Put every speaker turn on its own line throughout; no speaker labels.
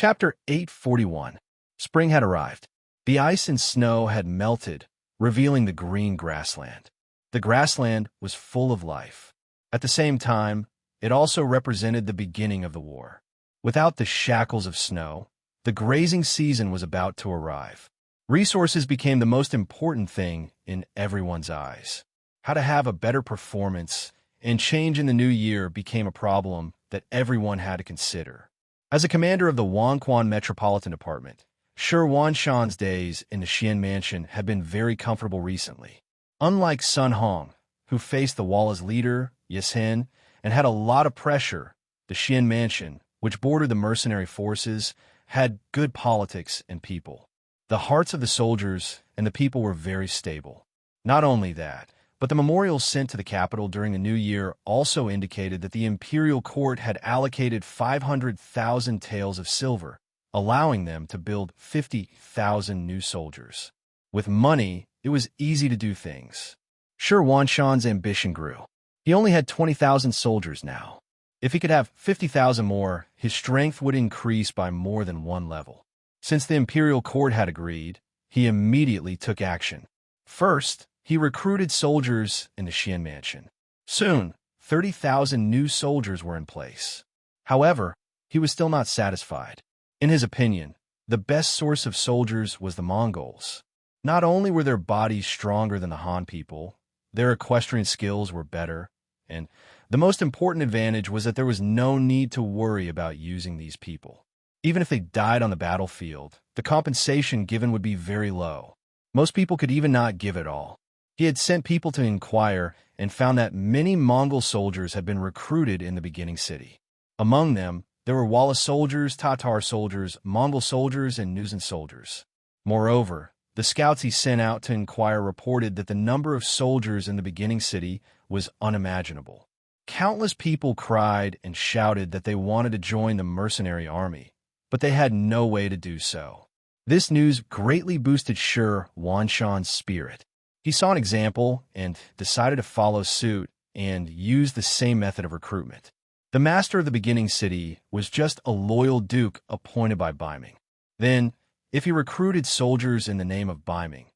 Chapter 841. Spring had arrived. The ice and snow had melted, revealing the green grassland. The grassland was full of life. At the same time, it also represented the beginning of the war. Without the shackles of snow, the grazing season was about to arrive. Resources became the most important thing in everyone's eyes. How to have a better performance and change in the new year became a problem that everyone had to consider. As a commander of the Wanquan Metropolitan Department, Shi Wanshan's days in the Xian Mansion had been very comfortable recently. Unlike Sun Hong, who faced the wall as leader, Yishen, and had a lot of pressure, the Xian Mansion, which bordered the mercenary forces, had good politics and people. The hearts of the soldiers and the people were very stable. Not only that, but the memorials sent to the capital during the new year also indicated that the imperial court had allocated 500,000 taels of silver, allowing them to build 50,000 new soldiers. With money, it was easy to do things. Sure, Wanshan's ambition grew. He only had 20,000 soldiers now. If he could have 50,000 more, his strength would increase by more than one level. Since the imperial court had agreed, he immediately took action. First, he recruited soldiers in the Xian Mansion. Soon, 30,000 new soldiers were in place. However, he was still not satisfied. In his opinion, the best source of soldiers was the Mongols. Not only were their bodies stronger than the Han people, their equestrian skills were better, and the most important advantage was that there was no need to worry about using these people. Even if they died on the battlefield, the compensation given would be very low. Most people could even not give it all. He had sent people to inquire and found that many Mongol soldiers had been recruited in the beginning city. Among them, there were Wala soldiers, Tatar soldiers, Mongol soldiers, and Nuzan soldiers. Moreover, the scouts he sent out to inquire reported that the number of soldiers in the beginning city was unimaginable. Countless people cried and shouted that they wanted to join the mercenary army, but they had no way to do so. This news greatly boosted Shi Wanshan's spirit. He saw an example and decided to follow suit and use the same method of recruitment. The master of the beginning city was just a loyal duke appointed by Baiming. Then, if he recruited soldiers in the name of Baiming,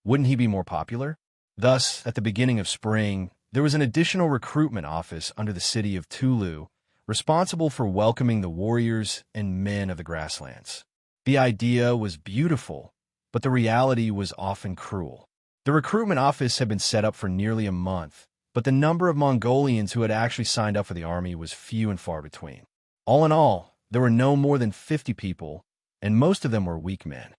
wouldn't he be more popular? Thus, at the beginning of spring, there was an additional recruitment office under the city of Tulu, responsible for welcoming the warriors and men of the grasslands. The idea was beautiful, but the reality was often cruel. The recruitment office had been set up for nearly a month, but the number of Mongolians who had actually signed up for the army was few and far between. All in all, there were no more than 50 people, and most of them were weak men.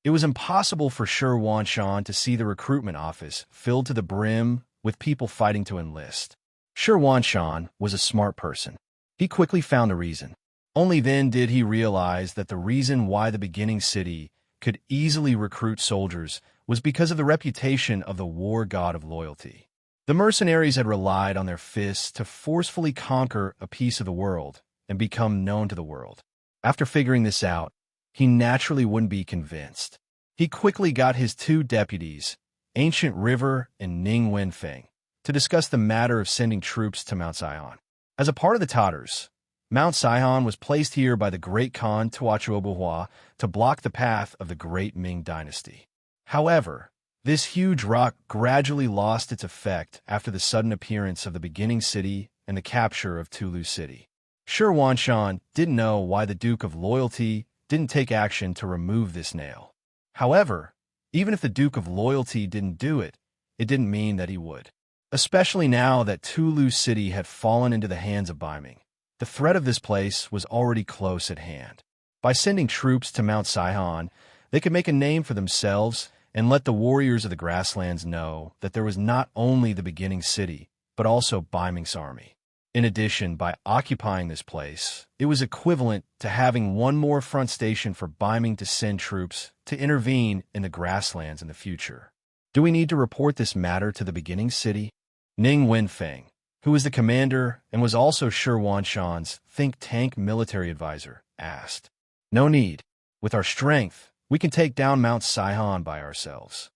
It was impossible for Shi Wanshan to see the recruitment office filled to the brim with people fighting to enlist. Shi Wanshan was a smart person. He quickly found the reason. Only then did he realize that the reason why the beginning city could easily recruit soldiers was because of the reputation of the war god of loyalty. The mercenaries had relied on their fists to forcefully conquer a piece of the world and become known to the world. After figuring this out, he naturally wouldn't be convinced. He quickly got his two deputies, Ancient River and Ning Wenfeng, to discuss the matter of sending troops to Mount Saihan. As a part of the Tatars, Mount Saihan was placed here by the great Khan Tuachuobuhua to block the path of the great Ming dynasty. However, this huge rock gradually lost its effect after the sudden appearance of the beginning city and the capture of Tulu City. Shi Wanshan didn't know why the Duke of Loyalty didn't take action to remove this nail. However, even if the Duke of Loyalty didn't do it, it didn't mean that he would. Especially now that Tulu City had fallen into the hands of Baiming. The threat of this place was already close at hand. By sending troops to Mount Saihan, they could make a name for themselves and let the warriors of the grasslands know that there was not only the beginning city, but also Baiming's army. In addition, by occupying this place, it was equivalent to having one more front station for Baiming to send troops to intervene in the grasslands in the future. Do we need to report this matter to the beginning city? Ning Wenfeng, who was the commander and was also Shi Wanshan's think tank military advisor, asked. No need. With our strength, we can take down Mount Saihan by ourselves.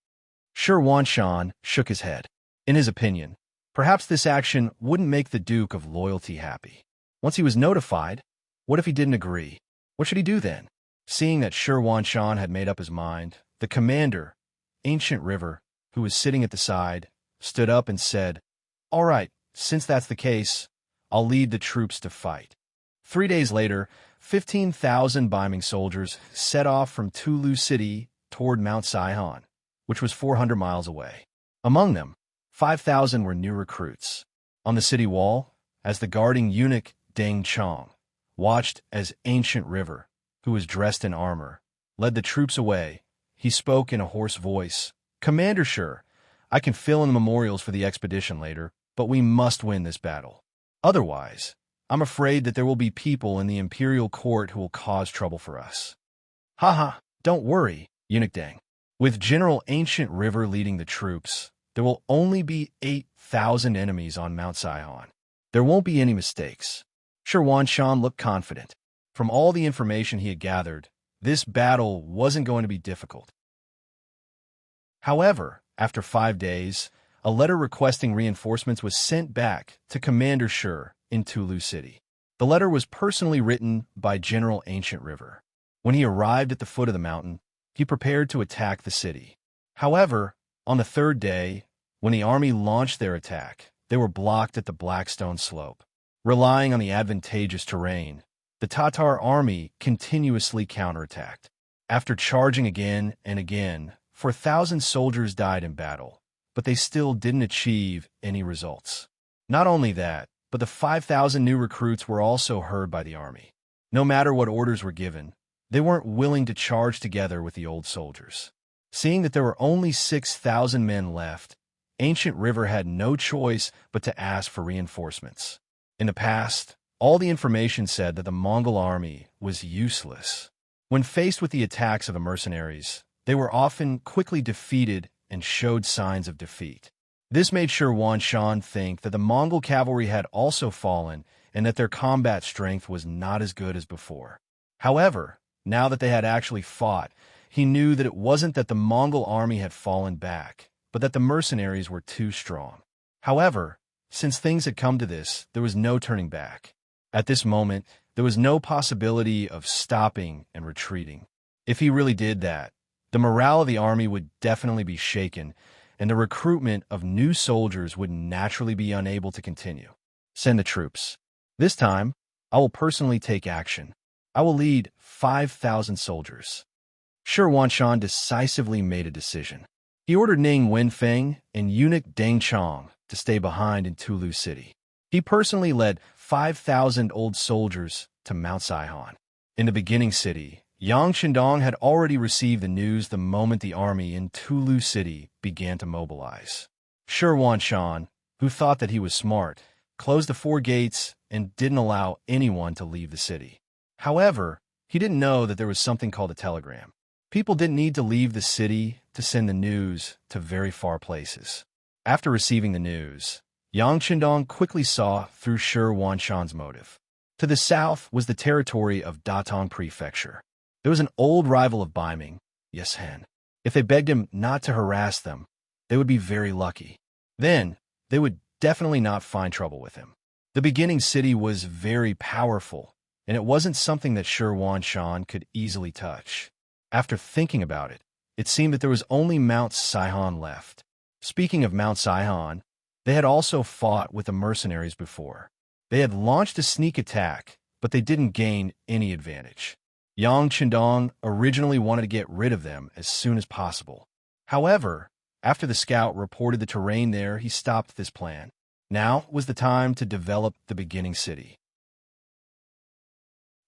Shi Wanshan shook his head. In his opinion, perhaps this action wouldn't make the Duke of Loyalty happy. Once he was notified, What if he didn't agree? What should he do then? Seeing that Shi Wanshan had made up his mind, the commander, Ancient River, who was sitting at the side, stood up and said, "All right, since that's the case, I'll lead the troops to fight." 3 days later, 15,000 Biming soldiers set off from Tulu City toward Mount Saihan, which was 400 miles away. Among them, 5,000 were new recruits. On the city wall, as the guarding eunuch Deng Chong watched as Ancient River, who was dressed in armor, led the troops away, he spoke in a hoarse voice, "Commander Shi, I can fill in the memorials for the expedition later, but we must win this battle. Otherwise, I'm afraid that there will be people in the imperial court who will cause trouble for us." "Haha, don't worry, Eunuch Deng. With General Ancient River leading the troops, there will only be 8,000 enemies on Mount Saihan. There won't be any mistakes." Shi Wanshan looked confident. From all the information he had gathered, this battle wasn't going to be difficult. However, after 5 days, a letter requesting reinforcements was sent back to Commander Shi in Tulu City. The letter was personally written by General Ancient River. When he arrived at the foot of the mountain, he prepared to attack the city. However, on the 3rd day, when the army launched their attack, they were blocked at the Blackstone Slope. Relying on the advantageous terrain, the Tatar army continuously counterattacked. After charging again and again, 4,000 soldiers died in battle, but they still didn't achieve any results. Not only that, but the 5,000 new recruits were also heard by the army. No matter what orders were given, they weren't willing to charge together with the old soldiers. Seeing that there were only 6,000 men left, Ancient River had no choice but to ask for reinforcements. In the past, all the information said that the Mongol army was useless. When faced with the attacks of the mercenaries, they were often quickly defeated and showed signs of defeat. This made Shi Wanshan think that the Mongol cavalry had also fallen and that their combat strength was not as good as before. However, now that they had actually fought, he knew that it wasn't that the Mongol army had fallen back, but that the mercenaries were too strong. However, since things had come to this, there was no turning back. At this moment, there was no possibility of stopping and retreating. If he really did that, the morale of the army would definitely be shaken, and the recruitment of new soldiers would naturally be unable to continue. Send the troops. This time, I will personally take action. I will lead 5,000 soldiers. Shi Wanshan decisively made a decision. He ordered Ning Wenfeng and eunuch Deng Chong to stay behind in Tulu City. He personally led 5,000 old soldiers to Mount Saihan. In the beginning city, Yang Qindong had already received the news the moment the army in Tulu City began to mobilize. Shi Wanshan, who thought that he was smart, closed the 4 gates and didn't allow anyone to leave the city. However, he didn't know that there was something called a telegram. People didn't need to leave the city to send the news to very far places. After receiving the news, Yang Qindong quickly saw through Shi Wanshan's motive. To the south was the territory of Datong Prefecture. There was an old rival of Biming, Yeshan. If they begged him not to harass them, they would be very lucky. Then, they would definitely not find trouble with him. The beginning city was very powerful, and it wasn't something that Shi Wanshan could easily touch. After thinking about it, it seemed that there was only Mount Saihan left. Speaking of Mount Saihan, they had also fought with the mercenaries before. They had launched a sneak attack, but they didn't gain any advantage. Yang Qindong originally wanted to get rid of them as soon as possible. However, after the scout reported the terrain there, he stopped this plan. Now was the time to develop the beginning city.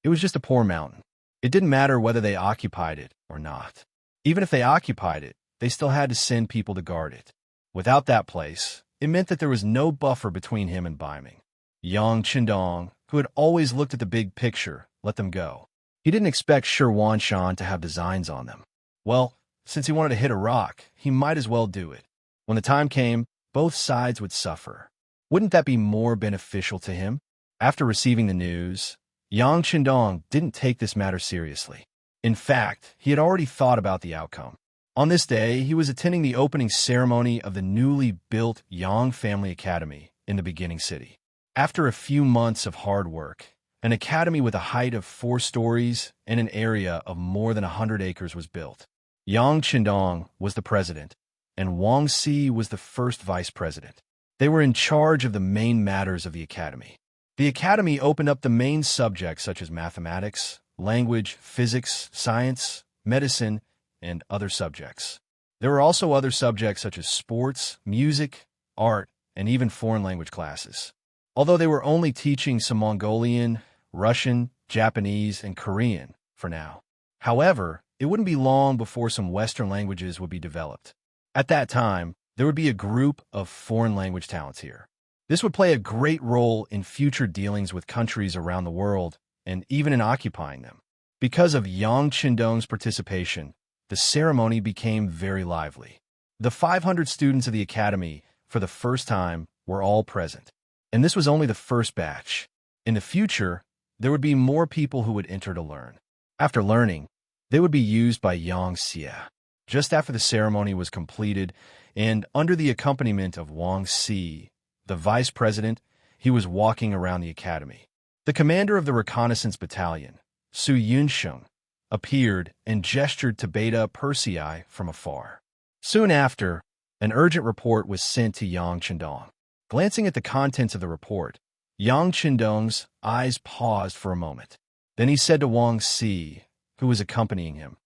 It was just a poor mountain. It didn't matter whether they occupied it or not. Even if they occupied it, they still had to send people to guard it. Without that place, it meant that there was no buffer between him and Biming. Yang Qindong, who had always looked at the big picture, let them go. He didn't expect Shi Wanshan to have designs on them. Well, since he wanted to hit a rock, he might as well do it. When the time came, both sides would suffer. Wouldn't that be more beneficial to him? After receiving the news, Yang Qindong didn't take this matter seriously. In fact, he had already thought about the outcome. On this day, he was attending the opening ceremony of the newly built Yang Family Academy in the beginning city. After a few months of hard work, An academy with a height of 4 stories and an area of more than 100 acres was built. Yang Qindong was the president, and Wang Si was the first vice president. They were in charge of the main matters of the academy. The academy opened up the main subjects such as mathematics, language, physics, science, medicine, and other subjects. There were also other subjects such as sports, music, art, and even foreign language classes. Although they were only teaching some Mongolian, Russian, Japanese, and Korean for now. However, it wouldn't be long before some Western languages would be developed. At that time, there would be a group of foreign language talents here. This would play a great role in future dealings with countries around the world and even in occupying them. Because of Yang Qindong's participation, the ceremony became very lively. The 500 students of the academy, for the first time, were all present. And this was only the first batch. In the future, there would be more people who would enter to learn. After learning, they would be used by Yang Xie. Just after the ceremony was completed, and under the accompaniment of Wang Si, the vice president, he was walking around the academy. The commander of the reconnaissance battalion, Su Yunsheng, appeared and gestured to Beta Persei from afar. Soon after, an urgent report was sent to Yang Qindong. Glancing at the contents of the report, Yang Qindong's eyes paused for a moment. Then he said to Wang Si, who was accompanying him,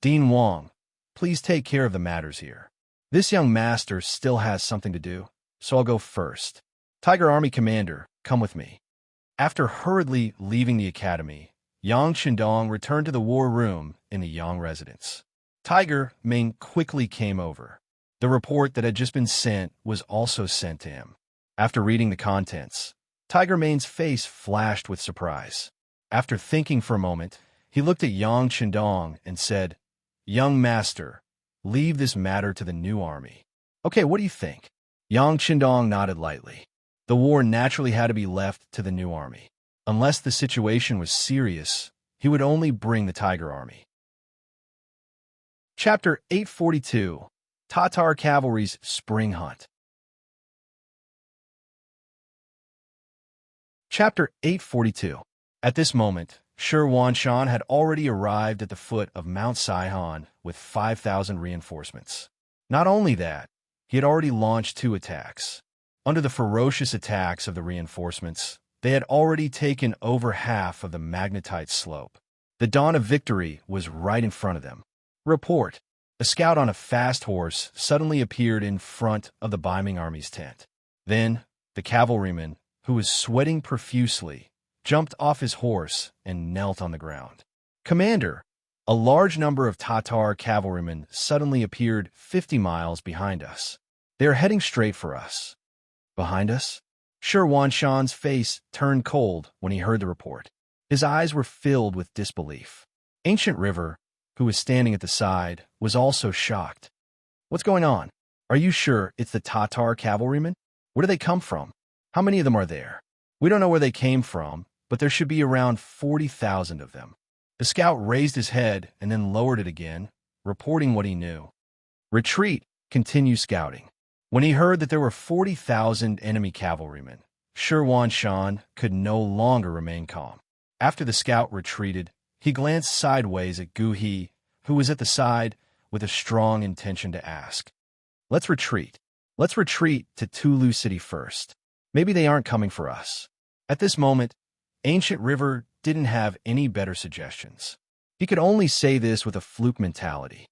"Dean Wang, please take care of the matters here. This young master still has something to do, so I'll go first. Tiger Army Commander, come with me." After hurriedly leaving the academy, Yang Qindong returned to the war room in the Yang residence. Tiger Ming quickly came over. The report that had just been sent was also sent to him. After reading the contents, Tiger Ming's face flashed with surprise. After thinking for a moment, he looked at Yang Qindong and said, "Young master, leave this matter to the new army." "Okay, what do you think?" Yang Qindong nodded lightly. The war naturally had to be left to the new army. Unless the situation was serious, he would only bring the Tiger Army. Chapter 842, Tatar Cavalry's Spring Hunt. Chapter 842. At this moment, Shi Wanshan had already arrived at the foot of Mount Saihan with 5,000 reinforcements. Not only that, he had already launched 2 attacks. Under the ferocious attacks of the reinforcements, they had already taken over half of the magnetite slope. The dawn of victory was right in front of them. Report. A scout on a fast horse suddenly appeared in front of the Biming army's tent. Then, the cavalryman, who was sweating profusely, jumped off his horse and knelt on the ground. "Commander!" A large number of Tatar cavalrymen suddenly appeared 50 miles behind us. They are heading straight for us. Behind us? Shi Wanshan's face turned cold when he heard the report. His eyes were filled with disbelief. Ancient River, who was standing at the side, was also shocked. "What's going on? Are you sure it's the Tatar cavalrymen? Where do they come from? How many of them are there?" "We don't know where they came from, but there should be around 40,000 of them." The scout raised his head and then lowered it again, reporting what he knew. "Retreat," continued scouting. When he heard that there were 40,000 enemy cavalrymen, Shi Wanshan could no longer remain calm. After the scout retreated, he glanced sideways at Gu He, who was at the side, with a strong intention to ask. "Let's retreat. Let's retreat to Tulu City first. Maybe they aren't coming for us." At this moment, Ancient River didn't have any better suggestions. He could only say this with a fluke mentality.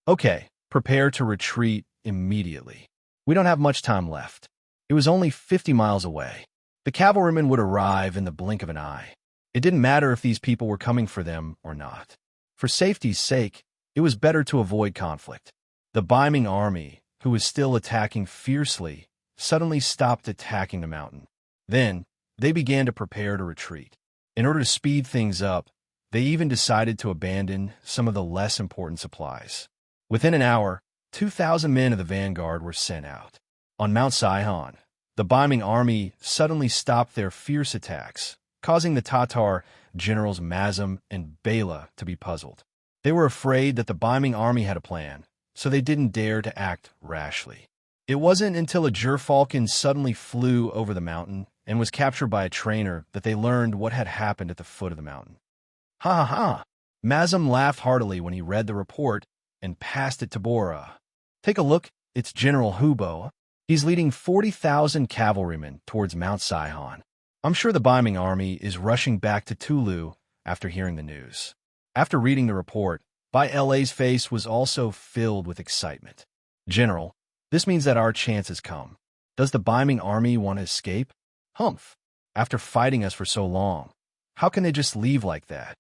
"Okay, prepare to retreat immediately. We don't have much time left." It was only 50 miles away. The cavalrymen would arrive in the blink of an eye. It didn't matter if these people were coming for them or not. For safety's sake, it was better to avoid conflict. The Biming army, who was still attacking fiercely, suddenly stopped attacking the mountain. Then, they began to prepare to retreat. In order to speed things up, they even decided to abandon some of the less important supplies. Within an hour, 2,000 men of the vanguard were sent out. On Mount Saihan, the Biming army suddenly stopped their fierce attacks, causing the Tatar generals Mazum and Bela to be puzzled. They were afraid that the Biming army had a plan, so they didn't dare to act rashly. It wasn't until a gerfalcon suddenly flew over the mountain and was captured by a trainer that they learned what had happened at the foot of the mountain. Ha ha ha! Mazam laughed heartily when he read the report and passed it to Bora. Take a look, it's General Hubo. He's leading 40,000 cavalrymen towards Mount Sihon. I'm sure the Biming army is rushing back to Tulu after hearing the news. After reading the report, Bai La's face was also filled with excitement. General, this means that our chance has come. Does the Biming army want to escape? Humph! After fighting us for so long, how can they just leave like that?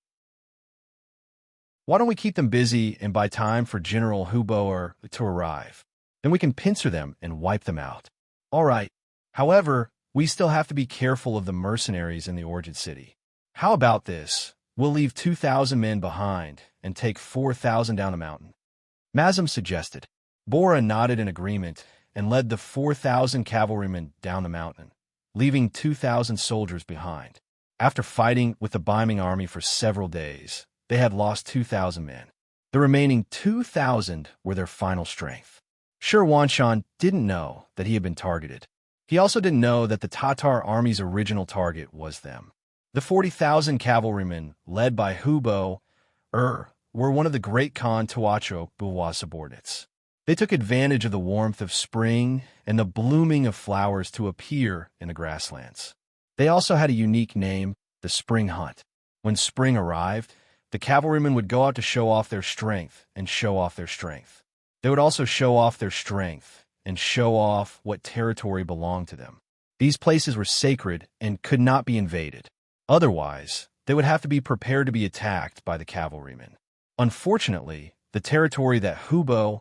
Why don't we keep them busy and buy time for General Hubo to arrive? Then we can pincer them and wipe them out. All right. However, we still have to be careful of the mercenaries in the Origin City. How about this? We'll leave 2,000 men behind and take 4,000 down the mountain. Mazam suggested. Bora nodded in agreement and led the 4,000 cavalrymen down the mountain, leaving 2,000 soldiers behind. After fighting with the Biming army for several days, they had lost 2,000 men. The remaining 2,000 were their final strength. Sure, Wanshan didn't know that he had been targeted. He also didn't know that the Tatar army's original target was them. The 40,000 cavalrymen, led by Hubo, were one of the great Khan Tuacho Buwa subordinates. They took advantage of the warmth of spring and the blooming of flowers to appear in the grasslands. They also had a unique name, the Spring Hunt. When spring arrived, the cavalrymen would go out to show off their strength and show off their strength. They would also show off their strength and show off what territory belonged to them. These places were sacred and could not be invaded. Otherwise, they would have to be prepared to be attacked by the cavalrymen. Unfortunately, the territory that Hubo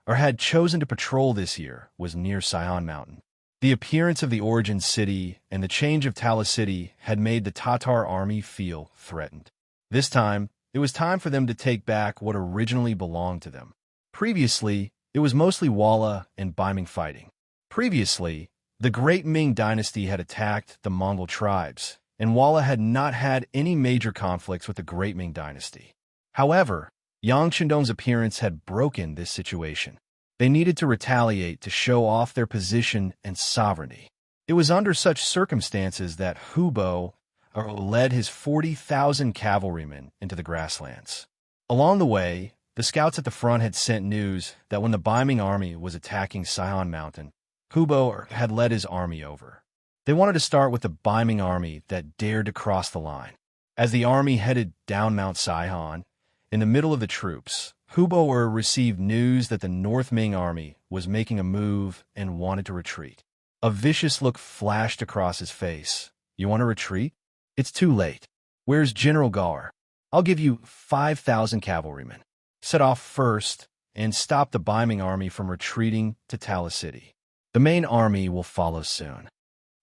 had chosen to patrol this year was near Sihon Mountain. The appearance of the Origin City and the change of Tala City had made the Tatar army feel threatened. This time, it was time for them to take back what originally belonged to them. Previously, it was mostly Walla and Biming fighting. Previously, the Great Ming dynasty had attacked the Mongol tribes, and Walla had not had any major conflicts with the Great Ming dynasty. However, Yang Chendong's appearance had broken this situation. They needed to retaliate to show off their position and sovereignty. It was under such circumstances that Hubo led his 40,000 cavalrymen into the grasslands. Along the way, the scouts at the front had sent news that when the Biming army was attacking Sihon Mountain, Hubo had led his army over. They wanted to start with the Biming army that dared to cross the line. As the army headed down Mount Sihon, in the middle of the troops, Hubo received news that the North Ming army was making a move and wanted to retreat. A vicious look flashed across his face. You want to retreat? It's too late. Where's General Gar? I'll give you 5,000 cavalrymen. Set off first and stop the Biming army from retreating to Tala City. The main army will follow soon.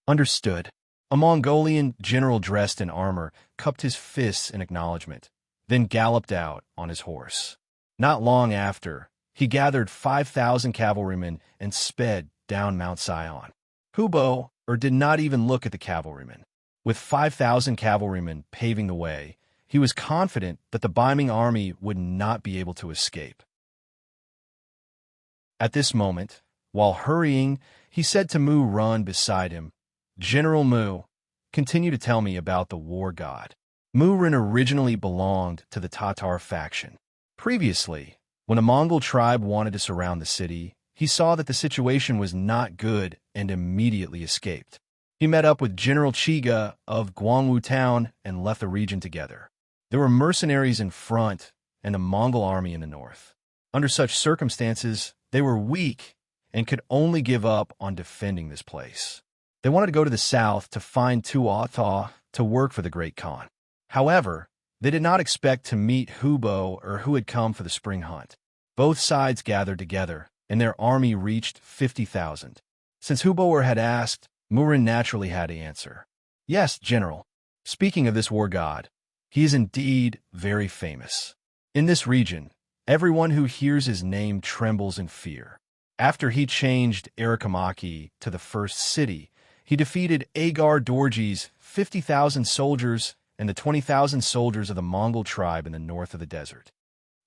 Understood. A Mongolian general dressed in armor cupped his fists in acknowledgement, then galloped out on his horse. Not long after, he gathered 5,000 cavalrymen and sped down Mount Sihon. Hubo did not even look at the cavalrymen. With 5,000 cavalrymen paving the way, he was confident that the Biming army would not be able to escape. At this moment, while hurrying, he said to Mu Run beside him, General Mu, continue to tell me about the war god. Mu Run originally belonged to the Tatar faction. Previously, when a Mongol tribe wanted to surround the city, he saw that the situation was not good and immediately escaped. He met up with General Chiga of Guangwu Town and left the region together. There were mercenaries in front and a Mongol army in the north. Under such circumstances, they were weak and could only give up on defending this place. They wanted to go to the south to find Tuatha to work for the Great Khan. However, they did not expect to meet Hubo who had come for the spring hunt. Both sides gathered together, and their army reached 50,000. Since Hubo had asked, Murin naturally had to answer. Yes, General. Speaking of this war god, he is indeed very famous. In this region, everyone who hears his name trembles in fear. After he changed Arakamaki to the first city, he defeated Agar Dorji's 50,000 soldiers and the 20,000 soldiers of the Mongol tribe in the north of the desert.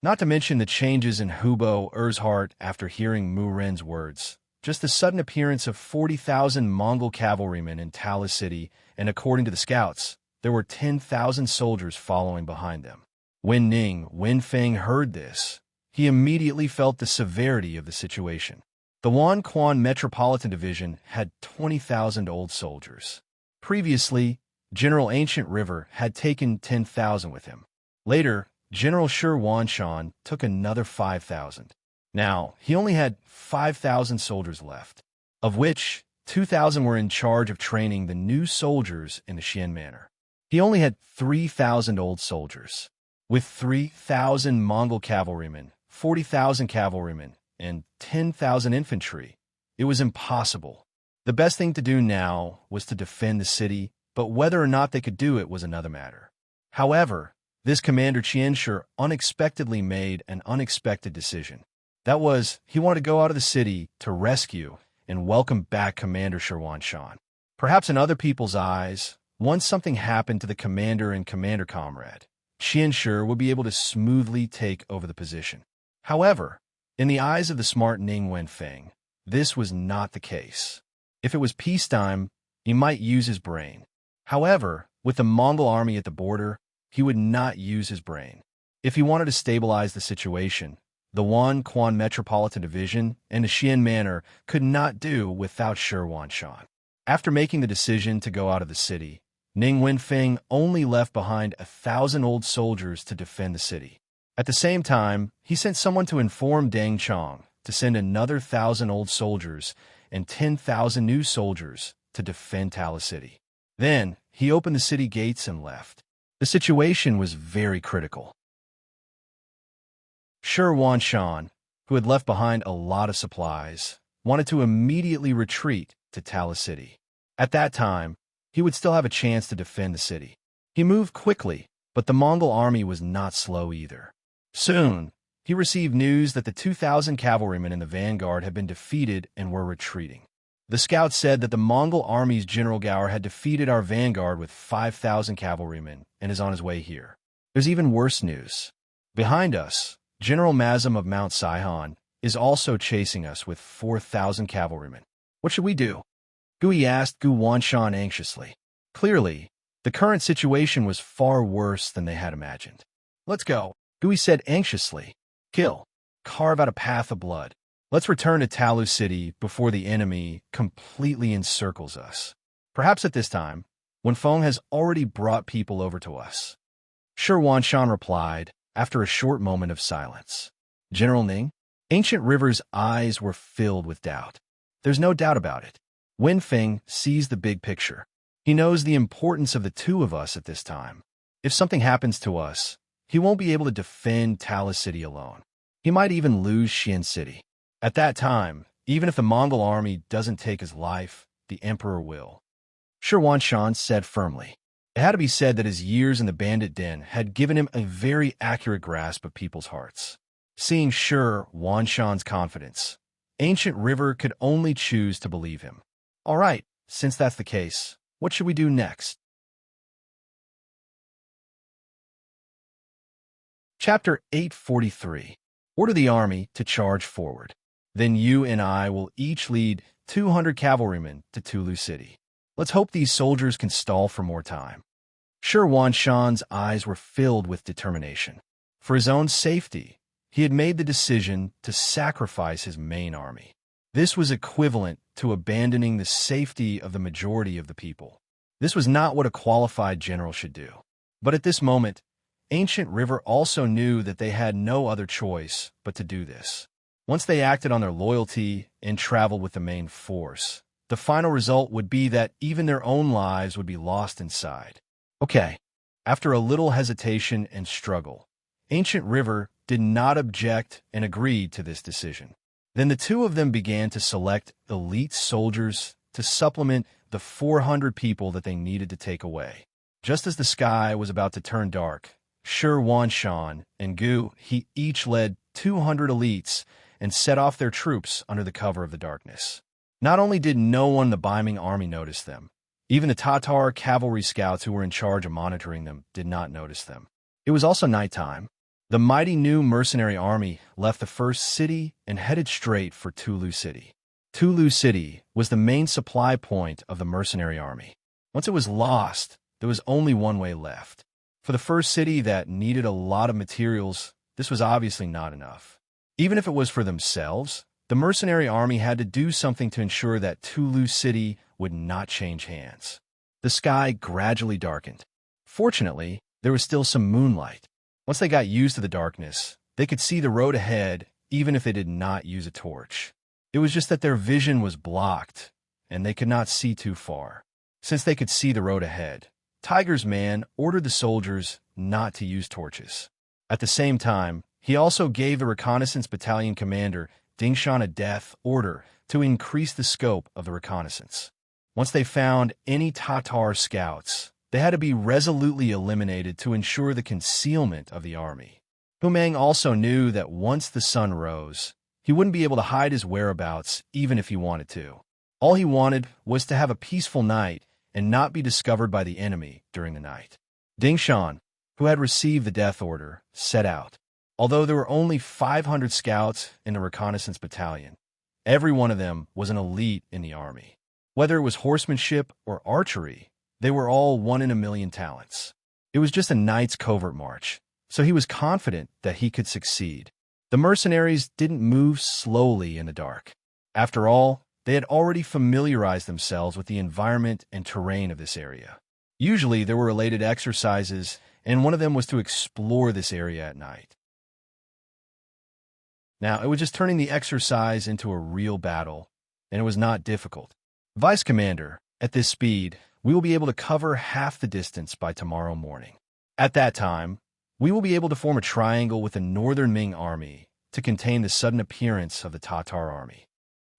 Not to mention the changes in Hubo heart after hearing Muren's words. just the sudden appearance of 40,000 Mongol cavalrymen in Talis City, and according to the scouts, there were 10,000 soldiers following behind them. When Ning Wenfeng heard this, he immediately felt the severity of the situation. The Wanquan Metropolitan Division had 20,000 old soldiers. Previously, General Ancient River had taken 10,000 with him. Later, General Shi Wanshan took another 5,000. Now, he only had 5,000 soldiers left, of which 2,000 were in charge of training the new soldiers in the Xian manner. He only had 3,000 old soldiers. With 3,000 Mongol cavalrymen, 40,000 cavalrymen, and 10,000 infantry, it was impossible. The best thing to do now was to defend the city, but whether or not they could do it was another matter. However, this Commander Qianshi unexpectedly made an unexpected decision. That was, he wanted to go out of the city to rescue and welcome back Commander Shi Wanshan. Perhaps in other people's eyes, once something happened to the commander and commander comrade, Qianshi would be able to smoothly take over the position. However, in the eyes of the smart Ning Wenfeng, this was not the case. If it was peacetime, he might use his brain. However, with the Mongol army at the border, he would not use his brain. If he wanted to stabilize the situation, the Wanquan Metropolitan Division and the Xian Manor could not do without Shi Wanshan. After making the decision to go out of the city, Ning Wenfeng only left behind 1,000 old soldiers to defend the city. At the same time, he sent someone to inform Deng Chong to send another 1,000 old soldiers and 10,000 new soldiers to defend Talis City. Then, he opened the city gates and left. The situation was very critical. Shi Wanshan, who had left behind a lot of supplies, wanted to immediately retreat to Talis City. At that time, he would still have a chance to defend the city. He moved quickly, but the Mongol army was not slow either. Soon, he received news that the 2,000 cavalrymen in the vanguard had been defeated and were retreating. The scouts said that the Mongol army's General Gaur had defeated our vanguard with 5,000 cavalrymen and is on his way here. There's even worse news. Behind us, General Mazam of Mount Saihan is also chasing us with 4,000 cavalrymen. What should we do? Gui asked Gu Wanshan anxiously. Clearly, the current situation was far worse than they had imagined. Let's go, Gui said anxiously. Kill. Carve out a path of blood. Let's return to Talu City before the enemy completely encircles us. Perhaps at this time, Wenfeng has already brought people over to us. Shi Wanshan replied, after a short moment of silence. General Ning? Ancient River's eyes were filled with doubt. There's no doubt about it. Wenfeng sees the big picture. He knows the importance of the two of us at this time. If something happens to us, he won't be able to defend Talis City alone. He might even lose Xian City. At that time, even if the Mongol army doesn't take his life, the emperor will. Shi Wanshan said firmly. It had to be said that his years in the bandit den had given him a very accurate grasp of people's hearts. Seeing Shi Wanshan's confidence, Ancient River could only choose to believe him. All right, since that's the case, what should we do next? Chapter 843. Order the army to charge forward. Then you and I will each lead 200 cavalrymen to Tulu City. Let's hope these soldiers can stall for more time. Shi Wanshan's eyes were filled with determination. For his own safety, he had made the decision to sacrifice his main army. This was equivalent to abandoning the safety of the majority of the people. This was not what a qualified general should do. But at this moment, Ancient River also knew that they had no other choice but to do this. Once they acted on their loyalty and traveled with the main force, the final result would be that even their own lives would be lost inside. Okay, after a little hesitation and struggle, Ancient River did not object and agreed to this decision. Then the two of them began to select elite soldiers to supplement the 400 people that they needed to take away. Just as the sky was about to turn dark, Shi Wanshan and Gu he each led 200 elites and set off their troops under the cover of the darkness. Not only did no one in the Baiming army notice them, even the Tatar cavalry scouts who were in charge of monitoring them did not notice them. It was also nighttime. The mighty new mercenary army left the first city and headed straight for Tulu City. Tulu City was the main supply point of the mercenary army. Once it was lost, there was only one way left. For the first city that needed a lot of materials, this was obviously not enough. Even if it was for themselves, the mercenary army had to do something to ensure that Tulu City would not change hands. The sky gradually darkened. Fortunately, there was still some moonlight. Once they got used to the darkness, they could see the road ahead even if they did not use a torch. It was just that their vision was blocked, and they could not see too far. Since they could see the road ahead, Tiger's man ordered the soldiers not to use torches. At the same time, he also gave the reconnaissance battalion commander Dingshan a death order to increase the scope of the reconnaissance. Once they found any Tatar scouts, they had to be resolutely eliminated to ensure the concealment of the army. Humang also knew that once the sun rose, he wouldn't be able to hide his whereabouts even if he wanted to. All he wanted was to have a peaceful night and not be discovered by the enemy during the night. Dingshan, who had received the death order, set out. Although there were only 500 scouts in the reconnaissance battalion, every one of them was an elite in the army. Whether it was horsemanship or archery, they were all 1 in a million talents. It was just a night's covert march, so he was confident that he could succeed. The mercenaries didn't move slowly in the dark. After all, they had already familiarized themselves with the environment and terrain of this area. Usually, there were related exercises, and one of them was to explore this area at night. Now, it was just turning the exercise into a real battle, and it was not difficult. Vice Commander, at this speed, we will be able to cover half the distance by tomorrow morning. At that time, we will be able to form a triangle with the northern Ming army to contain the sudden appearance of the Tatar army.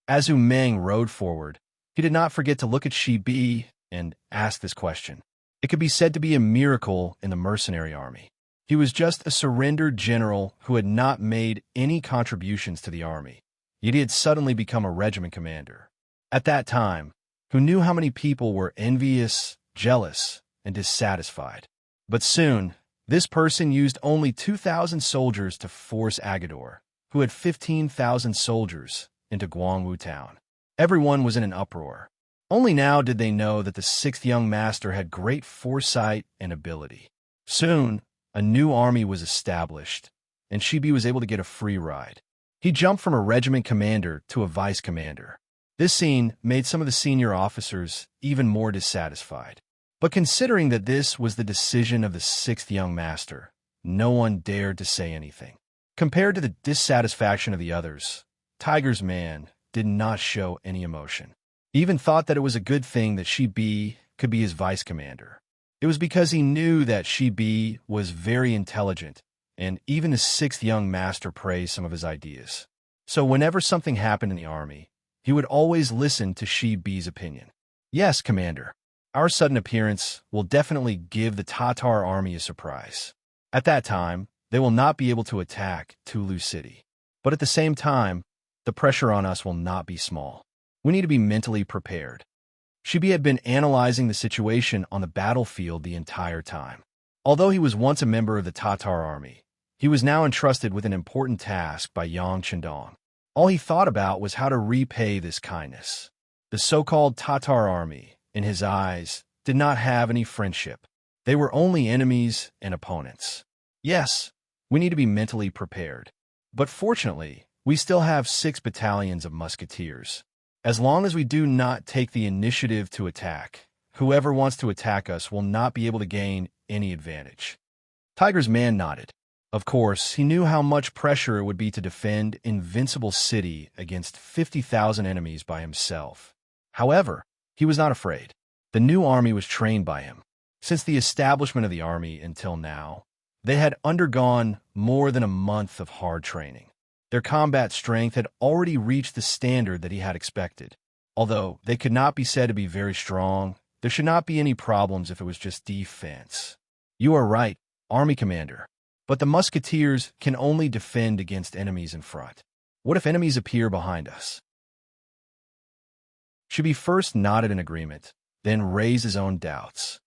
As Meng rode forward, he did not forget to look at Shi Bi and ask this question. It could be said to be a miracle in the mercenary army. He was just a surrendered general who had not made any contributions to the army, yet he had suddenly become a regiment commander. At that time, who knew how many people were envious, jealous, and dissatisfied. But soon, this person used only 2,000 soldiers to force Agador, who had 15,000 soldiers, into Guangwu town. Everyone was in an uproar. Only now did they know that the 6th young master had great foresight and ability. Soon, a new army was established, and Shibi was able to get a free ride. He jumped from a regiment commander to a vice commander. This scene made some of the senior officers even more dissatisfied. But considering that this was the decision of the 6th young master, no one dared to say anything. Compared to the dissatisfaction of the others, Tiger's man did not show any emotion. He even thought that it was a good thing that Shi Bi could be his vice commander. It was because he knew that Shi Bi was very intelligent, and even the 6th young master praised some of his ideas. So whenever something happened in the army, he would always listen to Shi Bi's opinion. Yes, Commander, our sudden appearance will definitely give the Tatar army a surprise. At that time, they will not be able to attack Tulu City. But at the same time, the pressure on us will not be small. We need to be mentally prepared. Shibi had been analyzing the situation on the battlefield the entire time. Although he was once a member of the Tatar army, he was now entrusted with an important task by Yang Chendong. All he thought about was how to repay this kindness. The so-called Tatar army, in his eyes, did not have any friendship. They were only enemies and opponents. Yes, we need to be mentally prepared. But fortunately, we still have 6 battalions of musketeers. As long as we do not take the initiative to attack, whoever wants to attack us will not be able to gain any advantage. Tiger's man nodded. Of course, he knew how much pressure it would be to defend Invincible City against 50,000 enemies by himself. However, he was not afraid. The new army was trained by him. Since the establishment of the army until now, they had undergone more than a month of hard training. Their combat strength had already reached the standard that he had expected. Although they could not be said to be very strong, there should not be any problems if it was just defense. You are right, Army Commander. But the musketeers can only defend against enemies in front. What if enemies appear behind us? Shibi first nodded in agreement, then raised his own doubts.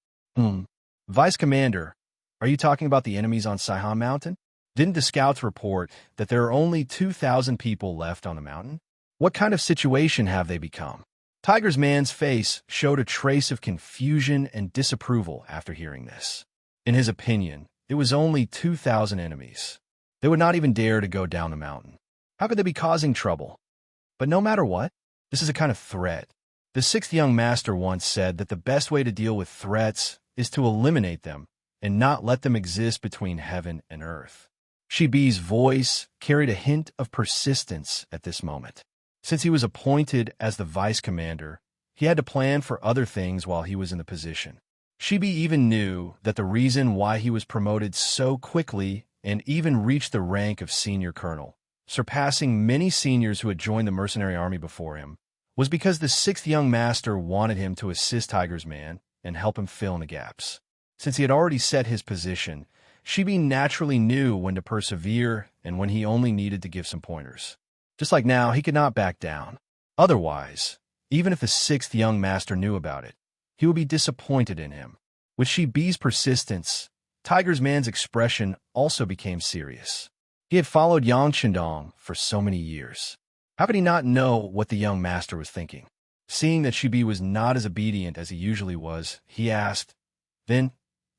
Vice Commander, are you talking about the enemies on Saihan Mountain? Didn't the scouts report that there are only 2,000 people left on the mountain? What kind of situation have they become? Tiger's man's face showed a trace of confusion and disapproval after hearing this. In his opinion, it was only 2,000 enemies. They would not even dare to go down the mountain. How could they be causing trouble? But no matter what, this is a kind of threat. The sixth young master once said that the best way to deal with threats is to eliminate them and not let them exist between heaven and earth. Shibi's voice carried a hint of persistence at this moment. Since he was appointed as the vice commander, he had to plan for other things while he was in the position. Shibi even knew that the reason why he was promoted so quickly and even reached the rank of senior colonel, surpassing many seniors who had joined the mercenary army before him, was because the sixth young master wanted him to assist Tiger's man and help him fill in the gaps. Since he had already set his position, Shibi naturally knew when to persevere and when he only needed to give some pointers. Just like now, he could not back down. Otherwise, even if the sixth young master knew about it, he would be disappointed in him. With Shibi's persistence, Tiger's man's expression also became serious. He had followed Yang Chendong for so many years. How could he not know what the young master was thinking? Seeing that Shibi was not as obedient as he usually was, he asked, "Then,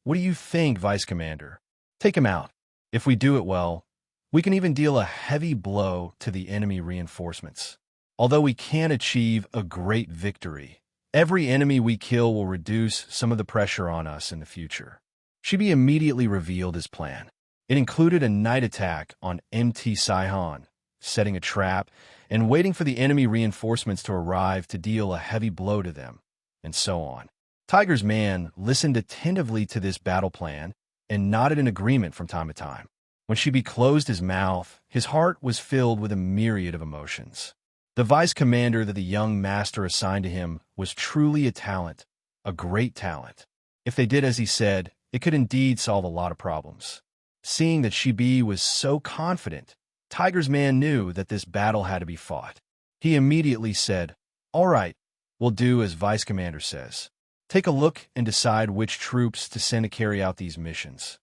what do you think, Vice Commander? Take him out. If we do it well, we can even deal a heavy blow to the enemy reinforcements. Although we can't achieve a great victory, every enemy we kill will reduce some of the pressure on us in the future." Shibi immediately revealed his plan. It included a night attack on MT Saihan, setting a trap, and waiting for the enemy reinforcements to arrive to deal a heavy blow to them, and so on. Tiger's man listened attentively to this battle plan and nodded in agreement from time to time. When Shibi closed his mouth, his heart was filled with a myriad of emotions. The vice commander that the young master assigned to him was truly a talent, a great talent. If they did as he said, it could indeed solve a lot of problems. Seeing that Shibi was so confident, Tiger's man knew that this battle had to be fought. He immediately said, "All right, we'll do as Vice Commander says. Take a look and decide which troops to send to carry out these missions."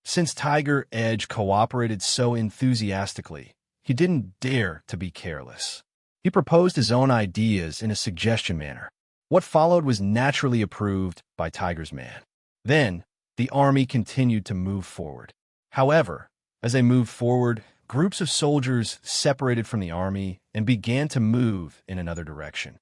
Since Tiger Edge cooperated so enthusiastically, he didn't dare to be careless. He proposed his own ideas in a suggestion manner. What followed was naturally approved by Tiger's man. Then, the army continued to move forward. However, as they moved forward, groups of soldiers separated from the army and began to move in another direction.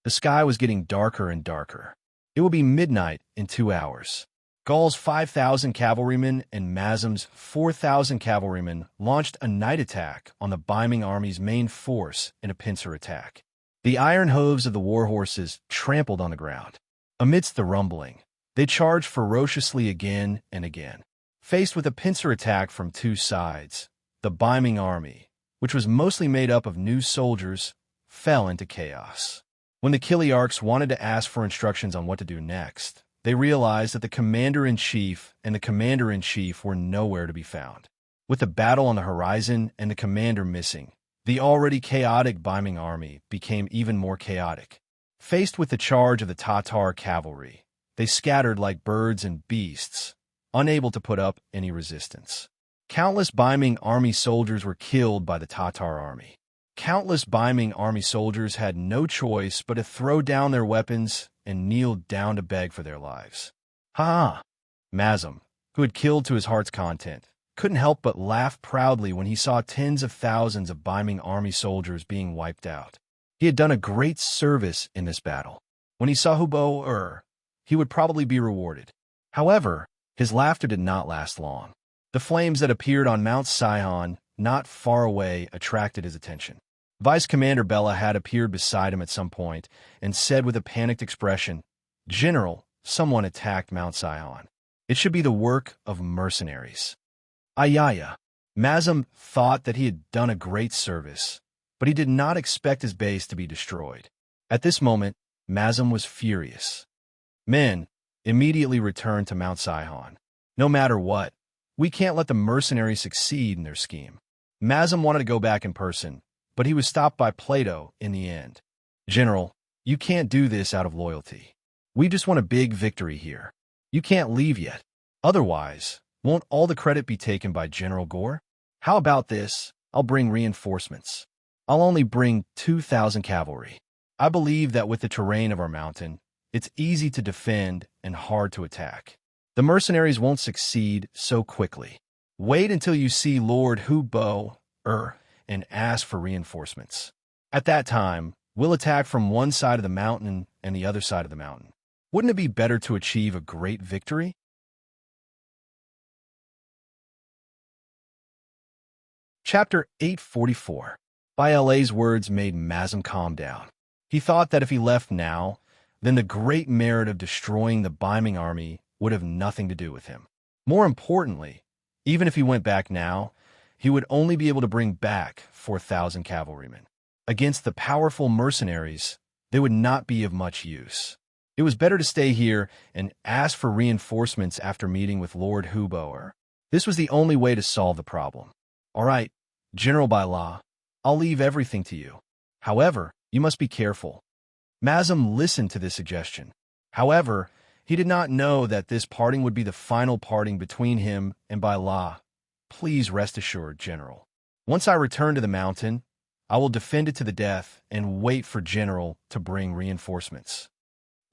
The sky was getting darker and darker. It will be midnight in 2 hours. Gaul's 5,000 cavalrymen and Mazam's 4,000 cavalrymen launched a night attack on the Biming army's main force in a pincer attack. The iron hooves of the war horses trampled on the ground. Amidst the rumbling, they charged ferociously again and again. Faced with a pincer attack from two sides, the Biming army, which was mostly made up of new soldiers, fell into chaos. When the Kiliarchs wanted to ask for instructions on what to do next, they realized that the commander-in-chief and the commander-in-chief were nowhere to be found. With the battle on the horizon and the commander missing, the already chaotic Biming army became even more chaotic. Faced with the charge of the Tatar cavalry, they scattered like birds and beasts, unable to put up any resistance. Countless Biming army soldiers were killed by the Tatar army. Countless Biming army soldiers had no choice but to throw down their weapons and kneel down to beg for their lives. Ha! Mazam, who had killed to his heart's content, couldn't help but laugh proudly when he saw tens of thousands of Biming army soldiers being wiped out. He had done a great service in this battle. When he saw Hubo he would probably be rewarded. However, his laughter did not last long. The flames that appeared on Mount Saihan, not far away, attracted his attention. Vice Commander Bella had appeared beside him at some point and said with a panicked expression, "General, someone attacked Mount Saihan. It should be the work of mercenaries." Ayaya. Mazam thought that he had done a great service, but he did not expect his base to be destroyed. At this moment, Mazam was furious. "Men, immediately return to Mount Saihan. No matter what, we can't let the mercenaries succeed in their scheme." Mazam wanted to go back in person, but he was stopped by Plato in the end. "General, you can't do this out of loyalty. We just want a big victory here. You can't leave yet. Otherwise, won't all the credit be taken by General Gore? How about this? I'll bring reinforcements. I'll only bring 2,000 cavalry. I believe that with the terrain of our mountain, it's easy to defend and hard to attack. The mercenaries won't succeed so quickly. Wait until you see Lord Hubo and ask for reinforcements. At that time, we'll attack from one side of the mountain and the other side of the mountain. Wouldn't it be better to achieve a great victory? Chapter 844. By LA's words made Mazam calm down. He thought that if he left now, then the great merit of destroying the Biming army would have nothing to do with him. More importantly, even if he went back now, he would only be able to bring back 4,000 cavalrymen. Against the powerful mercenaries, they would not be of much use. It was better to stay here and ask for reinforcements after meeting with Lord Huboer. This was the only way to solve the problem. All right, General by law, I'll leave everything to you. However, you must be careful. Mazam listened to this suggestion. However, he did not know that this parting would be the final parting between him and Baila. Please rest assured, General. Once I return to the mountain, I will defend it to the death and wait for General to bring reinforcements.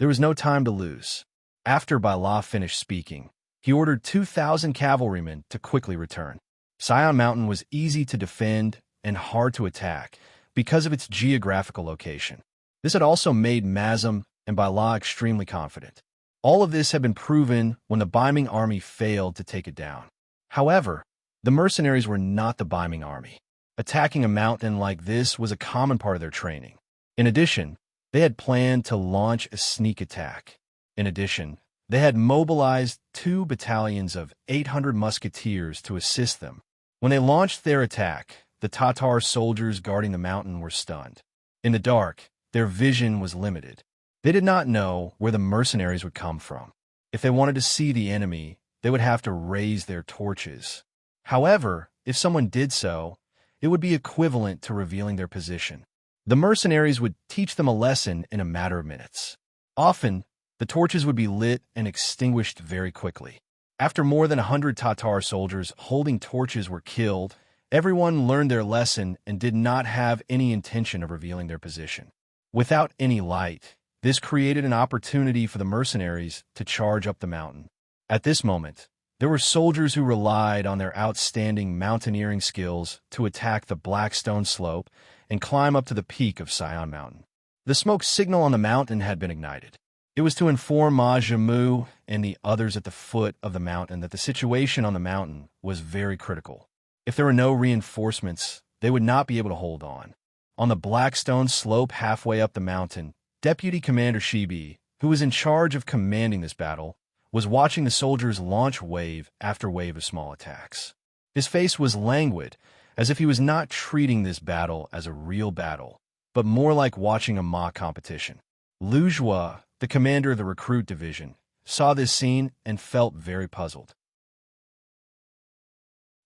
There was no time to lose. After Baila finished speaking, he ordered 2,000 cavalrymen to quickly return. Sion Mountain was easy to defend and hard to attack because of its geographical location. This had also made Mazam and Baila extremely confident. All of this had been proven when the Biming army failed to take it down. However, the mercenaries were not the Biming army. Attacking a mountain like this was a common part of their training. In addition, they had planned to launch a sneak attack. In addition, they had mobilized 2 battalions of 800 musketeers to assist them. When they launched their attack, the Tatar soldiers guarding the mountain were stunned. In the dark, their vision was limited. They did not know where the mercenaries would come from. If they wanted to see the enemy, they would have to raise their torches. However, if someone did so, it would be equivalent to revealing their position. The mercenaries would teach them a lesson in a matter of minutes. Often, the torches would be lit and extinguished very quickly. After more than 100 Tatar soldiers holding torches were killed, everyone learned their lesson and did not have any intention of revealing their position. Without any light, this created an opportunity for the mercenaries to charge up the mountain. At this moment, there were soldiers who relied on their outstanding mountaineering skills to attack the Blackstone slope and climb up to the peak of Sion Mountain. The smoke signal on the mountain had been ignited. It was to inform Ma Jamu and the others at the foot of the mountain that the situation on the mountain was very critical. If there were no reinforcements, they would not be able to hold on. On the Blackstone slope halfway up the mountain, Deputy Commander Shibi, who was in charge of commanding this battle, was watching the soldiers launch wave after wave of small attacks. His face was languid, as if he was not treating this battle as a real battle, but more like watching a mock competition. Lu Jua, the commander of the recruit division, saw this scene and felt very puzzled.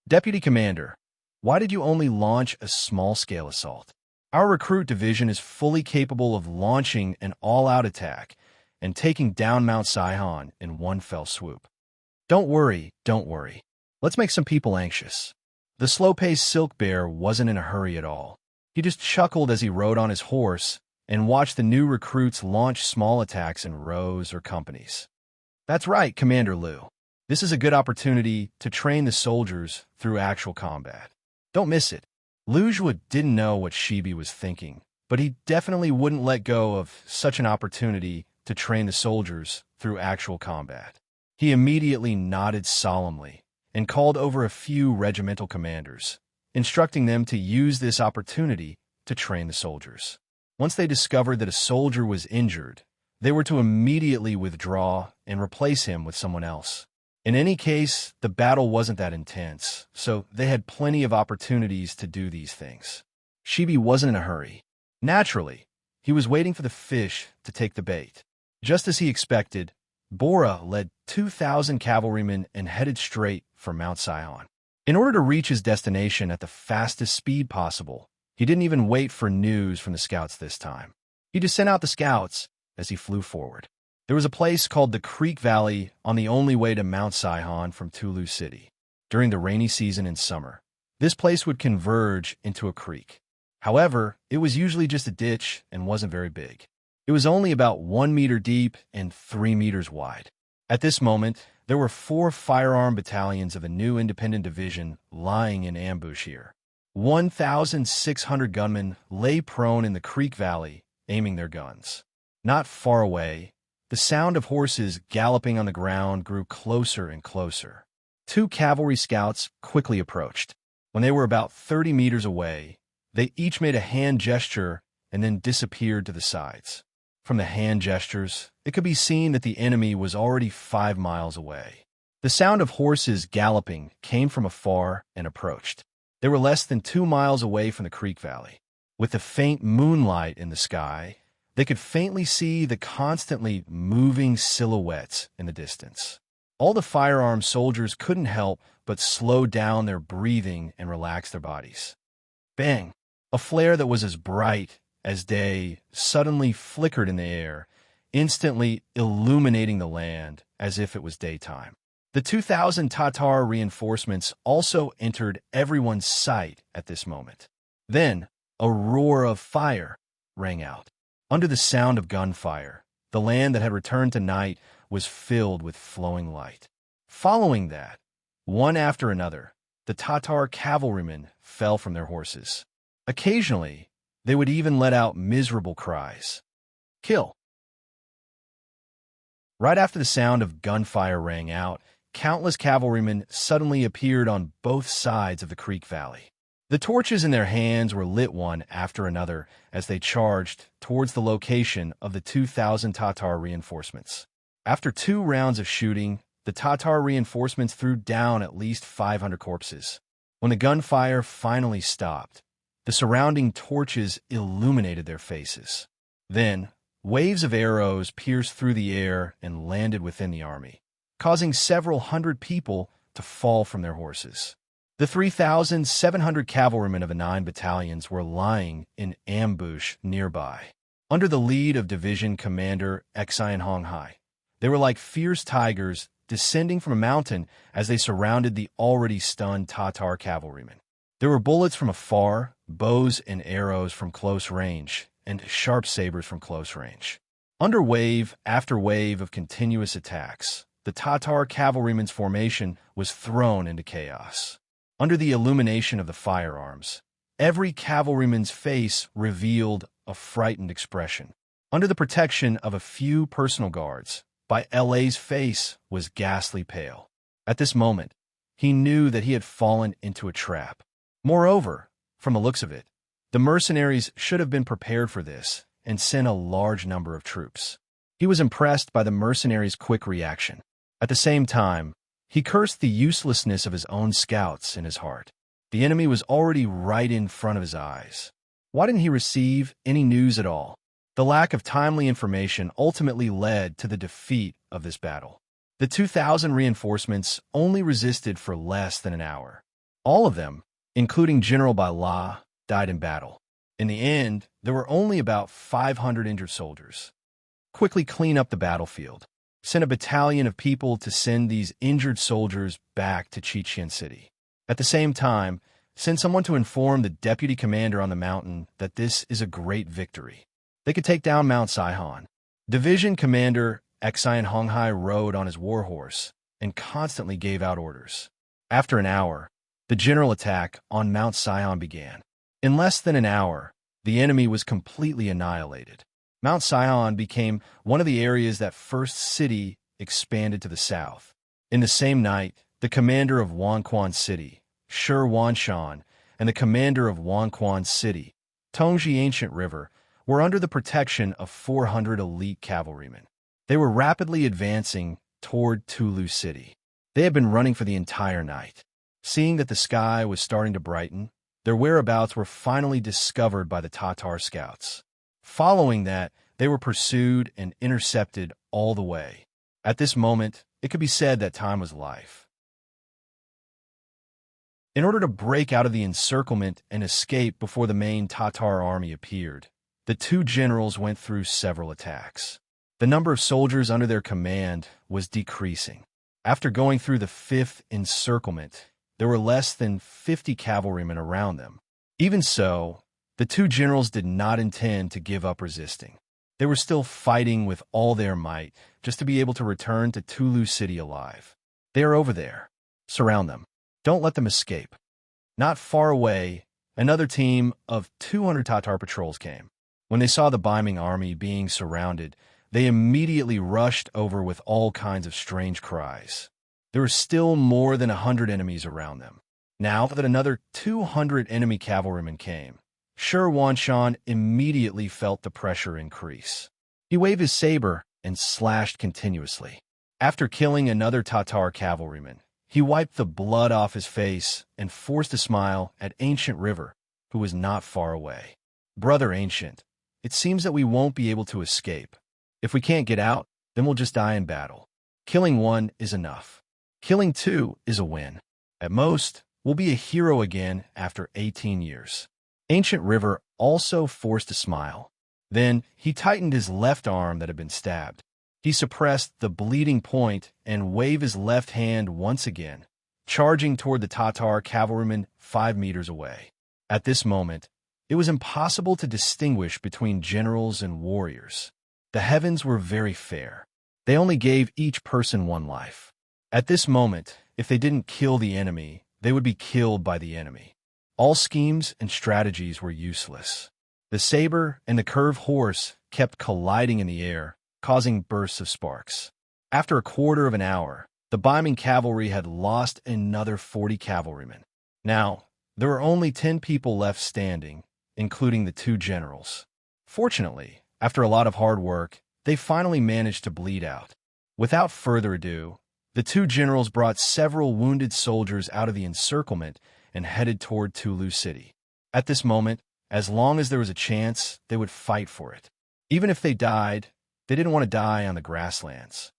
Deputy Commander, why did you only launch a small-scale assault? Our recruit division is fully capable of launching an all-out attack and taking down Mount Sihon in one fell swoop. Don't worry. Let's make some people anxious. The slow-paced Silk Bear wasn't in a hurry at all. He just chuckled as he rode on his horse and watched the new recruits launch small attacks in rows or companies. That's right, Commander Lu. This is a good opportunity to train the soldiers through actual combat. Don't miss it. Lu Jua didn't know what Shibi was thinking, but he definitely wouldn't let go of such an opportunity to train the soldiers through actual combat. He immediately nodded solemnly and called over a few regimental commanders, instructing them to use this opportunity to train the soldiers. Once they discovered that a soldier was injured, they were to immediately withdraw and replace him with someone else. In any case, the battle wasn't that intense, so they had plenty of opportunities to do these things. Shibi wasn't in a hurry. Naturally, he was waiting for the fish to take the bait. Just as he expected, Bora led 2,000 cavalrymen and headed straight for Mount Sihon. In order to reach his destination at the fastest speed possible, he didn't even wait for news from the scouts this time. He just sent out the scouts as he flew forward. There was a place called the Creek Valley on the only way to Mount Sihon from Tulu City. During the rainy season in summer, This place would converge into a creek. However, it was usually just a ditch and wasn't very big. It was only about 1 meter deep and 3 meters wide. At this moment, there were 4 firearm battalions of a new independent division lying in ambush here. 1,600 gunmen lay prone in the creek valley, aiming their guns. Not far away, the sound of horses galloping on the ground grew closer and closer. 2 cavalry scouts quickly approached. When they were about 30 meters away, they each made a hand gesture and then disappeared to the sides. From the hand gestures, it could be seen that the enemy was already 5 miles away. The sound of horses galloping came from afar and approached. They were less than 2 miles away from the creek valley. With the faint moonlight in the sky, they could faintly see the constantly moving silhouettes in the distance. All the firearm soldiers couldn't help but slow down their breathing and relax their bodies. Bang! A flare that was as bright as day suddenly flickered in the air, instantly illuminating the land as if it was daytime. The 2,000 Tatar reinforcements also entered everyone's sight at this moment. Then, a roar of fire rang out. Under the sound of gunfire, the land that had returned to night was filled with flowing light. Following that, one after another, the Tatar cavalrymen fell from their horses. Occasionally, they would even let out miserable cries. Kill! Right after the sound of gunfire rang out, countless cavalrymen suddenly appeared on both sides of the creek valley. The torches in their hands were lit one after another as they charged towards the location of the 2,000 Tatar reinforcements. After 2 rounds of shooting, the Tatar reinforcements threw down at least 500 corpses. When the gunfire finally stopped, the surrounding torches illuminated their faces. Then, waves of arrows pierced through the air and landed within the army, causing several hundred people to fall from their horses. The 3,700 cavalrymen of the 9 battalions were lying in ambush nearby. Under the lead of Division Commander Exian Honghai, they were like fierce tigers descending from a mountain as they surrounded the already stunned Tatar cavalrymen. There were bullets from afar, bows and arrows from close range, and sharp sabers from close range. Under wave after wave of continuous attacks, the Tatar cavalrymen's formation was thrown into chaos. Under the illumination of the firearms, every cavalryman's face revealed a frightened expression. Under the protection of a few personal guards, LA's face was ghastly pale. At this moment, he knew that he had fallen into a trap. Moreover, from the looks of it, the mercenaries should have been prepared for this and sent a large number of troops. He was impressed by the mercenaries' quick reaction. At the same time, he cursed the uselessness of his own scouts in his heart. The enemy was already right in front of his eyes. Why didn't he receive any news at all? The lack of timely information ultimately led to the defeat of this battle. The 2,000 reinforcements only resisted for less than an hour. All of them, including General Baila, died in battle. In the end, there were only about 500 injured soldiers. Quickly clean up the battlefield. Send a battalion of people to send these injured soldiers back to Chechen City. At the same time, send someone to inform the deputy commander on the mountain that this is a great victory. They could take down Mount Saihan. Division Commander Exian Honghai rode on his warhorse and constantly gave out orders. After an hour, the general attack on Mount Saihan began. In less than an hour, the enemy was completely annihilated. Mount Saihan became one of the areas that first city expanded to the south. In the same night, the commander of Wanquan City, Shi Wanshan, and the commander of Wanquan City, Tongji Ancient River, were under the protection of 400 elite cavalrymen. They were rapidly advancing toward Tulu City. They had been running for the entire night. Seeing that the sky was starting to brighten, their whereabouts were finally discovered by the Tatar scouts. Following that, they were pursued and intercepted all the way. At this moment, it could be said that time was life. In order to break out of the encirclement and escape before the main Tatar army appeared, the 2 generals went through several attacks. The number of soldiers under their command was decreasing. After going through the 5th encirclement, there were less than 50 cavalrymen around them. Even so, the two generals did not intend to give up resisting. They were still fighting with all their might just to be able to return to Tulu City alive. They are over there. Surround them. Don't let them escape. Not far away, another team of 200 Tatar patrols came. When they saw the Biming army being surrounded, they immediately rushed over with all kinds of strange cries. There were still more than 100 enemies around them. Now that another 200 enemy cavalrymen came, Shi Wanshan immediately felt the pressure increase. He waved his saber and slashed continuously. After killing another Tatar cavalryman, he wiped the blood off his face and forced a smile at Ancient River, who was not far away. "Brother Ancient, it seems that we won't be able to escape. If we can't get out, then we'll just die in battle. Killing one is enough. Killing two is a win. At most, we'll be a hero again after 18 years. Ancient River also forced a smile. Then he tightened his left arm that had been stabbed. He suppressed the bleeding point and waved his left hand once again, charging toward the Tatar cavalryman 5 meters away. At this moment, it was impossible to distinguish between generals and warriors. The heavens were very fair. They only gave each person 1 life. At this moment, if they didn't kill the enemy, they would be killed by the enemy. All schemes and strategies were useless. The saber and the curved horse kept colliding in the air, causing bursts of sparks. After a quarter of an hour, the Biming cavalry had lost another 40 cavalrymen. Now, there were only 10 people left standing, including the 2 generals. Fortunately, after a lot of hard work, they finally managed to bleed out. Without further ado, the 2 generals brought several wounded soldiers out of the encirclement and headed toward Tulu City. At this moment, as long as there was a chance, they would fight for it. Even if they died, they didn't want to die on the grasslands.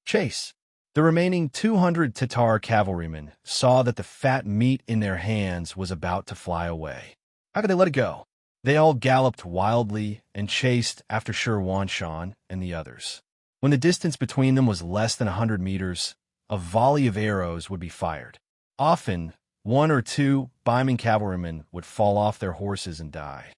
Chase. The remaining 200 Tatar cavalrymen saw that the fat meat in their hands was about to fly away. How could they let it go? They all galloped wildly and chased after Shi Wanshan and the others. When the distance between them was less than 100 meters, a volley of arrows would be fired. Often, 1 or 2 Biming cavalrymen would fall off their horses and die.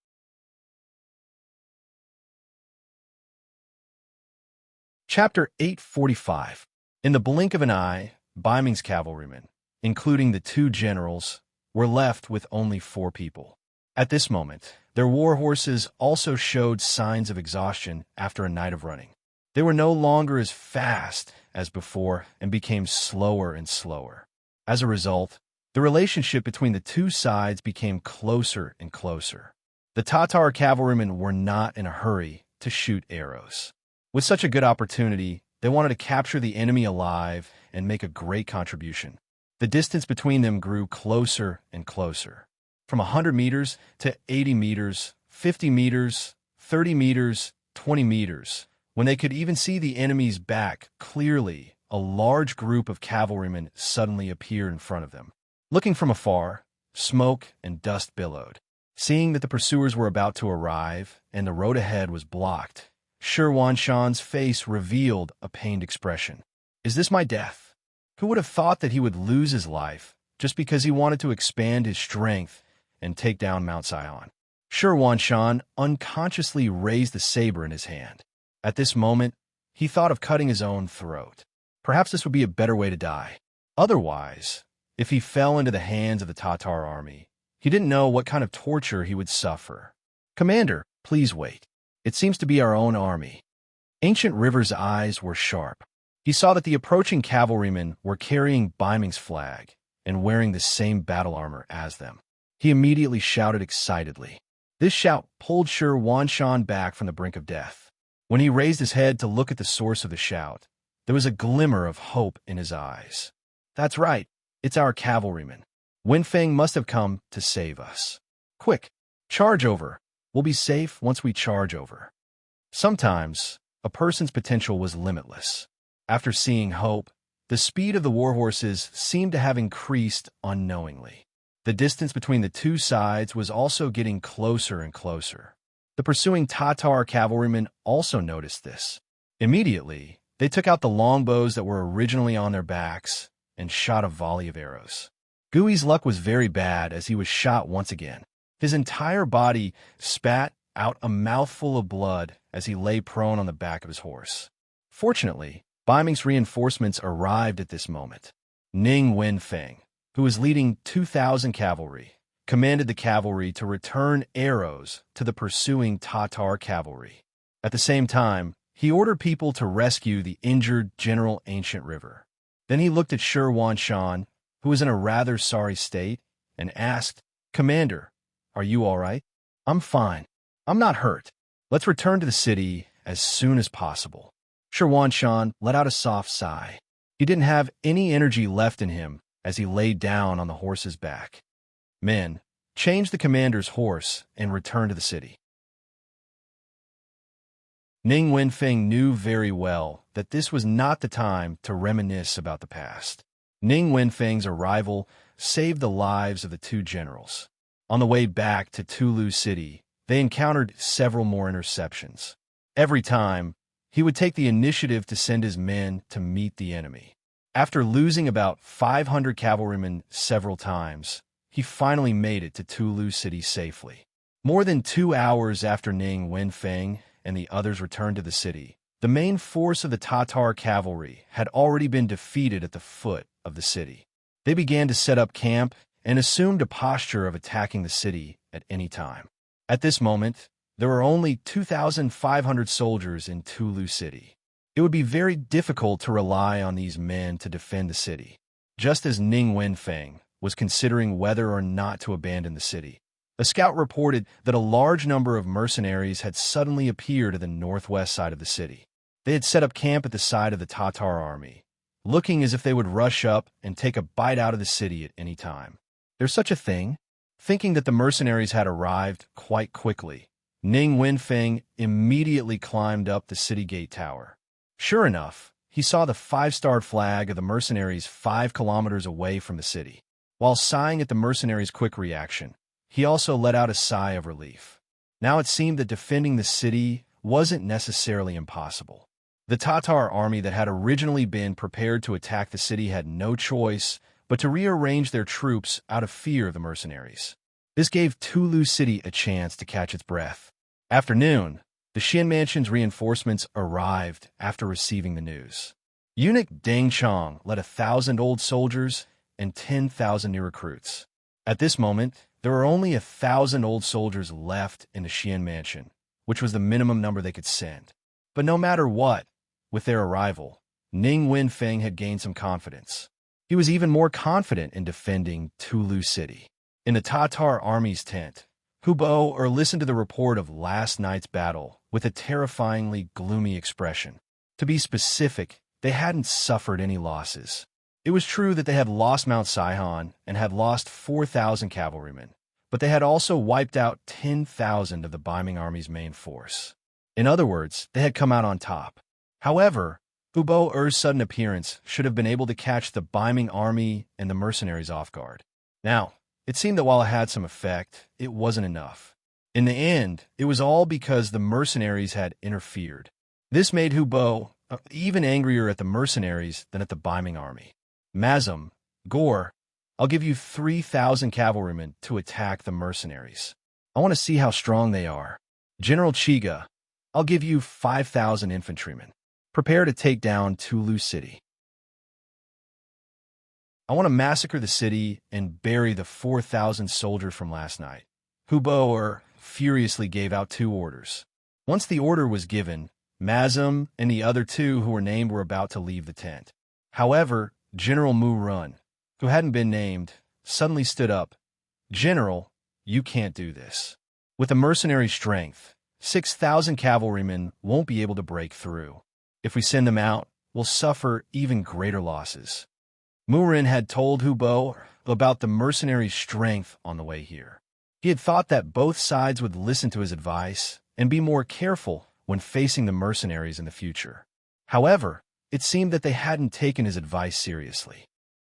Chapter 845. In the blink of an eye, Biming's cavalrymen, including the 2 generals, were left with only 4 people. At this moment, their war horses also showed signs of exhaustion after a night of running. They were no longer as fast as before and became slower and slower. As a result, the relationship between the 2 sides became closer and closer. The Tatar cavalrymen were not in a hurry to shoot arrows. With such a good opportunity, they wanted to capture the enemy alive and make a great contribution. The distance between them grew closer and closer. From 100 meters to 80 meters, 50 meters, 30 meters, 20 meters. When they could even see the enemy's back clearly, a large group of cavalrymen suddenly appeared in front of them. Looking from afar, smoke and dust billowed. Seeing that the pursuers were about to arrive and the road ahead was blocked, Shi Wanshan's face revealed a pained expression. "Is this my death?" Who would have thought that he would lose his life just because he wanted to expand his strength and take down Mount Sion? Shi Wanshan unconsciously raised the saber in his hand. At this moment, he thought of cutting his own throat. Perhaps this would be a better way to die. Otherwise, if he fell into the hands of the Tatar army, he didn't know what kind of torture he would suffer. "Commander, please wait. It seems to be our own army." Ancient River's eyes were sharp. He saw that the approaching cavalrymen were carrying Biming's flag and wearing the same battle armor as them. He immediately shouted excitedly. This shout pulled Shi Wanshan back from the brink of death. When he raised his head to look at the source of the shout, there was a glimmer of hope in his eyes. "That's right. It's our cavalrymen. Wenfeng must have come to save us. Quick, charge over. We'll be safe once we charge over." Sometimes, a person's potential was limitless. After seeing hope, the speed of the war horses seemed to have increased unknowingly. The distance between the 2 sides was also getting closer and closer. The pursuing Tatar cavalrymen also noticed this. Immediately, they took out the longbows that were originally on their backs and shot a volley of arrows. Gui's luck was very bad as he was shot once again. His entire body spat out a mouthful of blood as he lay prone on the back of his horse. Fortunately, Baiming's reinforcements arrived at this moment. Ning Wenfeng, who was leading 2,000 cavalry, commanded the cavalry to return arrows to the pursuing Tatar cavalry. At the same time, he ordered people to rescue the injured General Ancient River. Then he looked at Shi Wanshan, who was in a rather sorry state, and asked, "Commander, are you all right?" "I'm fine. I'm not hurt. Let's return to the city as soon as possible." Shi Wanshan let out a soft sigh. He didn't have any energy left in him as he lay down on the horse's back. Men, change the commander's horse and return to the city. Ning Wenfeng knew very well that this was not the time to reminisce about the past. Ning Wenfeng's arrival saved the lives of the two generals. On the way back to Tulu City, they encountered several more interceptions. Every time, he would take the initiative to send his men to meet the enemy. After losing about 500 cavalrymen several times, he finally made it to Tulu City safely. More than 2 hours after Ning Wenfeng and the others returned to the city, the main force of the Tatar cavalry had already been defeated at the foot of the city. They began to set up camp and assumed a posture of attacking the city at any time. At this moment, there were only 2,500 soldiers in Tulu City. It would be very difficult to rely on these men to defend the city. Just as Ning Wenfeng was considering whether or not to abandon the city, a scout reported that a large number of mercenaries had suddenly appeared at the northwest side of the city. They had set up camp at the side of the Tatar army, looking as if they would rush up and take a bite out of the city at any time. There's such a thing? Thinking that the mercenaries had arrived quite quickly, Ning Wenfeng immediately climbed up the city gate tower. Sure enough, he saw the 5-starred flag of the mercenaries 5 kilometers away from the city. While sighing at the mercenaries' quick reaction, he also let out a sigh of relief. Now it seemed that defending the city wasn't necessarily impossible. The Tatar army that had originally been prepared to attack the city had no choice but to rearrange their troops out of fear of the mercenaries. This gave Tulu City a chance to catch its breath. After noon, the Xian Mansion's reinforcements arrived after receiving the news. Eunuch Deng Chong led 1,000 old soldiers and 10,000 new recruits. At this moment, there were only 1,000 old soldiers left in the Xian Mansion, which was the minimum number they could send. But no matter what, with their arrival, Ning Wenfeng had gained some confidence. He was even more confident in defending Tulu City. In the Tatar army's tent, Hubo listened to the report of last night's battle with a terrifyingly gloomy expression. To be specific, they hadn't suffered any losses. It was true that they had lost Mount Saihan and had lost 4,000 cavalrymen, but they had also wiped out 10,000 of the Baiming army's main force. In other words, they had come out on top. However, Hubo sudden appearance should have been able to catch the Baiming army and the mercenaries off guard. Now, it seemed that while it had some effect, it wasn't enough. In the end, it was all because the mercenaries had interfered. This made Hubo even angrier at the mercenaries than at the Baiming army. Mazum, Gore, I'll give you 3,000 cavalrymen to attack the mercenaries. I want to see how strong they are. General Chiga, I'll give you 5,000 infantrymen. Prepare to take down Tulu City. I want to massacre the city and bury the 4,000 soldiers from last night. Hubo furiously gave out 2 orders. Once the order was given, Mazum and the other 2 who were named were about to leave the tent. However, General Mu Run, who hadn't been named, suddenly stood up. "General, you can't do this. With a mercenary strength, 6,000 cavalrymen won't be able to break through. If we send them out, we'll suffer even greater losses." Murin had told Hubo about the mercenaries' strength on the way here. He had thought that both sides would listen to his advice and be more careful when facing the mercenaries in the future. However, it seemed that they hadn't taken his advice seriously.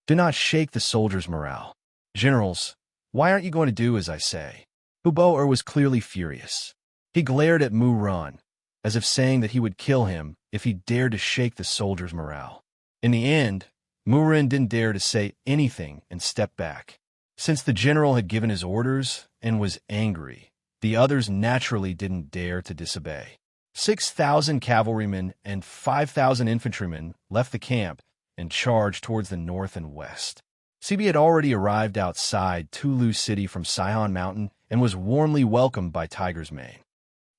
Do not shake the soldiers' morale. Generals, why aren't you going to do as I say? Hubo was clearly furious. He glared at Mu Run, as if saying that he would kill him if he dared to shake the soldiers' morale. In the end, Murin didn't dare to say anything and stepped back. Since the general had given his orders and was angry, the others naturally didn't dare to disobey. 6,000 cavalrymen and 5,000 infantrymen left the camp and charged towards the north and west. CB had already arrived outside Tulu City from Sihon Mountain and was warmly welcomed by Tiger's Mane.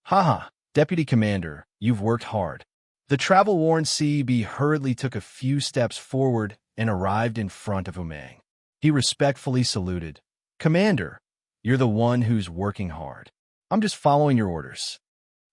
"Haha, Deputy Commander, you've worked hard." The travel-worn CB hurriedly took a few steps forward and arrived in front of Umang. He respectfully saluted. "Commander, you're the one who's working hard. I'm just following your orders."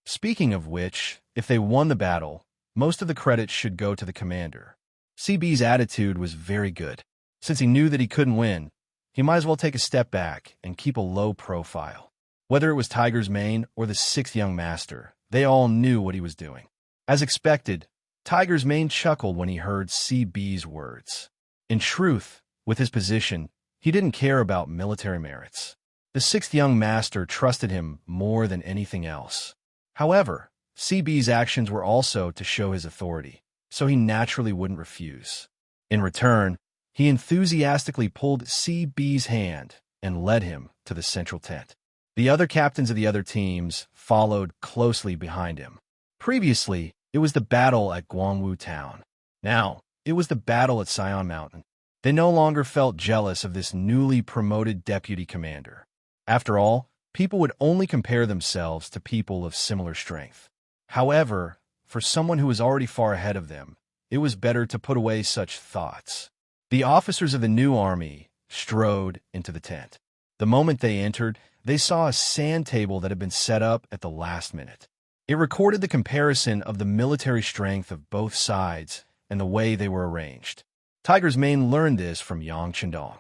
Speaking of which, if they won the battle, most of the credit should go to the commander. CB's attitude was very good. Since he knew that he couldn't win, he might as well take a step back and keep a low profile. Whether it was Tiger's Mane or the sixth young master, they all knew what he was doing. As expected, Tiger's Mane chuckled when he heard CB's words. In truth, with his position, he didn't care about military merits. The sixth young master trusted him more than anything else. However, CB's actions were also to show his authority, so he naturally wouldn't refuse. In return, he enthusiastically pulled CB's hand and led him to the central tent. The other captains of the other teams followed closely behind him. Previously, it was the battle at Guangwu Town. Now, it was the battle at Sihon Mountain. They no longer felt jealous of this newly promoted deputy commander. After all, people would only compare themselves to people of similar strength. However, for someone who was already far ahead of them, it was better to put away such thoughts. The officers of the new army strode into the tent. The moment they entered, they saw a sand table that had been set up at the last minute. It recorded the comparison of the military strength of both sides and the way they were arranged. Tiger's Mane learned this from Yang Chendong.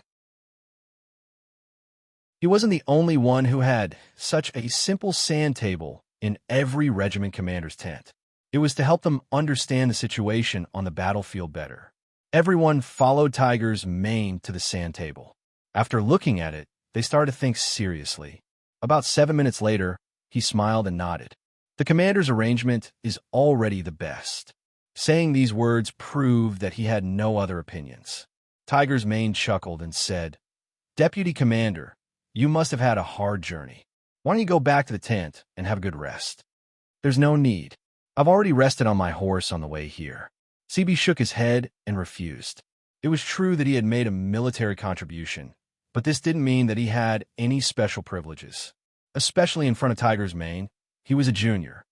He wasn't the only one who had such a simple sand table in every regiment commander's tent. It was to help them understand the situation on the battlefield better. Everyone followed Tiger's Mane to the sand table. After looking at it, they started to think seriously. About 7 minutes later, he smiled and nodded. The commander's arrangement is already the best. Saying these words proved that he had no other opinions. Tiger's Mane chuckled and said, "Deputy Commander, you must have had a hard journey. Why don't you go back to the tent and have a good rest?" "There's no need. I've already rested on my horse on the way here." CB shook his head and refused. It was true that he had made a military contribution, but this didn't mean that he had any special privileges. Especially in front of Tiger's Mane, he was a junior.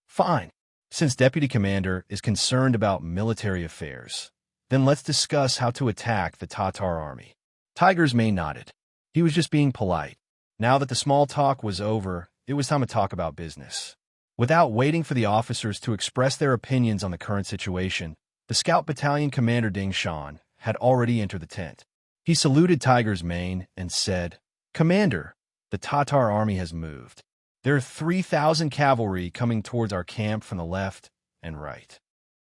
"Fine. Since Deputy Commander is concerned about military affairs, then let's discuss how to attack the Tatar army." Tiger's Mane nodded. He was just being polite. Now that the small talk was over, it was time to talk about business. Without waiting for the officers to express their opinions on the current situation, the Scout Battalion Commander Ding Shan had already entered the tent. He saluted Tiger's Mane and said, "Commander, the Tatar army has moved. There are 3,000 cavalry coming towards our camp from the left and right."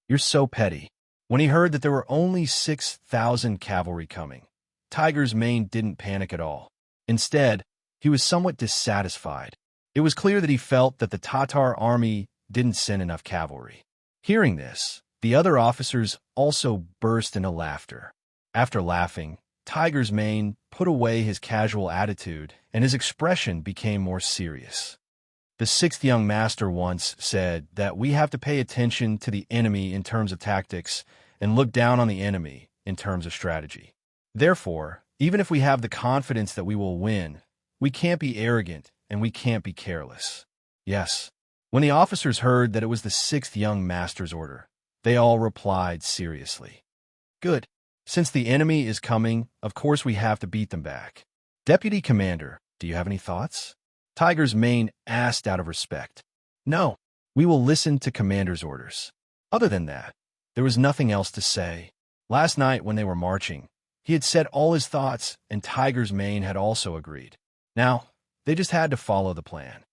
"You're so petty." When he heard that there were only 6,000 cavalry coming, Tiger's Mane didn't panic at all. Instead, he was somewhat dissatisfied. It was clear that he felt that the Tatar army didn't send enough cavalry. Hearing this, the other officers also burst into laughter. After laughing, Tiger's Mane put away his casual attitude, and his expression became more serious. The sixth young master once said that we have to pay attention to the enemy in terms of tactics and look down on the enemy in terms of strategy. Therefore, even if we have the confidence that we will win, we can't be arrogant and we can't be careless. Yes. When the officers heard that it was the sixth young master's order, they all replied seriously. "Good. Since the enemy is coming, of course we have to beat them back." "Deputy Commander, do you have any thoughts?" Tiger's Mane asked out of respect. "No. We will listen to Commander's orders." Other than that, there was nothing else to say. Last night when they were marching, he had said all his thoughts, and Tiger's Mane had also agreed. Now, they just had to follow the plan.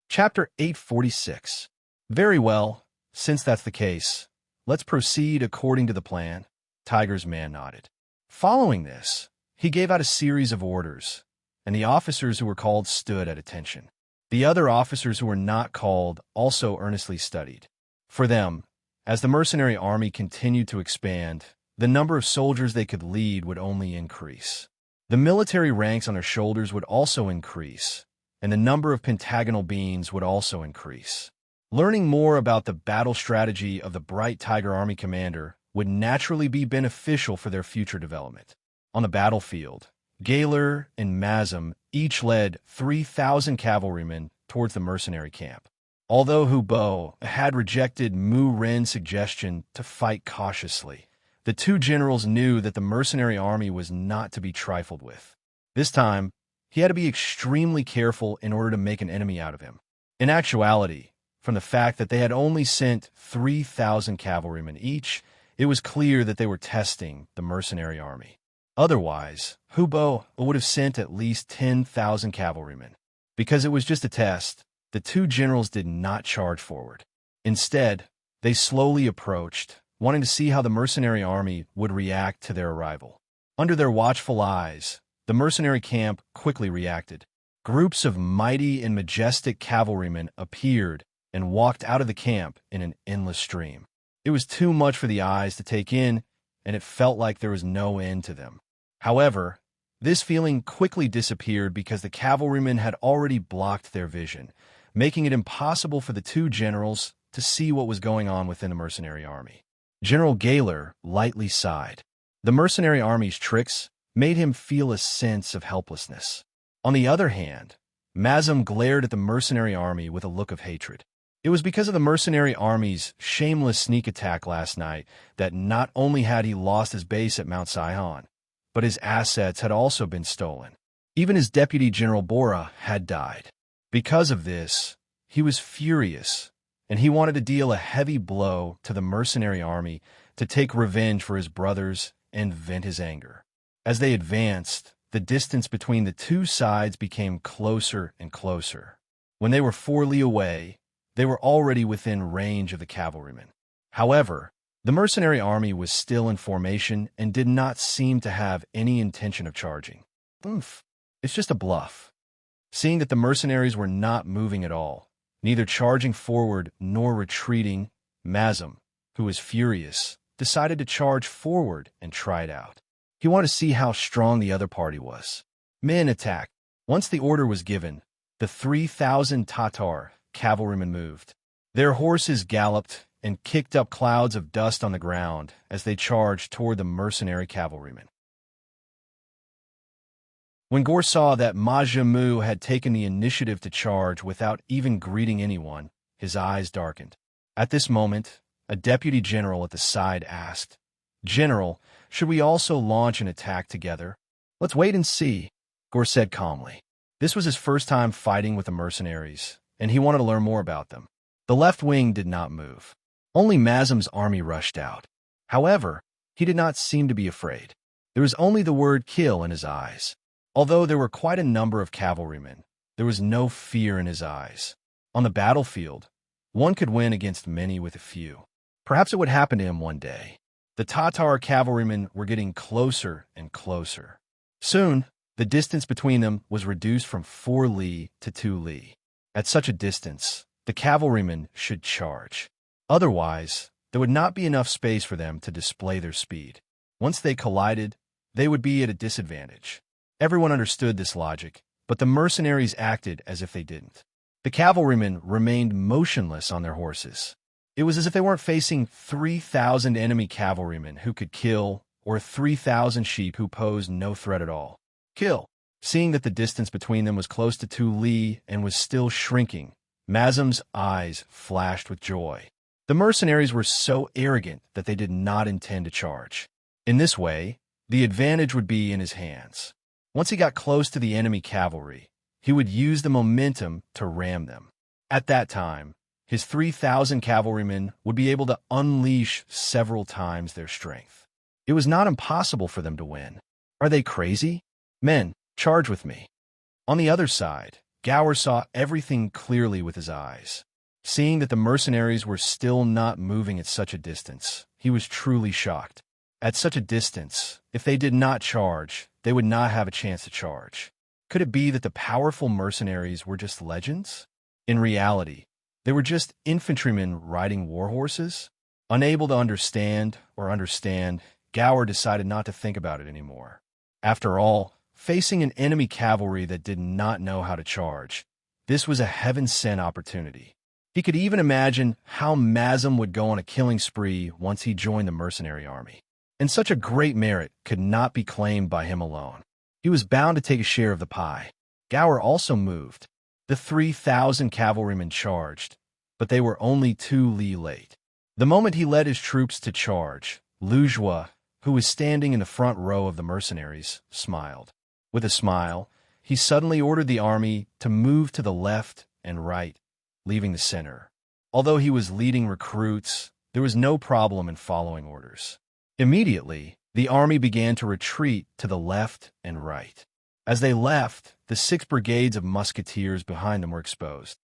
Chapter 846. Very well, since that's the case, let's proceed according to the plan. Tiger's Mane nodded. Following this, he gave out a series of orders, and the officers who were called stood at attention. The other officers who were not called also earnestly studied. For them, as the mercenary army continued to expand, the number of soldiers they could lead would only increase. The military ranks on their shoulders would also increase, and the number of pentagonal beams would also increase. Learning more about the battle strategy of the Bright Tiger Army commander would naturally be beneficial for their future development. On the battlefield, Gaylor and Mazam each led 3,000 cavalrymen towards the mercenary camp. Although Hubo had rejected Mu Ren's suggestion to fight cautiously, the two generals knew that the mercenary army was not to be trifled with. This time, he had to be extremely careful in order to make an enemy out of him. In actuality, from the fact that they had only sent 3,000 cavalrymen each, it was clear that they were testing the mercenary army. Otherwise, Hubo would have sent at least 10,000 cavalrymen. Because it was just a test, the two generals did not charge forward. Instead, they slowly approached, wanting to see how the mercenary army would react to their arrival. Under their watchful eyes, the mercenary camp quickly reacted. Groups of mighty and majestic cavalrymen appeared and walked out of the camp in an endless stream. It was too much for the eyes to take in, and it felt like there was no end to them. However, this feeling quickly disappeared because the cavalrymen had already blocked their vision, making it impossible for the two generals to see what was going on within the mercenary army. General Gaylor lightly sighed. The mercenary army's tricks made him feel a sense of helplessness. On the other hand, Mazam glared at the mercenary army with a look of hatred. It was because of the mercenary army's shameless sneak attack last night that not only had he lost his base at Mount Sihon, but his assets had also been stolen. Even his deputy General Bora had died. Because of this, he was furious, and he wanted to deal a heavy blow to the mercenary army to take revenge for his brothers and vent his anger. As they advanced, the distance between the two sides became closer and closer. When they were 4 li away, they were already within range of the cavalrymen. However, the mercenary army was still in formation and did not seem to have any intention of charging. It's just a bluff. Seeing that the mercenaries were not moving at all, neither charging forward nor retreating, Mazam, who was furious, decided to charge forward and try it out. He wanted to see how strong the other party was. Men attacked. Once the order was given, the 3,000 Tatar cavalrymen moved. Their horses galloped and kicked up clouds of dust on the ground as they charged toward the mercenary cavalrymen. When Gore saw that Majamu had taken the initiative to charge without even greeting anyone, his eyes darkened. At this moment, a deputy general at the side asked, "General, should we also launch an attack together?" "Let's wait and see," Gore said calmly. This was his first time fighting with the mercenaries, and he wanted to learn more about them. The left wing did not move. Only Mazam's army rushed out. However, he did not seem to be afraid. There was only the word kill in his eyes. Although there were quite a number of cavalrymen, there was no fear in his eyes. On the battlefield, one could win against many with a few. Perhaps it would happen to him one day. The Tatar cavalrymen were getting closer and closer. Soon, the distance between them was reduced from 4 li to 2 li. At such a distance, the cavalrymen should charge. Otherwise, there would not be enough space for them to display their speed. Once they collided, they would be at a disadvantage. Everyone understood this logic, but the mercenaries acted as if they didn't. The cavalrymen remained motionless on their horses. It was as if they weren't facing 3,000 enemy cavalrymen who could kill, or 3,000 sheep who posed no threat at all. Kill. Seeing that the distance between them was close to 2 li and was still shrinking, Mazam's eyes flashed with joy. The mercenaries were so arrogant that they did not intend to charge. In this way, the advantage would be in his hands. Once he got close to the enemy cavalry, he would use the momentum to ram them. At that time, his 3,000 cavalrymen would be able to unleash several times their strength. It was not impossible for them to win. Are they crazy? Men, charge with me. On the other side, Gower saw everything clearly with his eyes. Seeing that the mercenaries were still not moving at such a distance, he was truly shocked. At such a distance, if they did not charge, they would not have a chance to charge. Could it be that the powerful mercenaries were just legends? In reality, they were just infantrymen riding war horses? Unable to understand, Gower decided not to think about it anymore. After all, facing an enemy cavalry that did not know how to charge, this was a heaven-sent opportunity. He could even imagine how Mazam would go on a killing spree once he joined the mercenary army. And such a great merit could not be claimed by him alone. He was bound to take a share of the pie. Gower also moved. The 3,000 cavalrymen charged, but they were only 2 li late. The moment he led his troops to charge, Lujua, who was standing in the front row of the mercenaries, smiled. With a smile, he suddenly ordered the army to move to the left and right, leaving the center. Although he was leading recruits, there was no problem in following orders. Immediately, the army began to retreat to the left and right. As they left, the 6 brigades of musketeers behind them were exposed.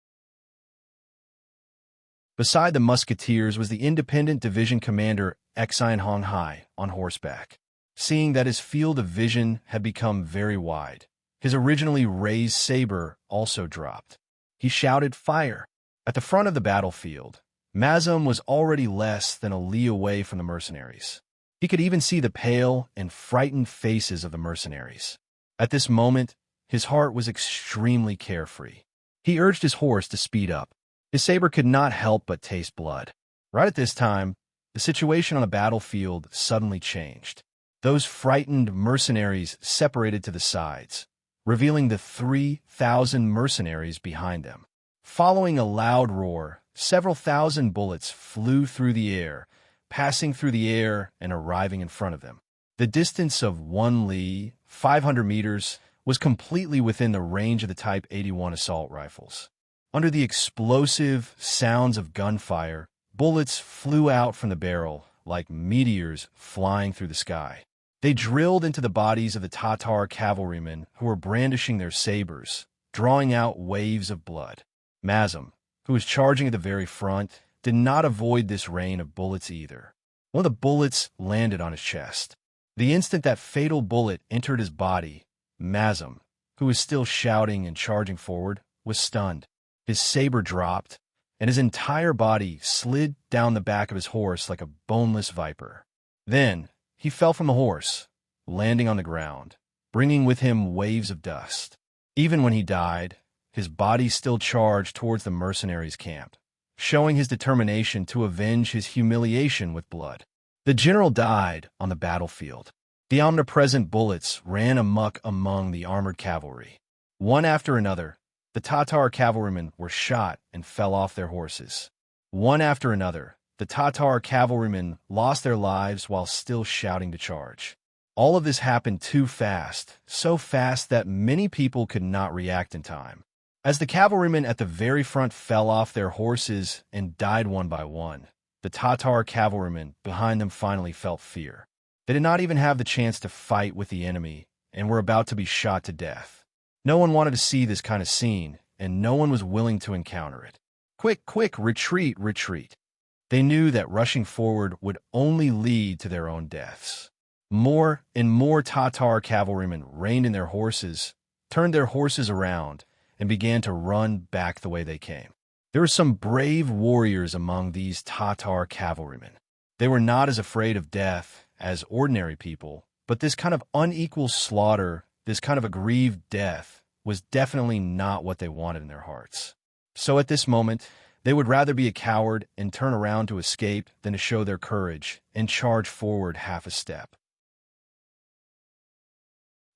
Beside the musketeers was the independent division commander Exine Hong Hai on horseback. Seeing that his field of vision had become very wide, his originally raised saber also dropped. He shouted, "Fire!" At the front of the battlefield, Mazam was already less than a li away from the mercenaries. He could even see the pale and frightened faces of the mercenaries. At this moment, his heart was extremely carefree. He urged his horse to speed up. His saber could not help but taste blood. Right at this time, the situation on the battlefield suddenly changed. Those frightened mercenaries separated to the sides, revealing the 3,000 mercenaries behind them. Following a loud roar, several thousand bullets flew through the air, passing through the air and arriving in front of them. The distance of 1 li, 500 meters, was completely within the range of the Type 81 assault rifles. Under the explosive sounds of gunfire, bullets flew out from the barrel like meteors flying through the sky. They drilled into the bodies of the Tatar cavalrymen who were brandishing their sabers, drawing out waves of blood. Mazam, who was charging at the very front, did not avoid this rain of bullets either. One of the bullets landed on his chest. The instant that fatal bullet entered his body, Mazam, who was still shouting and charging forward, was stunned. His saber dropped, and his entire body slid down the back of his horse like a boneless viper. Then, he fell from the horse, landing on the ground, bringing with him waves of dust. Even when he died, his body still charged towards the mercenaries' camp, showing his determination to avenge his humiliation with blood. The general died on the battlefield. The omnipresent bullets ran amok among the armored cavalry. One after another, the Tatar cavalrymen were shot and fell off their horses. One after another, the Tatar cavalrymen lost their lives while still shouting to charge. All of this happened too fast, so fast that many people could not react in time. As the cavalrymen at the very front fell off their horses and died one by one, the Tatar cavalrymen behind them finally felt fear. They did not even have the chance to fight with the enemy and were about to be shot to death. No one wanted to see this kind of scene, and no one was willing to encounter it. Quick, quick, retreat, retreat. They knew that rushing forward would only lead to their own deaths. More and more Tatar cavalrymen reined in their horses, turned their horses around, and began to run back the way they came. There were some brave warriors among these Tatar cavalrymen. They were not as afraid of death as ordinary people, but this kind of unequal slaughter, this kind of aggrieved death, was definitely not what they wanted in their hearts. So at this moment, they would rather be a coward and turn around to escape than to show their courage and charge forward half a step.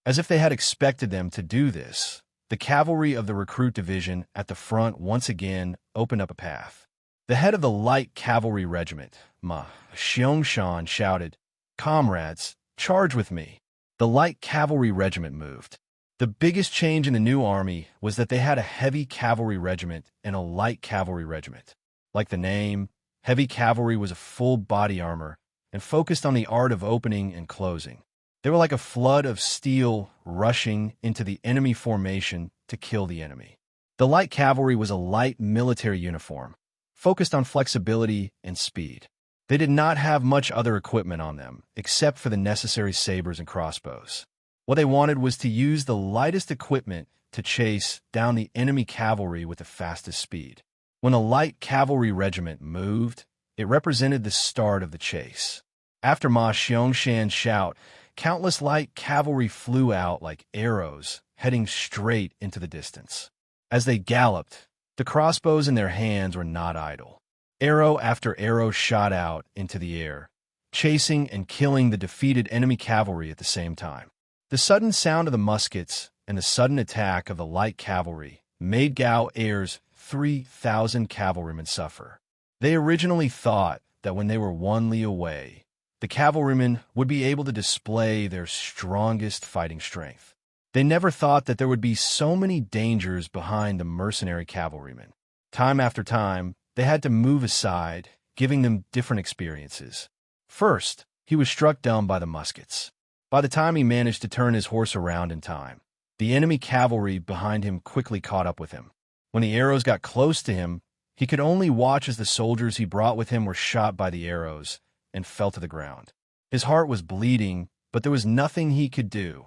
As if they had expected them to do this, the cavalry of the recruit division at the front once again opened up a path. The head of the light cavalry regiment, Ma Xiangshan, shouted, "Comrades, charge with me." The light cavalry regiment moved. The biggest change in the new army was that they had a heavy cavalry regiment and a light cavalry regiment. Like the name, heavy cavalry was a full body armor and focused on the art of opening and closing. They were like a flood of steel rushing into the enemy formation to kill the enemy. The light cavalry was a light military uniform, focused on flexibility and speed. They did not have much other equipment on them, except for the necessary sabers and crossbows. What they wanted was to use the lightest equipment to chase down the enemy cavalry with the fastest speed. When a light cavalry regiment moved, it represented the start of the chase. After Ma Xiangshan's shout, countless light cavalry flew out like arrows, heading straight into the distance. As they galloped, the crossbows in their hands were not idle. Arrow after arrow shot out into the air, chasing and killing the defeated enemy cavalry at the same time. The sudden sound of the muskets and the sudden attack of the light cavalry made Gao Er's 3,000 cavalrymen suffer. They originally thought that when they were 1 li away, the cavalrymen would be able to display their strongest fighting strength. They never thought that there would be so many dangers behind the mercenary cavalrymen. Time after time, they had to move aside, giving them different experiences. First, he was struck dumb by the muskets. By the time he managed to turn his horse around in time, the enemy cavalry behind him quickly caught up with him. When the arrows got close to him, he could only watch as the soldiers he brought with him were shot by the arrows and fell to the ground. His heart was bleeding, but there was nothing he could do.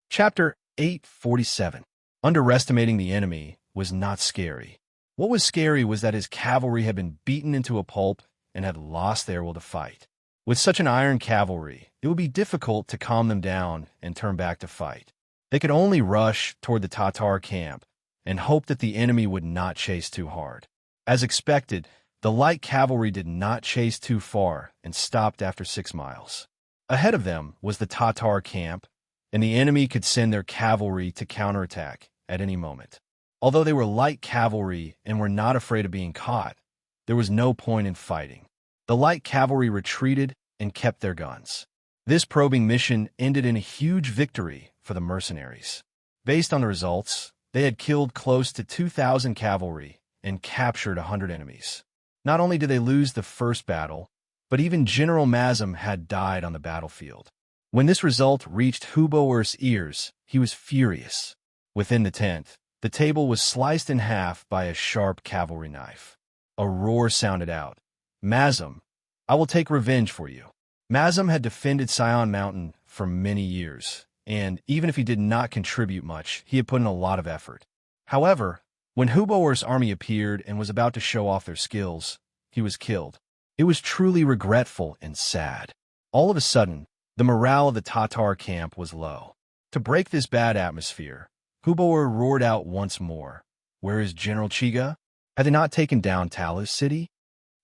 Chapter 847. Underestimating the enemy was not scary. What was scary was that his cavalry had been beaten into a pulp and had lost their will to fight. With such an iron cavalry, it would be difficult to calm them down and turn back to fight. They could only rush toward the Tatar camp and hope that the enemy would not chase too hard. As expected, the light cavalry did not chase too far and stopped after 6 miles. Ahead of them was the Tatar camp, and the enemy could send their cavalry to counterattack at any moment. Although they were light cavalry and were not afraid of being caught, there was no point in fighting. The light cavalry retreated and kept their guns. This probing mission ended in a huge victory for the mercenaries. Based on the results, they had killed close to 2,000 cavalry and captured 100 enemies. Not only did they lose the first battle, but even General Mazam had died on the battlefield. When this result reached Huboer's ears, he was furious. Within the tent, the table was sliced in half by a sharp cavalry knife. A roar sounded out. "Mazam, I will take revenge for you." Mazam had defended Sion Mountain for many years, and even if he did not contribute much, he had put in a lot of effort. However, when Huboer's army appeared and was about to show off their skills, he was killed. It was truly regretful and sad. All of a sudden, the morale of the Tatar camp was low. To break this bad atmosphere, Huboer roared out once more. "Where is General Chiga? Had they not taken down Talis City?"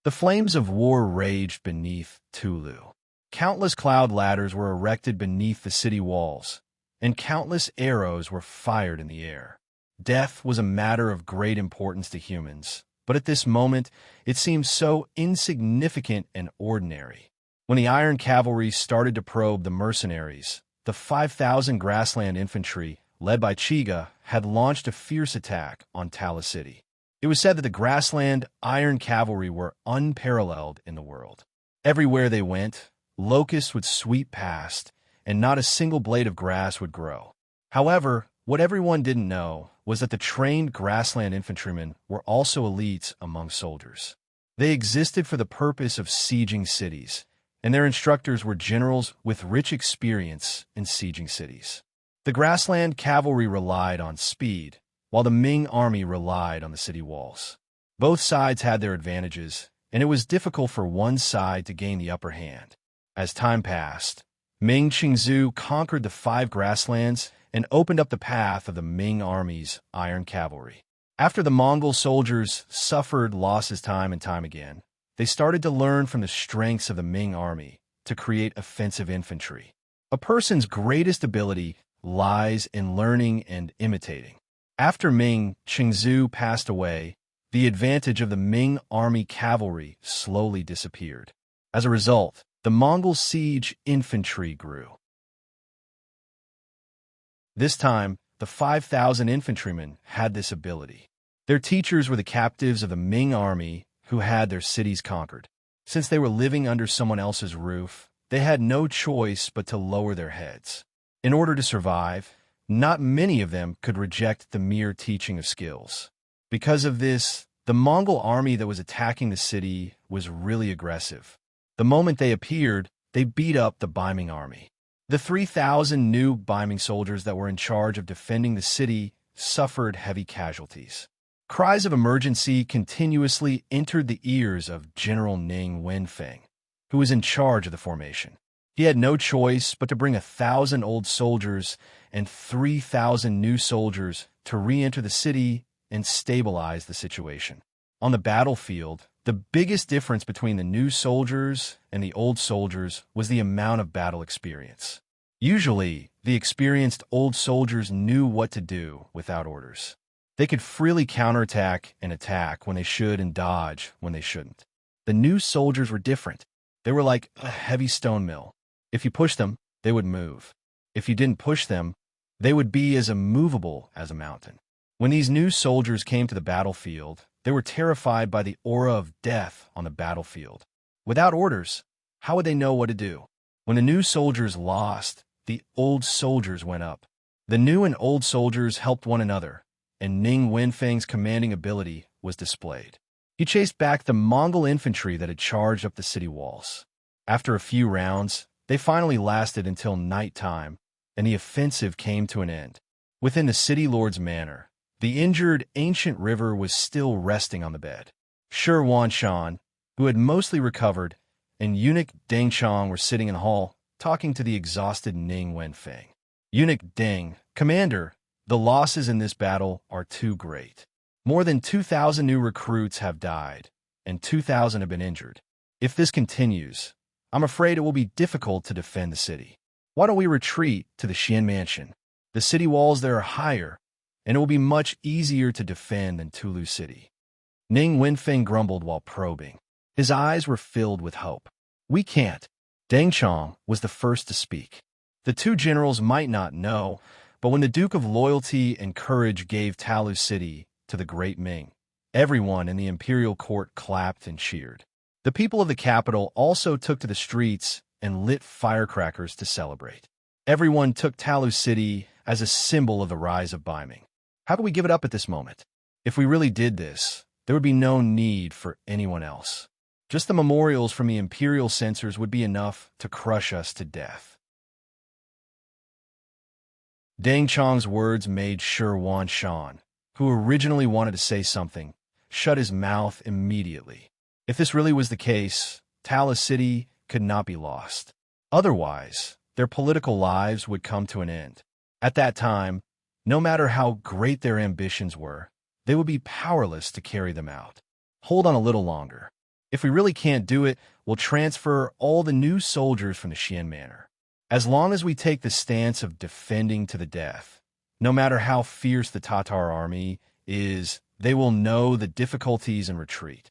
The flames of war raged beneath Tulu. Countless cloud ladders were erected beneath the city walls, and countless arrows were fired in the air. Death was a matter of great importance to humans, but at this moment it seemed so insignificant and ordinary. When the Iron Cavalry started to probe the mercenaries, the 5,000 grassland infantry, led by Chiga, had launched a fierce attack on Talis City. It was said that the grassland Iron Cavalry were unparalleled in the world. Everywhere they went, locusts would sweep past, and not a single blade of grass would grow. However, what everyone didn't know was that the trained grassland infantrymen were also elites among soldiers. They existed for the purpose of sieging cities, and their instructors were generals with rich experience in sieging cities. The grassland cavalry relied on speed, while the Ming army relied on the city walls. Both sides had their advantages, and it was difficult for one side to gain the upper hand. As time passed, Ming Qingzu conquered the 5 grasslands and opened up the path of the Ming army's Iron Cavalry. After the Mongol soldiers suffered losses time and time again, they started to learn from the strengths of the Ming army to create offensive infantry. A person's greatest ability lies in learning and imitating. After Ming Qingzu passed away, the advantage of the Ming army cavalry slowly disappeared. As a result, the Mongol siege infantry grew. This time, the 5,000 infantrymen had this ability. Their teachers were the captives of the Ming army who had their cities conquered. Since they were living under someone else's roof, they had no choice but to lower their heads. In order to survive, not many of them could reject the mere teaching of skills. Because of this, the Mongol army that was attacking the city was really aggressive. The moment they appeared, they beat up the Biming army. The 3,000 new Biming soldiers that were in charge of defending the city suffered heavy casualties. Cries of emergency continuously entered the ears of General Ning Wenfeng, who was in charge of the formation. He had no choice but to bring 1,000 old soldiers and 3,000 new soldiers to re-enter the city and stabilize the situation. On the battlefield, the biggest difference between the new soldiers and the old soldiers was the amount of battle experience. Usually, the experienced old soldiers knew what to do without orders. They could freely counterattack and attack when they should and dodge when they shouldn't. The new soldiers were different. They were like a heavy stone mill. If you pushed them, they would move. If you didn't push them, they would be as immovable as a mountain. When these new soldiers came to the battlefield, they were terrified by the aura of death on the battlefield. Without orders, how would they know what to do? When the new soldiers lost, the old soldiers went up. The new and old soldiers helped one another, and Ning Wenfeng's commanding ability was displayed. He chased back the Mongol infantry that had charged up the city walls. After a few rounds, they finally lasted until nighttime, and the offensive came to an end. Within the city lord's manor, the injured ancient river was still resting on the bed. Shi Wanshan, who had mostly recovered, and eunuch Deng Chong were sitting in the hall, talking to the exhausted Ning Wenfeng. Eunuch Deng, Commander, the losses in this battle are too great. More than 2,000 new recruits have died, and 2,000 have been injured. If this continues, I'm afraid it will be difficult to defend the city. Why don't we retreat to the Xian Mansion? The city walls there are higher, and it will be much easier to defend than Tulu City. Ning Wenfeng grumbled while probing. His eyes were filled with hope. We can't. Deng Chong was the first to speak. The two generals might not know, but when the Duke of Loyalty and Courage gave Talu City to the Great Ming, everyone in the imperial court clapped and cheered. The people of the capital also took to the streets and lit firecrackers to celebrate. Everyone took Talu City as a symbol of the rise of Biming. How can we give it up at this moment? If we really did this, there would be no need for anyone else. Just the memorials from the imperial censors would be enough to crush us to death. Deng Chong's words made Shi Wanshan, who originally wanted to say something, shut his mouth immediately. If this really was the case, Talu City could not be lost. Otherwise, their political lives would come to an end. At that time, no matter how great their ambitions were, they would be powerless to carry them out. Hold on a little longer. If we really can't do it, we'll transfer all the new soldiers from the Xian Manor. As long as we take the stance of defending to the death, no matter how fierce the Tatar army is, they will know the difficulties and retreat.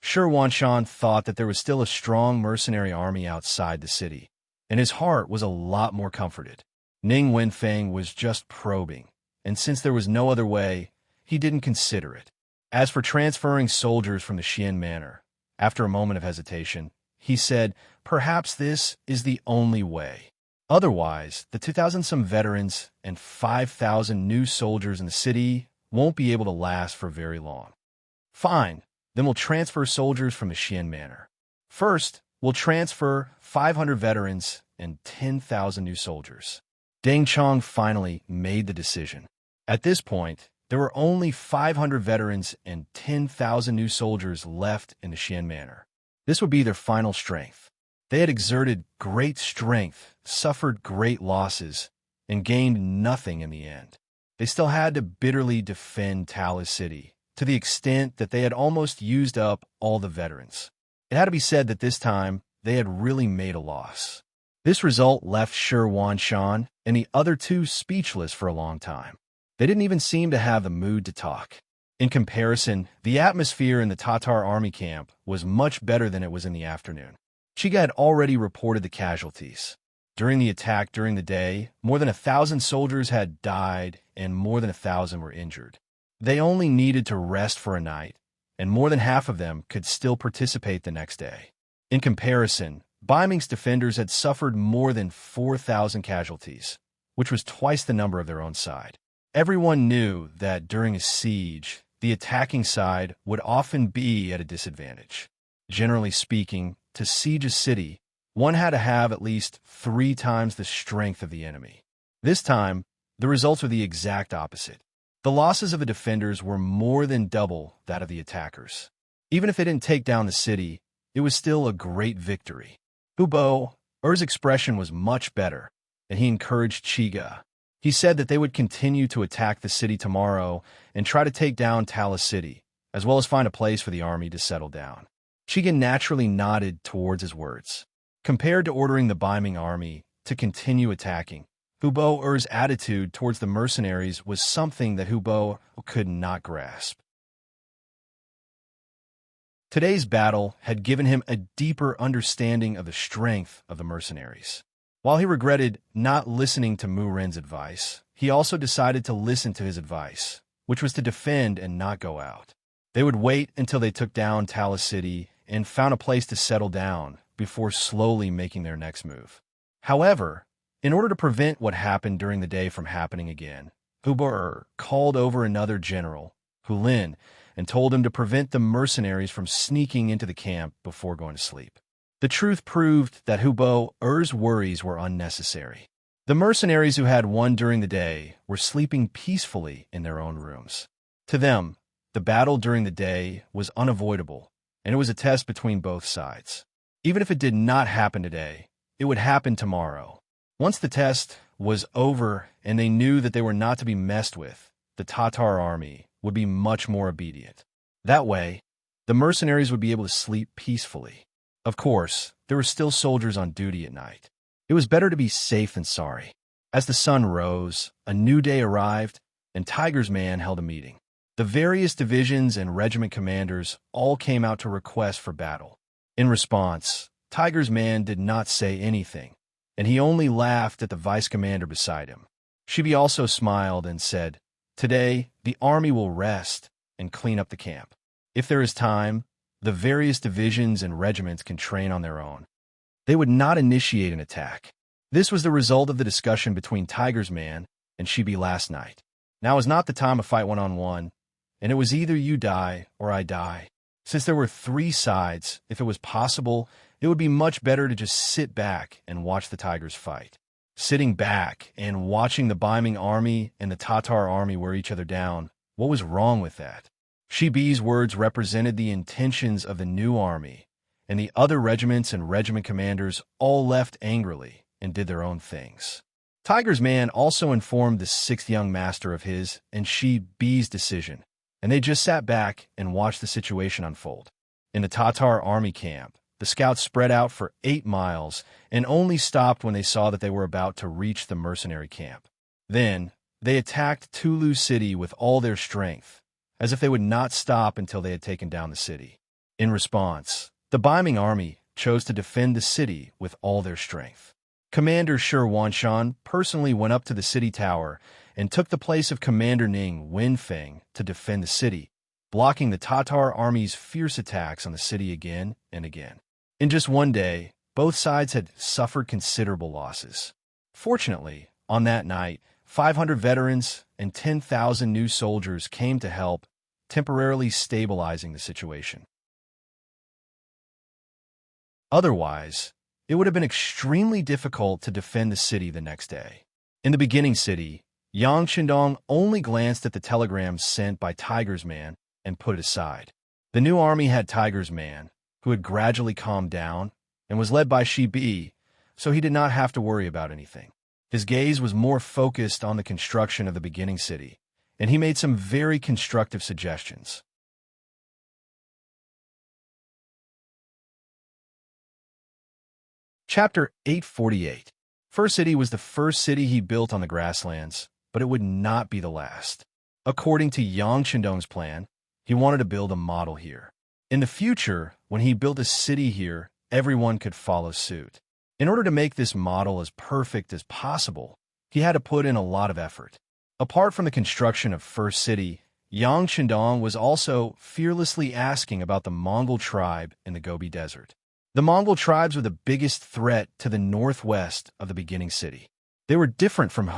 Shi Wanshan thought that there was still a strong mercenary army outside the city, and his heart was a lot more comforted. Ning Wenfeng was just probing, and since there was no other way, he didn't consider it. As for transferring soldiers from the Xian Manor, after a moment of hesitation, he said, perhaps this is the only way. Otherwise, the 2,000-some veterans and 5,000 new soldiers in the city won't be able to last for very long. Fine, then we'll transfer soldiers from the Xian Manor. First, we'll transfer 500 veterans and 10,000 new soldiers. Deng Chong finally made the decision. At this point, there were only 500 veterans and 10,000 new soldiers left in the Xian Manor. This would be their final strength. They had exerted great strength, suffered great losses, and gained nothing in the end. They still had to bitterly defend Talu City, to the extent that they had almost used up all the veterans. It had to be said that this time, they had really made a loss. This result left Shi Wanshan and the other two speechless for a long time. They didn't even seem to have the mood to talk. In comparison, the atmosphere in the Tatar army camp was much better than it was in the afternoon. Chiga had already reported the casualties. During the attack during the day, more than 1,000 soldiers had died and more than 1,000 were injured. They only needed to rest for a night, and more than half of them could still participate the next day. In comparison, Biming's defenders had suffered more than 4,000 casualties, which was twice the number of their own side. Everyone knew that during a siege, the attacking side would often be at a disadvantage. Generally speaking, to siege a city, one had to have at least 3 times the strength of the enemy. This time, the results were the exact opposite. The losses of the defenders were more than double that of the attackers. Even if they didn't take down the city, it was still a great victory. Er's expression was much better, and he encouraged Chiga. He said that they would continue to attack the city tomorrow and try to take down Talis City, as well as find a place for the army to settle down. Chiga naturally nodded towards his words. Compared to ordering the Baiming army to continue attacking, Er's attitude towards the mercenaries was something that Er could not grasp. Today's battle had given him a deeper understanding of the strength of the mercenaries. While he regretted not listening to Mu Ren's advice, he also decided to listen to his advice, which was to defend and not go out. They would wait until they took down Talis City and found a place to settle down before slowly making their next move. However, in order to prevent what happened during the day from happening again, called over another general, Hulin, and told him to prevent the mercenaries from sneaking into the camp before going to sleep. The truth proved that Er's worries were unnecessary. The mercenaries who had won during the day were sleeping peacefully in their own rooms. To them, the battle during the day was unavoidable, and it was a test between both sides. Even if it did not happen today, it would happen tomorrow. Once the test was over and they knew that they were not to be messed with, the Tatar army would be much more obedient. That way, the mercenaries would be able to sleep peacefully. Of course, there were still soldiers on duty at night. It was better to be safe than sorry. As the sun rose, a new day arrived, and Tiger's Man held a meeting. The various divisions and regiment commanders all came out to request for battle. In response, Tiger's Man did not say anything, and he only laughed at the vice commander beside him. Shibi also smiled and said, "Today, the army will rest and clean up the camp. If there is time, the various divisions and regiments can train on their own." They would not initiate an attack. This was the result of the discussion between Tiger's Man and Shibi last night. Now is not the time to fight one-on-one, and it was either you die or I die. Since there were 3 sides, if it was possible, it would be much better to just sit back and watch the Tigers fight. Sitting back and watching the Baiming army and the Tatar army wear each other down, what was wrong with that? Shibi's words represented the intentions of the new army, and the other regiments and regiment commanders all left angrily and did their own things. Tiger's Man also informed the 6th young master of his and Shibi's decision, and they just sat back and watched the situation unfold. In the Tatar army camp, the scouts spread out for 8 miles and only stopped when they saw that they were about to reach the mercenary camp. Then, they attacked Tulu City with all their strength, as if they would not stop until they had taken down the city. In response, the Baiming army chose to defend the city with all their strength. Commander Shi Wanshan personally went up to the city tower and took the place of Commander Ning Wenfeng to defend the city, blocking the Tatar army's fierce attacks on the city again and again. In just one day, both sides had suffered considerable losses. Fortunately, on that night, 500 veterans and 10,000 new soldiers came to help, temporarily stabilizing the situation. Otherwise, it would have been extremely difficult to defend the city the next day. In the beginning city, Yang Shindong only glanced at the telegram sent by Tiger's Man and put it aside. The new army had Tiger's Man, who had gradually calmed down, and was led by Shibi, so he did not have to worry about anything. His gaze was more focused on the construction of the beginning city, and he made some very constructive suggestions. Chapter 848. First City was the first city he built on the grasslands, but it would not be the last. According to Yang Shindong's plan, he wanted to build a model here. In the future, when he built a city here, everyone could follow suit. In order to make this model as perfect as possible, he had to put in a lot of effort. Apart from the construction of First City, Yang Shindong was also fearlessly asking about the Mongol tribe in the Gobi Desert. The Mongol tribes were the biggest threat to the northwest of the beginning city. They were different from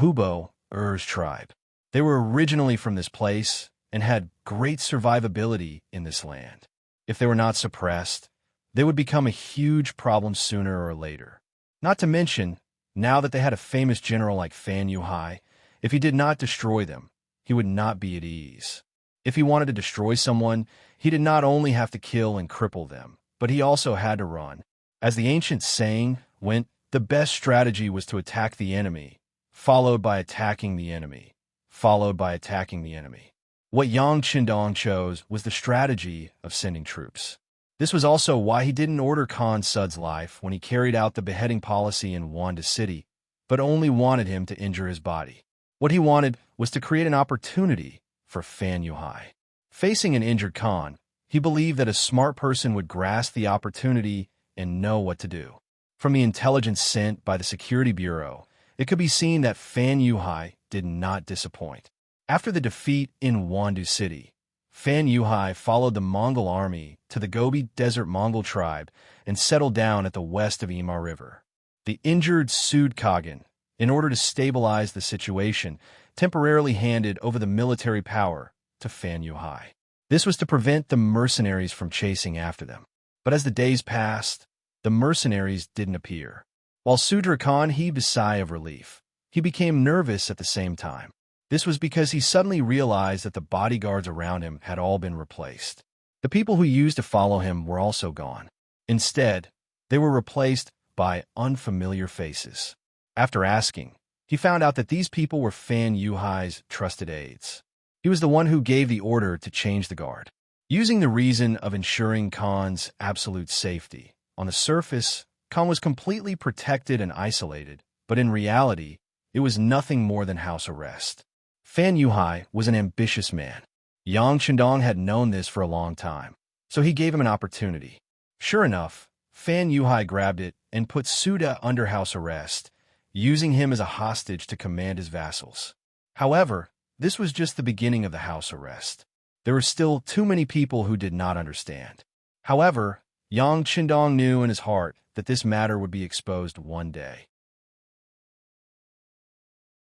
Er's tribe. They were originally from this place and had great survivability in this land. If they were not suppressed, they would become a huge problem sooner or later. Not to mention, now that they had a famous general like Fan Yuhai, if he did not destroy them, he would not be at ease. If he wanted to destroy someone, he did not only have to kill and cripple them, but he also had to run. As the ancient saying went, the best strategy was to attack the enemy, followed by attacking the enemy, followed by attacking the enemy. What Yang Qindong chose was the strategy of sending troops. This was also why he didn't order Khan Sud's life when he carried out the beheading policy in Wanda City, but only wanted him to injure his body. What he wanted was to create an opportunity for Fan Yuhai. Facing an injured Khan, he believed that a smart person would grasp the opportunity and know what to do. From the intelligence sent by the Security Bureau, it could be seen that Fan Yuhai did not disappoint. After the defeat in Wandu City, Fan Yuhai followed the Mongol army to the Gobi Desert Mongol tribe and settled down at the west of Imar River. The injured Sud Khagan, in order to stabilize the situation, temporarily handed over the military power to Fan Yuhai. This was to prevent the mercenaries from chasing after them. But as the days passed, the mercenaries didn't appear. While Sudra Khan heaved a sigh of relief, he became nervous at the same time. This was because he suddenly realized that the bodyguards around him had all been replaced. The people who used to follow him were also gone. Instead, they were replaced by unfamiliar faces. After asking, he found out that these people were Fan Yuhai's trusted aides. He was the one who gave the order to change the guard. Using the reason of ensuring Khan's absolute safety, on the surface, Khan was completely protected and isolated, but in reality, it was nothing more than house arrest. Fan Yuhai was an ambitious man. Yang Qindong had known this for a long time, so he gave him an opportunity. Sure enough, Fan Yuhai grabbed it and put Suda under house arrest, using him as a hostage to command his vassals. However, this was just the beginning of the house arrest. There were still too many people who did not understand. However, Yang Qindong knew in his heart that this matter would be exposed one day.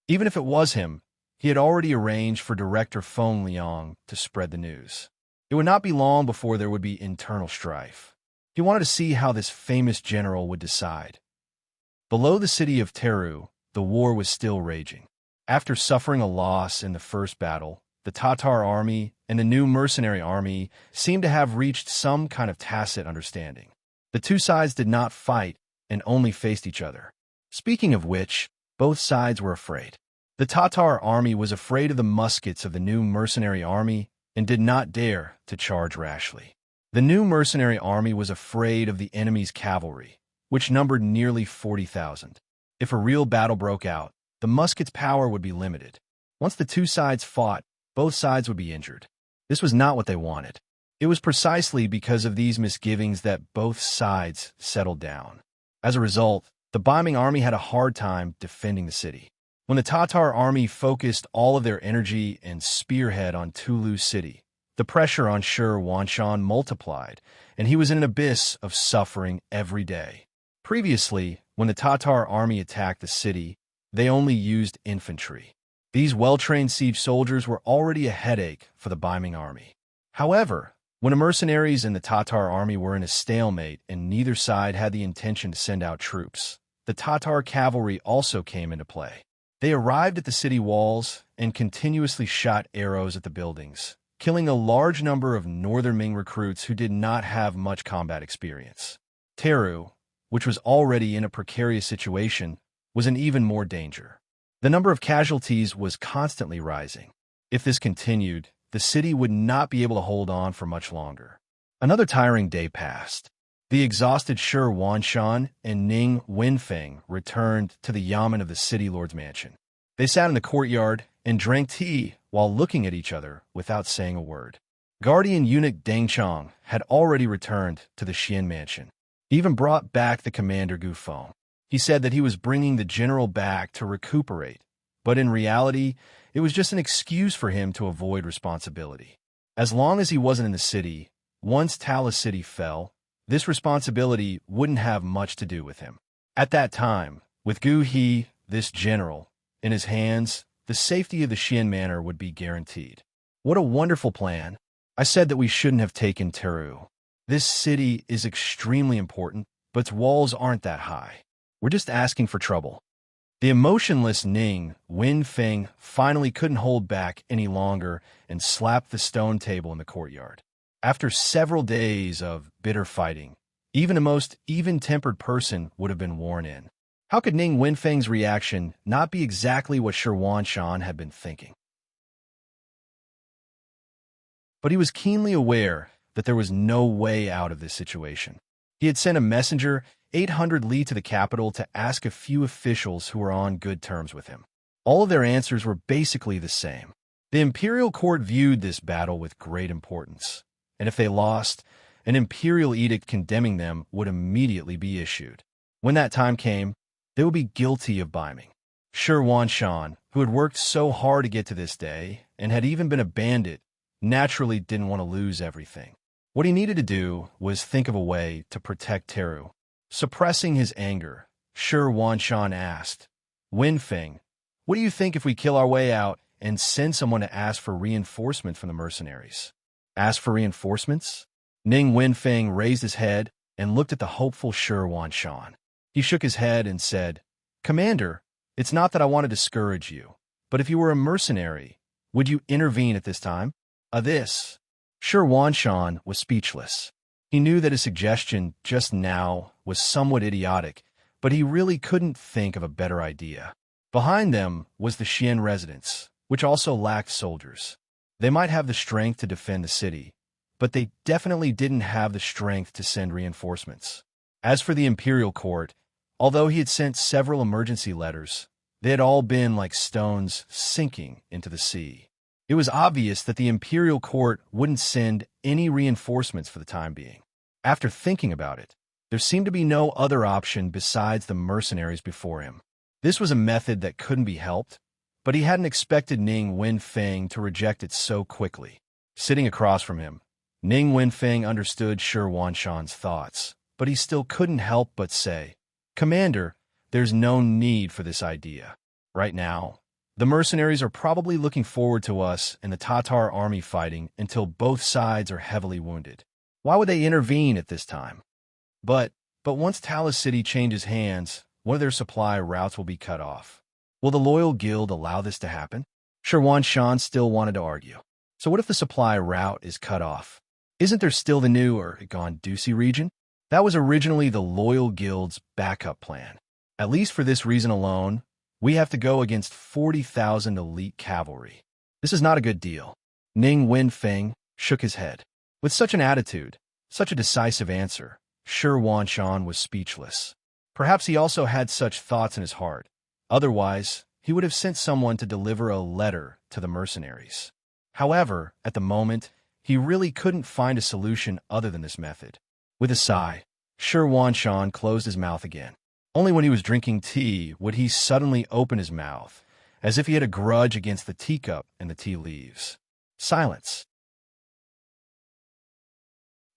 Even if it was him, he had already arranged for director Feng Liang to spread the news. It would not be long before there would be internal strife. He wanted to see how this famous general would decide. Below the city of Teru, the war was still raging. After suffering a loss in the first battle, the Tatar army and the new mercenary army seemed to have reached some kind of tacit understanding. The two sides did not fight and only faced each other. Speaking of which, both sides were afraid. The Tatar army was afraid of the muskets of the new mercenary army and did not dare to charge rashly. The new mercenary army was afraid of the enemy's cavalry, which numbered nearly 40,000. If a real battle broke out, the musket's power would be limited. Once the two sides fought, both sides would be injured. This was not what they wanted. It was precisely because of these misgivings that both sides settled down. As a result, the bombing army had a hard time defending the city. When the Tatar army focused all of their energy and spearhead on Tulu city, the pressure on Shur Wanshan multiplied, and he was in an abyss of suffering every day. Previously, when the Tatar army attacked the city, they only used infantry. These well-trained siege soldiers were already a headache for the bombing army. However, when the mercenaries and the Tatar army were in a stalemate and neither side had the intention to send out troops, the Tatar cavalry also came into play. They arrived at the city walls and continuously shot arrows at the buildings, killing a large number of northern Ming recruits who did not have much combat experience. Teru, which was already in a precarious situation, was in even more danger. The number of casualties was constantly rising. If this continued, the city would not be able to hold on for much longer. Another tiring day passed. The exhausted Shur Wanshan and Ning Wenfeng returned to the yamen of the city lord's mansion. They sat in the courtyard and drank tea while looking at each other without saying a word. Guardian eunuch Deng Chong had already returned to the Xian mansion. He even brought back the commander Gu Feng. He said that he was bringing the general back to recuperate, but in reality, it was just an excuse for him to avoid responsibility. As long as he wasn't in the city, once Tala City fell, this responsibility wouldn't have much to do with him. At that time, with Gu He, this general, in his hands, the safety of the Xian Manor would be guaranteed. What a wonderful plan. I said that we shouldn't have taken Teru. This city is extremely important, but its walls aren't that high. We're just asking for trouble." The emotionless Ning Wenfeng finally couldn't hold back any longer and slapped the stone table in the courtyard. After several days of bitter fighting, even a most even-tempered person would have been worn in. How could Ning Wenfeng's reaction not be exactly what Shi Wanshan had been thinking? But he was keenly aware that there was no way out of this situation. He had sent a messenger 800 li to the capital to ask a few officials who were on good terms with him. All of their answers were basically the same. The imperial court viewed this battle with great importance, and if they lost, an imperial edict condemning them would immediately be issued. When that time came, they would be guilty of biming. Shi Wanshan, who had worked so hard to get to this day and had even been a bandit, naturally didn't want to lose everything. What he needed to do was think of a way to protect Teru. Suppressing his anger, Shi Wanshan asked, "Wenfeng, what do you think if we kill our way out and send someone to ask for reinforcement from the mercenaries?" "Ask for reinforcements?" Ning Wenfeng raised his head and looked at the hopeful Shi Wanshan. He shook his head and said, "Commander, it's not that I want to discourage you, but if you were a mercenary, would you intervene at this time?" This. Shi Wanshan was speechless. He knew that his suggestion just now was somewhat idiotic, but he really couldn't think of a better idea. Behind them was the Xian residence, which also lacked soldiers. They might have the strength to defend the city, but they definitely didn't have the strength to send reinforcements. As for the imperial court, although he had sent several emergency letters, they had all been like stones sinking into the sea. It was obvious that the imperial court wouldn't send any reinforcements for the time being. After thinking about it, there seemed to be no other option besides the mercenaries before him. This was a method that couldn't be helped, but he hadn't expected Ning Wenfeng to reject it so quickly. Sitting across from him, Ning Wenfeng understood Shi Wanshan's thoughts, but he still couldn't help but say, "Commander, there's no need for this idea. Right now, the mercenaries are probably looking forward to us and the Tatar army fighting until both sides are heavily wounded. Why would they intervene at this time? But once Talus City changes hands, one of their supply routes will be cut off. Will the loyal guild allow this to happen?" Shi Wanshan still wanted to argue. So what if the supply route is cut off? Isn't there still the new Gondusi region? That was originally the loyal guild's backup plan. At least for this reason alone, we have to go against 40,000 elite cavalry. This is not a good deal. Ning Wenfeng shook his head. With such an attitude, such a decisive answer, Shi Wanshan was speechless. Perhaps he also had such thoughts in his heart. Otherwise, he would have sent someone to deliver a letter to the mercenaries. However, at the moment, he really couldn't find a solution other than this method. With a sigh, Shi Wanshan closed his mouth again. Only when he was drinking tea would he suddenly open his mouth, as if he had a grudge against the teacup and the tea leaves. Silence.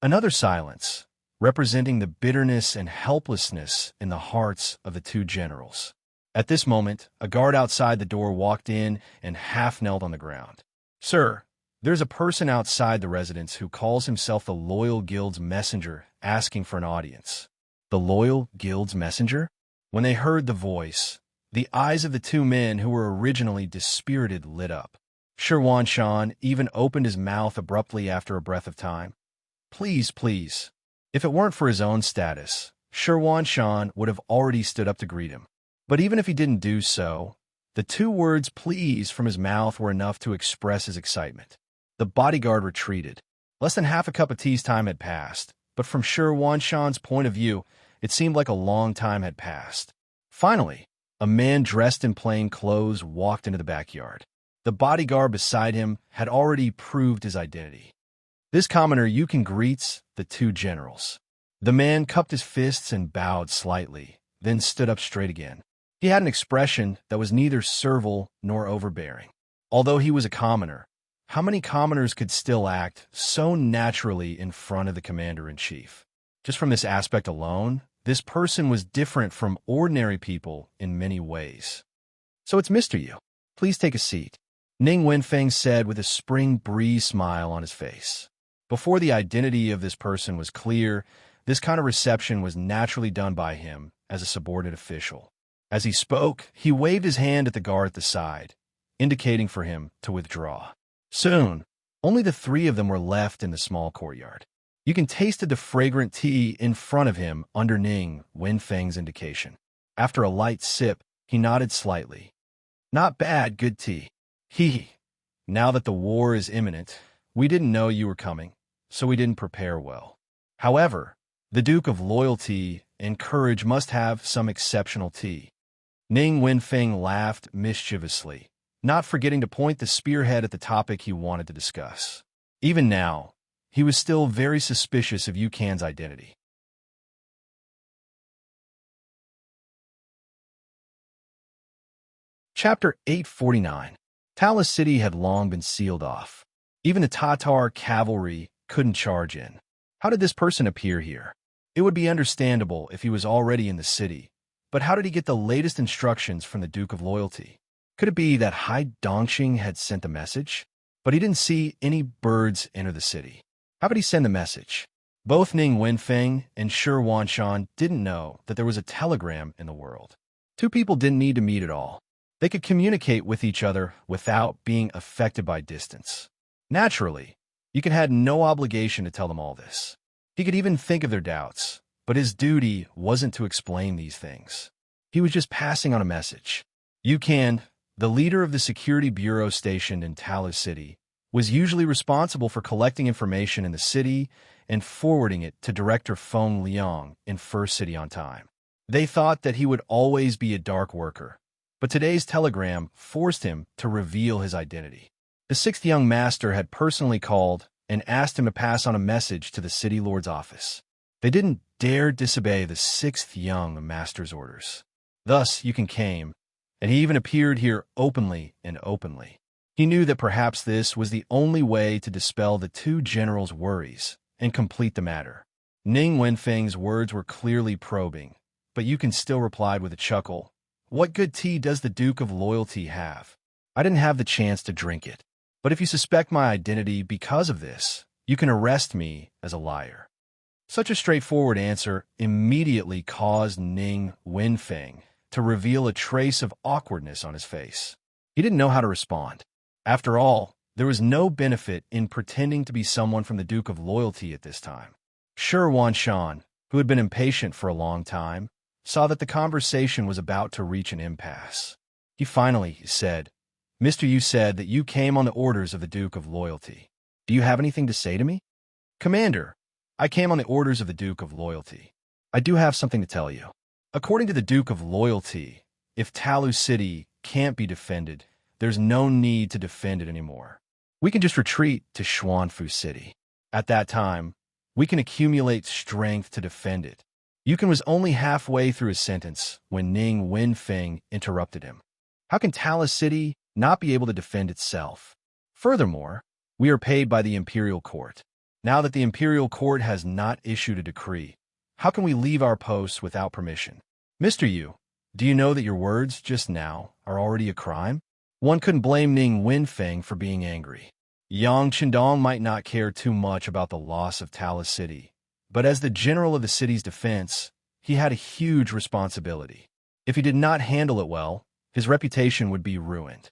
Another silence, representing the bitterness and helplessness in the hearts of the two generals. At this moment, a guard outside the door walked in and half-knelt on the ground. "Sir, there's a person outside the residence who calls himself the Loyal Guild's messenger asking for an audience." The Loyal Guild's messenger? When they heard the voice, the eyes of the two men who were originally dispirited lit up. Shi Wanshan even opened his mouth abruptly after a breath of time. "Please, please." If it weren't for his own status, Shi Wanshan would have already stood up to greet him. But even if he didn't do so, the two words "please" from his mouth were enough to express his excitement. The bodyguard retreated. Less than half a cup of tea's time had passed, but from Shi Wanshan's point of view, it seemed like a long time had passed. Finally, a man dressed in plain clothes walked into the backyard. The bodyguard beside him had already proved his identity. "This commoner you can greets the two generals." The man cupped his fists and bowed slightly, then stood up straight again. He had an expression that was neither servile nor overbearing. Although he was a commoner, how many commoners could still act so naturally in front of the commander-in-chief? Just from this aspect alone, this person was different from ordinary people in many ways. "So it's Mr. Yu. Please take a seat," Ning Wenfeng said with a spring breeze smile on his face. Before the identity of this person was clear, this kind of reception was naturally done by him as a subordinate official. As he spoke, he waved his hand at the guard at the side, indicating for him to withdraw. Soon, only the three of them were left in the small courtyard. You can taste the fragrant tea in front of him under Ning Wenfeng's indication. After a light sip, he nodded slightly. Not bad, good tea. Now that the war is imminent, we didn't know you were coming, so we didn't prepare well. However, the Duke of Loyalty and Courage must have some exceptional tea. Ning Wenfeng laughed mischievously, not forgetting to point the spearhead at the topic he wanted to discuss. Even now, he was still very suspicious of Yukan's identity. Chapter 849. Talis City had long been sealed off. Even the Tatar cavalry couldn't charge in. How did this person appear here? It would be understandable if he was already in the city, but how did he get the latest instructions from the Duke of Loyalty? Could it be that Hai Dongxing had sent the message? But he didn't see any birds enter the city. How could he send the message? Both Ning Wenfeng and Shi Wanshan didn't know that there was a telegram in the world. Two people didn't need to meet at all. They could communicate with each other without being affected by distance. Naturally, Yukan had no obligation to tell them all this. He could even think of their doubts, but his duty wasn't to explain these things. He was just passing on a message. Yukan, the leader of the security bureau stationed in Talis City, was usually responsible for collecting information in the city and forwarding it to Director Feng Liang in First City on time. They thought that he would always be a dark worker, but today's telegram forced him to reveal his identity. The sixth young master had personally called and asked him to pass on a message to the city lord's office. They didn't dare disobey the sixth young master's orders. Thus, Yukan came, and he even appeared here openly. He knew that perhaps this was the only way to dispel the two generals' worries and complete the matter. Ning Wenfeng's words were clearly probing, but Yukan still replied with a chuckle. What good tea does the Duke of Loyalty have? I didn't have the chance to drink it. But if you suspect my identity because of this, you can arrest me as a liar. Such a straightforward answer immediately caused Ning Wenfeng to reveal a trace of awkwardness on his face. He didn't know how to respond. After all, there was no benefit in pretending to be someone from the Duke of Loyalty at this time. Shi Wanshan, who had been impatient for a long time, saw that the conversation was about to reach an impasse. He finally said, Mr. Yu said that you came on the orders of the Duke of Loyalty. Do you have anything to say to me? Commander, I came on the orders of the Duke of Loyalty. I do have something to tell you. According to the Duke of Loyalty, if Talu City can't be defended, there's no need to defend it anymore. We can just retreat to Xuanfu City. At that time, we can accumulate strength to defend it. Yukan was only halfway through his sentence when Ning Wenfeng interrupted him. How can Talis City not be able to defend itself? Furthermore, we are paid by the Imperial Court. Now that the Imperial Court has not issued a decree, how can we leave our posts without permission? Mr. Yu, do you know that your words just now are already a crime? One couldn't blame Ning Wenfeng for being angry. Yang Qindong might not care too much about the loss of Talis City, but as the general of the city's defense, he had a huge responsibility. If he did not handle it well, his reputation would be ruined.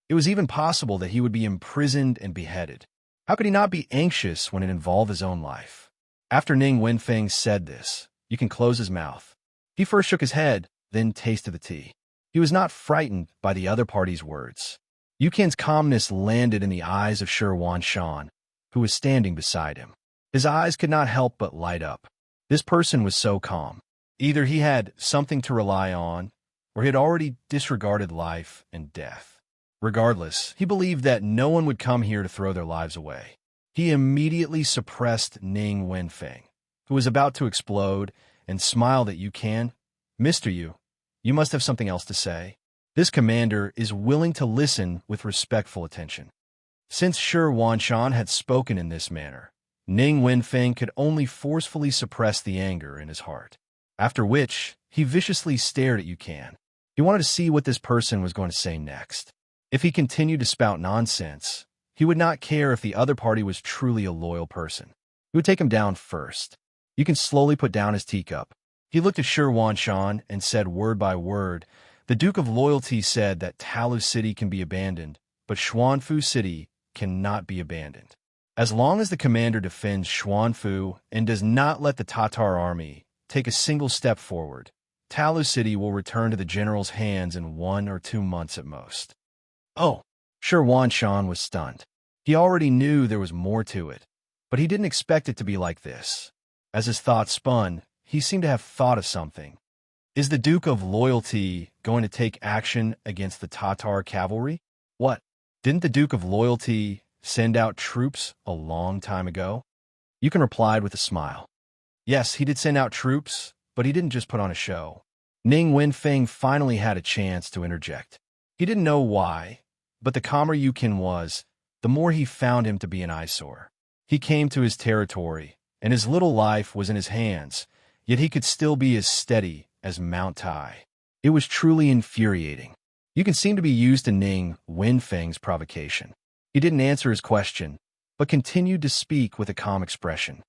It was even possible that he would be imprisoned and beheaded. How could he not be anxious when it involved his own life? After Ning Wenfeng said this, you can close his mouth. He first shook his head, then tasted the tea. He was not frightened by the other party's words. Yukan's calmness landed in the eyes of Shi Wanshan, who was standing beside him. His eyes could not help but light up. This person was so calm. Either he had something to rely on, or he had already disregarded life and death. Regardless, he believed that no one would come here to throw their lives away. He immediately suppressed Ning Wenfeng, who was about to explode, and smiled at Yukan. Mr. Yu, you must have something else to say. This commander is willing to listen with respectful attention. Since Shi Wanshan had spoken in this manner, Ning Wenfeng could only forcefully suppress the anger in his heart. After which, he viciously stared at Yukan. He wanted to see what this person was going to say next. If he continued to spout nonsense, He would not care if the other party was truly a loyal person. He would take him down first. You can slowly put down his teacup. He looked at Shi Wanshan and said word by word, "The Duke of Loyalty said that Talu City can be abandoned, but Xuanfu City cannot be abandoned. As long as the commander defends Xuanfu and does not let the Tatar army take a single step forward, Talu City will return to the general's hands in 1 or 2 months at most." Oh, Shi Wanshan was stunned. He already knew there was more to it, but he didn't expect it to be like this. As his thoughts spun, he seemed to have thought of something. Is the Duke of Loyalty going to take action against the Tatar cavalry? What? Didn't the Duke of Loyalty send out troops a long time ago? Yukon replied with a smile. Yes, he did send out troops, but he didn't just put on a show. Ning Wenfeng finally had a chance to interject. He didn't know why, but the calmer Yukon was, the more he found him to be an eyesore. He came to his territory, and his little life was in his hands, yet he could still be as steady as Mount Tai. It was truly infuriating. Yukon seemed to be used to Ning Wenfeng's provocation. He didn't answer his question, but continued to speak with a calm expression.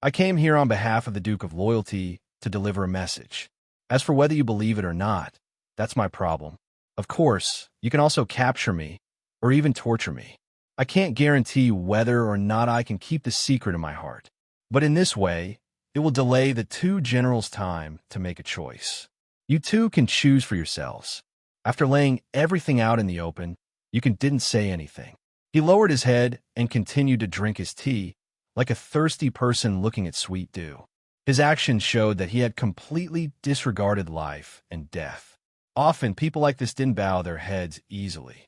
I came here on behalf of the Duke of Loyalty to deliver a message. As for whether you believe it or not, that's my problem. Of course, you can also capture me, or even torture me. I can't guarantee whether or not I can keep the secret in my heart. But in this way, it will delay the 2 generals' time to make a choice. You 2 can choose for yourselves. After laying everything out in the open, Yukon didn't say anything. He lowered his head and continued to drink his tea, like a thirsty person looking at sweet dew. His actions showed that he had completely disregarded life and death. Often, people like this didn't bow their heads easily.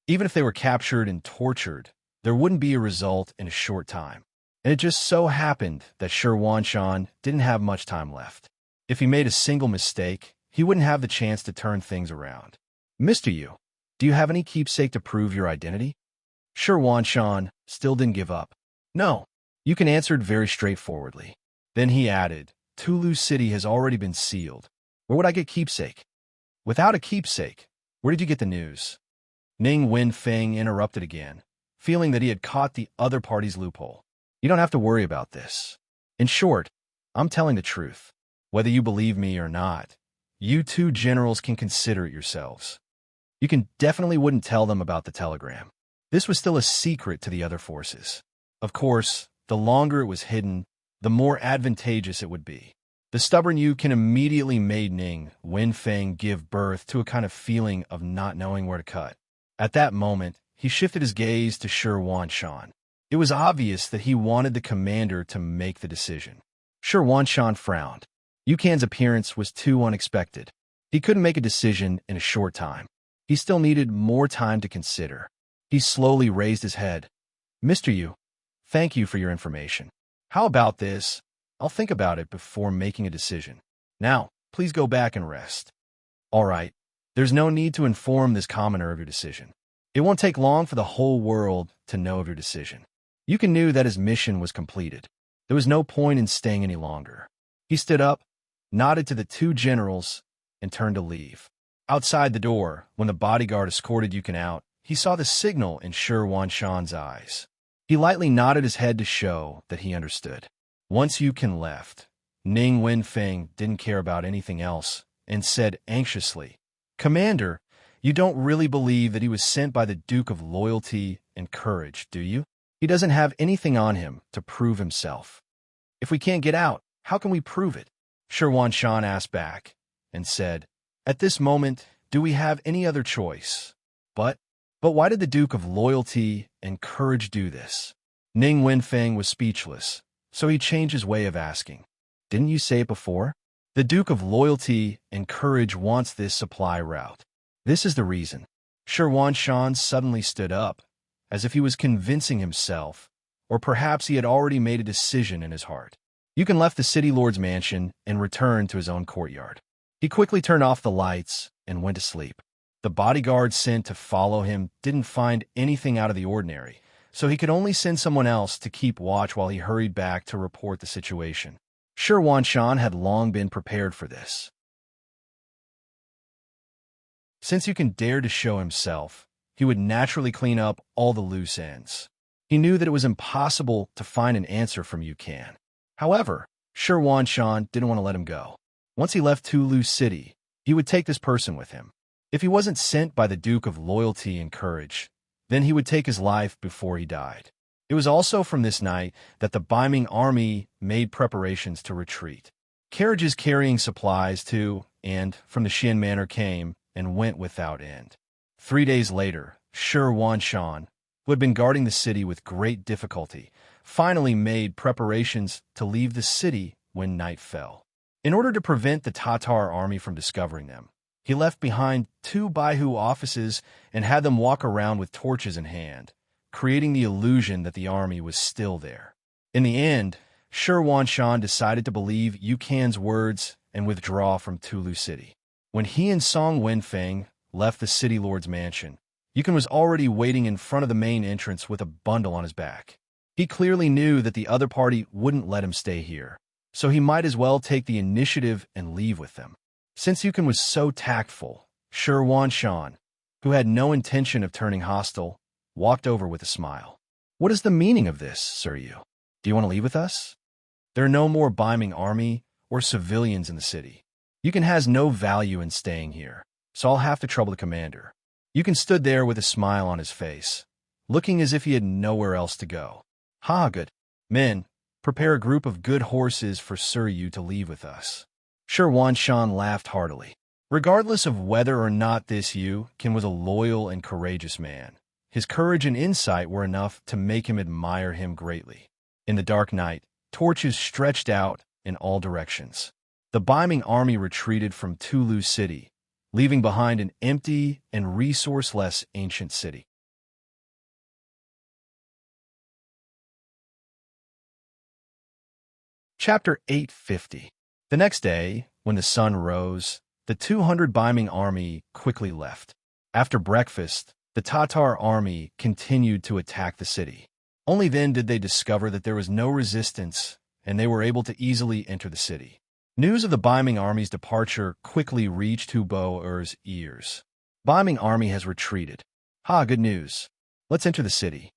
Even if they were captured and tortured, there wouldn't be a result in a short time. And it just so happened that Shi Wanshan didn't have much time left. If he made a single mistake, he wouldn't have the chance to turn things around. Mr. Yu, do you have any keepsake to prove your identity? Shi Wanshan still didn't give up. No, Yukon answered very straightforwardly. Then he added, Tulu City has already been sealed. Where would I get keepsake? Without a keepsake, where did you get the news? Ning Wenfeng interrupted again, feeling that he had caught the other party's loophole. You don't have to worry about this. In short, I'm telling the truth. Whether you believe me or not, you 2 generals can consider it yourselves. You definitely wouldn't tell them about the telegram. This was still a secret to the other forces. Of course, the longer it was hidden, the more advantageous it would be. The stubborn Yukon immediately made Ning Wenfeng give birth to a kind of feeling of not knowing where to cut. At that moment, he shifted his gaze to Shi Wanshan. It was obvious that he wanted the commander to make the decision. Shi Wanshan frowned. Yukon's appearance was too unexpected. He couldn't make a decision in a short time. He still needed more time to consider. He slowly raised his head. Mr. Yu, thank you for your information. How about this? I'll think about it before making a decision. Now, please go back and rest. All right. There's no need to inform this commoner of your decision. It won't take long for the whole world to know of your decision. Yukon knew that his mission was completed. There was no point in staying any longer. He stood up, nodded to the 2 generals, and turned to leave. Outside the door, when the bodyguard escorted Yukon out, he saw the signal in Shi Wanshan's eyes. He lightly nodded his head to show that he understood. Once Yukon left, Ning Wenfeng didn't care about anything else and said anxiously, Commander, you don't really believe that he was sent by the Duke of Loyalty and Courage, do you? He doesn't have anything on him to prove himself. If we can't get out, how can we prove it? Shi Wanshan asked back and said, At this moment, do we have any other choice? But why did the Duke of Loyalty and Courage do this? Ning Wenfeng was speechless, so he changed his way of asking. Didn't you say it before? The Duke of Loyalty and Courage wants this supply route. This is the reason. Shi Wanshan suddenly stood up, as if he was convincing himself, or perhaps he had already made a decision in his heart. Yukon left the city lord's mansion and returned to his own courtyard. He quickly turned off the lights and went to sleep. The bodyguard sent to follow him didn't find anything out of the ordinary, so he could only send someone else to keep watch while he hurried back to report the situation. Shi Wanshan had long been prepared for this. Since Yukon dared to show himself, he would naturally clean up all the loose ends. He knew that it was impossible to find an answer from Yukon. However, Shi Wanshan didn't want to let him go. Once he left Tulu City, he would take this person with him. If he wasn't sent by the Duke of Loyalty and Courage, then he would take his life before he died. It was also from this night that the Biming army made preparations to retreat. Carriages carrying supplies to and from the Xian Manor came and went without end. 3 days later, Shi Wanshan, who had been guarding the city with great difficulty, finally made preparations to leave the city when night fell. In order to prevent the Tatar army from discovering them, he left behind 2 Baihu offices and had them walk around with torches in hand, creating the illusion that the army was still there. In the end, Shi Wanshan decided to believe Yukan's words and withdraw from Tulu City. When he and Song Wenfeng left the city lord's mansion, Yukon was already waiting in front of the main entrance with a bundle on his back. He clearly knew that the other party wouldn't let him stay here, so he might as well take the initiative and leave with them. Since Yukon was so tactful, Shi Wanshan, who had no intention of turning hostile, walked over with a smile. "What is the meaning of this, Sir Yu? Do you want to leave with us? There are no more Biming army or civilians in the city. Yukon has no value in staying here, so I'll have to trouble the commander." Yukon stood there with a smile on his face, looking as if he had nowhere else to go. "Ha, good. Men, prepare a group of good horses for Sir Yu to leave with us." Shi Wanshan laughed heartily. Regardless of whether or not this Yukon was a loyal and courageous man, his courage and insight were enough to make him admire him greatly. In the dark night, torches stretched out in all directions. The Biming army retreated from Tulu City, leaving behind an empty and resourceless ancient city. Chapter 850. The next day, when the sun rose, the 200 Biming army quickly left. After breakfast, the Tatar army continued to attack the city. Only then did they discover that there was no resistance, and they were able to easily enter the city. News of the Biming army's departure quickly reached Huboer's ears. "Biming army has retreated. Ha, good news. Let's enter the city."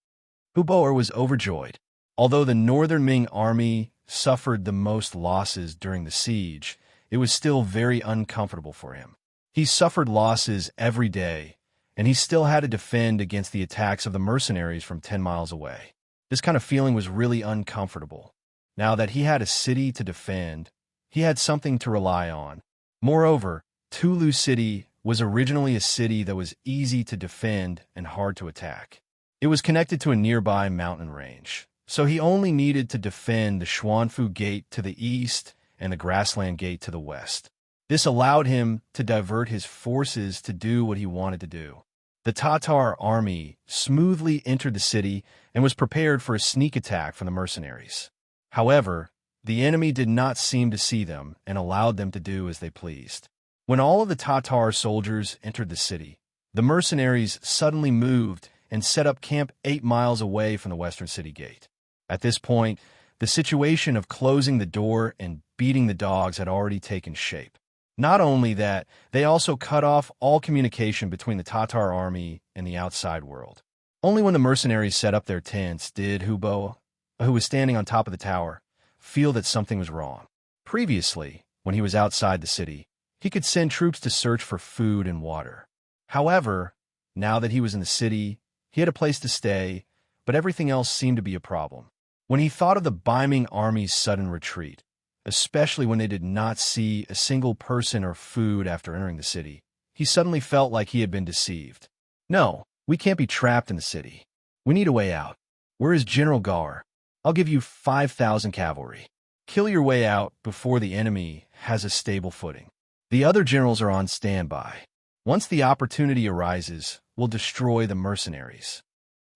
Huboer was overjoyed. Although the northern Ming army suffered the most losses during the siege, it was still very uncomfortable for him. He suffered losses every day, and he still had to defend against the attacks of the mercenaries from 10 miles away. This kind of feeling was really uncomfortable. Now that he had a city to defend, he had something to rely on. Moreover, Tulu City was originally a city that was easy to defend and hard to attack. It was connected to a nearby mountain range, so he only needed to defend the Xuanfu Gate to the east and the Grassland Gate to the west. This allowed him to divert his forces to do what he wanted to do. The Tatar army smoothly entered the city and was prepared for a sneak attack from the mercenaries. However, the enemy did not seem to see them and allowed them to do as they pleased. When all of the Tatar soldiers entered the city, the mercenaries suddenly moved and set up camp 8 miles away from the western city gate. At this point, the situation of closing the door and beating the dogs had already taken shape. Not only that, they also cut off all communication between the Tatar army and the outside world. Only when the mercenaries set up their tents did Hubo, who was standing on top of the tower, feel that something was wrong. Previously, when he was outside the city, he could send troops to search for food and water. However, now that he was in the city, he had a place to stay, but everything else seemed to be a problem. When he thought of the Biming army's sudden retreat, especially when they did not see a single person or food after entering the city, he suddenly felt like he had been deceived. "No, we can't be trapped in the city. We need a way out. Where is General Gar? I'll give you 5,000 cavalry. Kill your way out before the enemy has a stable footing. The other generals are on standby. Once the opportunity arises, we'll destroy the mercenaries."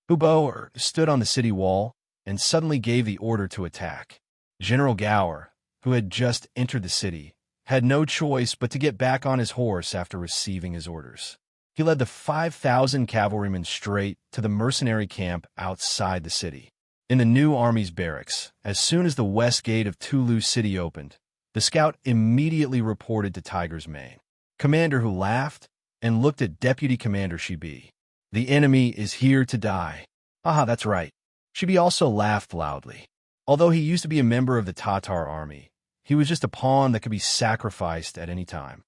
Hubo stood on the city wall and suddenly gave the order to attack. General Gower, who had just entered the city, had no choice but to get back on his horse after receiving his orders. He led the 5,000 cavalrymen straight to the mercenary camp outside the city. In the new army's barracks, as soon as the west gate of Tulu City opened, the scout immediately reported to Tiger's Mane, commander, who laughed and looked at Deputy Commander Shibi. The enemy is here to die. Aha, that's right. Shibi also laughed loudly. Although he used to be a member of the Tatar army, he was just a pawn that could be sacrificed at any time.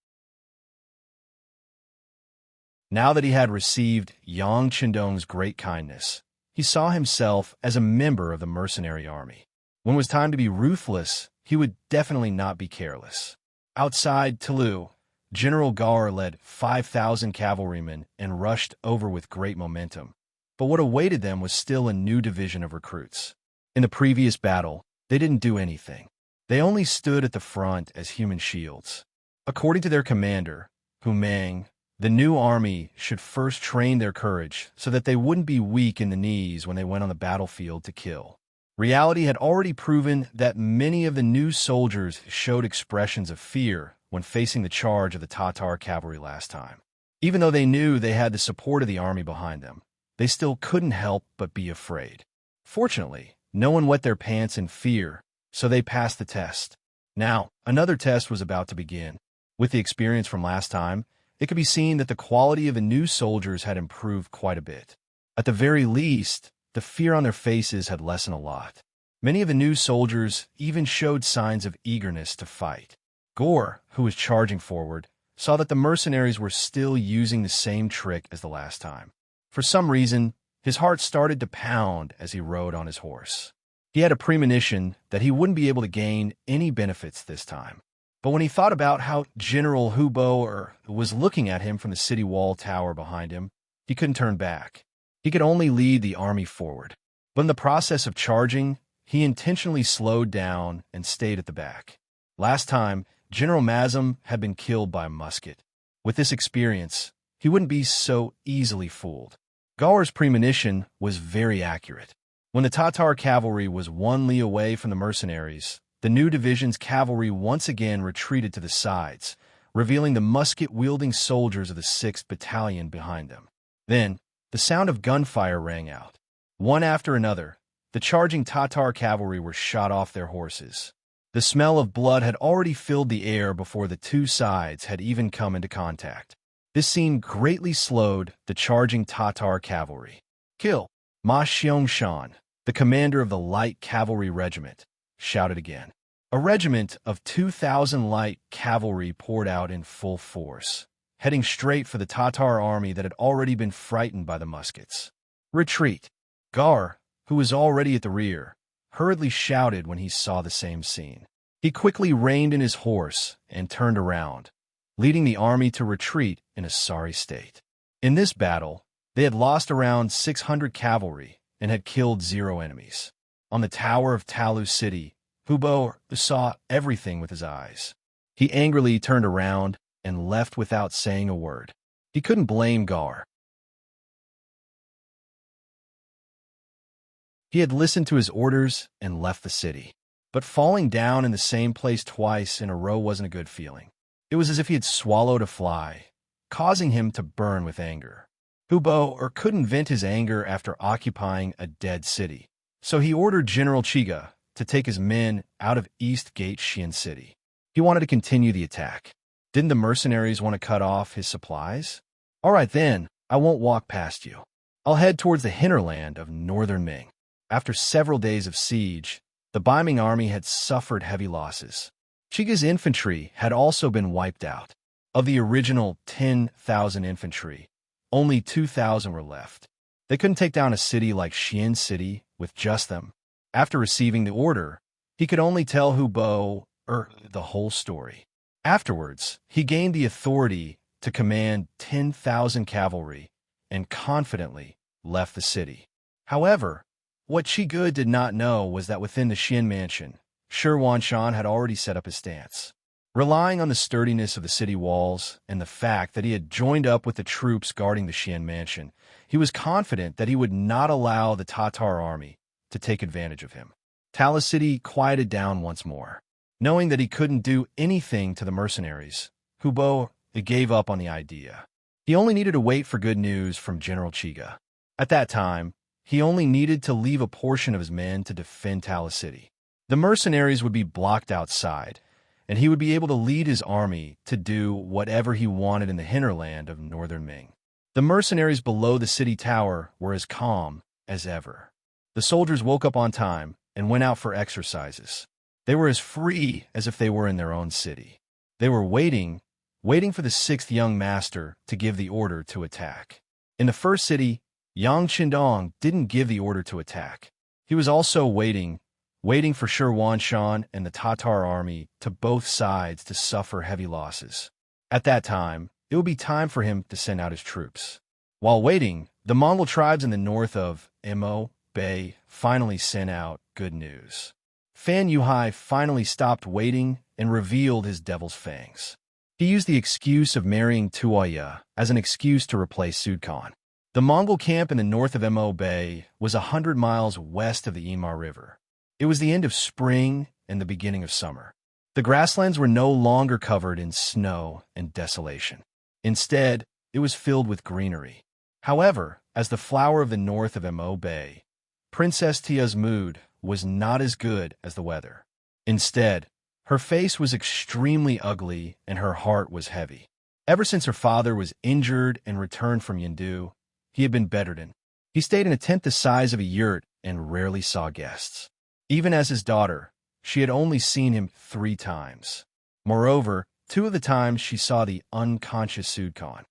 Now that he had received Yang Qindong's great kindness, he saw himself as a member of the mercenary army. When it was time to be ruthless, he would definitely not be careless. Outside Tulu, General Gar led 5,000 cavalrymen and rushed over with great momentum. But what awaited them was still a new division of recruits. In the previous battle, they didn't do anything. They only stood at the front as human shields. According to their commander, Hu Meng, the new army should first train their courage so that they wouldn't be weak in the knees when they went on the battlefield to kill. Reality had already proven that many of the new soldiers showed expressions of fear when facing the charge of the Tatar cavalry last time. Even though they knew they had the support of the army behind them, they still couldn't help but be afraid. Fortunately, no one wet their pants in fear, so they passed the test. Now, another test was about to begin. With the experience from last time, it could be seen that the quality of the new soldiers had improved quite a bit. At the very least, the fear on their faces had lessened a lot. Many of the new soldiers even showed signs of eagerness to fight. Gore, who was charging forward, saw that the mercenaries were still using the same trick as the last time. For some reason, his heart started to pound as he rode on his horse. He had a premonition that he wouldn't be able to gain any benefits this time. But when he thought about how General Hubo was looking at him from the city wall tower behind him, he couldn't turn back. He could only lead the army forward. But in the process of charging, he intentionally slowed down and stayed at the back. Last time, General Mazum had been killed by a musket. With this experience, he wouldn't be so easily fooled. Gaur's premonition was very accurate. When the Tatar cavalry was 1 li away from the mercenaries, the new division's cavalry once again retreated to the sides, revealing the musket-wielding soldiers of the 6th Battalion behind them. Then, the sound of gunfire rang out. One after another, the charging Tatar cavalry were shot off their horses. The smell of blood had already filled the air before the two sides had even come into contact. This scene greatly slowed the charging Tatar cavalry. Kill! Ma Xiangshan, the commander of the light cavalry regiment, shouted again. A regiment of 2,000 light cavalry poured out in full force, heading straight for the Tatar army that had already been frightened by the muskets. Retreat! Gar, who was already at the rear, hurriedly shouted when he saw the same scene. He quickly reined in his horse and turned around, leading the army to retreat in a sorry state. In this battle, they had lost around 600 cavalry and had killed 0 enemies. On the tower of Talu City, Hubo saw everything with his eyes. He angrily turned around and left without saying a word. He couldn't blame Gar. He had listened to his orders and left the city. But falling down in the same place twice in a row wasn't a good feeling. It was as if he had swallowed a fly, causing him to burn with anger. Hubo couldn't vent his anger after occupying a dead city, so he ordered General Chiga to take his men out of East Gate Xian City. He wanted to continue the attack. Didn't the mercenaries want to cut off his supplies? All right then, I won't walk past you. I'll head towards the hinterland of northern Ming. After several days of siege, the Baiming army had suffered heavy losses. Chiga's infantry had also been wiped out. Of the original 10,000 infantry, only 2,000 were left. They couldn't take down a city like Xian City with just them. After receiving the order, he could only tell Hubo the whole story. Afterwards, he gained the authority to command 10,000 cavalry and confidently left the city. However, what Chiga did not know was that within the Xian mansion, Shi Wanshan had already set up his stance. Relying on the sturdiness of the city walls and the fact that he had joined up with the troops guarding the Xian mansion, he was confident that he would not allow the Tatar army to take advantage of him. Talis City quieted down once more. Knowing that he couldn't do anything to the mercenaries, Hubo gave up on the idea. He only needed to wait for good news from General Chiga. At that time, he only needed to leave a portion of his men to defend Talis City. The mercenaries would be blocked outside, and he would be able to lead his army to do whatever he wanted in the hinterland of northern Ming. The mercenaries below the city tower were as calm as ever. The soldiers woke up on time and went out for exercises. They were as free as if they were in their own city. They were waiting for the sixth young master to give the order to attack. In the first city, Yang Qindong didn't give the order to attack. He was also waiting for Shi Wanshan and the Tatar army to both sides to suffer heavy losses. At that time, it would be time for him to send out his troops. While waiting, the Mongol tribes in the north of Imo Bay finally sent out good news. Fan Yuhai finally stopped waiting and revealed his devil's fangs. He used the excuse of marrying Tuoya as an excuse to replace Sud Khan. The Mongol camp in the north of Mo Bay was 100 miles west of the Imar River. It was the end of spring and the beginning of summer. The grasslands were no longer covered in snow and desolation. Instead, it was filled with greenery. However, as the flower of the north of Mo Bay, Princess Tia's mood was not as good as the weather. Instead, her face was extremely ugly and her heart was heavy. Ever since her father was injured and returned from Yindu, he had been bedridden. He stayed in a tent the size of a yurt and rarely saw guests. Even as his daughter, she had only seen him 3 times. Moreover, 2 of the times she saw the unconscious Sud Khan.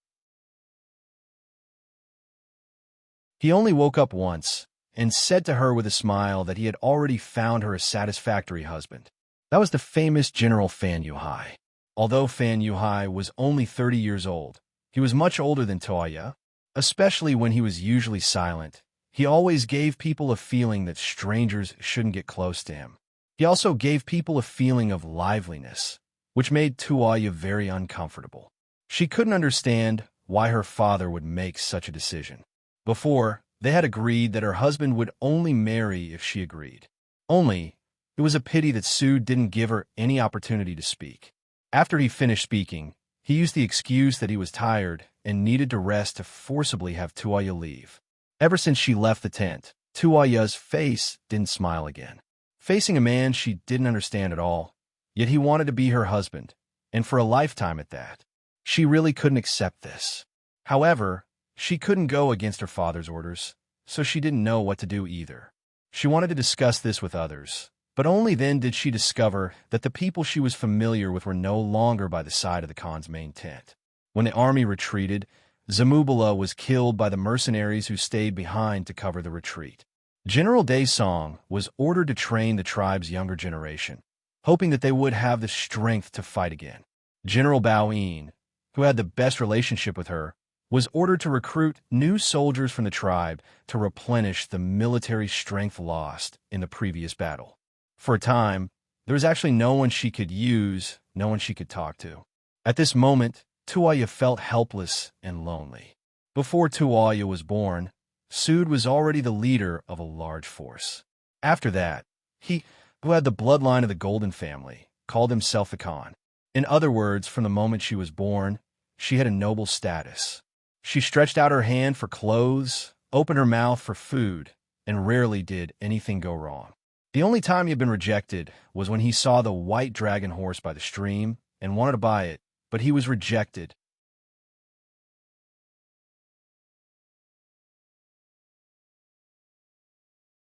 He only woke up once and said to her with a smile that he had already found her a satisfactory husband. That was the famous General Fan Yuhai. Although Fan Yuhai was only 30 years old, he was much older than Toya, especially when he was usually silent. He always gave people a feeling that strangers shouldn't get close to him. He also gave people a feeling of liveliness, which made Tuoya very uncomfortable. She couldn't understand why her father would make such a decision. Before, they had agreed that her husband would only marry if she agreed. Only, it was a pity that Sud didn't give her any opportunity to speak. After he finished speaking, he used the excuse that he was tired and needed to rest to forcibly have Tuoya leave. Ever since she left the tent, Tuoya's face didn't smile again. Facing a man she didn't understand at all, yet he wanted to be her husband, and for a lifetime at that. She really couldn't accept this. However, she couldn't go against her father's orders, so she didn't know what to do either. She wanted to discuss this with others, but only then did she discover that the people she was familiar with were no longer by the side of the Khan's main tent. When the army retreated, Zamubala was killed by the mercenaries who stayed behind to cover the retreat. General Daesong was ordered to train the tribe's younger generation, hoping that they would have the strength to fight again. General Bao-in, who had the best relationship with her, was ordered to recruit new soldiers from the tribe to replenish the military strength lost in the previous battle. For a time, there was actually no one she could use, no one she could talk to. At this moment, Tuoya felt helpless and lonely. Before Tuoya was born, Sud was already the leader of a large force. After that, he, who had the bloodline of the Golden family, called himself the Khan. In other words, from the moment she was born, she had a noble status. She stretched out her hand for clothes, opened her mouth for food, and rarely did anything go wrong. The only time he had been rejected was when he saw the white dragon horse by the stream and wanted to buy it, but he was rejected.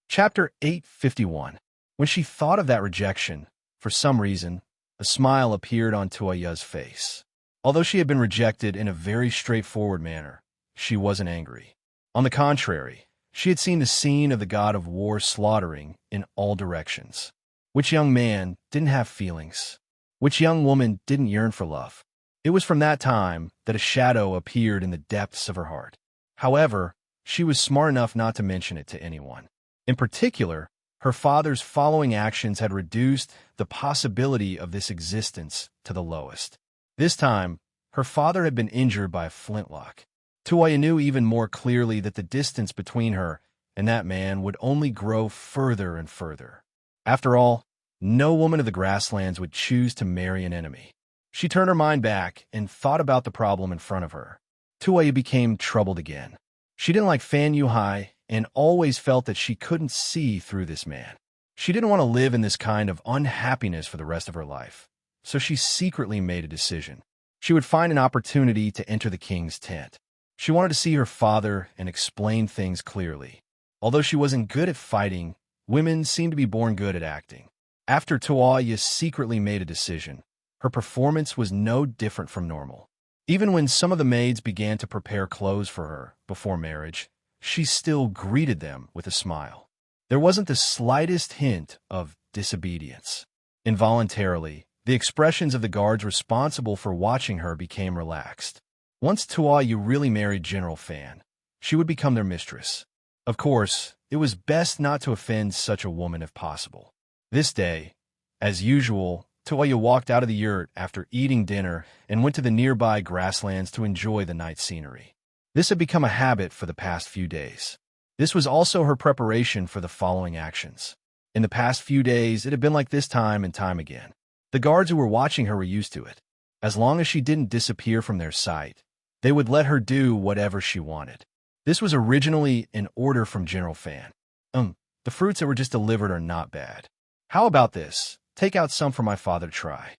Chapter 851. When she thought of that rejection, for some reason, a smile appeared on Tuoya's face. Although she had been rejected in a very straightforward manner, she wasn't angry. On the contrary, she had seen the scene of the god of war slaughtering in all directions. Which young man didn't have feelings? Which young woman didn't yearn for love? It was from that time that a shadow appeared in the depths of her heart. However, she was smart enough not to mention it to anyone. In particular, her father's following actions had reduced the possibility of this existence to the lowest. This time, her father had been injured by a flintlock. Tuoya knew even more clearly that the distance between her and that man would only grow further and further. After all, no woman of the grasslands would choose to marry an enemy. She turned her mind back and thought about the problem in front of her. Tuoya became troubled again. She didn't like Fan Yuhai and always felt that she couldn't see through this man. She didn't want to live in this kind of unhappiness for the rest of her life, so she secretly made a decision. She would find an opportunity to enter the king's tent. She wanted to see her father and explain things clearly. Although she wasn't good at fighting, women seemed to be born good at acting. After Toya secretly made a decision, her performance was no different from normal. Even when some of the maids began to prepare clothes for her before marriage, she still greeted them with a smile. There wasn't the slightest hint of disobedience. Involuntarily, the expressions of the guards responsible for watching her became relaxed. Once Toya really married General Fan, she would become their mistress. Of course, it was best not to offend such a woman if possible. This day, as usual, Toya walked out of the yurt after eating dinner and went to the nearby grasslands to enjoy the night scenery. This had become a habit for the past few days. This was also her preparation for the following actions. In the past few days, it had been like this time and time again. The guards who were watching her were used to it. As long as she didn't disappear from their sight, they would let her do whatever she wanted. This was originally an order from General Fan. The fruits that were just delivered are not bad. How about this? Take out some for my father to try.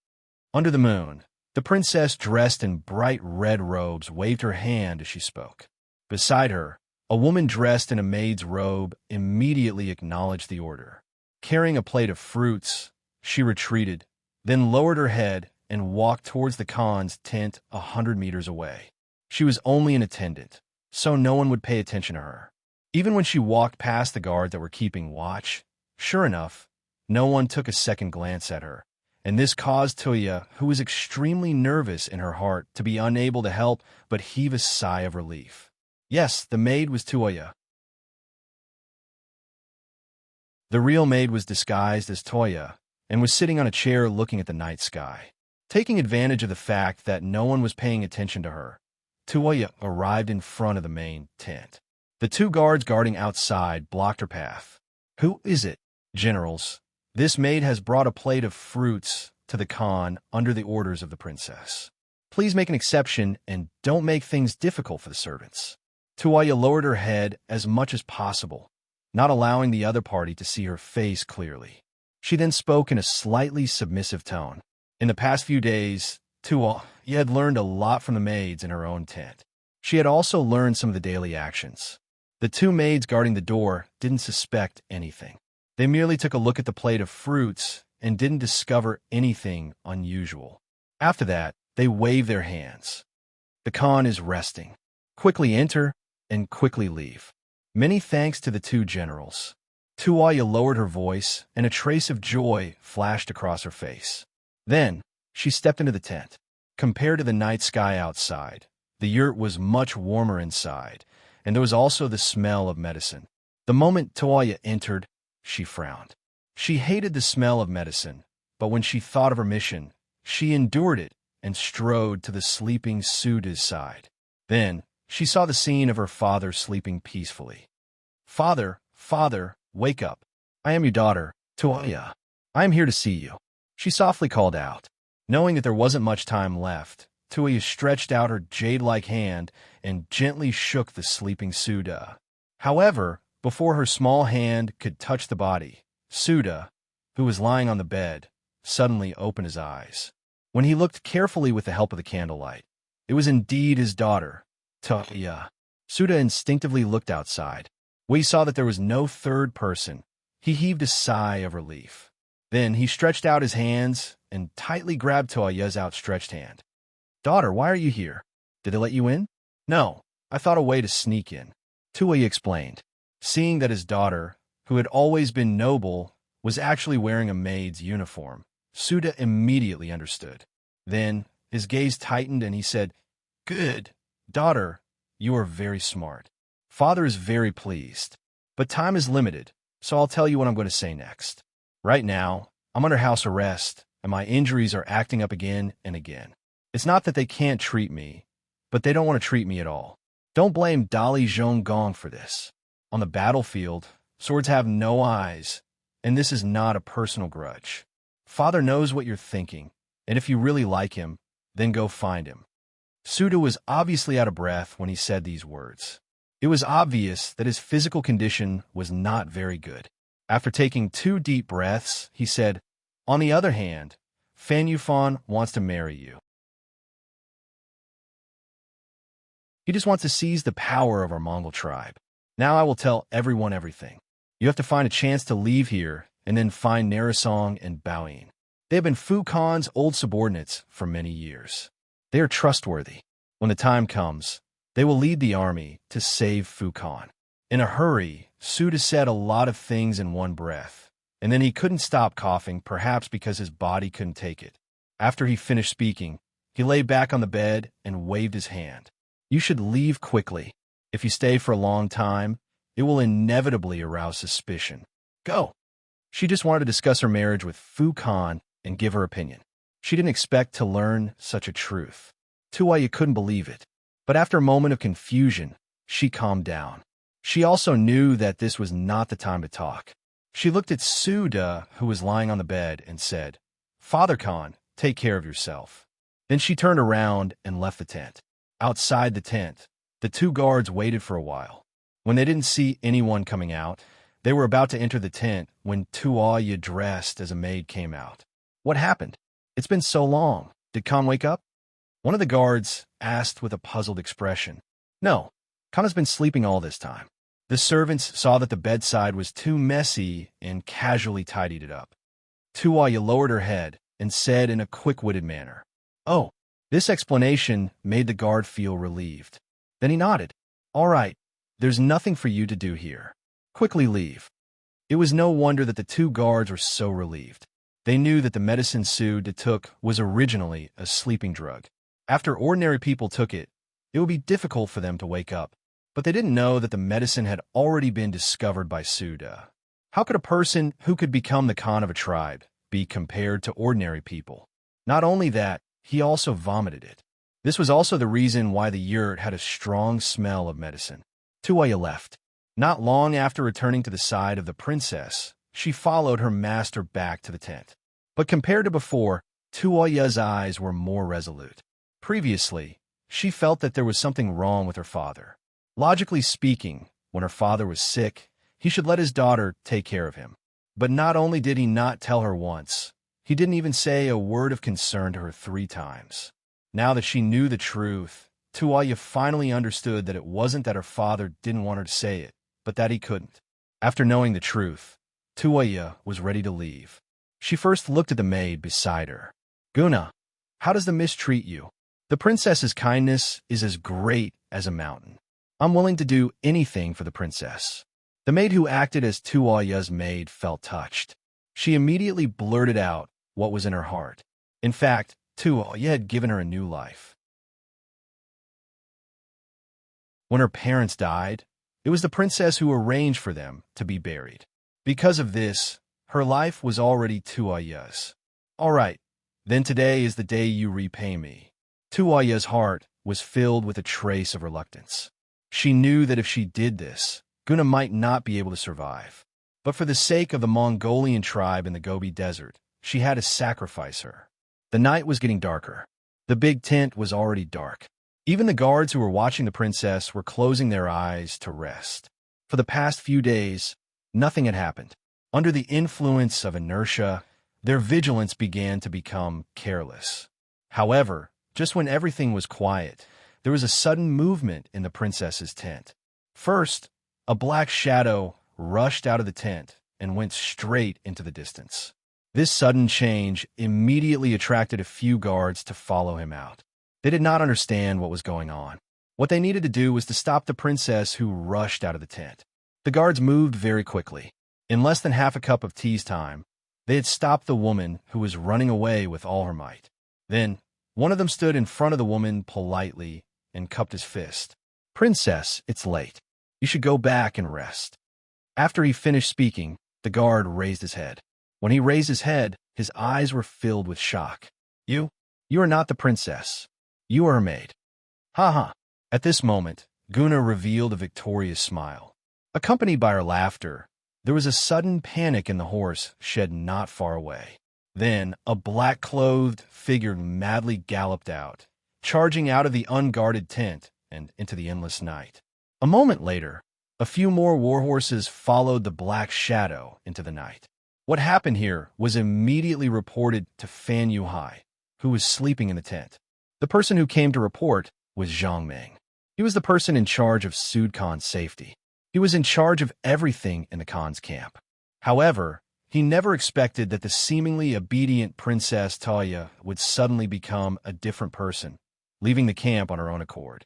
Under the moon, the princess dressed in bright red robes waved her hand as she spoke. Beside her, a woman dressed in a maid's robe immediately acknowledged the order. Carrying a plate of fruits, she retreated, then lowered her head and walked towards the Khan's tent 100 meters away. She was only an attendant, so no one would pay attention to her. Even when she walked past the guard that were keeping watch, sure enough, no one took a second glance at her, and this caused Toya, who was extremely nervous in her heart, to be unable to help but heave a sigh of relief. Yes, the maid was Toya. The real maid was disguised as Toya and was sitting on a chair looking at the night sky. Taking advantage of the fact that no one was paying attention to her, Toya arrived in front of the main tent. The two guards guarding outside blocked her path. Who is it? Generals. This maid has brought a plate of fruits to the Khan under the orders of the princess. Please make an exception and don't make things difficult for the servants. Toya lowered her head as much as possible, not allowing the other party to see her face clearly. She then spoke in a slightly submissive tone. In the past few days, Toya had learned a lot from the maids in her own tent. She had also learned some of the daily actions. The two maids guarding the door didn't suspect anything. They merely took a look at the plate of fruits and didn't discover anything unusual. After that, they waved their hands. The Khan is resting. Quickly enter and quickly leave. Many thanks to the two generals. Toya lowered her voice, and a trace of joy flashed across her face. Then, she stepped into the tent. Compared to the night sky outside, the yurt was much warmer inside, and there was also the smell of medicine. The moment Toya entered, she frowned. She hated the smell of medicine, but when she thought of her mission, she endured it and strode to the sleeping Suda's side. Then, she saw the scene of her father sleeping peacefully. Father, wake up. I am your daughter, Toya. I am here to see you. She softly called out. Knowing that there wasn't much time left, Toya stretched out her jade-like hand and gently shook the sleeping Suda. However, before her small hand could touch the body, Suda, who was lying on the bed, suddenly opened his eyes. When he looked carefully with the help of the candlelight, it was indeed his daughter, Toya. Suda instinctively looked outside. When he saw that there was no third person, he heaved a sigh of relief. Then he stretched out his hands and tightly grabbed Toya's outstretched hand. Daughter, why are you here? Did they let you in? No, I thought a way to sneak in, Toya explained. Seeing that his daughter, who had always been noble, was actually wearing a maid's uniform, Suda immediately understood. Then, his gaze tightened and he said, Good, daughter, you are very smart. Father is very pleased. But time is limited, so I'll tell you what I'm going to say next. Right now, I'm under house arrest, and my injuries are acting up again and again. It's not that they can't treat me, but they don't want to treat me at all. Don't blame Dali Zhonggong for this. On the battlefield, swords have no eyes, and this is not a personal grudge. Father knows what you're thinking, and if you really like him, then go find him. Suda was obviously out of breath when he said these words. It was obvious that his physical condition was not very good. After taking 2 deep breaths, he said, On the other hand, Fan Yufan wants to marry you. He just wants to seize the power of our Mongol tribe. Now I will tell everyone everything. You have to find a chance to leave here and then find Narisong and Baoyin. They have been Fu Khan's old subordinates for many years. They are trustworthy. When the time comes, they will lead the army to save Fu Khan. In a hurry, Suda said a lot of things in one breath, and then he couldn't stop coughing, perhaps because his body couldn't take it. After he finished speaking, he lay back on the bed and waved his hand. You should leave quickly. If you stay for a long time, it will inevitably arouse suspicion. Go. She just wanted to discuss her marriage with Fu Khan and give her opinion. She didn't expect to learn such a truth. Tuoya couldn't believe it. But after a moment of confusion, she calmed down. She also knew that this was not the time to talk. She looked at Suda, who was lying on the bed, and said, Father Khan, take care of yourself. Then she turned around and left the tent. Outside the tent, the two guards waited for a while. When they didn't see anyone coming out, they were about to enter the tent when Tuoya, dressed as a maid, came out. What happened? It's been so long. Did Khan wake up? One of the guards asked with a puzzled expression. No, Khan has been sleeping all this time. The servants saw that the bedside was too messy and casually tidied it up. Tuoya lowered her head and said in a quick-witted manner, Oh, this explanation made the guard feel relieved. Then he nodded. All right, there's nothing for you to do here. Quickly leave. It was no wonder that the two guards were so relieved. They knew that the medicine Suda took was originally a sleeping drug. After ordinary people took it, it would be difficult for them to wake up. But they didn't know that the medicine had already been discovered by Suda. How could a person who could become the Khan of a tribe be compared to ordinary people? Not only that, he also vomited it. This was also the reason why the yurt had a strong smell of medicine. Tuoya left. Not long after returning to the side of the princess, she followed her master back to the tent. But compared to before, Tuoya's eyes were more resolute. Previously, she felt that there was something wrong with her father. Logically speaking, when her father was sick, he should let his daughter take care of him. But not only did he not tell her once, he didn't even say a word of concern to her 3 times. Now that she knew the truth, Tuoya finally understood that it wasn't that her father didn't want her to say it, but that he couldn't. After knowing the truth, Tuoya was ready to leave. She first looked at the maid beside her. Guna, how does the mist treat you? The princess's kindness is as great as a mountain. I'm willing to do anything for the princess. The maid who acted as Tuoya's maid felt touched. She immediately blurted out what was in her heart. In fact, Tuoya had given her a new life. When her parents died, it was the princess who arranged for them to be buried. Because of this, her life was already Tuoya's. All right, then today is the day you repay me. Tuoya's heart was filled with a trace of reluctance. She knew that if she did this, Guna might not be able to survive. But for the sake of the Mongolian tribe in the Gobi Desert, she had to sacrifice her. The night was getting darker. The big tent was already dark. Even the guards who were watching the princess were closing their eyes to rest. For the past few days, nothing had happened. Under the influence of inertia, their vigilance began to become careless. However, just when everything was quiet, there was a sudden movement in the princess's tent. First, a black shadow rushed out of the tent and went straight into the distance. This sudden change immediately attracted a few guards to follow him out. They did not understand what was going on. What they needed to do was to stop the princess who rushed out of the tent. The guards moved very quickly. In less than half a cup of tea's time, they had stopped the woman who was running away with all her might. Then, one of them stood in front of the woman politely and cupped his fist. Princess, it's late. You should go back and rest. After he finished speaking, the guard raised his head. When he raised his head, his eyes were filled with shock. You are not the princess. You are her maid. Ha ha. At this moment, Guna revealed a victorious smile. Accompanied by her laughter, there was a sudden panic in the horse shed not far away. Then, a black-clothed figure madly galloped out, charging out of the unguarded tent and into the endless night. A moment later, a few more war horses followed the black shadow into the night. What happened here was immediately reported to Fan Yuhai, who was sleeping in the tent. The person who came to report was Zhang Meng. He was the person in charge of Sud Khan's safety. He was in charge of everything in the Khan's camp. However, he never expected that the seemingly obedient Princess Talia would suddenly become a different person, leaving the camp on her own accord.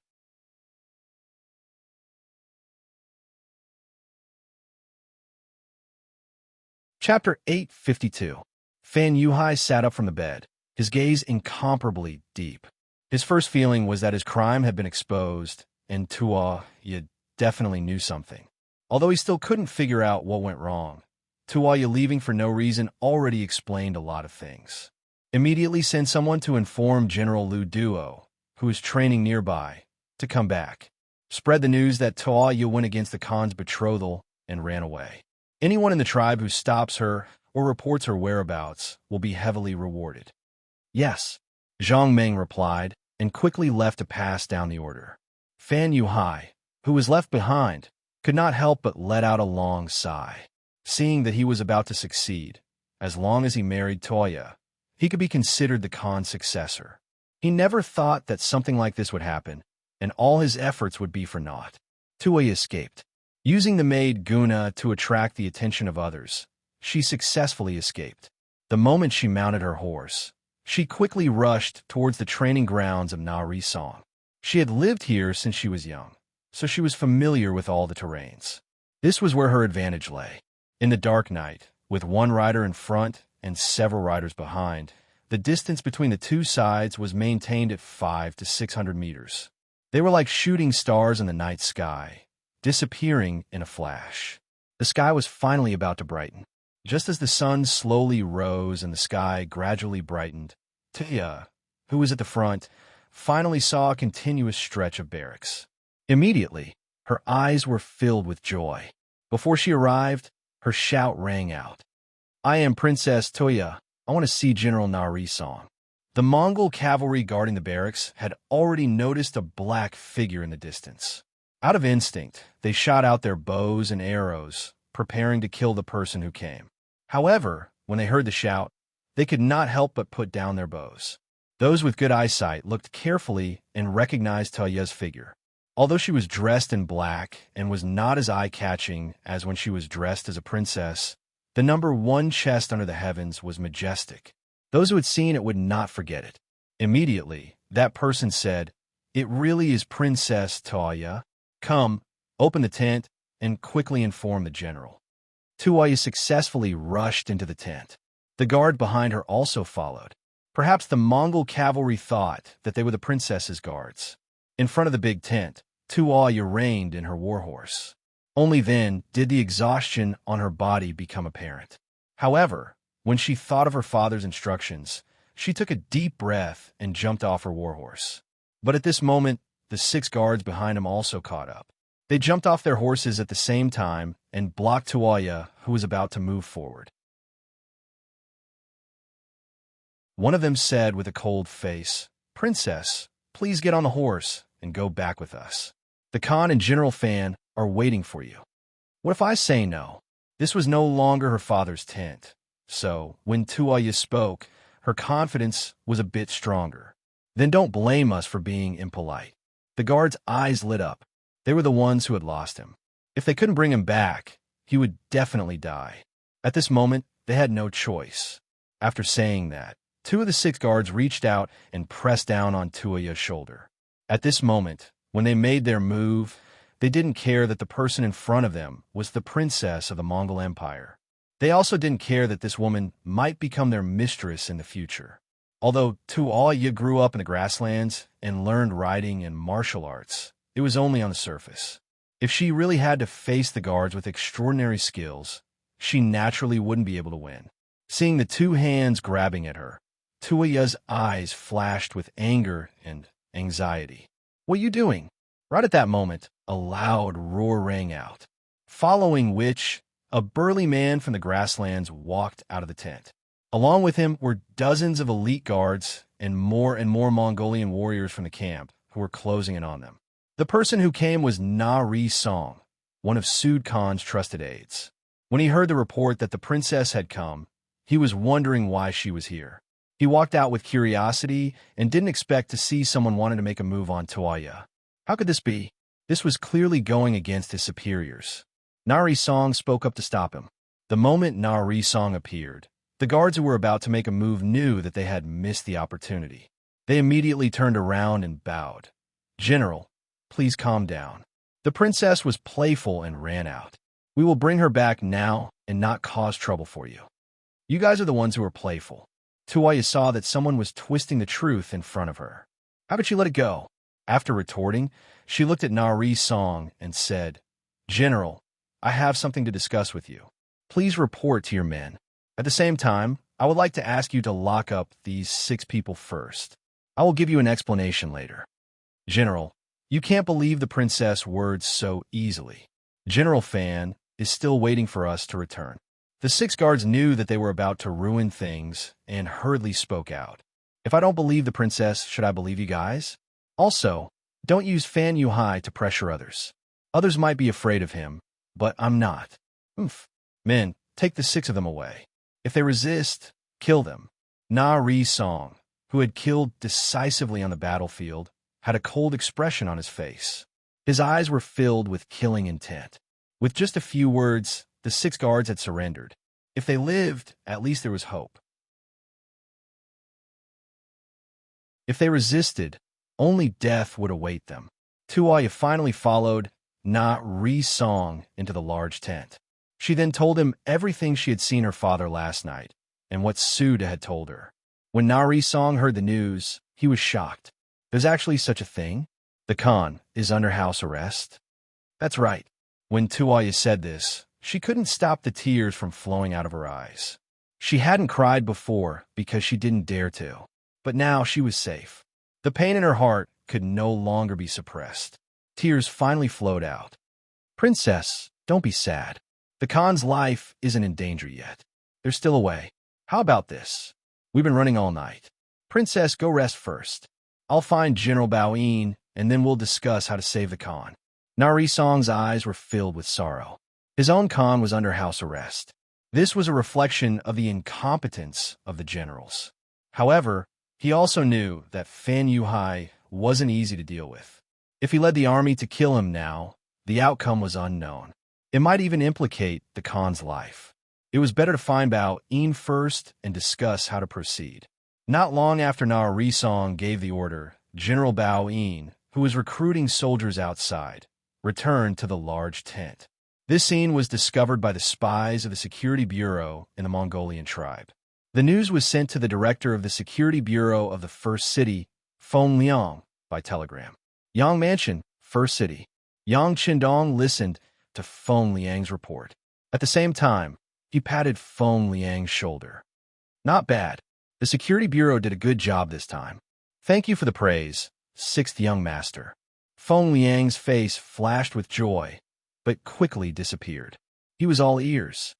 Chapter 852. Fan Yuhai sat up from the bed, his gaze incomparably deep. His first feeling was that his crime had been exposed, and Tua Yi definitely knew something. Although he still couldn't figure out what went wrong, Tua Yi leaving for no reason already explained a lot of things. Immediately send someone to inform General Lu Duo, who was training nearby, to come back. Spread the news that Tua Yi went against the Khan's betrothal and ran away. Anyone in the tribe who stops her or reports her whereabouts will be heavily rewarded. Yes, Zhang Meng replied, and quickly left to pass down the order. Fan Yuhai, who was left behind, could not help but let out a long sigh. Seeing that he was about to succeed, as long as he married Toya, he could be considered the Khan's successor. He never thought that something like this would happen, and all his efforts would be for naught. Toya escaped. Using the maid Guna to attract the attention of others, she successfully escaped. The moment she mounted her horse, she quickly rushed towards the training grounds of Nari Song. She had lived here since she was young, so she was familiar with all the terrains. This was where her advantage lay. In the dark night, with one rider in front and several riders behind, the distance between the two sides was maintained at 500 to 600 meters. They were like shooting stars in the night sky, disappearing in a flash. The sky was finally about to brighten. Just as the sun slowly rose and the sky gradually brightened, Tia, who was at the front, finally saw a continuous stretch of barracks. Immediately, her eyes were filled with joy. Before she arrived, her shout rang out. "I am Princess Toya. I want to see General Nari Song." The Mongol cavalry guarding the barracks had already noticed a black figure in the distance. Out of instinct, they shot out their bows and arrows, preparing to kill the person who came. However, when they heard the shout, they could not help but put down their bows. Those with good eyesight looked carefully and recognized Taya's figure. Although she was dressed in black and was not as eye-catching as when she was dressed as a princess, the number 1 chest under the heavens was majestic. Those who had seen it would not forget it. Immediately, that person said, "It really is Princess Taya. Come, open the tent, and quickly inform the general." Tuaya successfully rushed into the tent. The guard behind her also followed. Perhaps the Mongol cavalry thought that they were the princess's guards. In front of the big tent, Tuaya reined in her warhorse. Only then did the exhaustion on her body become apparent. However, when she thought of her father's instructions, she took a deep breath and jumped off her warhorse. But at this moment, the 6 guards behind him also caught up. They jumped off their horses at the same time and blocked Tuaya, who was about to move forward. One of them said with a cold face, "Princess, please get on the horse and go back with us. The Khan and General Fan are waiting for you." What if I say no? This was no longer her father's tent. So, when Tuaya spoke, her confidence was a bit stronger. "Then don't blame us for being impolite." The guard's eyes lit up. They were the ones who had lost him. If they couldn't bring him back, he would definitely die. At this moment, they had no choice. After saying that, 2 of the 6 guards reached out and pressed down on Tuaya's shoulder. At this moment, when they made their move, they didn't care that the person in front of them was the princess of the Mongol Empire. They also didn't care that this woman might become their mistress in the future. Although Tuaya grew up in the grasslands and learned riding and martial arts, it was only on the surface. If she really had to face the guards with extraordinary skills, she naturally wouldn't be able to win. Seeing the 2 hands grabbing at her, Tuaya's eyes flashed with anger and anxiety. "What are you doing?" Right at that moment, a loud roar rang out, following which a burly man from the grasslands walked out of the tent. Along with him were dozens of elite guards and more Mongolian warriors from the camp who were closing in on them. The person who came was Nari Song, one of Sud Khan's trusted aides. When he heard the report that the princess had come, he was wondering why she was here. He walked out with curiosity and didn't expect to see someone wanting to make a move on Tuaya. How could this be? This was clearly going against his superiors. Nari Song spoke up to stop him. The moment Nari Song appeared, the guards who were about to make a move knew that they had missed the opportunity. They immediately turned around and bowed. "General, please calm down." The princess was playful and ran out. "We will bring her back now and not cause trouble for you." "You guys are the ones who are playful." Tuaya saw that someone was twisting the truth in front of her. "How about you let it go?" After retorting, she looked at Nari Song and said, "General, I have something to discuss with you. Please report to your men. At the same time, I would like to ask you to lock up these 6 people first. I will give you an explanation later." "General, you can't believe the princess' words so easily. General Fan is still waiting for us to return." The 6 guards knew that they were about to ruin things and hurriedly spoke out. "If I don't believe the princess, should I believe you guys? Also, don't use Fan Yuhai to pressure others. Others might be afraid of him, but I'm not." "Oomph. Men, take the 6 of them away. If they resist, kill them." Na Ri Song, who had killed decisively on the battlefield, had a cold expression on his face. His eyes were filled with killing intent. With just a few words, the 6 guards had surrendered. If they lived, at least there was hope. If they resisted, only death would await them. Tuaya finally followed Na Ri Song into the large tent. She then told him everything she had seen her father last night, and what Suda had told her. When Na Ri Song heard the news, he was shocked. "There's actually such a thing? The Khan is under house arrest?" "That's right." When Tuaya said this, she couldn't stop the tears from flowing out of her eyes. She hadn't cried before because she didn't dare to, but now she was safe. The pain in her heart could no longer be suppressed. Tears finally flowed out. "Princess, don't be sad. The Khan's life isn't in danger yet. There's still a way. How about this? We've been running all night. Princess, go rest first. I'll find General Baoyin, and then we'll discuss how to save the Khan." Nari Song's eyes were filled with sorrow. His own Khan was under house arrest. This was a reflection of the incompetence of the generals. However, he also knew that Fan Yuhai wasn't easy to deal with. If he led the army to kill him now, the outcome was unknown. It might even implicate the Khan's life. It was better to find Baoyin first and discuss how to proceed. Not long after Nari Song gave the order, General Baoyin, who was recruiting soldiers outside, returned to the large tent. This scene was discovered by the spies of the Security Bureau in the Mongolian tribe. The news was sent to the director of the Security Bureau of the First City, Feng Liang, by telegram. Yang Mansion, First City. Yang Qindong listened to Feng Liang's report. At the same time, he patted Feng Liang's shoulder. "Not bad. The Security Bureau did a good job this time. Thank you for the praise, 6th young master." Feng Liang's face flashed with joy, but quickly disappeared. He was all ears.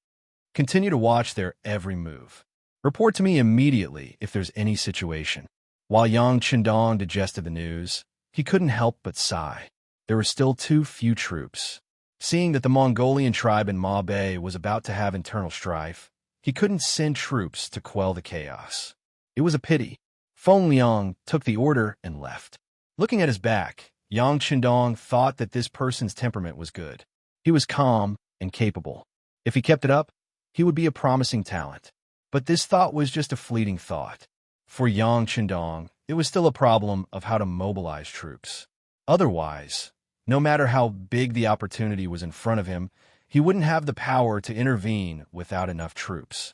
"Continue to watch their every move. Report to me immediately if there's any situation." While Yang Qindong digested the news, he couldn't help but sigh. There were still too few troops. Seeing that the Mongolian tribe in Ma Bay was about to have internal strife, he couldn't send troops to quell the chaos. It was a pity. Feng Liang took the order and left. Looking at his back, Yang Qindong thought that this person's temperament was good. He was calm and capable. If he kept it up, he would be a promising talent. But this thought was just a fleeting thought. For Yang Qindong, it was still a problem of how to mobilize troops. Otherwise, no matter how big the opportunity was in front of him, he wouldn't have the power to intervene without enough troops.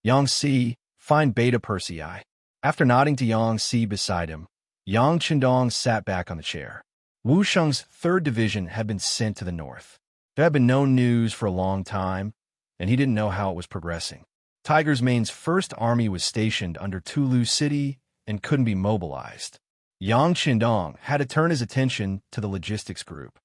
"Yang Si, find Beta Persei." After nodding to Yang Si beside him, Yang Qindong sat back on the chair. Wu Sheng's 3rd Division had been sent to the north. There had been no news for a long time, and he didn't know how it was progressing. Tiger's Main's 1st Army was stationed under Tulu City and couldn't be mobilized. Yang Qindong had to turn his attention to the logistics group.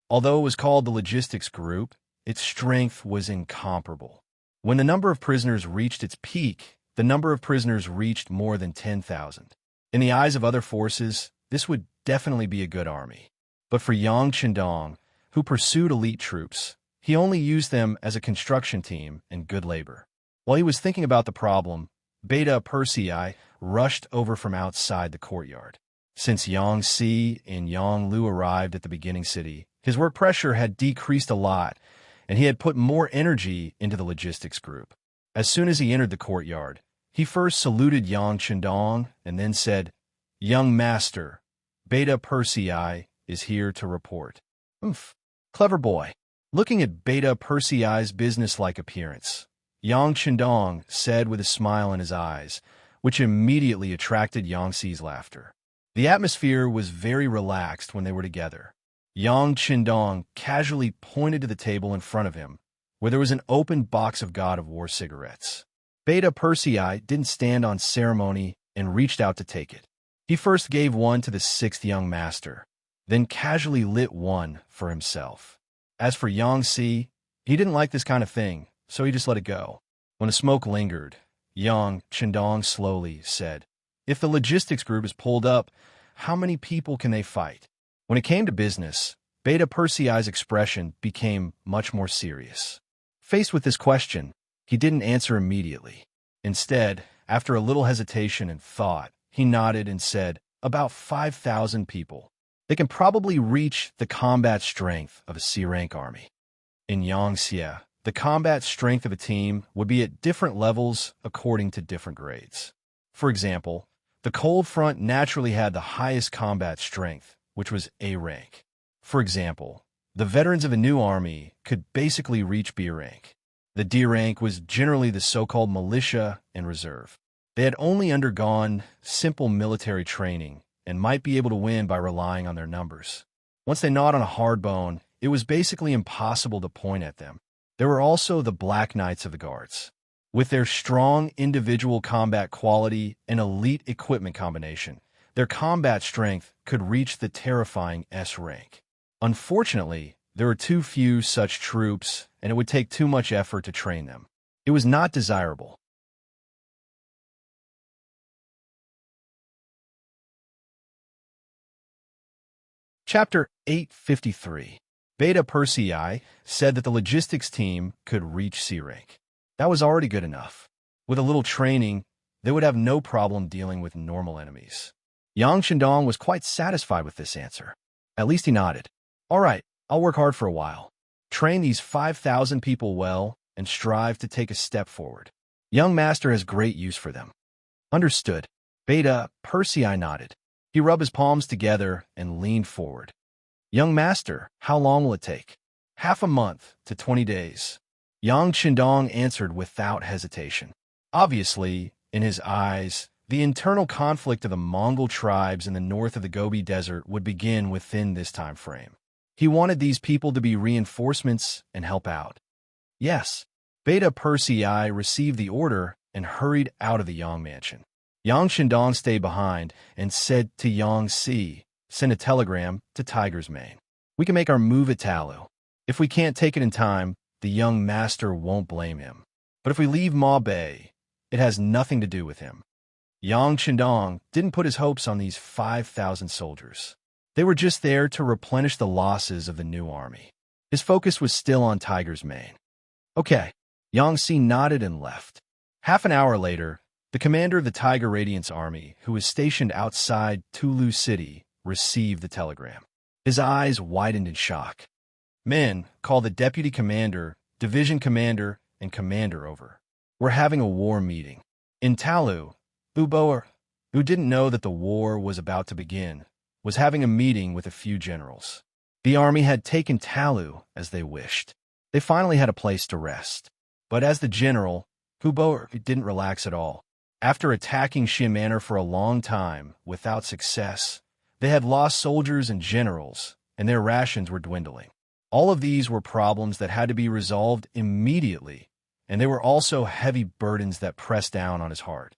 Although it was called the logistics group, its strength was incomparable. When the number of prisoners reached its peak, the number of prisoners reached more than 10,000. In the eyes of other forces, this would definitely be a good army. But for Yang Qindong, who pursued elite troops, he only used them as a construction team and good labor. While he was thinking about the problem, Beta Persei rushed over from outside the courtyard. Since Yang Si and Yang Lu arrived at the beginning city, his work pressure had decreased a lot, and he had put more energy into the logistics group. As soon as he entered the courtyard, he first saluted Yang Chendong and then said, "Young master, Beta Persei is here to report." Oomph, clever boy. Looking at Beta Persei's businesslike appearance, Yang Chendong said with a smile in his eyes, which immediately attracted Yang Si's laughter. The atmosphere was very relaxed when they were together. Yang Chendong casually pointed to the table in front of him, where there was an open box of God of War cigarettes. Beta Persei didn't stand on ceremony and reached out to take it. He first gave one to the sixth young master, then casually lit one for himself. As for Yang Si, he didn't like this kind of thing, so he just let it go. When the smoke lingered, Yang Chendong slowly said, "If the logistics group is pulled up, how many people can they fight?" When it came to business, Beta Persei's expression became much more serious. Faced with this question, he didn't answer immediately. Instead, after a little hesitation and thought, he nodded and said, "About 5,000 people. They can probably reach the combat strength of a C-rank army." In Yangxia, the combat strength of a team would be at different levels according to different grades. For example, the Cold Front naturally had the highest combat strength, which was A rank. For example, the veterans of a new army could basically reach B rank. The D rank was generally the so-called militia and reserve. They had only undergone simple military training and might be able to win by relying on their numbers. Once they gnawed on a hard bone, it was basically impossible to point at them. There were also the Black Knights of the Guards. With their strong individual combat quality and elite equipment combination, their combat strength could reach the terrifying S rank. Unfortunately, there were too few such troops, and it would take too much effort to train them. It was not desirable. Chapter 853. Beta Persei said that the logistics team could reach C rank. That was already good enough. With a little training, they would have no problem dealing with normal enemies. Yang Shandong was quite satisfied with this answer. At least he nodded. "All right, I'll work hard for a while. Train these 5,000 people well and strive to take a step forward. Young master has great use for them." Understood. Beta Persei nodded. He rubbed his palms together and leaned forward. "Young master, how long will it take?" "Half a month to 20 days. Yang Chendong answered without hesitation. Obviously, in his eyes, the internal conflict of the Mongol tribes in the north of the Gobi Desert would begin within this time frame. He wanted these people to be reinforcements and help out. Yes, Beta Persei received the order and hurried out of the Yang mansion. Yang Shandong stayed behind and said to Yang Si, "Send a telegram to Tiger's Mane. We can make our move at Talu. If we can't take it in time, the young master won't blame him. But if we leave Ma Bei, it has nothing to do with him." Yang Chendong didn't put his hopes on these 5,000 soldiers. They were just there to replenish the losses of the new army. His focus was still on Tiger's Mane. Okay, Yang Si nodded and left. Half an hour later, the commander of the Tiger Radiance Army, who was stationed outside Tulu City, received the telegram. His eyes widened in shock. "Men, call the deputy commander, division commander, and commander over. We're having a war meeting." In Talu, Uboer, who didn't know that the war was about to begin, was having a meeting with a few generals. The army had taken Talu as they wished. They finally had a place to rest. But as the general, Uboer didn't relax at all. After attacking Xia Manor for a long time without success, they had lost soldiers and generals, and their rations were dwindling. All of these were problems that had to be resolved immediately, and they were also heavy burdens that pressed down on his heart.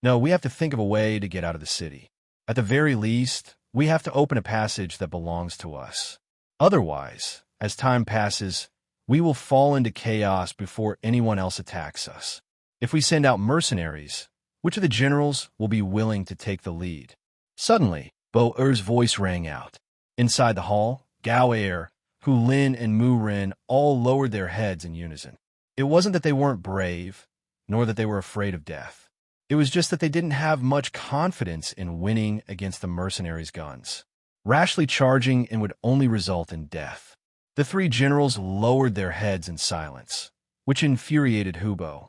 "No, we have to think of a way to get out of the city. At the very least, we have to open a passage that belongs to us. Otherwise, as time passes, we will fall into chaos before anyone else attacks us. If we send out mercenaries, which of the generals will be willing to take the lead?" Suddenly, Bo Er's voice rang out. Inside the hall, Gao Er, Hu Lin, and Mu Ren all lowered their heads in unison. It wasn't that they weren't brave, nor that they were afraid of death. It was just that they didn't have much confidence in winning against the mercenaries' guns. Rashly charging in would only result in death. The three generals lowered their heads in silence, which infuriated Hubo.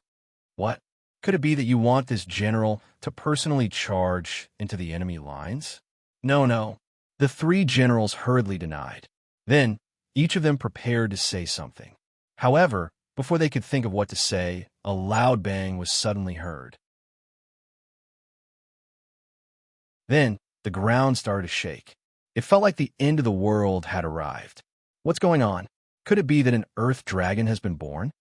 What? Could it be that you want this general to personally charge into the enemy lines? No, no. The three generals hurriedly denied. Then, each of them prepared to say something. However, before they could think of what to say, a loud bang was suddenly heard. Then, the ground started to shake. It felt like the end of the world had arrived. What's going on? Could it be that an earth dragon has been born?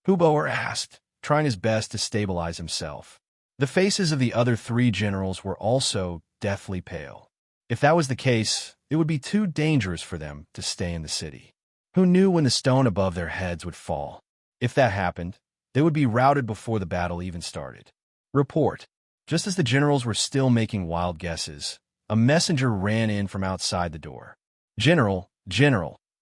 Huboer asked, trying his best to stabilize himself. The faces of the other three generals were also deathly pale. If that was the case, it would be too dangerous for them to stay in the city. Who knew when the stone above their heads would fall? If that happened, they would be routed before the battle even started. Report. Just as the generals were still making wild guesses, a messenger ran in from outside the door. General,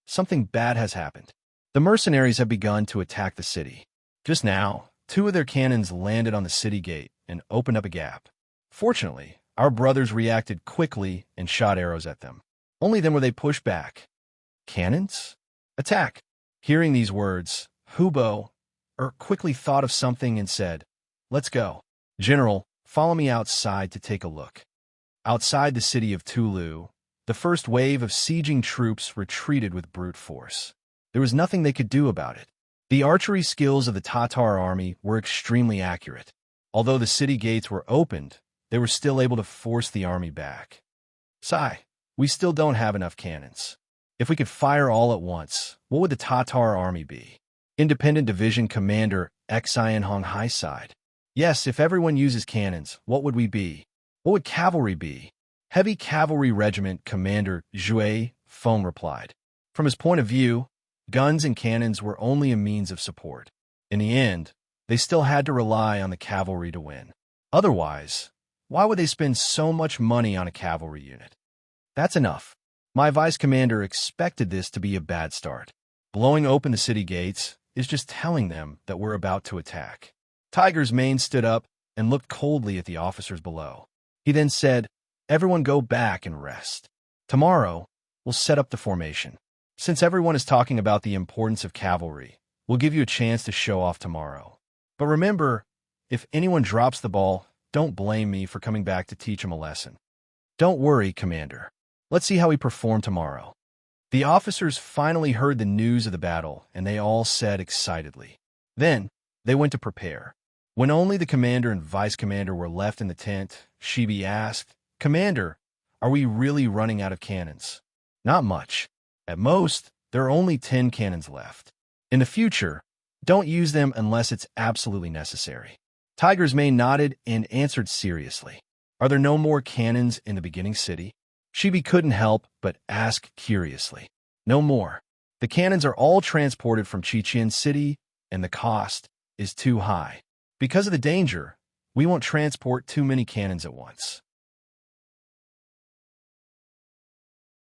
something bad has happened. The mercenaries have begun to attack the city. Just now, 2 of their cannons landed on the city gate and opened up a gap. Fortunately, our brothers reacted quickly and shot arrows at them. Only then were they pushed back. Cannons? Attack! Hearing these words, Hubo quickly thought of something and said, "Let's go. General, follow me outside to take a look." Outside the city of Tulu, the first wave of sieging troops retreated with brute force. There was nothing they could do about it. The archery skills of the Tatar army were extremely accurate. Although the city gates were opened, they were still able to force the army back. Sigh, we still don't have enough cannons. If we could fire all at once, what would the Tatar army be? Independent Division Commander Xian Hong Hai sighed. Yes, if everyone uses cannons, what would we be? What would cavalry be? Heavy Cavalry Regiment Commander Zhui Feng replied. From his point of view, guns and cannons were only a means of support. In the end, they still had to rely on the cavalry to win. Otherwise, why would they spend so much money on a cavalry unit? That's enough. My vice commander expected this to be a bad start. Blowing open the city gates is just telling them that we're about to attack. Tiger's Mane stood up and looked coldly at the officers below. He then said, "Everyone go back and rest. Tomorrow, we'll set up the formation. Since everyone is talking about the importance of cavalry, we'll give you a chance to show off tomorrow. But remember, if anyone drops the ball, don't blame me for coming back to teach him a lesson." "Don't worry, Commander. Let's see how we perform tomorrow." The officers finally heard the news of the battle, and they all said excitedly. Then, they went to prepare. When only the commander and vice commander were left in the tent, Shibi asked, "Commander, are we really running out of cannons?" "Not much. At most, there are only 10 cannons left. In the future, don't use them unless it's absolutely necessary." Tiger's Mane nodded and answered seriously. "Are there no more cannons in the beginning city?" Shibi couldn't help but ask curiously. "No more. The cannons are all transported from Chichen City, and the cost is too high. Because of the danger, we won't transport too many cannons at once."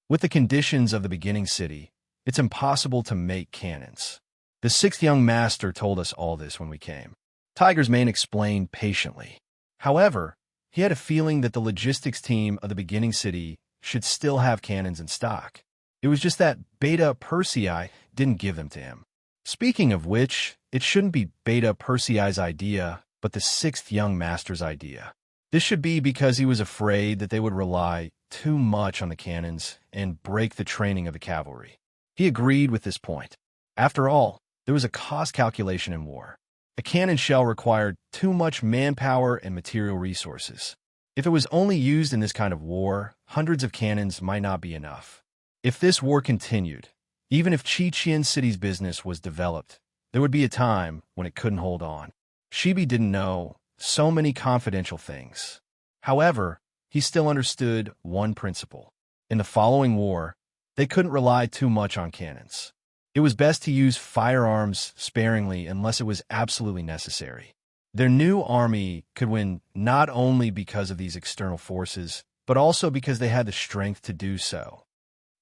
With the conditions of the beginning city, it's impossible to make cannons. The 6th young master told us all this when we came. Tiger's Mane explained patiently. However, he had a feeling that the logistics team of the beginning city should still have cannons in stock. It was just that Beta Persei didn't give them to him. Speaking of which, it shouldn't be Beta Persei's idea, but the 6th young master's idea. This should be because he was afraid that they would rely too much on the cannons and break the training of the cavalry. He agreed with this point. After all, there was a cost calculation in war. A cannon shell required too much manpower and material resources. If it was only used in this kind of war, hundreds of cannons might not be enough. If this war continued, even if Chichen City's business was developed, there would be a time when it couldn't hold on. Shibi didn't know so many confidential things. However, he still understood one principle. In the following war, they couldn't rely too much on cannons. It was best to use firearms sparingly unless it was absolutely necessary. Their new army could win not only because of these external forces, but also because they had the strength to do so.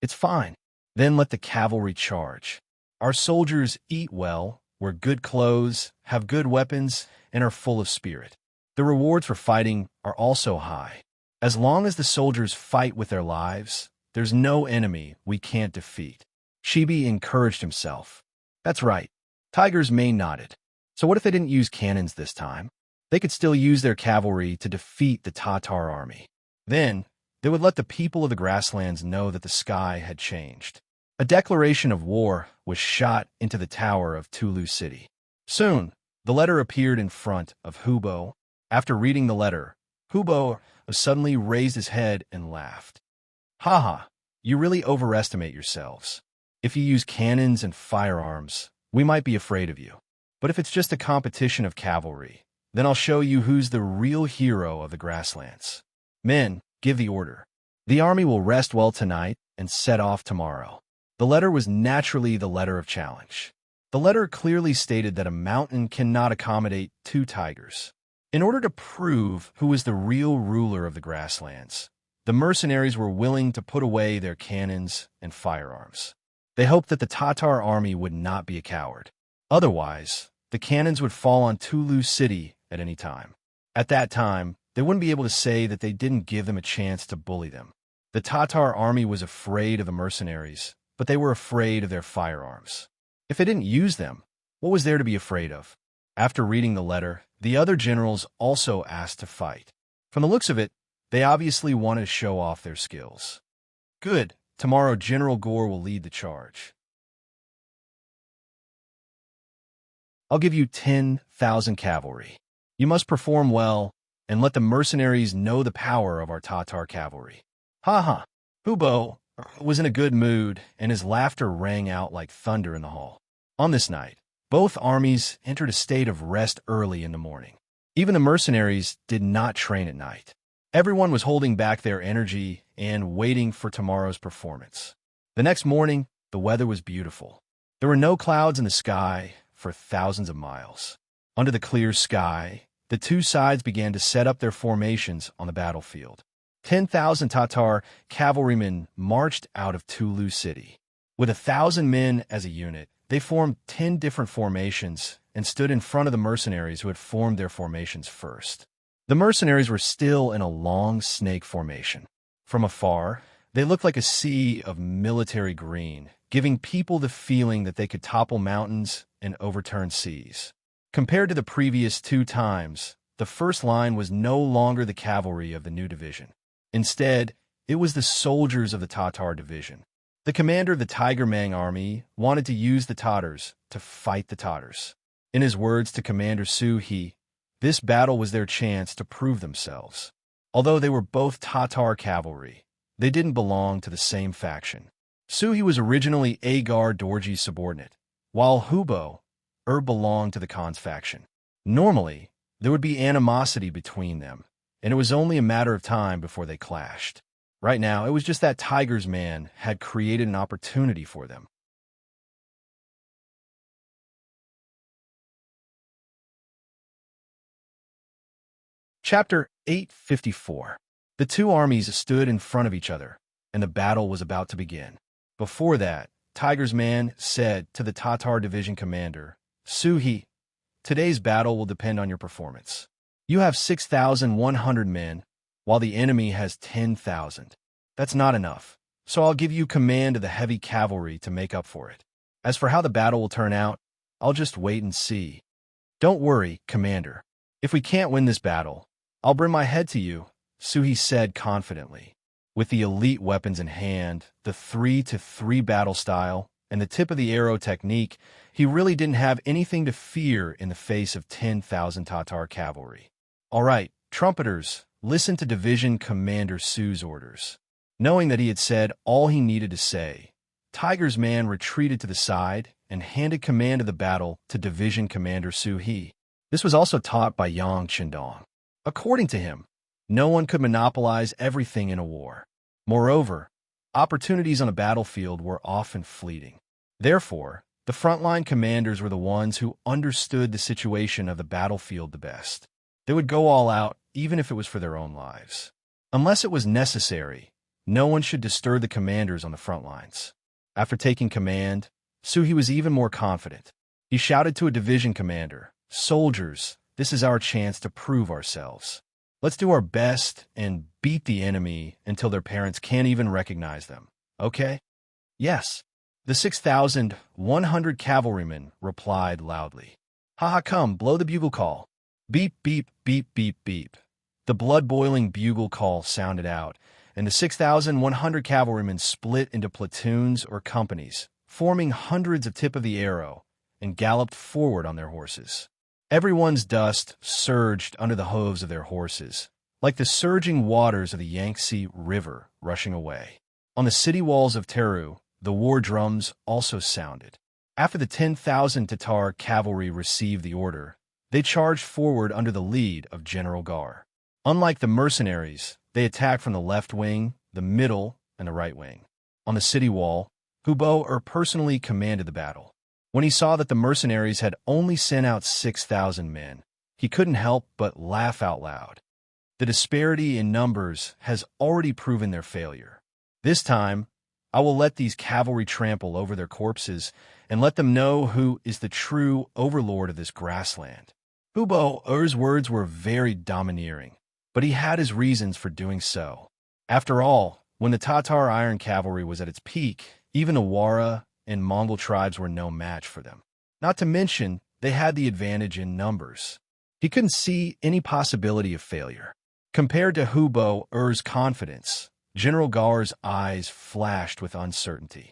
It's fine. Then let the cavalry charge. Our soldiers eat well, wear good clothes, have good weapons, and are full of spirit. The rewards for fighting are also high. As long as the soldiers fight with their lives, there's no enemy we can't defeat. Shibi encouraged himself. That's right. Tiger's mane nodded. So what if they didn't use cannons this time? They could still use their cavalry to defeat the Tatar army. Then, they would let the people of the grasslands know that the sky had changed. A declaration of war was shot into the tower of Tulu City. Soon, the letter appeared in front of Hubo. After reading the letter, Hubo suddenly raised his head and laughed. Haha, you really overestimate yourselves. If you use cannons and firearms, we might be afraid of you. But if it's just a competition of cavalry, then I'll show you who's the real hero of the grasslands. Men, give the order. The army will rest well tonight and set off tomorrow. The letter was naturally the letter of challenge. The letter clearly stated that a mountain cannot accommodate two tigers. In order to prove who was the real ruler of the grasslands, the mercenaries were willing to put away their cannons and firearms. They hoped that the Tatar army would not be a coward. Otherwise, the cannons would fall on Tulu City at any time. At that time, they wouldn't be able to say that they didn't give them a chance to bully them. The Tatar army was afraid of the mercenaries, but they were afraid of their firearms. If they didn't use them, what was there to be afraid of? After reading the letter, the other generals also asked to fight. From the looks of it, they obviously wanted to show off their skills. Good. Tomorrow General Gore will lead the charge. I'll give you 10,000 cavalry. You must perform well and let the mercenaries know the power of our Tatar cavalry. Ha ha! Hubo was in a good mood, and his laughter rang out like thunder in the hall. On this night, both armies entered a state of rest early in the morning. Even the mercenaries did not train at night. Everyone was holding back their energy and waiting for tomorrow's performance. The next morning, the weather was beautiful. There were no clouds in the sky for thousands of miles. Under the clear sky, the two sides began to set up their formations on the battlefield. 10,000 Tatar cavalrymen marched out of Tulu City. With 1,000 men as a unit, they formed 10 different formations and stood in front of the mercenaries who had formed their formations first. The mercenaries were still in a long snake formation. From afar, they looked like a sea of military green, giving people the feeling that they could topple mountains and overturn seas. Compared to the previous two times, the first line was no longer the cavalry of the new division. Instead, it was the soldiers of the Tatar division. The commander of the Tiger Mang army wanted to use the Tatars to fight the Tatars. In his words to Commander Su He, this battle was their chance to prove themselves. Although they were both Tatar cavalry, they didn't belong to the same faction. Su He was originally Agar Dorji's subordinate, while Hubo belonged to the Khan's faction. Normally, there would be animosity between them, and it was only a matter of time before they clashed. Right now, it was just that Tiger's man had created an opportunity for them. Chapter 854. The two armies stood in front of each other, and the battle was about to begin. Before that, Tiger's man said to the Tatar division commander, Su He, today's battle will depend on your performance. You have 6,100 men, while the enemy has 10,000. That's not enough, so I'll give you command of the heavy cavalry to make up for it. As for how the battle will turn out, I'll just wait and see. Don't worry, Commander. If we can't win this battle, I'll bring my head to you, Su He said confidently. With the elite weapons in hand, the 3-to-3 battle style, and the tip of the arrow technique, he really didn't have anything to fear in the face of 10,000 Tatar cavalry. All right, trumpeters, listen to Division Commander Su's orders. Knowing that he had said all he needed to say, Tiger's man retreated to the side and handed command of the battle to Division Commander Su He. This was also taught by Yang Qindong. According to him, no one could monopolize everything in a war. Moreover, opportunities on a battlefield were often fleeting. Therefore, the frontline commanders were the ones who understood the situation of the battlefield the best. They would go all out, even if it was for their own lives. Unless it was necessary, no one should disturb the commanders on the front lines. After taking command, Su He was even more confident. He shouted to a division commander, Soldiers, This is our chance to prove ourselves. Let's do our best and beat the enemy until their parents can't even recognize them. Okay? Yes. The 6,100 cavalrymen replied loudly. Ha, come, blow the bugle call. Beep, beep, beep, beep, beep. The blood-boiling bugle call sounded out, and the 6,100 cavalrymen split into platoons or companies, forming hundreds of tip of the arrow, and galloped forward on their horses. Everyone's dust surged under the hooves of their horses, like the surging waters of the Yangtze River rushing away. On the city walls of Teru, the war drums also sounded. After the 10,000 Tatar cavalry received the order, they charged forward under the lead of General Gar. Unlike the mercenaries, they attacked from the left wing, the middle, and the right wing. On the city wall, Hubo personally commanded the battle. When he saw that the mercenaries had only sent out 6,000 men, he couldn't help but laugh out loud. The disparity in numbers has already proven their failure. This time, I will let these cavalry trample over their corpses and let them know who is the true overlord of this grassland. Hubo's words were very domineering, but he had his reasons for doing so. After all, when the Tatar Iron Cavalry was at its peak, even the Wara and Mongol tribes were no match for them. Not to mention, they had the advantage in numbers. He couldn't see any possibility of failure. Compared to Hubo's confidence, General Gar's eyes flashed with uncertainty.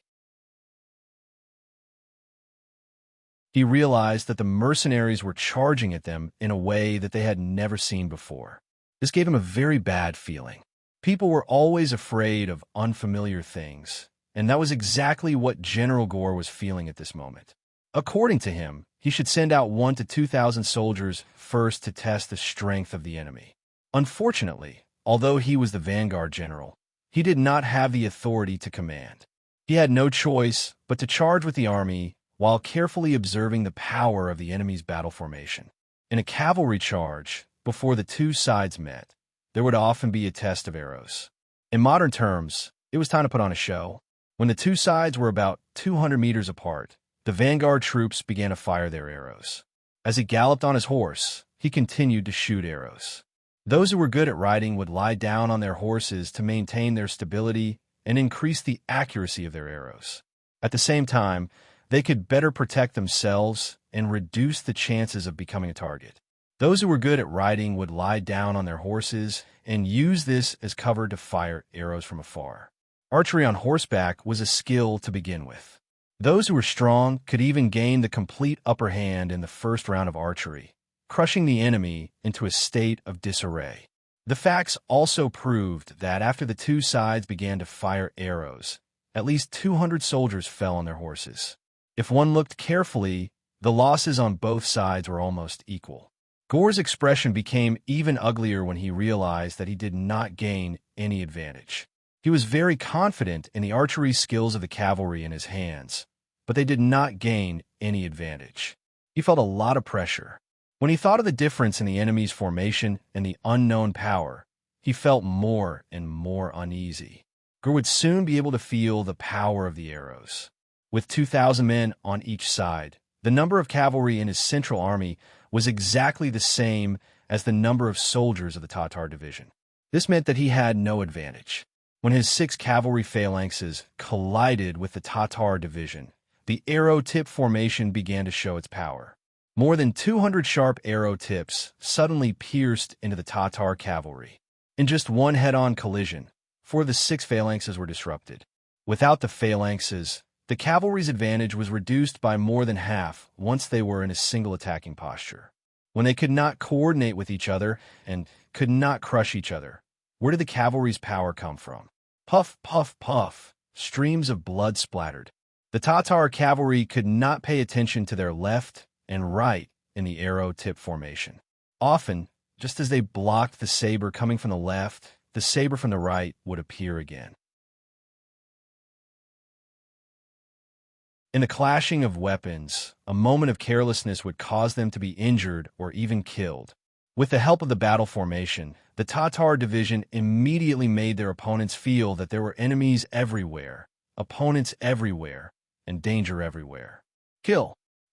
He realized that the mercenaries were charging at them in a way that they had never seen before. This gave him a very bad feeling. People were always afraid of unfamiliar things, and that was exactly what General Gar was feeling at this moment. According to him, he should send out 1,000 to 2,000 soldiers first to test the strength of the enemy. Unfortunately, although he was the vanguard general, he did not have the authority to command. He had no choice but to charge with the army while carefully observing the power of the enemy's battle formation. In a cavalry charge, before the two sides met, there would often be a test of arrows. In modern terms, it was time to put on a show. When the two sides were about 200 meters apart, the vanguard troops began to fire their arrows. As he galloped on his horse, he continued to shoot arrows. Those who were good at riding would lie down on their horses to maintain their stability and increase the accuracy of their arrows. At the same time, they could better protect themselves and reduce the chances of becoming a target. Those who were good at riding would lie down on their horses and use this as cover to fire arrows from afar. Archery on horseback was a skill to begin with. Those who were strong could even gain the complete upper hand in the first round of archery, crushing the enemy into a state of disarray. The facts also proved that after the two sides began to fire arrows, at least 200 soldiers fell on their horses. If one looked carefully, the losses on both sides were almost equal. Gar's expression became even uglier when he realized that he did not gain any advantage. He was very confident in the archery skills of the cavalry in his hands, but they did not gain any advantage. He felt a lot of pressure. When he thought of the difference in the enemy's formation and the unknown power, he felt more and more uneasy. Gar would soon be able to feel the power of the arrows. With 2,000 men on each side, the number of cavalry in his central army was exactly the same as the number of soldiers of the Tatar division. This meant that he had no advantage. When his 6 cavalry phalanxes collided with the Tatar division, the arrow tip formation began to show its power. More than 200 sharp arrow tips suddenly pierced into the Tatar cavalry. In just one head-on collision, 4 of the 6 phalanxes were disrupted. Without the phalanxes, the cavalry's advantage was reduced by more than half once they were in a single attacking posture. When they could not coordinate with each other and could not crush each other, where did the cavalry's power come from? Puff, puff, puff, streams of blood splattered. The Tatar cavalry could not pay attention to their left and right in the arrow tip formation. Often, just as they blocked the saber coming from the left, the saber from the right would appear again. In the clashing of weapons, a moment of carelessness would cause them to be injured or even killed. With the help of the battle formation, the Tatar division immediately made their opponents feel that there were enemies everywhere, opponents everywhere, and danger everywhere.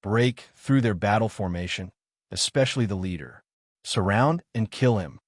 Break through their battle formation. especially the leader. Surround and kill him.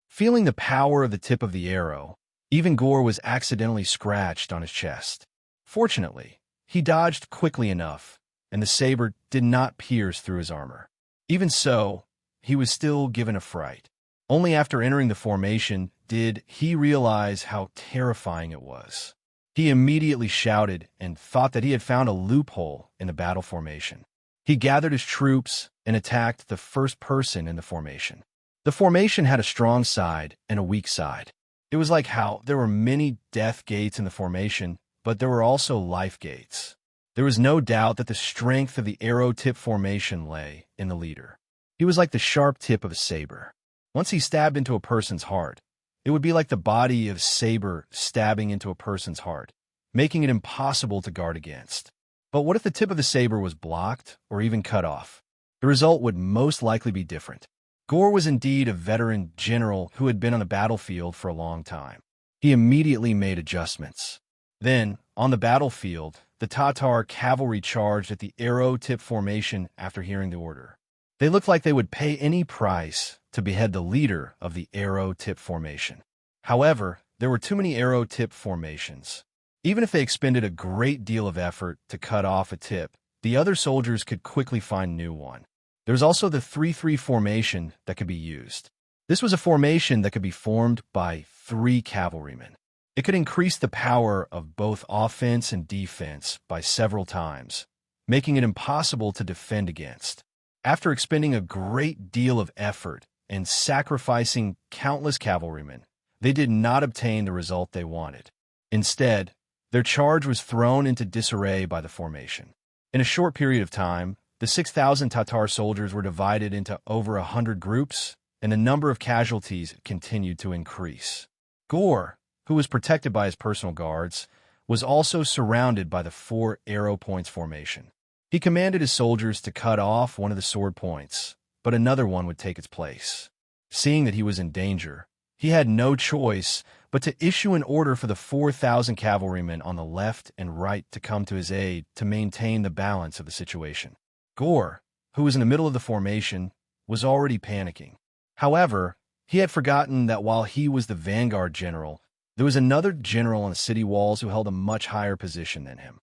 Feeling the power of the tip of the arrow, even Gore was accidentally scratched on his chest. Fortunately, he dodged quickly enough, and the saber did not pierce through his armor. Even so, he was still given a fright. Only after entering the formation did he realize how terrifying it was. He immediately shouted and thought that he had found a loophole in the battle formation. He gathered his troops and attacked the first person in the formation. The formation had a strong side and a weak side. It was like how there were many death gates in the formation, but there were also life gates. There was no doubt that the strength of the arrow tip formation lay in the leader. He was like the sharp tip of a saber. Once he stabbed into a person's heart, it would be like the body of a saber stabbing into a person's heart, making it impossible to guard against. But what if the tip of the saber was blocked or even cut off? The result would most likely be different. Gore was indeed a veteran general who had been on the battlefield for a long time. He immediately made adjustments. Then, on the battlefield, the Tatar cavalry charged at the arrow tip formation after hearing the order. They looked like they would pay any price to behead the leader of the arrow tip formation. However, there were too many arrow tip formations. Even if they expended a great deal of effort to cut off a tip, the other soldiers could quickly find a new one. There was also the 3-3 formation that could be used. This was a formation that could be formed by 3 cavalrymen. It could increase the power of both offense and defense by several times, making it impossible to defend against. After expending a great deal of effort and sacrificing countless cavalrymen, they did not obtain the result they wanted. Instead, their charge was thrown into disarray by the formation. In a short period of time, the 6,000 Tatar soldiers were divided into over 100 groups, and the number of casualties continued to increase. Gore, who was protected by his personal guards, was also surrounded by the 4 arrow points formation. He commanded his soldiers to cut off one of the sword points, but another one would take its place. Seeing that he was in danger, he had no choice but to issue an order for the 4,000 cavalrymen on the left and right to come to his aid to maintain the balance of the situation. Gore, who was in the middle of the formation, was already panicking. However, he had forgotten that while he was the vanguard general, there was another general on the city walls who held a much higher position than him.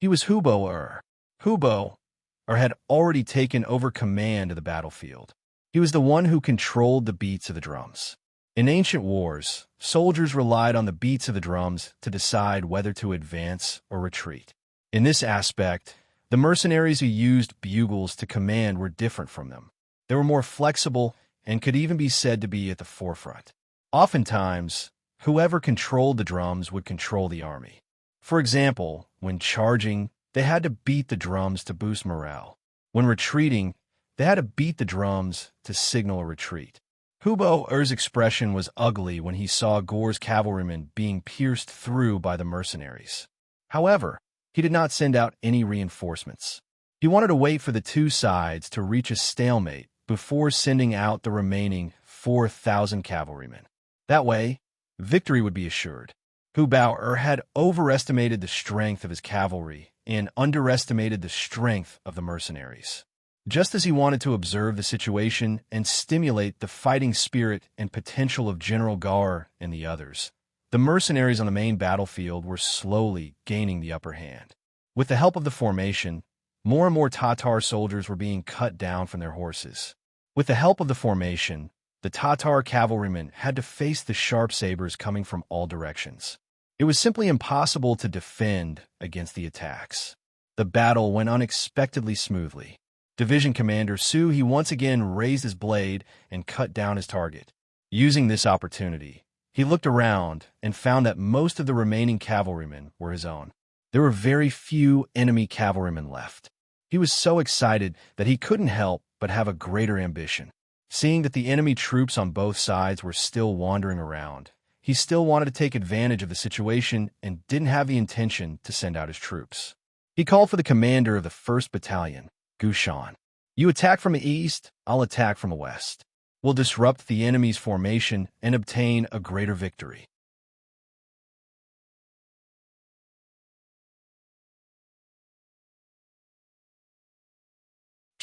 He was Hubo. Hubo had already taken over command of the battlefield. He was the one who controlled the beats of the drums. In ancient wars, soldiers relied on the beats of the drums to decide whether to advance or retreat. In this aspect, the mercenaries who used bugles to command were different from them. They were more flexible and could even be said to be at the forefront. Oftentimes, whoever controlled the drums would control the army. For example, when charging, they had to beat the drums to boost morale. When retreating, they had to beat the drums to signal a retreat. Hubo's expression was ugly when he saw Gore's cavalrymen being pierced through by the mercenaries. However, he did not send out any reinforcements. He wanted to wait for the 2 sides to reach a stalemate before sending out the remaining 4,000 cavalrymen. That way, victory would be assured. Hubo had overestimated the strength of his cavalry and underestimated the strength of the mercenaries. Just as he wanted to observe the situation and stimulate the fighting spirit and potential of General Gar and the others, the mercenaries on the main battlefield were slowly gaining the upper hand. With the help of the formation, more and more Tatar soldiers were being cut down from their horses. With the help of the formation, the Tatar cavalrymen had to face the sharp sabers coming from all directions. It was simply impossible to defend against the attacks. The battle went unexpectedly smoothly. Division Commander Su once again raised his blade and cut down his target. Using this opportunity, he looked around and found that most of the remaining cavalrymen were his own. There were very few enemy cavalrymen left. He was so excited that he couldn't help but have a greater ambition. Seeing that the enemy troops on both sides were still wandering around, he still wanted to take advantage of the situation and didn't have the intention to send out his troops. He called for the commander of the 1st Battalion, Gushan. You attack from the east, I'll attack from the west. We'll disrupt the enemy's formation and obtain a greater victory.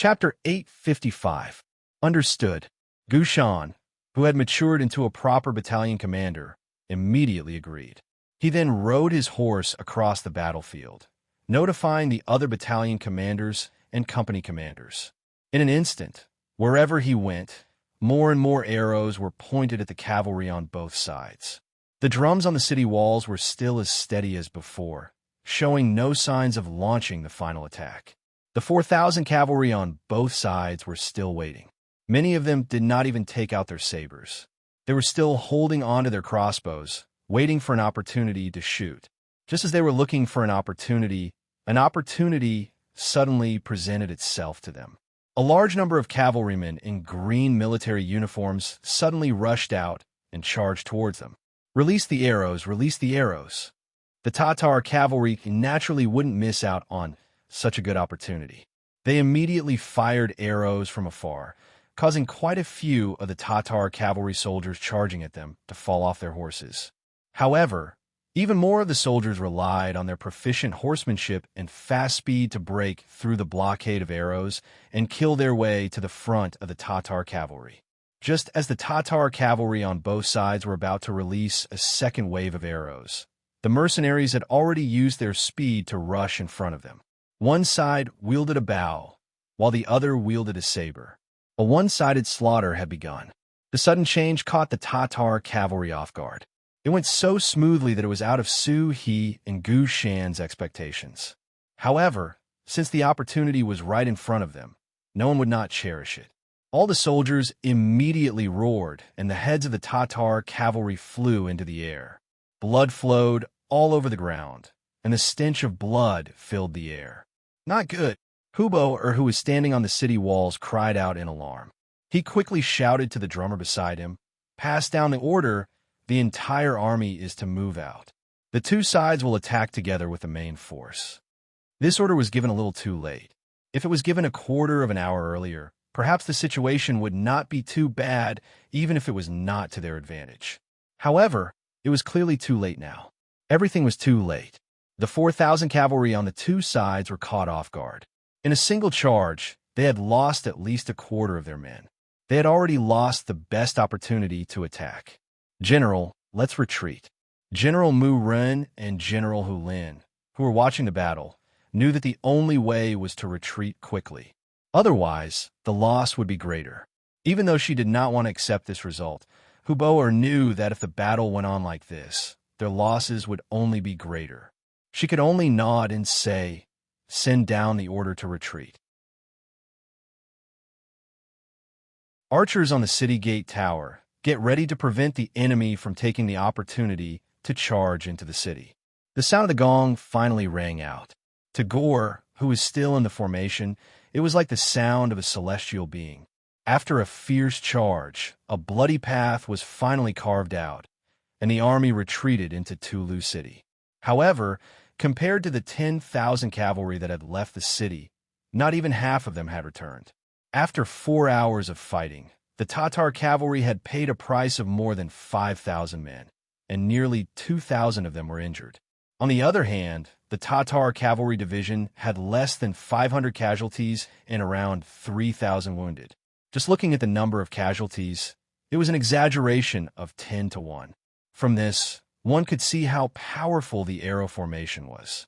Chapter 855. Understood. Gushan, who had matured into a proper battalion commander, immediately agreed. He then rode his horse across the battlefield, notifying the other battalion commanders and company commanders. In an instant, wherever he went, more and more arrows were pointed at the cavalry on both sides. The drums on the city walls were still as steady as before, showing no signs of launching the final attack. The 4,000 cavalry on both sides were still waiting. Many of them did not even take out their sabers. They were still holding onto their crossbows, waiting for an opportunity to shoot. Just as they were looking for an opportunity suddenly presented itself to them. A large number of cavalrymen in green military uniforms suddenly rushed out and charged towards them. Release the arrows, release the arrows. The Tatar cavalry naturally wouldn't miss out on such a good opportunity. They immediately fired arrows from afar, causing quite a few of the Tatar cavalry soldiers charging at them to fall off their horses. However, even more of the soldiers relied on their proficient horsemanship and fast speed to break through the blockade of arrows and kill their way to the front of the Tatar cavalry. Just as the Tatar cavalry on both sides were about to release a second wave of arrows, the mercenaries had already used their speed to rush in front of them. One side wielded a bow, while the other wielded a saber. A one-sided slaughter had begun. The sudden change caught the Tatar cavalry off guard. It went so smoothly that it was out of Su He and Gu Shan's expectations. However, since the opportunity was right in front of them, no one would not cherish it. All the soldiers immediately roared, and the heads of the Tatar cavalry flew into the air. Blood flowed all over the ground, and the stench of blood filled the air. Not good. Hubo, who was standing on the city walls, cried out in alarm. He quickly shouted to the drummer beside him, "Pass down the order. The entire army is to move out. The two sides will attack together with the main force." This order was given a little too late. If it was given a quarter of an hour earlier, perhaps the situation would not be too bad, even if it was not to their advantage. However, it was clearly too late now. Everything was too late. The 4,000 cavalry on the two sides were caught off guard. In a single charge, they had lost at least a quarter of their men. They had already lost the best opportunity to attack. "General, let's retreat." General Mu Ren and General Hu Lin, who were watching the battle, knew that the only way was to retreat quickly. Otherwise, the loss would be greater. Even though she did not want to accept this result, Huboer knew that if the battle went on like this, their losses would only be greater. She could only nod and say, "Send down the order to retreat." Archers on the city gate tower, get ready to prevent the enemy from taking the opportunity to charge into the city. The sound of the gong finally rang out. To Gore, who was still in the formation, it was like the sound of a celestial being. After a fierce charge, a bloody path was finally carved out, and the army retreated into Tulu City. However, compared to the 10,000 cavalry that had left the city, not even half of them had returned. After 4 hours of fighting, the Tatar cavalry had paid a price of more than 5,000 men, and nearly 2,000 of them were injured. On the other hand, the Tatar cavalry division had less than 500 casualties and around 3,000 wounded. Just looking at the number of casualties, it was an exaggeration of 10 to 1. From this, one could see how powerful the arrow formation was.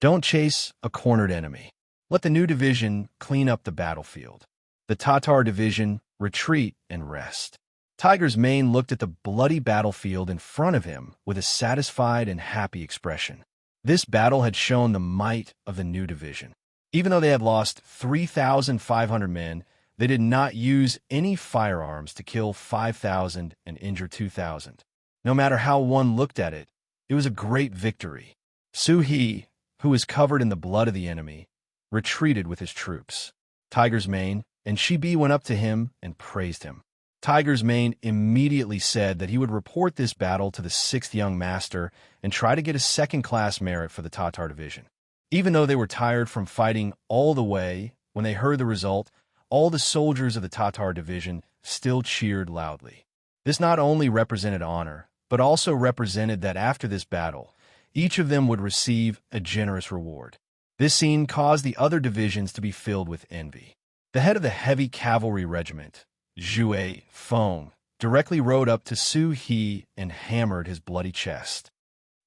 Don't chase a cornered enemy. Let the new division clean up the battlefield. The Tatar division retreat and rest. Tiger's Mane looked at the bloody battlefield in front of him with a satisfied and happy expression. This battle had shown the might of the new division. Even though they had lost 3,500 men, they did not use any firearms to kill 5,000 and injure 2,000. No matter how one looked at it, it was a great victory. Su He, who was covered in the blood of the enemy, retreated with his troops. Tiger's Mane and Shibi went up to him and praised him. Tiger's Mane immediately said that he would report this battle to the 6th young master and try to get a second-class merit for the Tatar division. Even though they were tired from fighting all the way, when they heard the result, all the soldiers of the Tatar division still cheered loudly. This not only represented honor, but also represented that after this battle, each of them would receive a generous reward. This scene caused the other divisions to be filled with envy. The head of the heavy cavalry regiment, Zhue Feng, directly rode up to Su He and hammered his bloody chest.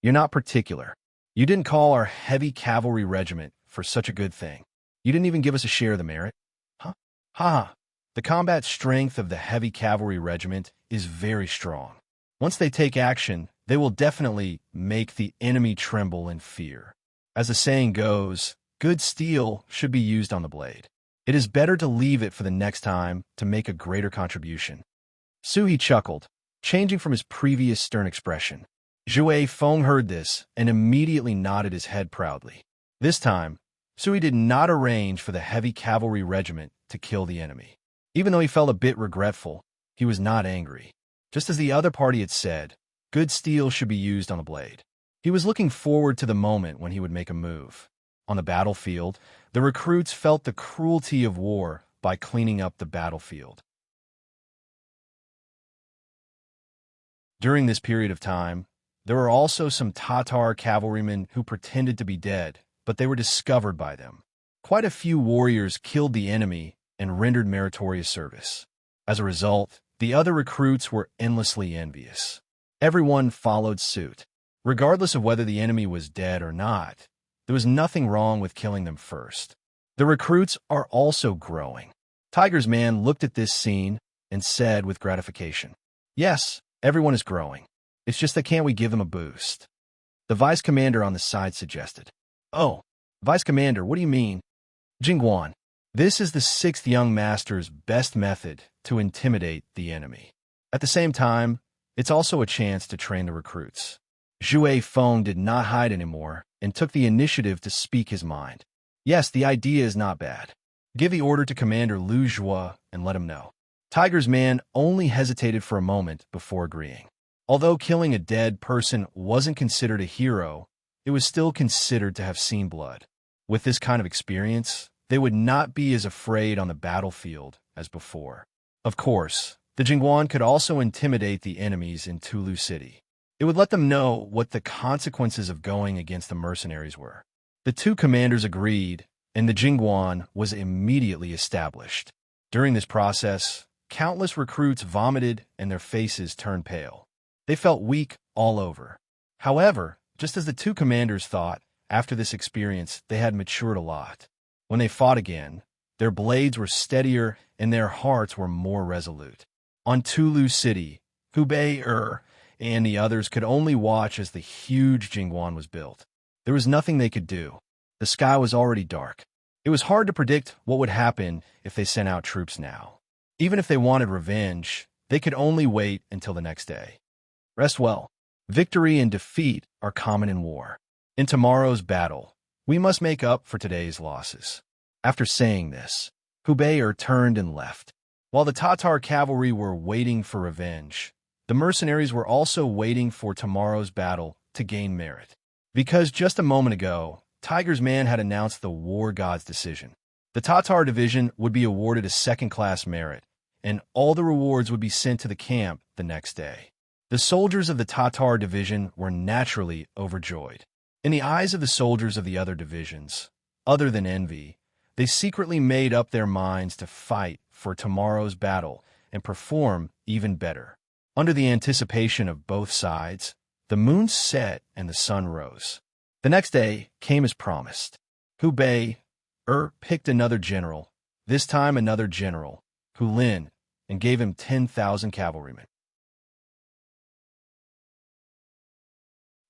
"You're not particular. You didn't call our heavy cavalry regiment for such a good thing. You didn't even give us a share of the merit. Huh? Ha! The combat strength of the heavy cavalry regiment is very strong. Once they take action, they will definitely make the enemy tremble in fear. As the saying goes, good steel should be used on the blade. It is better to leave it for the next time to make a greater contribution." Suhi chuckled, changing from his previous stern expression. Zhue Feng heard this and immediately nodded his head proudly. This time, Suhi did not arrange for the heavy cavalry regiment to kill the enemy. Even though he felt a bit regretful, he was not angry. Just as the other party had said, good steel should be used on the blade. He was looking forward to the moment when he would make a move. On the battlefield, the recruits felt the cruelty of war by cleaning up the battlefield. During this period of time, there were also some Tatar cavalrymen who pretended to be dead, but they were discovered by them. Quite a few warriors killed the enemy and rendered meritorious service. As a result, the other recruits were endlessly envious. Everyone followed suit. Regardless of whether the enemy was dead or not, there was nothing wrong with killing them first. The recruits are also growing. Tiger's man looked at this scene and said with gratification, "Yes, everyone is growing. It's just that can't we give them a boost?" The vice commander on the side suggested. "Oh, vice commander, what do you mean?" "Jingguan, this is the 6th young master's best method to intimidate the enemy. At the same time, it's also a chance to train the recruits." Zhue Feng did not hide anymore and took the initiative to speak his mind. "Yes, the idea is not bad. Give the order to Commander Lu Zhua and let him know." Tiger's man only hesitated for a moment before agreeing. Although killing a dead person wasn't considered a hero, it was still considered to have seen blood. With this kind of experience, they would not be as afraid on the battlefield as before. Of course, the Jingguan could also intimidate the enemies in Tulu City. It would let them know what the consequences of going against the mercenaries were. The two commanders agreed, and the Jingguan was immediately established. During this process, countless recruits vomited and their faces turned pale. They felt weak all over. However, just as the two commanders thought, after this experience they had matured a lot. When they fought again, their blades were steadier and their hearts were more resolute. On Tulu City, Hubei and the others could only watch as the huge Jingguan was built. There was nothing they could do. The sky was already dark. It was hard to predict what would happen if they sent out troops now. Even if they wanted revenge, they could only wait until the next day. Rest well. Victory and defeat are common in war. In tomorrow's battle, we must make up for today's losses. After saying this, Hubei turned and left. While the Tatar cavalry were waiting for revenge, the mercenaries were also waiting for tomorrow's battle to gain merit. Because just a moment ago, Tiger's man had announced the war god's decision. The Tatar division would be awarded a second-class merit, and all the rewards would be sent to the camp the next day. The soldiers of the Tatar division were naturally overjoyed. In the eyes of the soldiers of the other divisions, other than envy, they secretly made up their minds to fight for tomorrow's battle and perform even better. Under the anticipation of both sides, the moon set and the sun rose. The next day came as promised. Hubei picked another general, this time another general, Hu Lin, and gave him 10,000 cavalrymen.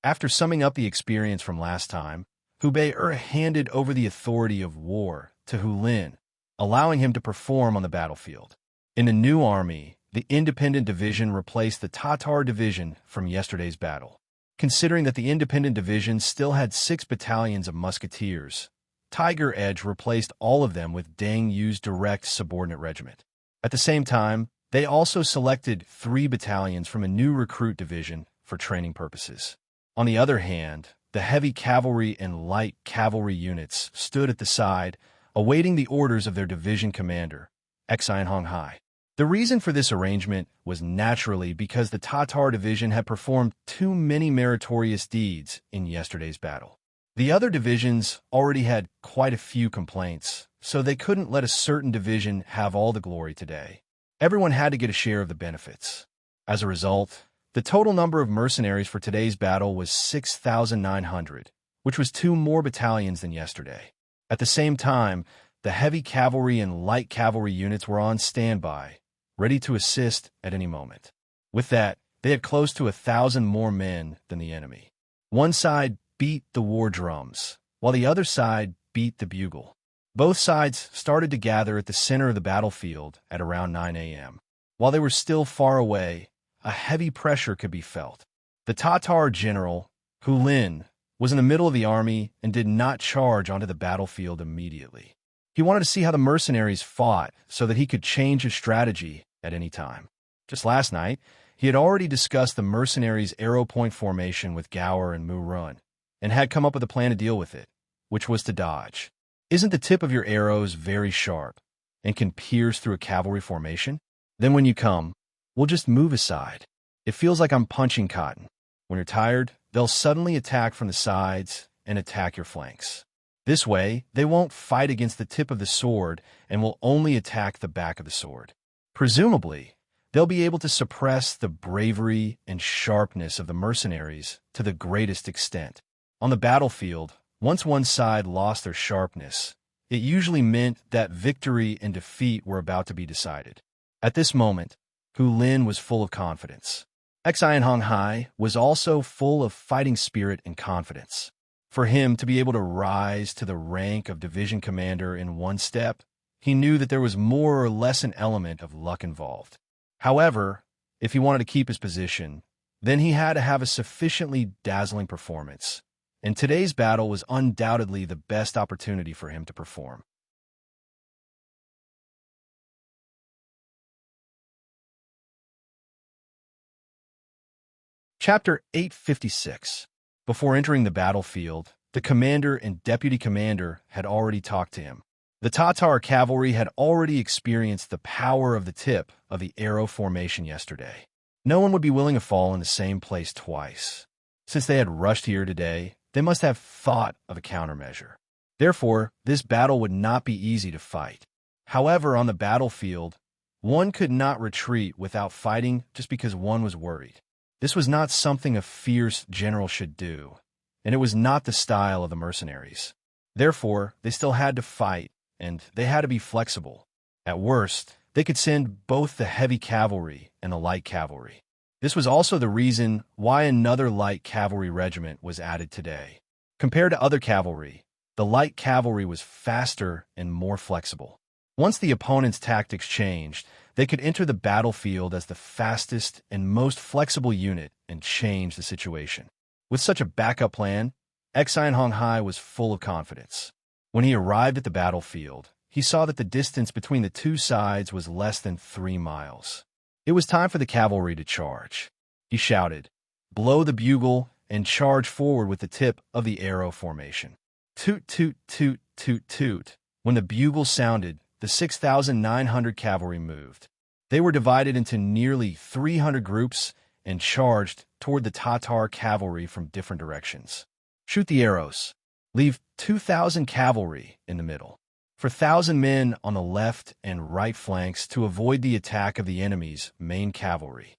After summing up the experience from last time, Hubei handed over the authority of war to Hu Lin, allowing him to perform on the battlefield. In the new army, the independent division replaced the Tatar division from yesterday's battle. Considering that the independent division still had 6 battalions of musketeers, Tiger Edge replaced all of them with Deng Yu's direct subordinate regiment. At the same time, they also selected 3 battalions from a new recruit division for training purposes. On the other hand, the heavy cavalry and light cavalry units stood at the side, awaiting the orders of their division commander, Xian Honghai. The reason for this arrangement was naturally because the Tatar division had performed too many meritorious deeds in yesterday's battle. The other divisions already had quite a few complaints, so they couldn't let a certain division have all the glory today. Everyone had to get a share of the benefits. As a result, the total number of mercenaries for today's battle was 6,900, which was 2 more battalions than yesterday. At the same time, the heavy cavalry and light cavalry units were on standby, ready to assist at any moment. With that, they had close to 1,000 more men than the enemy. One side beat the war drums, while the other side beat the bugle. Both sides started to gather at the center of the battlefield at around 9 a.m. While they were still far away, a heavy pressure could be felt. The Tatar general, Hulin, was in the middle of the army and did not charge onto the battlefield immediately. He wanted to see how the mercenaries fought so that he could change his strategy at any time. Just last night, he had already discussed the mercenaries' arrow point formation with Gower and Murun, and had come up with a plan to deal with it, which was to dodge. Isn't the tip of your arrows very sharp and can pierce through a cavalry formation? Then when you come, we'll just move aside. It feels like I'm punching cotton. When you're tired, they'll suddenly attack from the sides and attack your flanks. This way, they won't fight against the tip of the sword and will only attack the back of the sword. Presumably, they'll be able to suppress the bravery and sharpness of the mercenaries to the greatest extent. On the battlefield, once one side lost their sharpness, it usually meant that victory and defeat were about to be decided. At this moment, Hu Lin was full of confidence. Xian Honghai was also full of fighting spirit and confidence. For him to be able to rise to the rank of division commander in one step, he knew that there was more or less an element of luck involved. However, if he wanted to keep his position, then he had to have a sufficiently dazzling performance, and today's battle was undoubtedly the best opportunity for him to perform. Chapter 856. Before entering the battlefield, the commander and deputy commander had already talked to him. The Tatar cavalry had already experienced the power of the tip of the arrow formation yesterday. No one would be willing to fall in the same place twice. Since they had rushed here today, they must have thought of a countermeasure. Therefore, this battle would not be easy to fight. However, on the battlefield, one could not retreat without fighting just because one was worried. This was not something a fierce general should do, and it was not the style of the mercenaries. Therefore, they still had to fight, and they had to be flexible. At worst, they could send both the heavy cavalry and the light cavalry. This was also the reason why another light cavalry regiment was added today. Compared to other cavalry, the light cavalry was faster and more flexible. Once the opponent's tactics changed, they could enter the battlefield as the fastest and most flexible unit and change the situation. With such a backup plan, Xian Honghai was full of confidence. When he arrived at the battlefield, he saw that the distance between the two sides was less than 3 miles. It was time for the cavalry to charge. He shouted, "Blow the bugle and charge forward with the tip of the arrow formation." Toot, toot, toot, toot, toot. When the bugle sounded, the 6,900 cavalry moved. They were divided into nearly 300 groups and charged toward the Tatar cavalry from different directions. Shoot the arrows. Leave 2,000 cavalry in the middle. For 1,000 men on the left and right flanks to avoid the attack of the enemy's main cavalry.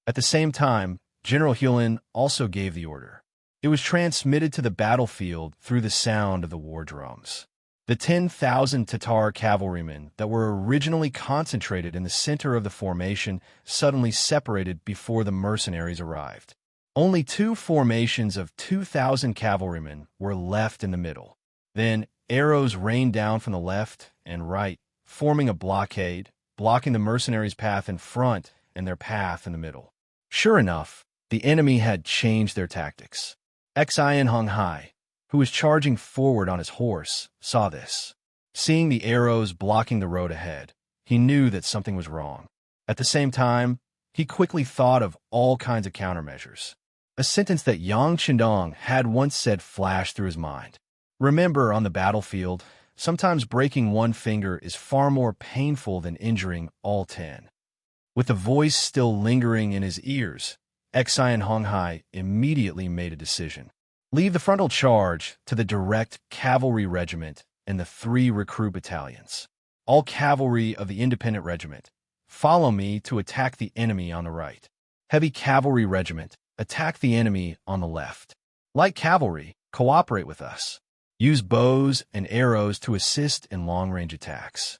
At the same time, General Hulin also gave the order. It was transmitted to the battlefield through the sound of the war drums. The 10,000 Tatar cavalrymen that were originally concentrated in the center of the formation suddenly separated before the mercenaries arrived. Only 2 formations of 2,000 cavalrymen were left in the middle. Then arrows rained down from the left and right, forming a blockade, blocking the mercenaries' path in front and their path in the middle. Sure enough, the enemy had changed their tactics. Xian Honghai, who was charging forward on his horse, saw this. Seeing the arrows blocking the road ahead, he knew that something was wrong. At the same time, he quickly thought of all kinds of countermeasures. A sentence that Yang Qindong had once said flashed through his mind. Remember, on the battlefield, sometimes breaking one finger is far more painful than injuring all 10. With the voice still lingering in his ears, Xian Honghai immediately made a decision. Leave the frontal charge to the direct cavalry regiment and the 3 recruit battalions. All cavalry of the independent regiment, follow me to attack the enemy on the right. Heavy cavalry regiment, attack the enemy on the left. Light cavalry, cooperate with us. Use bows and arrows to assist in long-range attacks.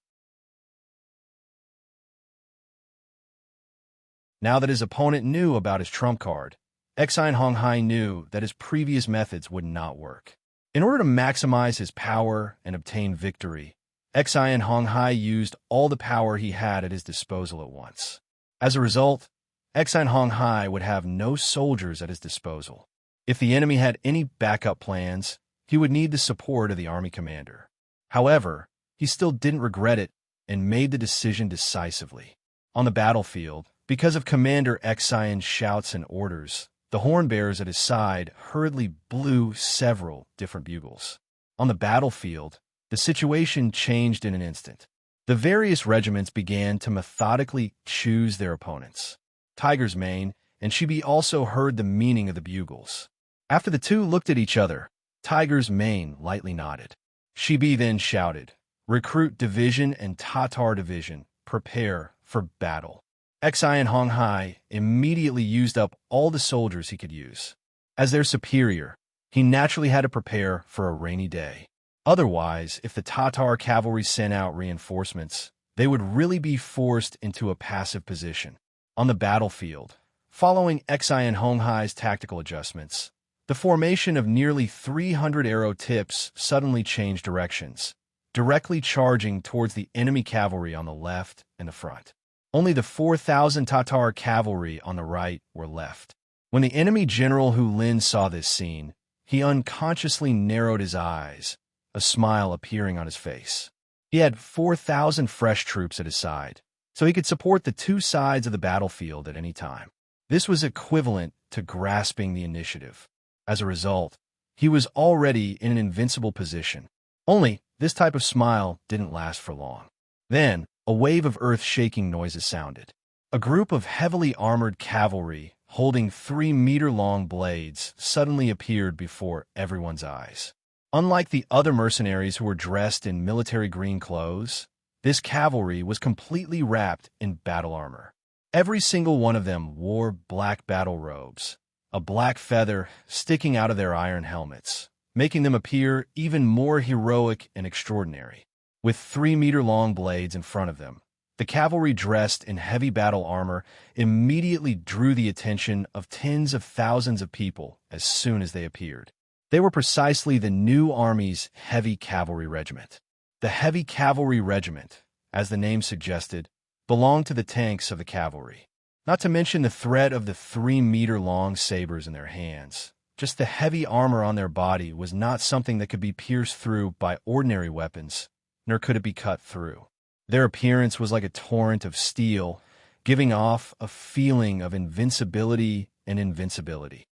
Now that his opponent knew about his trump card, Exine Honghai knew that his previous methods would not work. In order to maximize his power and obtain victory, Exine Honghai used all the power he had at his disposal at once. As a result, Exine Honghai would have no soldiers at his disposal. If the enemy had any backup plans, he would need the support of the army commander. However, he still didn't regret it and made the decision decisively. On the battlefield, because of Commander Exine's shouts and orders, the hornbearers at his side hurriedly blew several different bugles. On the battlefield, the situation changed in an instant. The various regiments began to methodically choose their opponents. Tiger's Mane and Shibi also heard the meaning of the bugles. After the two looked at each other, Tiger's Mane lightly nodded. Shibi then shouted, "Recruit division and Tatar division, prepare for battle." Exine Honghai immediately used up all the soldiers he could use. As their superior, he naturally had to prepare for a rainy day. Otherwise, if the Tatar cavalry sent out reinforcements, they would really be forced into a passive position. On the battlefield, following Exine Honghai's tactical adjustments, the formation of nearly 300 arrow tips suddenly changed directions, directly charging towards the enemy cavalry on the left and the front. Only the 4,000 Tatar cavalry on the right were left. When the enemy general Hu Lin saw this scene, he unconsciously narrowed his eyes, a smile appearing on his face. He had 4,000 fresh troops at his side, so he could support the two sides of the battlefield at any time. This was equivalent to grasping the initiative. As a result, he was already in an invincible position. Only, this type of smile didn't last for long. Then, a wave of earth-shaking noises sounded. A group of heavily armored cavalry, holding 3-meter-long blades, suddenly appeared before everyone's eyes. Unlike the other mercenaries who were dressed in military green clothes, this cavalry was completely wrapped in battle armor. Every single one of them wore black battle robes, a black feather sticking out of their iron helmets, making them appear even more heroic and extraordinary. With 3-meter-long blades in front of them, the cavalry dressed in heavy battle armor immediately drew the attention of tens of thousands of people as soon as they appeared. They were precisely the new army's heavy cavalry regiment. The heavy cavalry regiment, as the name suggested, belonged to the tanks of the cavalry. Not to mention the threat of the 3-meter-long sabers in their hands. Just the heavy armor on their body was not something that could be pierced through by ordinary weapons, nor could it be cut through. Their appearance was like a torrent of steel, giving off a feeling of invincibility and invincibility.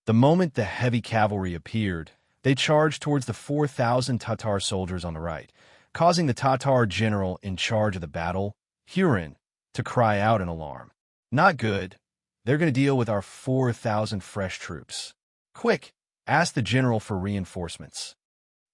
The moment the heavy cavalry appeared, they charged towards the 4,000 Tatar soldiers on the right, causing the Tatar general in charge of the battle, Hurin, to cry out in alarm. "Not good. They're going to deal with our 4,000 fresh troops. Quick, ask the general for reinforcements."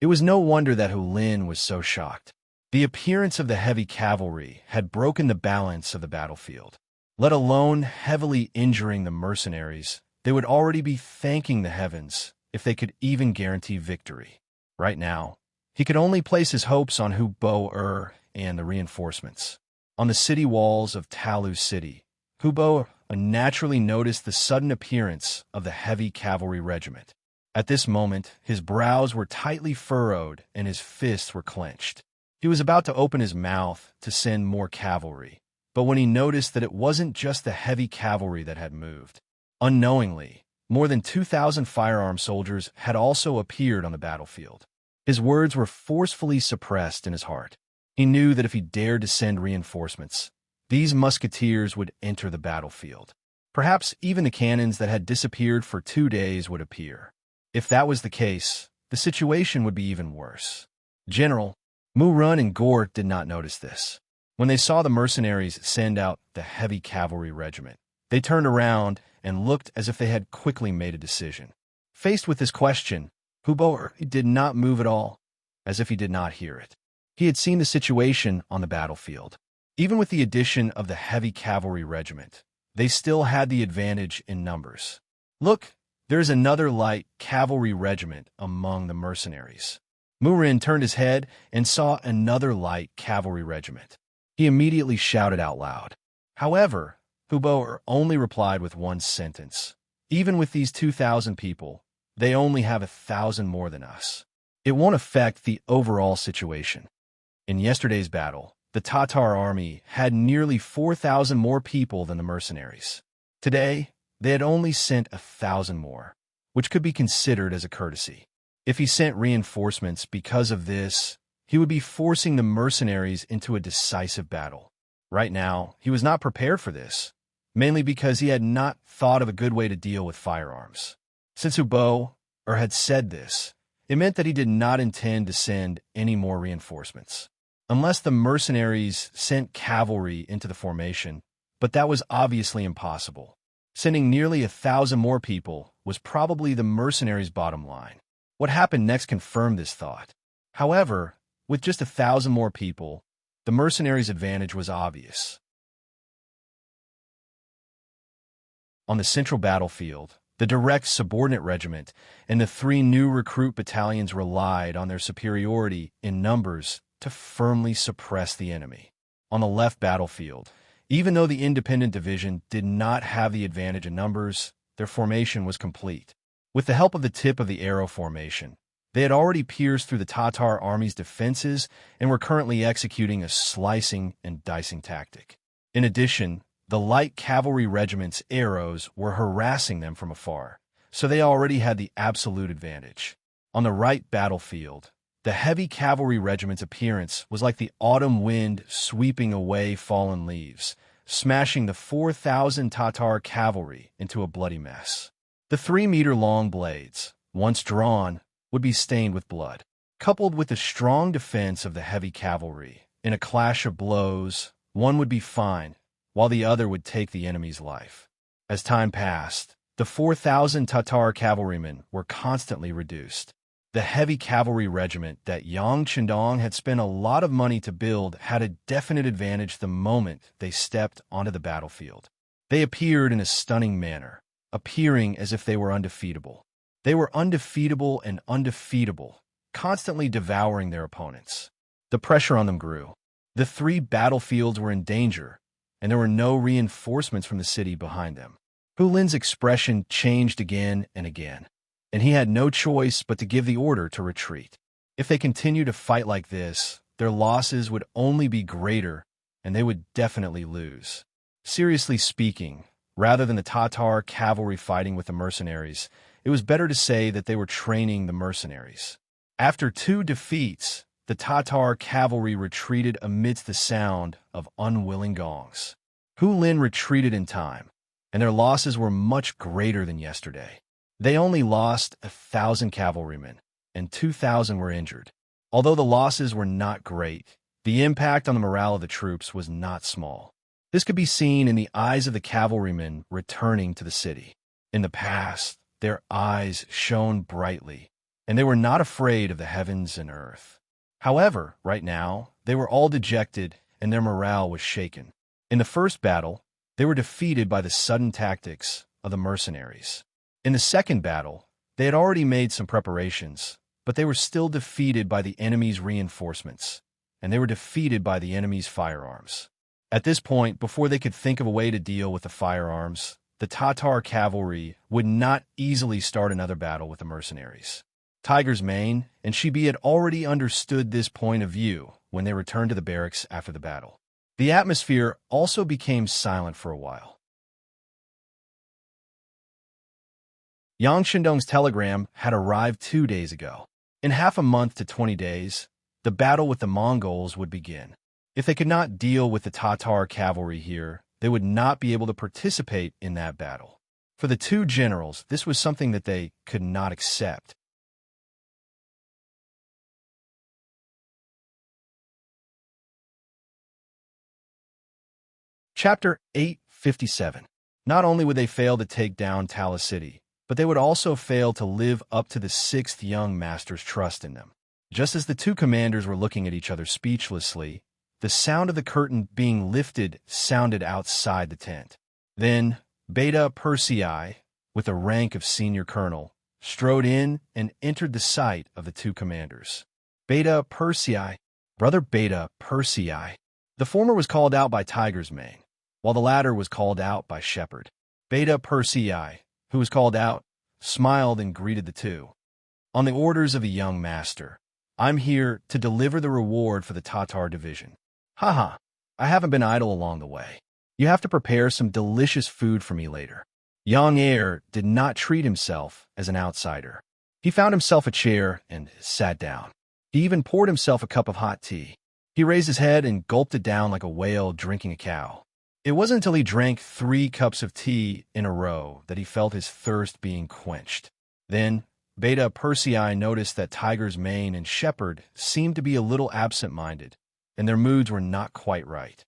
It was no wonder that Hu Lin was so shocked. The appearance of the heavy cavalry had broken the balance of the battlefield. Let alone heavily injuring the mercenaries, they would already be thanking the heavens if they could even guarantee victory. Right now, he could only place his hopes on Hu Bo and the reinforcements. On the city walls of Talu City, Hu Bo naturally noticed the sudden appearance of the heavy cavalry regiment. At this moment, his brows were tightly furrowed and his fists were clenched. He was about to open his mouth to send more cavalry, but when he noticed that it wasn't just the heavy cavalry that had moved, unknowingly, more than 2,000 firearm soldiers had also appeared on the battlefield. His words were forcefully suppressed in his heart. He knew that if he dared to send reinforcements, these musketeers would enter the battlefield. Perhaps even the cannons that had disappeared for 2 days would appear. If that was the case, the situation would be even worse. General, Mu Run and Gort did not notice this. When they saw the mercenaries send out the heavy cavalry regiment, they turned around and looked as if they had quickly made a decision. Faced with this question, Hubert did not move at all, as if he did not hear it. He had seen the situation on the battlefield. Even with the addition of the heavy cavalry regiment, they still had the advantage in numbers. Look, there's another light cavalry regiment among the mercenaries. Murin turned his head and saw another light cavalry regiment. He immediately shouted out loud. However, Hubert only replied with one sentence. Even with these 2,000 people, they only have 1,000 more than us. It won't affect the overall situation. In yesterday's battle, the Tatar army had nearly 4,000 more people than the mercenaries. Today, they had only sent 1,000 more, which could be considered as a courtesy. If he sent reinforcements because of this, he would be forcing the mercenaries into a decisive battle. Right now, he was not prepared for this, mainly because he had not thought of a good way to deal with firearms. Since Hubert had said this, it meant that he did not intend to send any more reinforcements. Unless the mercenaries sent cavalry into the formation, but that was obviously impossible. Sending nearly 1,000 more people was probably the mercenaries' bottom line. What happened next confirmed this thought. However, with just 1,000 more people, the mercenaries' advantage was obvious. On the central battlefield, the direct subordinate regiment and the 3 new recruit battalions relied on their superiority in numbers to firmly suppress the enemy. On the left battlefield, even though the independent division did not have the advantage in numbers, their formation was complete. With the help of the tip of the arrow formation, they had already pierced through the Tatar army's defenses and were currently executing a slicing and dicing tactic. In addition, the light cavalry regiment's arrows were harassing them from afar, so they already had the absolute advantage. On the right battlefield, the heavy cavalry regiment's appearance was like the autumn wind sweeping away fallen leaves, smashing the 4,000 Tatar cavalry into a bloody mess. The 3-meter-long blades, once drawn, would be stained with blood. Coupled with the strong defense of the heavy cavalry, in a clash of blows, one would be fine, while the other would take the enemy's life. As time passed, the 4,000 Tatar cavalrymen were constantly reduced. The heavy cavalry regiment that Yang Chendong had spent a lot of money to build had a definite advantage the moment they stepped onto the battlefield. They appeared in a stunning manner, appearing as if they were undefeatable. They were undefeatable and undefeatable, constantly devouring their opponents. The pressure on them grew. The 3 battlefields were in danger, and there were no reinforcements from the city behind them. Hu Lin's expression changed again and again, and he had no choice but to give the order to retreat. If they continued to fight like this, their losses would only be greater, and they would definitely lose. Seriously speaking, rather than the Tatar cavalry fighting with the mercenaries, it was better to say that they were training the mercenaries. After 2 defeats, the Tatar cavalry retreated amidst the sound of unwilling gongs. Hu Lin retreated in time, and their losses were much greater than yesterday. They only lost 1,000 cavalrymen, and 2,000 were injured. Although the losses were not great, the impact on the morale of the troops was not small. This could be seen in the eyes of the cavalrymen returning to the city. In the past, their eyes shone brightly, and they were not afraid of the heavens and earth. However, right now, they were all dejected, and their morale was shaken. In the first battle, they were defeated by the sudden tactics of the mercenaries. In the second battle, they had already made some preparations, but they were still defeated by the enemy's reinforcements, and they were defeated by the enemy's firearms. At this point, before they could think of a way to deal with the firearms, the Tatar cavalry would not easily start another battle with the mercenaries. Tiger's Mane and Shibi had already understood this point of view when they returned to the barracks after the battle. The atmosphere also became silent for a while. Yang Shendong's telegram had arrived 2 days ago. In half a month to 20 days, the battle with the Mongols would begin. If they could not deal with the Tatar cavalry here, they would not be able to participate in that battle. For the 2 generals, this was something that they could not accept. Chapter 857. Not only would they fail to take down Tala City, but they would also fail to live up to the sixth young master's trust in them. Just as the two commanders were looking at each other speechlessly, the sound of the curtain being lifted sounded outside the tent. Then, Beta Persei, with the rank of senior colonel, strode in and entered the sight of the two commanders. Beta Persei, Brother Beta Persei. The former was called out by Tiger's Mane, while the latter was called out by Shepherd. Beta Persei, who was called out, smiled and greeted the two. On the orders of the young master, I'm here to deliver the reward for the Tatar division. Haha, I haven't been idle along the way. You have to prepare some delicious food for me later. Young heir did not treat himself as an outsider. He found himself a chair and sat down. He even poured himself a cup of hot tea. He raised his head and gulped it down like a whale drinking a cow. It wasn't until he drank 3 cups of tea in a row that he felt his thirst being quenched. Then, Beta Persei noticed that Tiger's Mane and Shepherd seemed to be a little absent-minded, and their moods were not quite right.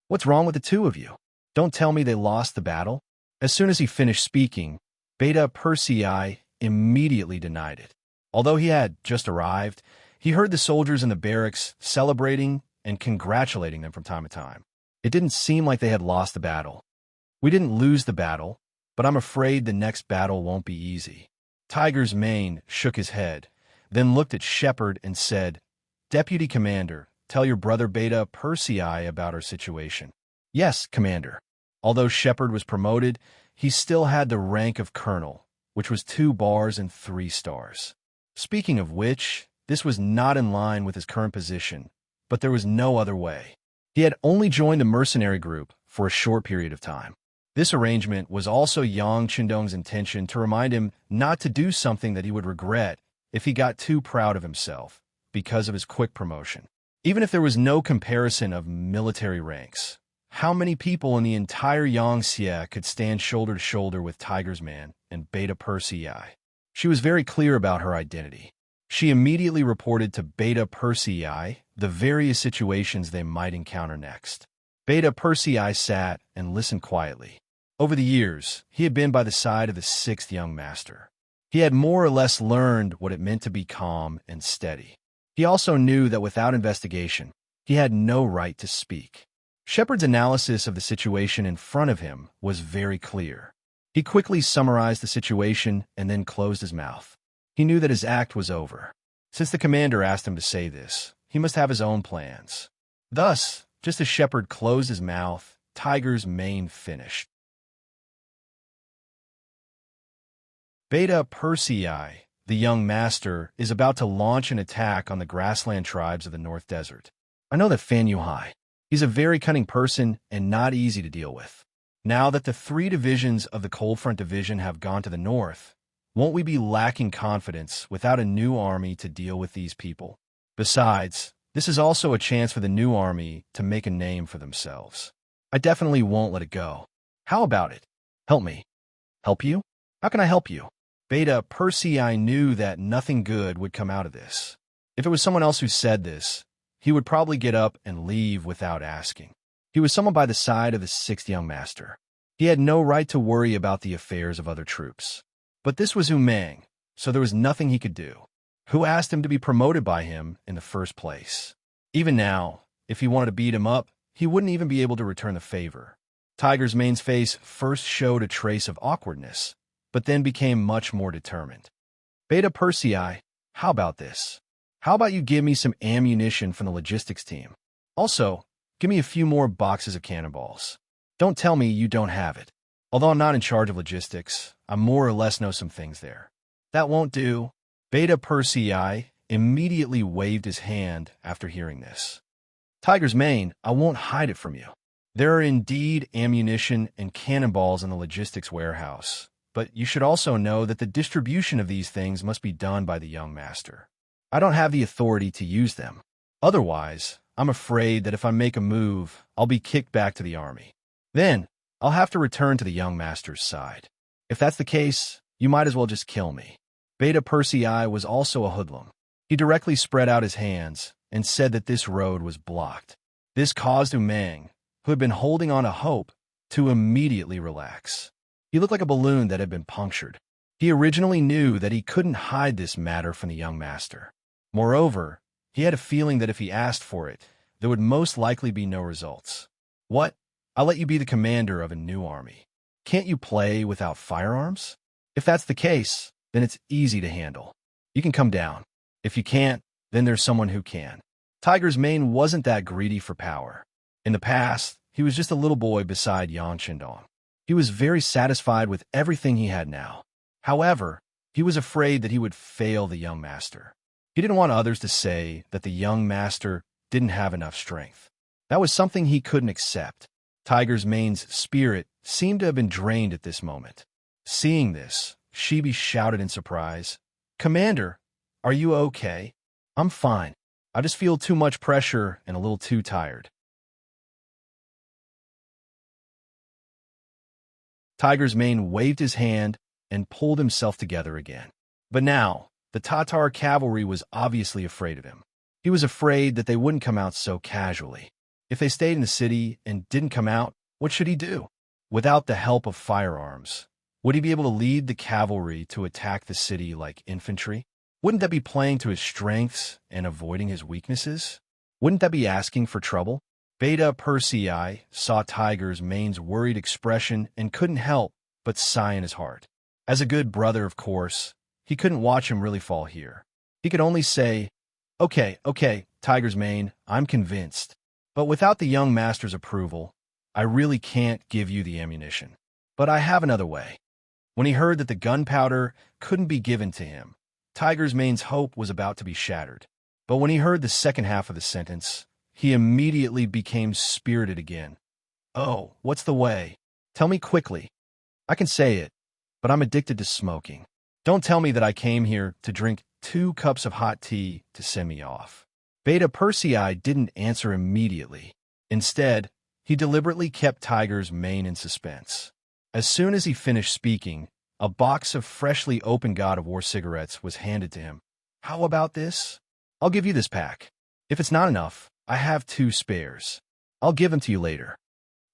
What's wrong with the two of you? Don't tell me they lost the battle? As soon as he finished speaking, Beta Persei immediately denied it. Although he had just arrived, he heard the soldiers in the barracks celebrating and congratulating them from time to time. It didn't seem like they had lost the battle. We didn't lose the battle, but I'm afraid the next battle won't be easy. Tiger's Mane shook his head, then looked at Shepherd and said, Deputy Commander, tell your brother Beta Persei about our situation. Yes, Commander. Although Shepherd was promoted, he still had the rank of Colonel, which was 2 bars and 3 stars. Speaking of which, this was not in line with his current position, but there was no other way. He had only joined the mercenary group for a short period of time. This arrangement was also Yang Qindong's intention to remind him not to do something that he would regret if he got too proud of himself because of his quick promotion. Even if there was no comparison of military ranks, how many people in the entire Yangtze could stand shoulder to shoulder with Tiger's Man and Beta Persei? She was very clear about her identity. She immediately reported to Beta Persei the various situations they might encounter next. Beta Persei sat and listened quietly. Over the years, he had been by the side of the 6th young master. He had more or less learned what it meant to be calm and steady. He also knew that without investigation, he had no right to speak. Shepherd's analysis of the situation in front of him was very clear. He quickly summarized the situation and then closed his mouth. He knew that his act was over. Since the commander asked him to say this, he must have his own plans. Thus, just as Shepherd closed his mouth, Tiger's Mane finished. Beta Persei, the young master, is about to launch an attack on the grassland tribes of the North Desert. I know that Fan Yuhai. He's a very cunning person and not easy to deal with. Now that the 3 divisions of the Cold Front Division have gone to the north, won't we be lacking confidence without a new army to deal with these people? Besides, this is also a chance for the new army to make a name for themselves. I definitely won't let it go. How about it? Help me. Help you? How can I help you? Beta Persei knew that nothing good would come out of this. If it was someone else who said this, he would probably get up and leave without asking. He was someone by the side of the 6th young master. He had no right to worry about the affairs of other troops. But this was Umang, so there was nothing he could do. Who asked him to be promoted by him in the first place? Even now, if he wanted to beat him up, he wouldn't even be able to return the favor. Tiger's Mane's face first showed a trace of awkwardness, but then became much more determined. Beta Persei, how about this? How about you give me some ammunition from the logistics team? Also, give me a few more boxes of cannonballs. Don't tell me you don't have it. Although I'm not in charge of logistics, I more or less know some things there. That won't do. Beta Persei immediately waved his hand after hearing this. Tiger's Mane, I won't hide it from you. There are indeed ammunition and cannonballs in the logistics warehouse, but you should also know that the distribution of these things must be done by the young master. I don't have the authority to use them. Otherwise, I'm afraid that if I make a move, I'll be kicked back to the army. Then, I'll have to return to the young master's side. If that's the case, you might as well just kill me. Beta Persei was also a hoodlum. He directly spread out his hands and said that this road was blocked. This caused Umang, who had been holding on to hope, to immediately relax. He looked like a balloon that had been punctured. He originally knew that he couldn't hide this matter from the young master. Moreover, he had a feeling that if he asked for it, there would most likely be no results. What? I'll let you be the commander of a new army. Can't you play without firearms? If that's the case, then it's easy to handle. You can come down. If you can't, then there's someone who can. Tiger's Mane wasn't that greedy for power. In the past, he was just a little boy beside Yang Qindong. He was very satisfied with everything he had now. However, he was afraid that he would fail the young master. He didn't want others to say that the young master didn't have enough strength. That was something he couldn't accept. Tiger's Mane's spirit seemed to have been drained at this moment. Seeing this, Shibi shouted in surprise, "Commander, are you okay?" "I'm fine. I just feel too much pressure and a little too tired." Tiger's Mane waved his hand and pulled himself together again. But now, the Tatar cavalry was obviously afraid of him. He was afraid that they wouldn't come out so casually. If they stayed in the city and didn't come out, what should he do? Without the help of firearms, would he be able to lead the cavalry to attack the city like infantry? Wouldn't that be playing to his strengths and avoiding his weaknesses? Wouldn't that be asking for trouble? Beta Persei saw Tiger's Mane's worried expression and couldn't help but sigh in his heart. As a good brother, of course, he couldn't watch him really fall here. He could only say, Okay, Tiger's Mane, I'm convinced. But without the young master's approval, I really can't give you the ammunition. But I have another way." When he heard that the gunpowder couldn't be given to him, Tiger's Mane's hope was about to be shattered. But when he heard the second half of the sentence, he immediately became spirited again. "Oh, what's the way? Tell me quickly." "I can say it, but I'm addicted to smoking. Don't tell me that I came here to drink 2 cups of hot tea to send me off." Beta Persei didn't answer immediately. Instead, he deliberately kept Tiger's Mane in suspense. As soon as he finished speaking, a box of freshly opened God of War cigarettes was handed to him. "How about this? I'll give you this pack. If it's not enough, I have 2 spares. I'll give them to you later."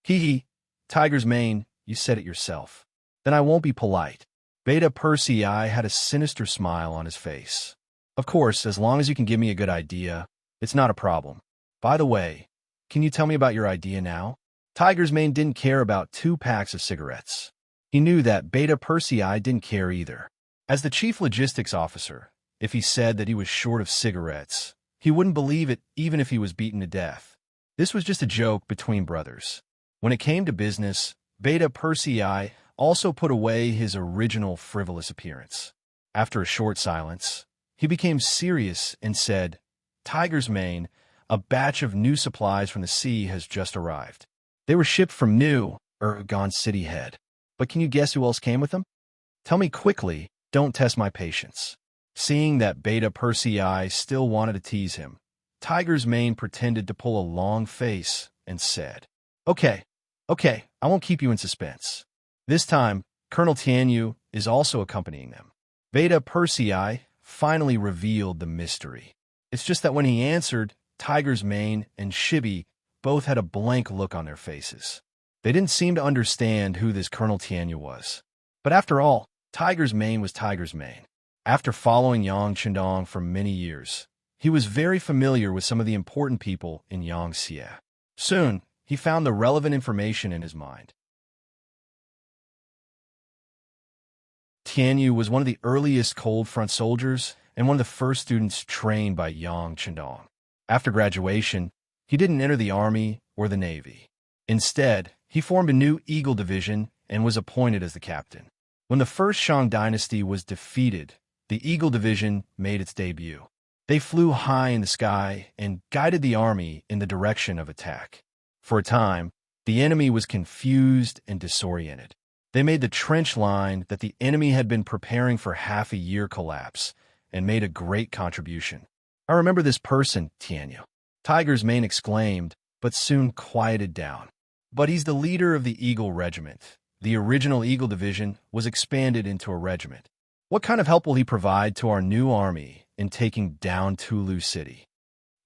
"Hee, Tiger's Mane, you said it yourself. Then I won't be polite." Beta Persei had a sinister smile on his face. "Of course, as long as you can give me a good idea, it's not a problem. By the way, can you tell me about your idea now?" Tiger's Mane didn't care about 2 packs of cigarettes. He knew that Beta Persei didn't care either. As the chief logistics officer, if he said that he was short of cigarettes, he wouldn't believe it even if he was beaten to death. This was just a joke between brothers. When it came to business, Beta Persei also put away his original frivolous appearance. After a short silence, he became serious and said, "Tiger's Mane, a batch of new supplies from the sea has just arrived. They were shipped from New Urgon City Head. But can you guess who else came with them? Tell me quickly, don't test my patience." Seeing that Beta Persei still wanted to tease him, Tiger's Mane pretended to pull a long face and said, Okay, I won't keep you in suspense. This time, Colonel Tianyu is also accompanying them." Beta Persei finally revealed the mystery. It's just that when he answered, Tiger's Mane and Shibi both had a blank look on their faces. They didn't seem to understand who this Colonel Tianyu was. But after all, Tiger's Mane was Tiger's Mane. After following Yang Qindong for many years, he was very familiar with some of the important people in Yangxie. Soon, he found the relevant information in his mind. Tianyu was one of the earliest Cold Front soldiers and one of the first students trained by Yang Qindong. After graduation, he didn't enter the army or the navy. Instead, he formed a new Eagle Division and was appointed as the captain. When the first Shang dynasty was defeated, the Eagle Division made its debut. They flew high in the sky and guided the army in the direction of attack. For a time, the enemy was confused and disoriented. They made the trench line that the enemy had been preparing for half a year collapse and made a great contribution. "I remember this person, Tianyu," Tiger's Mane exclaimed, but soon quieted down. "But he's the leader of the Eagle Regiment. The original Eagle Division was expanded into a regiment. What kind of help will he provide to our new army in taking down Tulu City?"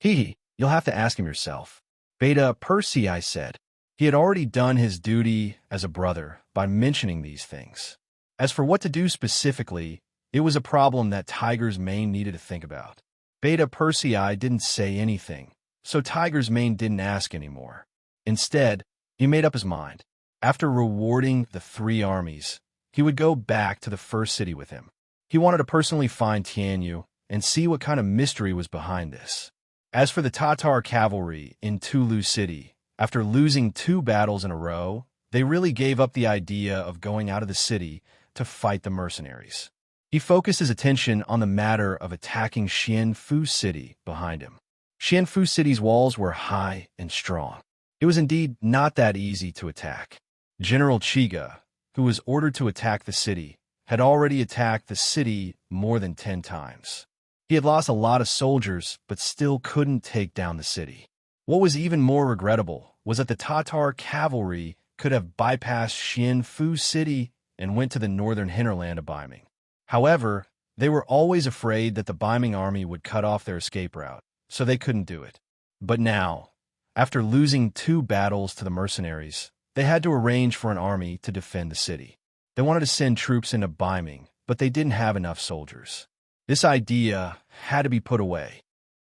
You'll have to ask him yourself," Beta Persei said. He had already done his duty as a brother by mentioning these things. As for what to do specifically, it was a problem that Tiger's Mane needed to think about. Beta Persei didn't say anything, so Tiger's Mane didn't ask anymore. Instead, he made up his mind. After rewarding the 3 armies, he would go back to the first city with him. He wanted to personally find Tianyu and see what kind of mystery was behind this. As for the Tatar cavalry in Tulu City, after losing 2 battles in a row, they really gave up the idea of going out of the city to fight the mercenaries. He focused his attention on the matter of attacking Xianfu City behind him. Xianfu City's walls were high and strong. It was indeed not that easy to attack. General Chiga, who was ordered to attack the city, had already attacked the city more than 10 times. He had lost a lot of soldiers, but still couldn't take down the city. What was even more regrettable was that the Tatar cavalry could have bypassed Xianfu City and went to the northern hinterland of Beiming. However, they were always afraid that the Beiming army would cut off their escape route, so they couldn't do it. But now, after losing 2 battles to the mercenaries, they had to arrange for an army to defend the city. They wanted to send troops into Beiming, but they didn't have enough soldiers. This idea had to be put away.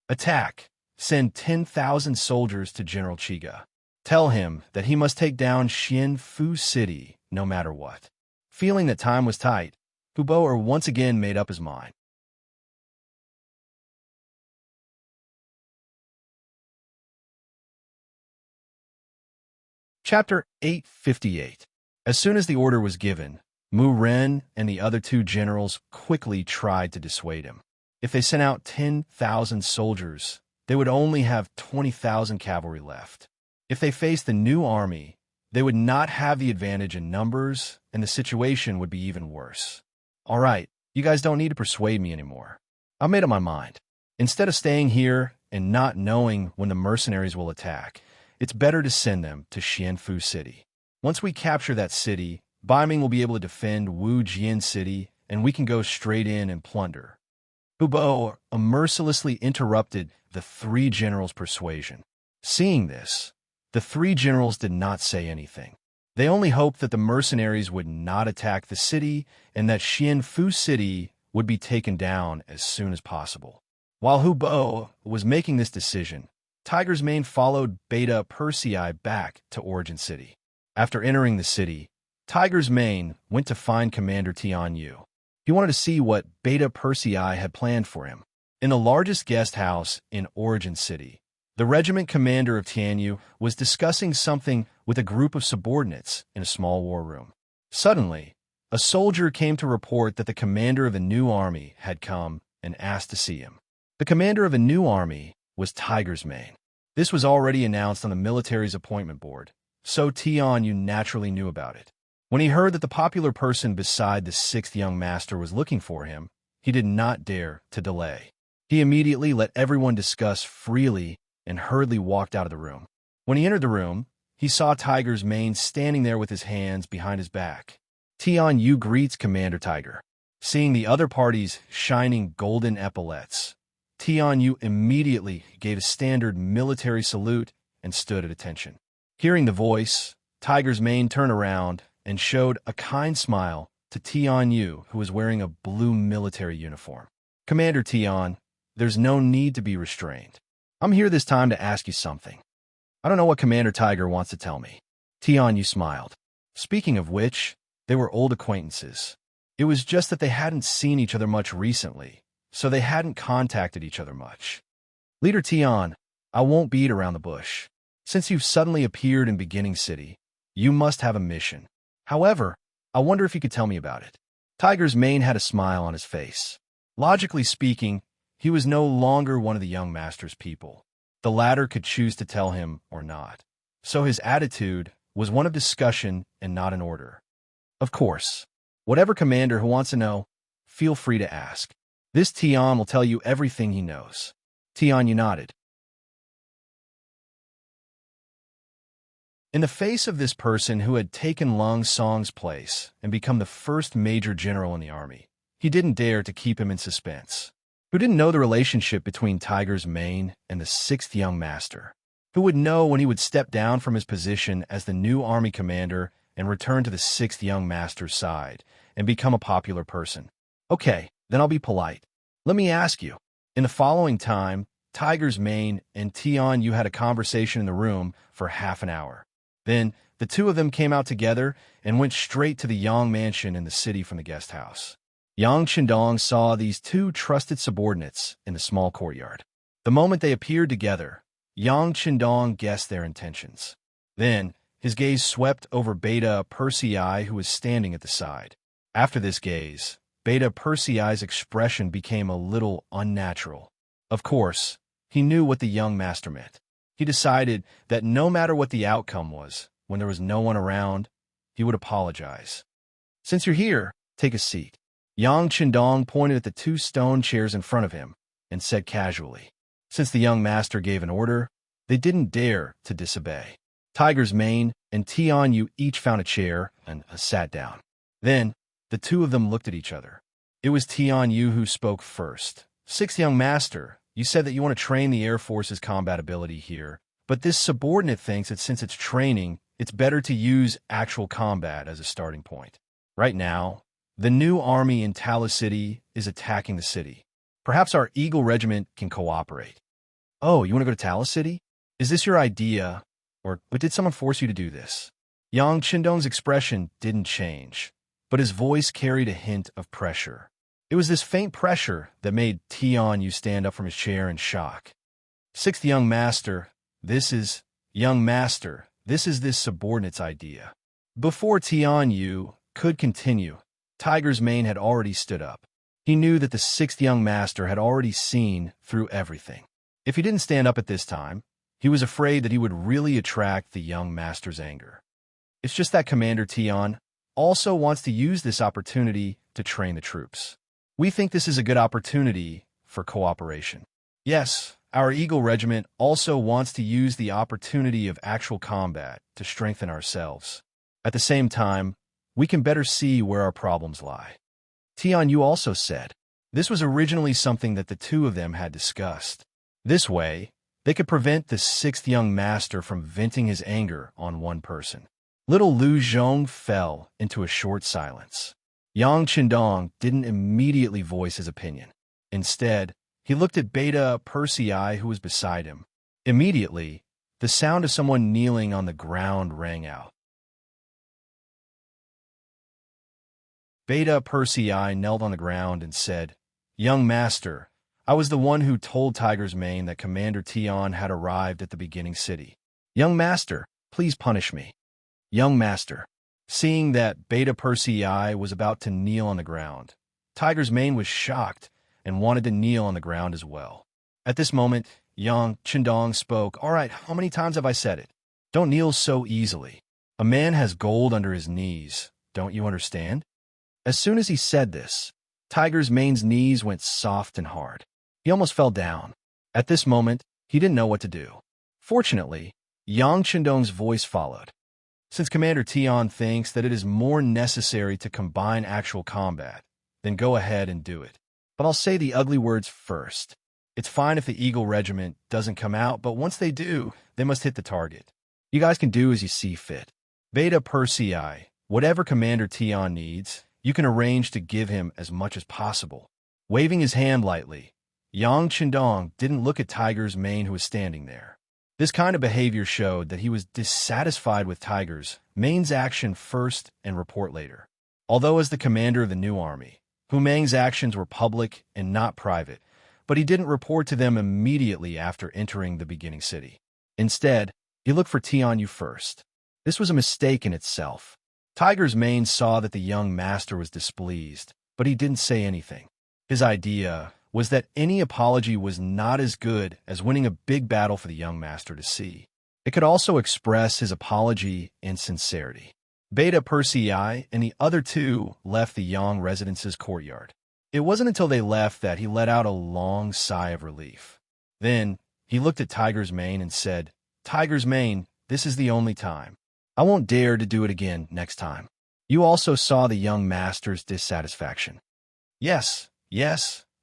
Attack! Send 10,000 soldiers to General Chiga. Tell him that he must take down Xianfu City no matter what. Feeling that time was tight, Hubo once again made up his mind. Chapter 858. As soon as the order was given, Mu Ren and the other 2 generals quickly tried to dissuade him. If they sent out 10,000 soldiers, they would only have 20,000 cavalry left. If they faced the new army, they would not have the advantage in numbers, and the situation would be even worse. All right, you guys don't need to persuade me anymore. I've made up my mind. Instead of staying here and not knowing when the mercenaries will attack, it's better to send them to Xianfu City. Once we capture that city, Beiming will be able to defend Wu Jian City, and we can go straight in and plunder. Hubo mercilessly interrupted the 3 generals' persuasion. Seeing this, the 3 generals did not say anything. They only hoped that the mercenaries would not attack the city and that Xianfu City would be taken down as soon as possible. While Hubo was making this decision, Tiger's Mane followed Beta Persei back to Origin City. After entering the city, Tiger's Mane went to find Commander Tianyu. He wanted to see what Beta Persei had planned for him. In the largest guest house in Origin City, the regiment commander of Tianyu was discussing something with a group of subordinates in a small war room. Suddenly, a soldier came to report that the commander of a new army had come and asked to see him. The commander of a new army was Tiger's Mane. This was already announced on the military's appointment board, so Tianyu naturally knew about it. When he heard that the popular person beside the 6th young master was looking for him, he did not dare to delay. He immediately let everyone discuss freely and hurriedly walked out of the room. When he entered the room, he saw Tiger's Mane standing there with his hands behind his back. Tianyu greets Commander Tiger. Seeing the other party's shining golden epaulets, Tianyu immediately gave a standard military salute and stood at attention. Hearing the voice, Tiger's Mane turned around and showed a kind smile to Tianyu, who was wearing a blue military uniform. Commander Tian, there's no need to be restrained. I'm here this time to ask you something. I don't know what Commander Tiger wants to tell me. Tianyu smiled. Speaking of which, they were old acquaintances. It was just that they hadn't seen each other much recently, so they hadn't contacted each other much. Leader Tian, I won't beat around the bush. Since you've suddenly appeared in Beginning City, you must have a mission. However, I wonder if you could tell me about it. Tiger's Mane had a smile on his face. Logically speaking, he was no longer one of the young master's people. The latter could choose to tell him or not. So his attitude was one of discussion and not an order. Of course, whatever commander who wants to know, feel free to ask. This Tian will tell you everything he knows. Tianyu nodded. In the face of this person who had taken Lung Song's place and become the first major general in the army, he didn't dare to keep him in suspense. Who didn't know the relationship between Tiger's Mane and the 6th young master? Who would know when he would step down from his position as the new army commander and return to the 6th young master's side and become a popular person. Okay, then I'll be polite. Let me ask you. In the following time, Tiger's Mane and Tion Yu had a conversation in the room for half an hour. Then, the two of them came out together and went straight to the Yang mansion in the city from the guest house. Yang Qindong saw these two trusted subordinates in the small courtyard. The moment they appeared together, Yang Qindong guessed their intentions. Then, his gaze swept over Beta Persei, who was standing at the side. After this gaze, Beta Persei's expression became a little unnatural. Of course, he knew what the young master meant. He decided that no matter what the outcome was, when there was no one around, he would apologize. Since you're here, take a seat. Yang Qindong pointed at the two stone chairs in front of him and said casually. Since the young master gave an order, they didn't dare to disobey. Tiger's Mane and Tion Yu each found a chair and sat down. Then, the two of them looked at each other. It was Tion Yu who spoke first. Sixth young master, you said that you want to train the Air Force's combat ability here, but this subordinate thinks that since it's training, it's better to use actual combat as a starting point. Right now, the new army in Tala City is attacking the city. Perhaps our Eagle Regiment can cooperate. Oh, you want to go to Tala City? Is this your idea? But did someone force you to do this? Yang Qindong's expression didn't change, but his voice carried a hint of pressure. It was this faint pressure that made Tion Yu stand up from his chair in shock. Sixth young master, this is this subordinate's idea. Before Tion Yu could continue, Tiger's Mane had already stood up. He knew that the sixth young master had already seen through everything. If he didn't stand up at this time, he was afraid that he would really attract the young master's anger. It's just that Commander Tion also wants to use this opportunity to train the troops. We think this is a good opportunity for cooperation. Yes, our Eagle Regiment also wants to use the opportunity of actual combat to strengthen ourselves. At the same time, we can better see where our problems lie. Tion Yu also said, this was originally something that the two of them had discussed. This way, they could prevent the sixth young master from venting his anger on one person. Little Lu Zhong fell into a short silence. Yang Qindong didn't immediately voice his opinion. Instead, he looked at Beta Persei, who was beside him. Immediately, the sound of someone kneeling on the ground rang out. Beta Persei knelt on the ground and said, Young master, I was the one who told Tiger's Mane that Commander Tion had arrived at the beginning city. Young master, please punish me. Young master. Seeing that Beta Persei was about to kneel on the ground, Tiger's Mane was shocked and wanted to kneel on the ground as well. At this moment, Yang Qindong spoke, All right, how many times have I said it? Don't kneel so easily. A man has gold under his knees. Don't you understand? As soon as he said this, Tiger's Mane's knees went soft and hard. He almost fell down. At this moment, he didn't know what to do. Fortunately, Yang Qindong's voice followed. Since Commander Tion thinks that it is more necessary to combine actual combat, then go ahead and do it. But I'll say the ugly words first. It's fine if the Eagle Regiment doesn't come out, but once they do, they must hit the target. You guys can do as you see fit. Beta Persei, whatever Commander Tion needs, you can arrange to give him as much as possible. Waving his hand lightly, Yang Qindong didn't look at Tiger's Mane, who was standing there. This kind of behavior showed that he was dissatisfied with Tiger's Mane's action first and report later. Although as the commander of the new army, Hu Meng's actions were public and not private, but he didn't report to them immediately after entering the beginning city. Instead, he looked for Tion Yu first. This was a mistake in itself. Tiger's Mane saw that the young master was displeased, but he didn't say anything. His idea was that any apology was not as good as winning a big battle for the young master to see. It could also express his apology in sincerity. Beta Persei and the other two left the Yang residence's courtyard. It wasn't until they left that he let out a long sigh of relief. Then, he looked at Tiger's Mane and said, Tiger's Mane, this is the only time. I won't dare to do it again next time. You also saw the young master's dissatisfaction. Yes,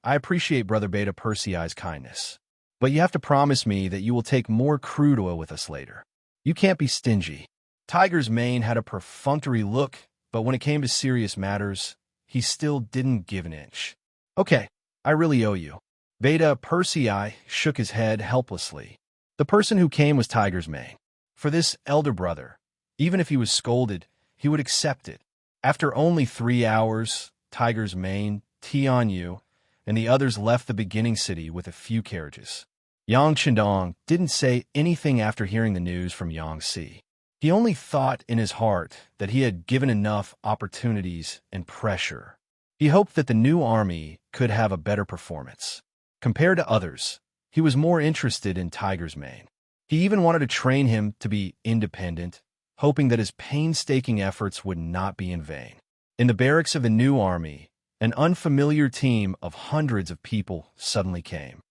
I appreciate Brother Beta Persei's kindness. But you have to promise me that you will take more crude oil with us later. You can't be stingy. Tiger's Mane had a perfunctory look, but when it came to serious matters, he still didn't give an inch. Okay, I really owe you. Veda Persei shook his head helplessly. The person who came was Tiger's Mane. For this elder brother, even if he was scolded, he would accept it. After only 3 hours, Tiger's Mane, Tianyu, and the others left the beginning city with a few carriages. Yang Chendong didn't say anything after hearing the news from Yang Si. He only thought in his heart that he had given enough opportunities and pressure. He hoped that the new army could have a better performance. Compared to others, he was more interested in Tiger's Mane. He even wanted to train him to be independent, hoping that his painstaking efforts would not be in vain. In the barracks of the new army, an unfamiliar team of hundreds of people suddenly came.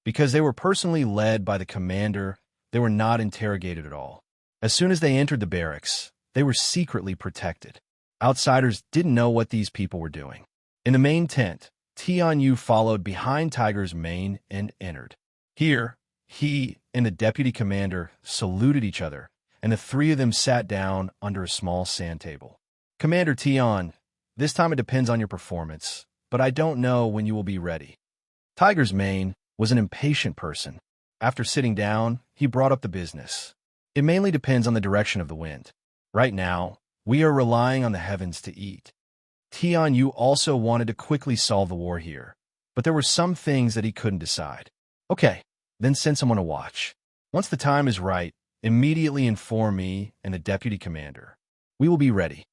Because they were personally led by the commander, they were not interrogated at all. As soon as they entered the barracks, they were secretly protected. Outsiders didn't know what these people were doing. In the main tent, Tianyu followed behind Tiger's Mane and entered. Here, he and the deputy commander saluted each other, and the three of them sat down under a small sand table. Commander Tian, this time it depends on your performance, but I don't know when you will be ready. Tiger's Mane was an impatient person. After sitting down, he brought up the business. It mainly depends on the direction of the wind. Right now, we are relying on the heavens to eat. Tianyu also wanted to quickly solve the war here, but there were some things that he couldn't decide. Okay, then send someone to watch. Once the time is right, immediately inform me and the deputy commander. We will be ready.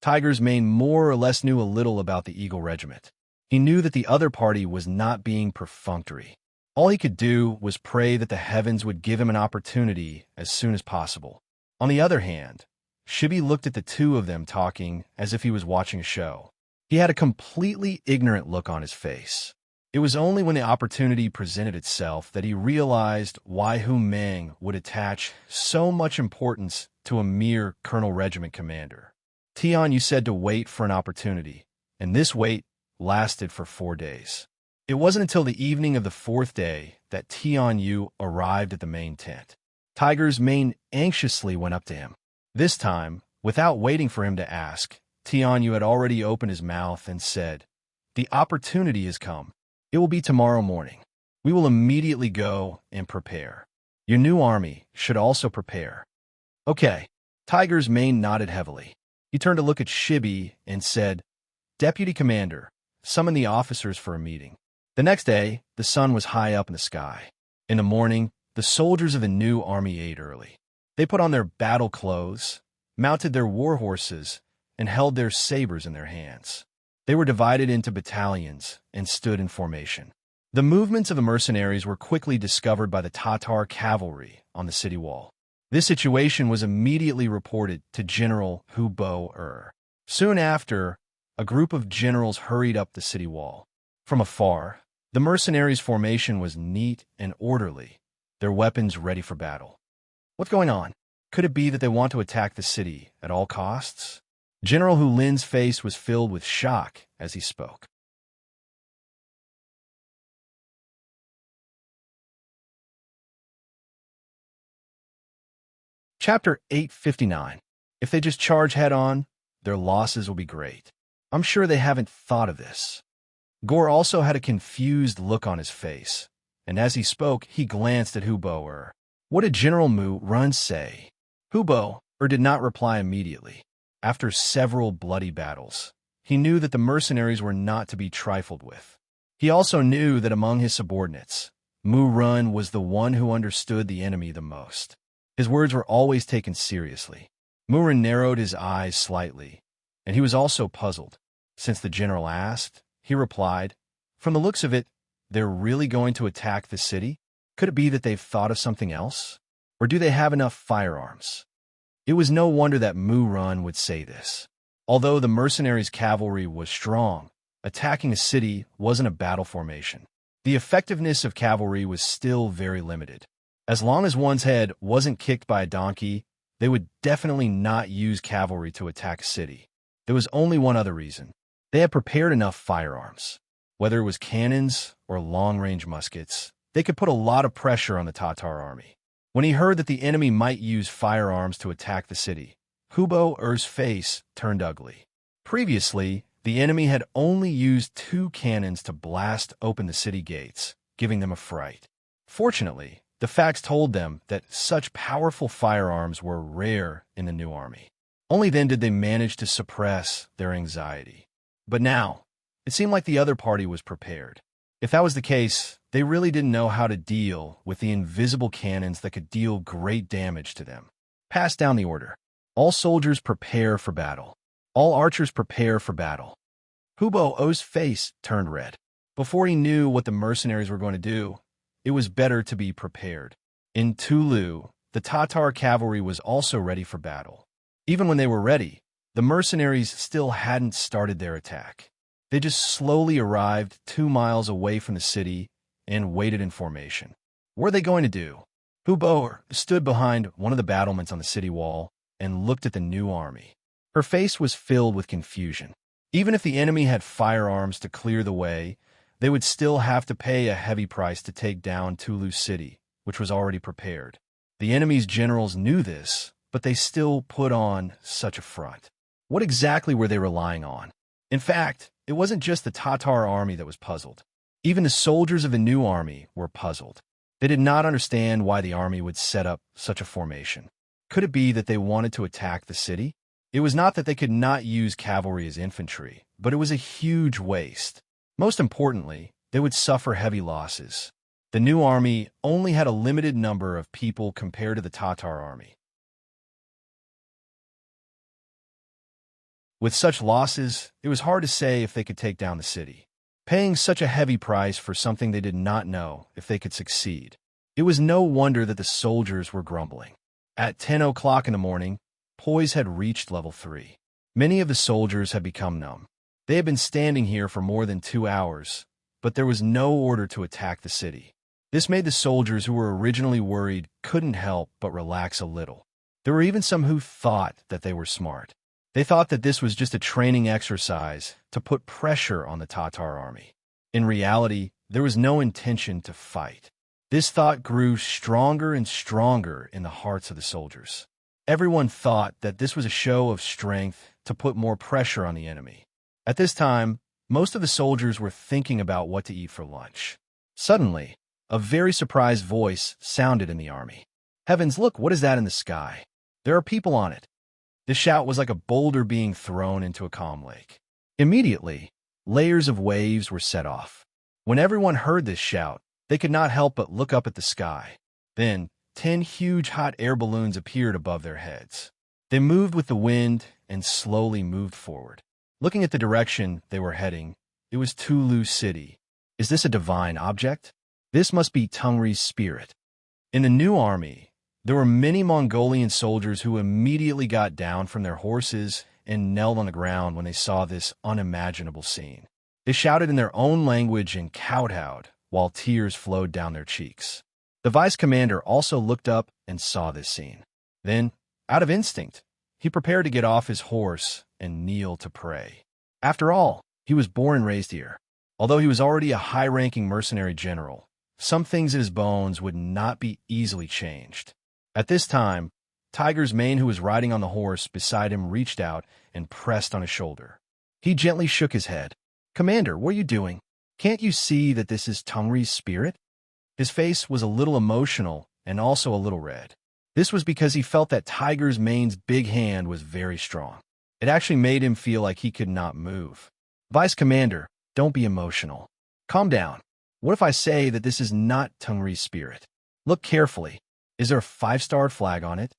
Tiger's Mane more or less knew a little about the Eagle Regiment. He knew that the other party was not being perfunctory. All he could do was pray that the heavens would give him an opportunity as soon as possible. On the other hand, Shibi looked at the two of them talking as if he was watching a show. He had a completely ignorant look on his face. It was only when the opportunity presented itself that he realized why Hu Meng would attach so much importance to a mere colonel regiment commander. Tianyu said to wait for an opportunity, and this wait lasted for 4 days. It wasn't until the evening of the 4th day that Tianyu arrived at the main tent. Tiger's Mane anxiously went up to him. This time, without waiting for him to ask, Tianyu had already opened his mouth and said, "The opportunity has come. It will be tomorrow morning. We will immediately go and prepare. Your new army should also prepare." Okay. Tiger's Mane nodded heavily. He turned to look at Shibi and said, "Deputy Commander, summon the officers for a meeting." The next day, the sun was high up in the sky. In the morning, the soldiers of the new army ate early. They put on their battle clothes, mounted their war horses, and held their sabers in their hands. They were divided into battalions and stood in formation. The movements of the mercenaries were quickly discovered by the Tatar cavalry on the city wall. This situation was immediately reported to General Hu Bo-er. Soon after, a group of generals hurried up the city wall. From afar, the mercenaries' formation was neat and orderly, their weapons ready for battle. What's going on? Could it be that they want to attack the city at all costs? General Hu Lin's face was filled with shock as he spoke. Chapter 859. If they just charge head-on, their losses will be great. I'm sure they haven't thought of this. Gore also had a confused look on his face, and as he spoke, he glanced at Hu Bo-er. What did General Mu Run say? Hu Bo-er did not reply immediately. After several bloody battles, he knew that the mercenaries were not to be trifled with. He also knew that among his subordinates, Mu Run was the one who understood the enemy the most. His words were always taken seriously. Mu Run narrowed his eyes slightly, and he was also puzzled. Since the general asked, he replied, "From the looks of it, they're really going to attack the city? Could it be that they've thought of something else? Or do they have enough firearms?" It was no wonder that Mu Run would say this. Although the mercenaries' cavalry was strong, attacking a city wasn't a battle formation. The effectiveness of cavalry was still very limited. As long as one's head wasn't kicked by a donkey, they would definitely not use cavalry to attack a city. There was only one other reason. They had prepared enough firearms. Whether it was cannons or long-range muskets, they could put a lot of pressure on the Tatar army. When he heard that the enemy might use firearms to attack the city, Hubo's face turned ugly. Previously, the enemy had only used 2 cannons to blast open the city gates, giving them a fright. Fortunately, the facts told them that such powerful firearms were rare in the new army. Only then did they manage to suppress their anxiety. But now, it seemed like the other party was prepared. If that was the case, they really didn't know how to deal with the invisible cannons that could deal great damage to them. Pass down the order. All soldiers prepare for battle. All archers prepare for battle. Hubo's face turned red. Before he knew what the mercenaries were going to do, it was better to be prepared. In Tulu, the Tatar cavalry was also ready for battle. Even when they were ready, the mercenaries still hadn't started their attack. They just slowly arrived 2 miles away from the city and waited in formation. What were they going to do? Hubo stood behind one of the battlements on the city wall and looked at the new army. Her face was filled with confusion. Even if the enemy had firearms to clear the way, they would still have to pay a heavy price to take down Tulu City, which was already prepared. The enemy's generals knew this, but they still put on such a front. What exactly were they relying on? In fact, it wasn't just the Tatar army that was puzzled. Even the soldiers of the new army were puzzled. They did not understand why the army would set up such a formation. Could it be that they wanted to attack the city? It was not that they could not use cavalry as infantry, but it was a huge waste. Most importantly, they would suffer heavy losses. The new army only had a limited number of people compared to the Tatar army. With such losses, it was hard to say if they could take down the city. Paying such a heavy price for something they did not know if they could succeed. It was no wonder that the soldiers were grumbling. At 10 o'clock in the morning, poise had reached level 3. Many of the soldiers had become numb. They had been standing here for more than 2 hours, but there was no order to attack the city. This made the soldiers who were originally worried couldn't help but relax a little. There were even some who thought that they were smart. They thought that this was just a training exercise to put pressure on the Tatar army. In reality, there was no intention to fight. This thought grew stronger and stronger in the hearts of the soldiers. Everyone thought that this was a show of strength to put more pressure on the enemy. At this time, most of the soldiers were thinking about what to eat for lunch. Suddenly, a very surprised voice sounded in the army. Heavens, look, what is that in the sky? There are people on it. The shout was like a boulder being thrown into a calm lake. Immediately, layers of waves were set off. When everyone heard this shout, they could not help but look up at the sky. Then, 10 huge hot air balloons appeared above their heads. They moved with the wind and slowly moved forward. Looking at the direction they were heading, it was Tulu City. Is this a divine object? This must be Tungri's spirit. In the new army, there were many Mongolian soldiers who immediately got down from their horses and knelt on the ground when they saw this unimaginable scene. They shouted in their own language and kowtowed while tears flowed down their cheeks. The vice commander also looked up and saw this scene. Then, out of instinct, he prepared to get off his horse and kneel to pray. After all, he was born and raised here. Although he was already a high-ranking mercenary general, some things in his bones would not be easily changed. At this time, Tiger's Mane, who was riding on the horse beside him, reached out and pressed on his shoulder. He gently shook his head. "Commander, what are you doing? Can't you see that this is Tungri's spirit?" His face was a little emotional and also a little red. This was because he felt that Tiger's Mane's big hand was very strong. It actually made him feel like he could not move. "Vice Commander, don't be emotional. Calm down. What if I say that this is not Tungri's spirit? Look carefully. Is there a 5-star flag on it?"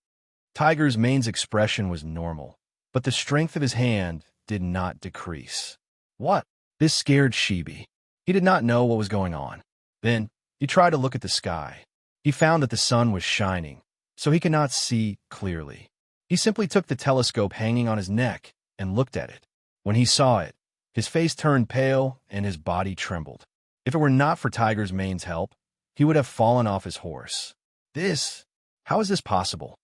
Tiger's Mane's expression was normal, but the strength of his hand did not decrease. What? This scared Shibi. He did not know what was going on. Then, he tried to look at the sky. He found that the sun was shining, so he could not see clearly. He simply took the telescope hanging on his neck and looked at it. When he saw it, his face turned pale and his body trembled. If it were not for Tiger's Mane's help, he would have fallen off his horse. How is this possible?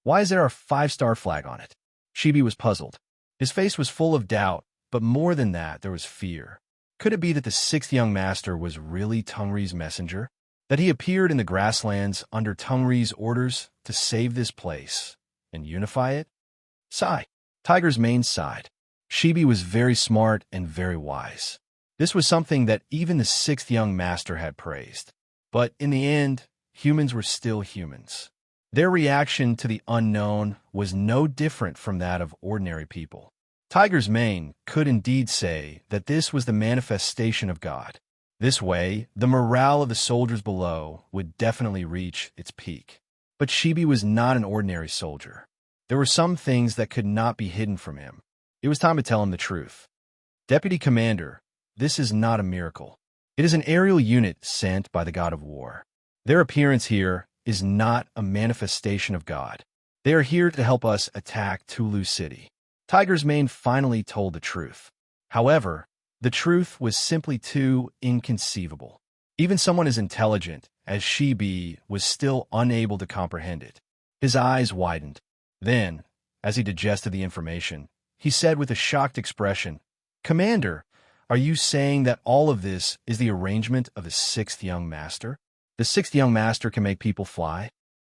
Why is there a 5-star flag on it? Shibi was puzzled. His face was full of doubt, but more than that, there was fear. Could it be that the 6th young master was really Tungri's messenger? that he appeared in the grasslands under Tungri's orders to save this place and unify it? Sigh. Tiger's mane sighed. Shibi was very smart and very wise. This was something that even the sixth young master had praised. But in the end, humans were still humans. Their reaction to the unknown was no different from that of ordinary people. Tiger's mane could indeed say that this was the manifestation of God. This way, the morale of the soldiers below would definitely reach its peak. But Shibi was not an ordinary soldier. There were some things that could not be hidden from him. It was time to tell him the truth. Deputy Commander, this is not a miracle. It is an aerial unit sent by the god of war. Their appearance here is not a manifestation of God. They are here to help us attack Tulu City. Tiger's mane finally told the truth. However, the truth was simply too inconceivable. Even someone as intelligent as Shibi was still unable to comprehend it. His eyes widened. Then, as he digested the information, he said with a shocked expression, "Commander, are you saying that all of this is the arrangement of the sixth young master? The sixth young master can make people fly?"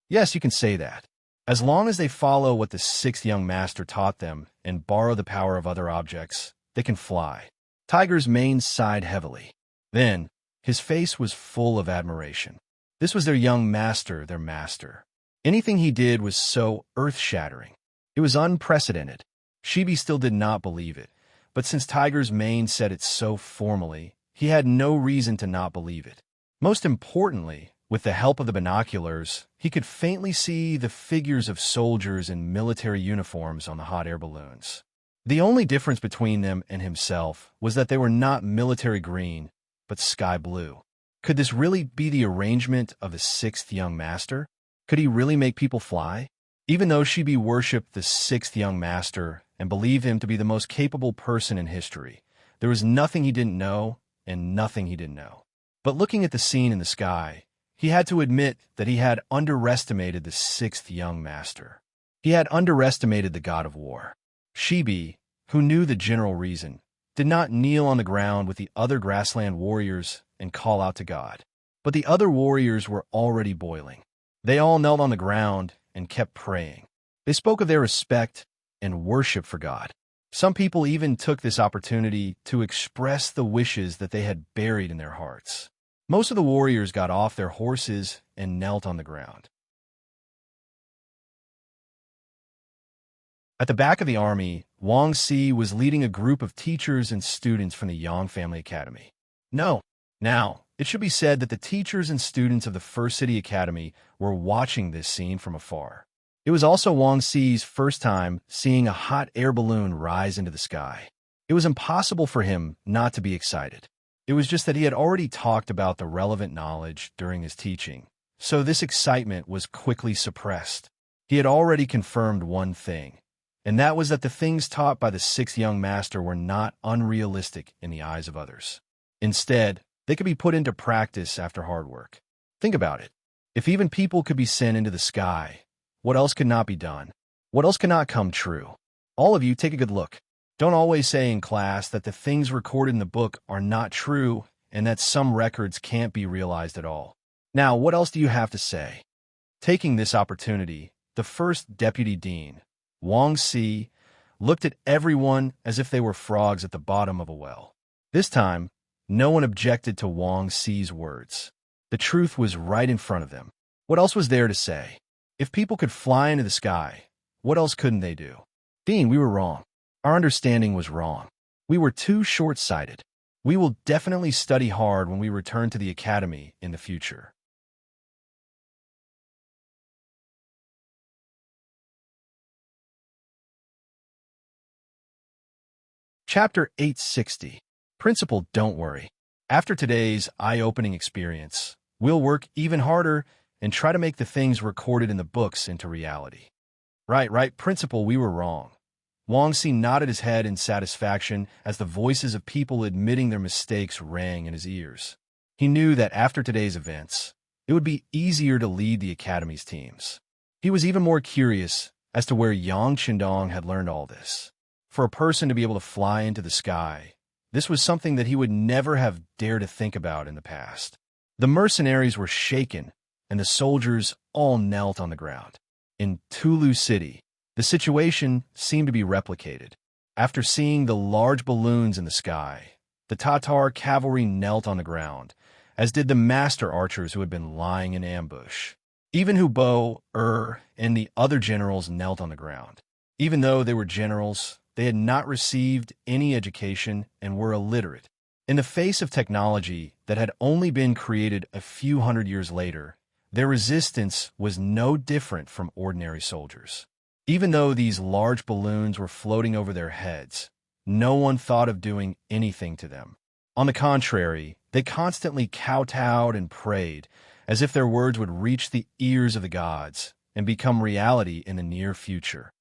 "Yes, you can say that. As long as they follow what the sixth young master taught them and borrow the power of other objects, they can fly." Tiger's mane sighed heavily. Then, his face was full of admiration. This was their young master, their master. Anything he did was so earth-shattering. It was unprecedented. Shibi still did not believe it, but since Tiger's mane said it so formally, he had no reason to not believe it. Most importantly, with the help of the binoculars, he could faintly see the figures of soldiers in military uniforms on the hot air balloons. The only difference between them and himself was that they were not military green, but sky blue. Could this really be the arrangement of the sixth young master? Could he really make people fly? Even though Shibi worshipped the sixth young master and believed him to be the most capable person in history, there was nothing he didn't know and nothing he didn't know. But looking at the scene in the sky, he had to admit that he had underestimated the sixth young master. He had underestimated the god of war. Shibi, who knew the general reason, did not kneel on the ground with the other grassland warriors and call out to God. But the other warriors were already boiling. They all knelt on the ground and kept praying. They spoke of their respect and worship for God. Some people even took this opportunity to express the wishes that they had buried in their hearts. Most of the warriors got off their horses and knelt on the ground. At the back of the army, Wang Si was leading a group of teachers and students from the Yang Family Academy. Now, it should be said that the teachers and students of the First City Academy were watching this scene from afar. It was also Wang Si's first time seeing a hot air balloon rise into the sky. It was impossible for him not to be excited. It was just that he had already talked about the relevant knowledge during his teaching, so this excitement was quickly suppressed. He had already confirmed one thing, and that was that the things taught by the sixth young master were not unrealistic in the eyes of others. Instead, they could be put into practice after hard work. Think about it. If even people could be sent into the sky, what else could not be done? What else cannot come true? All of you take a good look. Don't always say in class that the things recorded in the book are not true and that some records can't be realized at all. Now, what else do you have to say? Taking this opportunity, the first deputy dean, Wang Si, looked at everyone as if they were frogs at the bottom of a well. This time, no one objected to Wang Si's words. The truth was right in front of them. What else was there to say? If people could fly into the sky, what else couldn't they do? Dean, we were wrong. Our understanding was wrong. We were too short-sighted. We will definitely study hard when we return to the academy in the future. Chapter 860. Principal, don't worry. After today's eye-opening experience, we'll work even harder and try to make the things recorded in the books into reality. Right, Principal, we were wrong. Wang Si nodded his head in satisfaction as the voices of people admitting their mistakes rang in his ears. He knew that after today's events, it would be easier to lead the academy's teams. He was even more curious as to where Yang Qindong had learned all this. For a person to be able to fly into the sky, this was something that he would never have dared to think about in the past. The mercenaries were shaken, and the soldiers all knelt on the ground. In Tulu City, the situation seemed to be replicated. After seeing the large balloons in the sky, the Tatar cavalry knelt on the ground, as did the master archers who had been lying in ambush. Even Hubo, and the other generals knelt on the ground. Even though they were generals, they had not received any education and were illiterate. In the face of technology that had only been created a few hundred years later, their resistance was no different from ordinary soldiers. Even though these large balloons were floating over their heads, no one thought of doing anything to them. On the contrary, they constantly kowtowed and prayed, as if their words would reach the ears of the gods and become reality in the near future.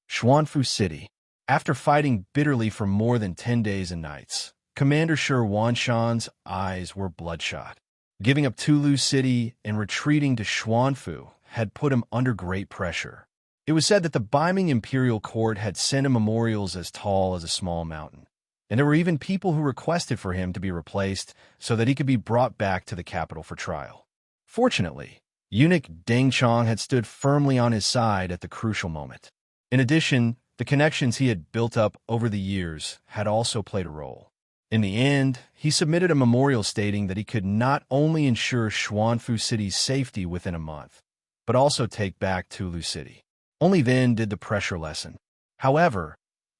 Xuanfu City. After fighting bitterly for more than 10 days and nights, Commander Shi Wanshan's eyes were bloodshot. Giving up Tulu City and retreating to Xuanfu had put him under great pressure. It was said that the Beiming imperial court had sent him memorials as tall as a small mountain, and there were even people who requested for him to be replaced so that he could be brought back to the capital for trial. Fortunately, eunuch Deng Chong had stood firmly on his side at the crucial moment. In addition, the connections he had built up over the years had also played a role. In the end, he submitted a memorial stating that he could not only ensure Xuanfu City's safety within a month, but also take back Tulu City. Only then did the pressure lessen. However,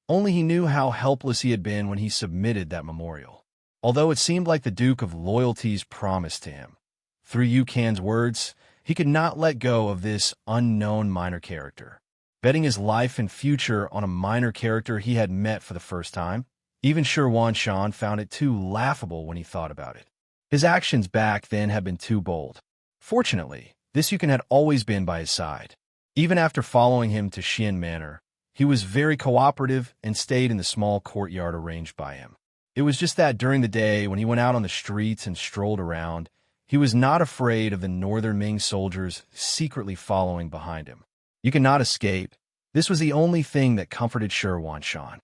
only he knew how helpless he had been when he submitted that memorial. Although it seemed like the Duke of Loyalty's promise to him, through Yu Kan's words, he could not let go of this unknown minor character. Betting his life and future on a minor character he had met for the first time, even Shi Wanshan found it too laughable when he thought about it. His actions back then had been too bold. Fortunately, this Yukan had always been by his side. Even after following him to Xian Manor, he was very cooperative and stayed in the small courtyard arranged by him. It was just that during the day, when he went out on the streets and strolled around, he was not afraid of the northern Ming soldiers secretly following behind him. You cannot escape. This was the only thing that comforted Shi Wanshan.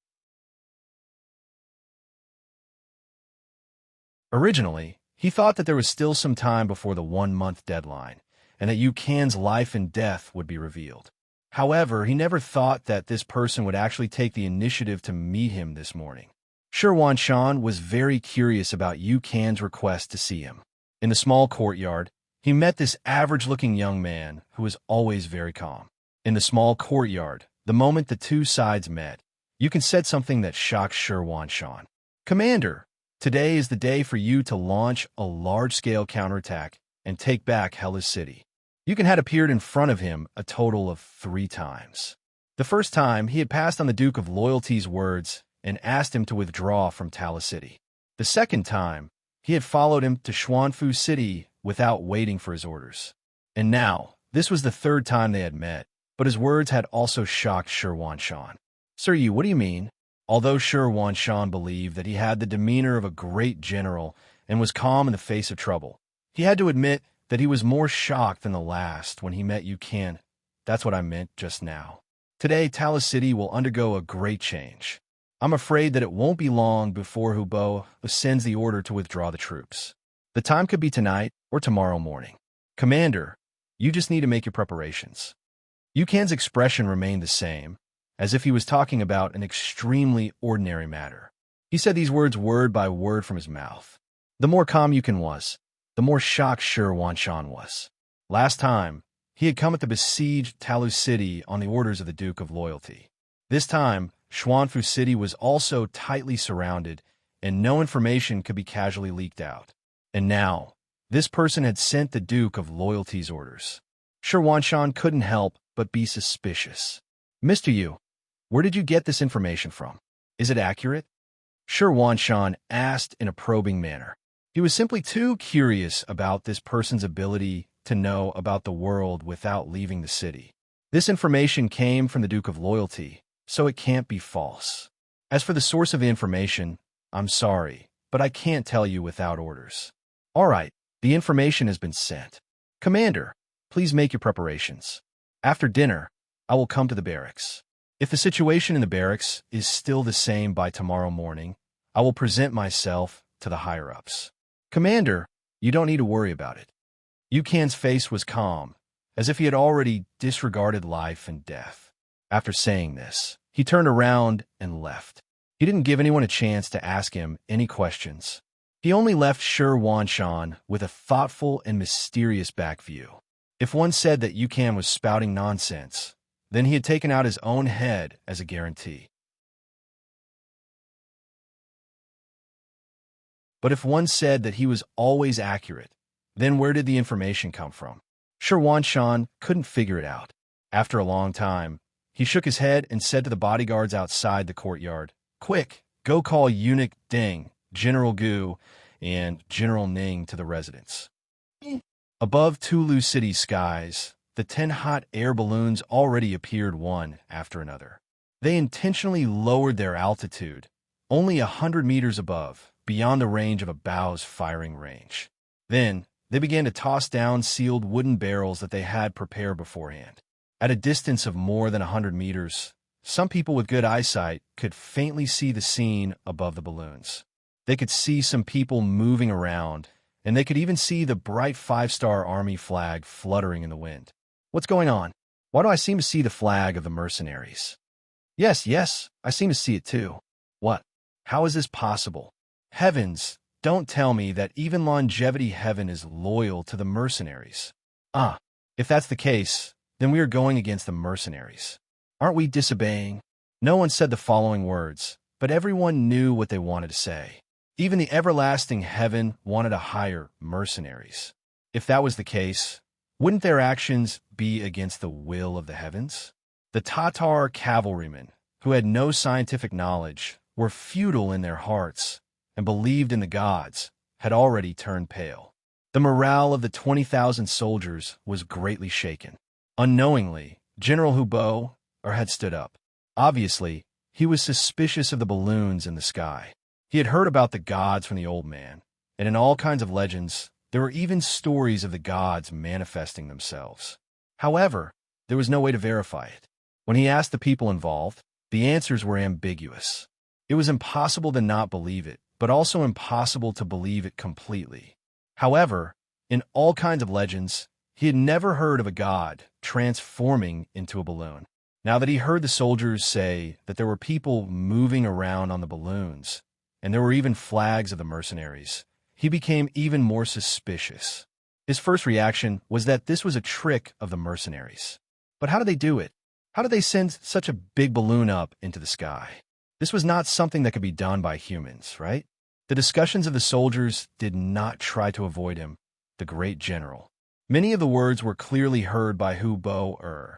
Originally, he thought that there was still some time before the 1-month deadline, and that Yu Kan's life and death would be revealed. However, he never thought that this person would actually take the initiative to meet him this morning. Shi Wanshan was very curious about Yu Kan's request to see him. In the small courtyard, he met this average-looking young man who was always very calm. In the small courtyard, the moment the two sides met, Yu Kan said something that shocked Shi Wanshan. "Commander, today is the day for you to launch a large-scale counterattack and take back Hellas City." Yu Kan had appeared in front of him a total of 3 times. The first time, he had passed on the Duke of Loyalty's words and asked him to withdraw from Tala City. The second time, he had followed him to Xuanfu City without waiting for his orders. And now, this was the 3rd time they had met, but his words had also shocked Shi Wanshan. "Sir Yu, what do you mean?" Although Shi Wanshan believed that he had the demeanor of a great general and was calm in the face of trouble, he had to admit that he was more shocked than the last when he met Yu Kan. "That's what I meant just now. Today, Tala City will undergo a great change. I'm afraid that it won't be long before Hubo sends the order to withdraw the troops. The time could be tonight or tomorrow morning. Commander, you just need to make your preparations." Yu Kan's expression remained the same, as if he was talking about an extremely ordinary matter. He said these words word by word from his mouth. The more calm Yu Kan was, the more shocked Shi Wanshan was. Last time, he had come at the besieged Talu City on the orders of the Duke of Loyalty. This time, Xuanfu City was also tightly surrounded, and no information could be casually leaked out. And now, this person had sent the Duke of Loyalty's orders. Shi Wanshan couldn't help but be suspicious. "Mr. Yu, where did you get this information from? Is it accurate?" Shi Wanshan asked in a probing manner. He was simply too curious about this person's ability to know about the world without leaving the city. This information came from the Duke of Loyalty, so it can't be false. As for the source of the information, I'm sorry, but I can't tell you without orders. All right, the information has been sent. Commander, please make your preparations. After dinner, I will come to the barracks. If the situation in the barracks is still the same by tomorrow morning, I will present myself to the higher-ups. Commander, You don't need to worry about it. Yukan's face was calm, as if he had already disregarded life and death. After saying this, he turned around and left. He didn't give anyone a chance to ask him any questions. He only left Shi Wanshan with a thoughtful and mysterious back view. If one said that Yukan was spouting nonsense, then he had taken out his own head as a guarantee. But if one said that he was always accurate, then where did the information come from? Shi Wanshan couldn't figure it out. After a long time, he shook his head and said to the bodyguards outside the courtyard, "Quick, go call Eunuch Deng, General Gu, and General Ning to the residence." Above Tulu City's skies, the 10 hot air balloons already appeared one after another. They intentionally lowered their altitude, only 100 meters above, beyond the range of a bow's firing range. Then, they began to toss down sealed wooden barrels that they had prepared beforehand. At a distance of more than 100 meters, some people with good eyesight could faintly see the scene above the balloons. They could see some people moving around, and they could even see the bright 5-star army flag fluttering in the wind. What's going on? Why do I seem to see the flag of the mercenaries? Yes, I seem to see it too. What? How is this possible? Heavens, don't tell me that even Longevity Heaven is loyal to the mercenaries. If that's the case, then we are going against the mercenaries. Aren't we disobeying? No one said the following words, but everyone knew what they wanted to say. Even the everlasting heaven wanted to hire mercenaries. If that was the case, wouldn't their actions be against the will of the heavens? The Tatar cavalrymen, who had no scientific knowledge, were feudal in their hearts, and believed in the gods, had already turned pale. The morale of the 20,000 soldiers was greatly shaken. Unknowingly, General Hubo had stood up. Obviously, he was suspicious of the balloons in the sky. He had heard about the gods from the old man, and in all kinds of legends, there were even stories of the gods manifesting themselves. However, there was no way to verify it. When he asked the people involved, the answers were ambiguous. It was impossible to not believe it, but also impossible to believe it completely. However, in all kinds of legends, he had never heard of a god transforming into a balloon. Now that he heard the soldiers say that there were people moving around on the balloons, and there were even flags of the mercenaries, he became even more suspicious. His first reaction was that this was a trick of the mercenaries. But how did they do it? How did they send such a big balloon up into the sky? This was not something that could be done by humans, right? The discussions of the soldiers did not try to avoid him, the great general. Many of the words were clearly heard by Hubo,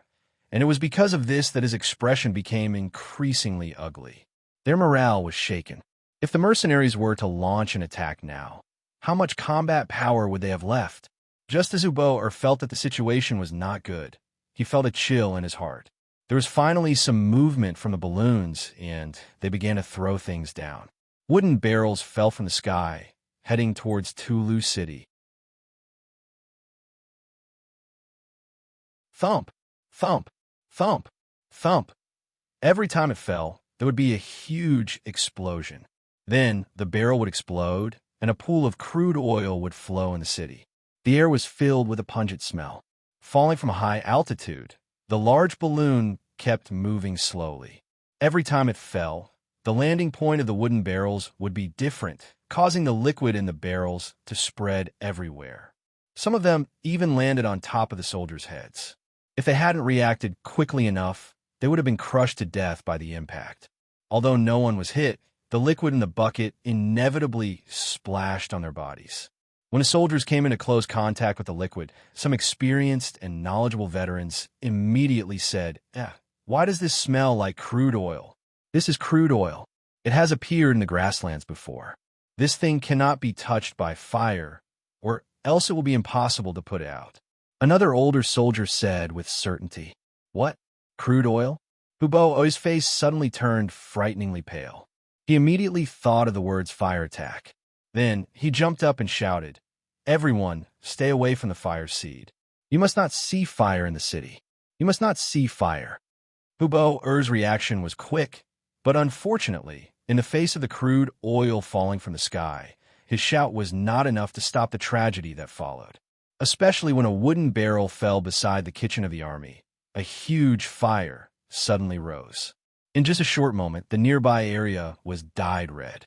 and it was because of this that his expression became increasingly ugly. Their morale was shaken. If the mercenaries were to launch an attack now, how much combat power would they have left? Just as Hubo felt that the situation was not good, he felt a chill in his heart. There was finally some movement from the balloons, and they began to throw things down. Wooden barrels fell from the sky, heading towards Tulu City. Thump, thump, thump, thump. Every time it fell, there would be a huge explosion. Then the barrel would explode, and a pool of crude oil would flow in the city. The air was filled with a pungent smell. Falling from a high altitude, the large balloon kept moving slowly. Every time it fell, the landing point of the wooden barrels would be different, causing the liquid in the barrels to spread everywhere. Some of them even landed on top of the soldiers' heads. If they hadn't reacted quickly enough, they would have been crushed to death by the impact. Although no one was hit, the liquid in the bucket inevitably splashed on their bodies. When the soldiers came into close contact with the liquid, some experienced and knowledgeable veterans immediately said, why does this smell like crude oil? This is crude oil. It has appeared in the grasslands before. This thing cannot be touched by fire, or else it will be impossible to put out. Another older soldier said with certainty, What? Crude oil? Hubo's face suddenly turned frighteningly pale. He immediately thought of the words fire attack. Then he jumped up and shouted, Everyone, stay away from the fire seed. You must not see fire in the city. You must not see fire. Hubo's reaction was quick, but unfortunately, in the face of the crude oil falling from the sky, his shout was not enough to stop the tragedy that followed. Especially when a wooden barrel fell beside the kitchen of the army, a huge fire suddenly rose. In just a short moment, the nearby area was dyed red.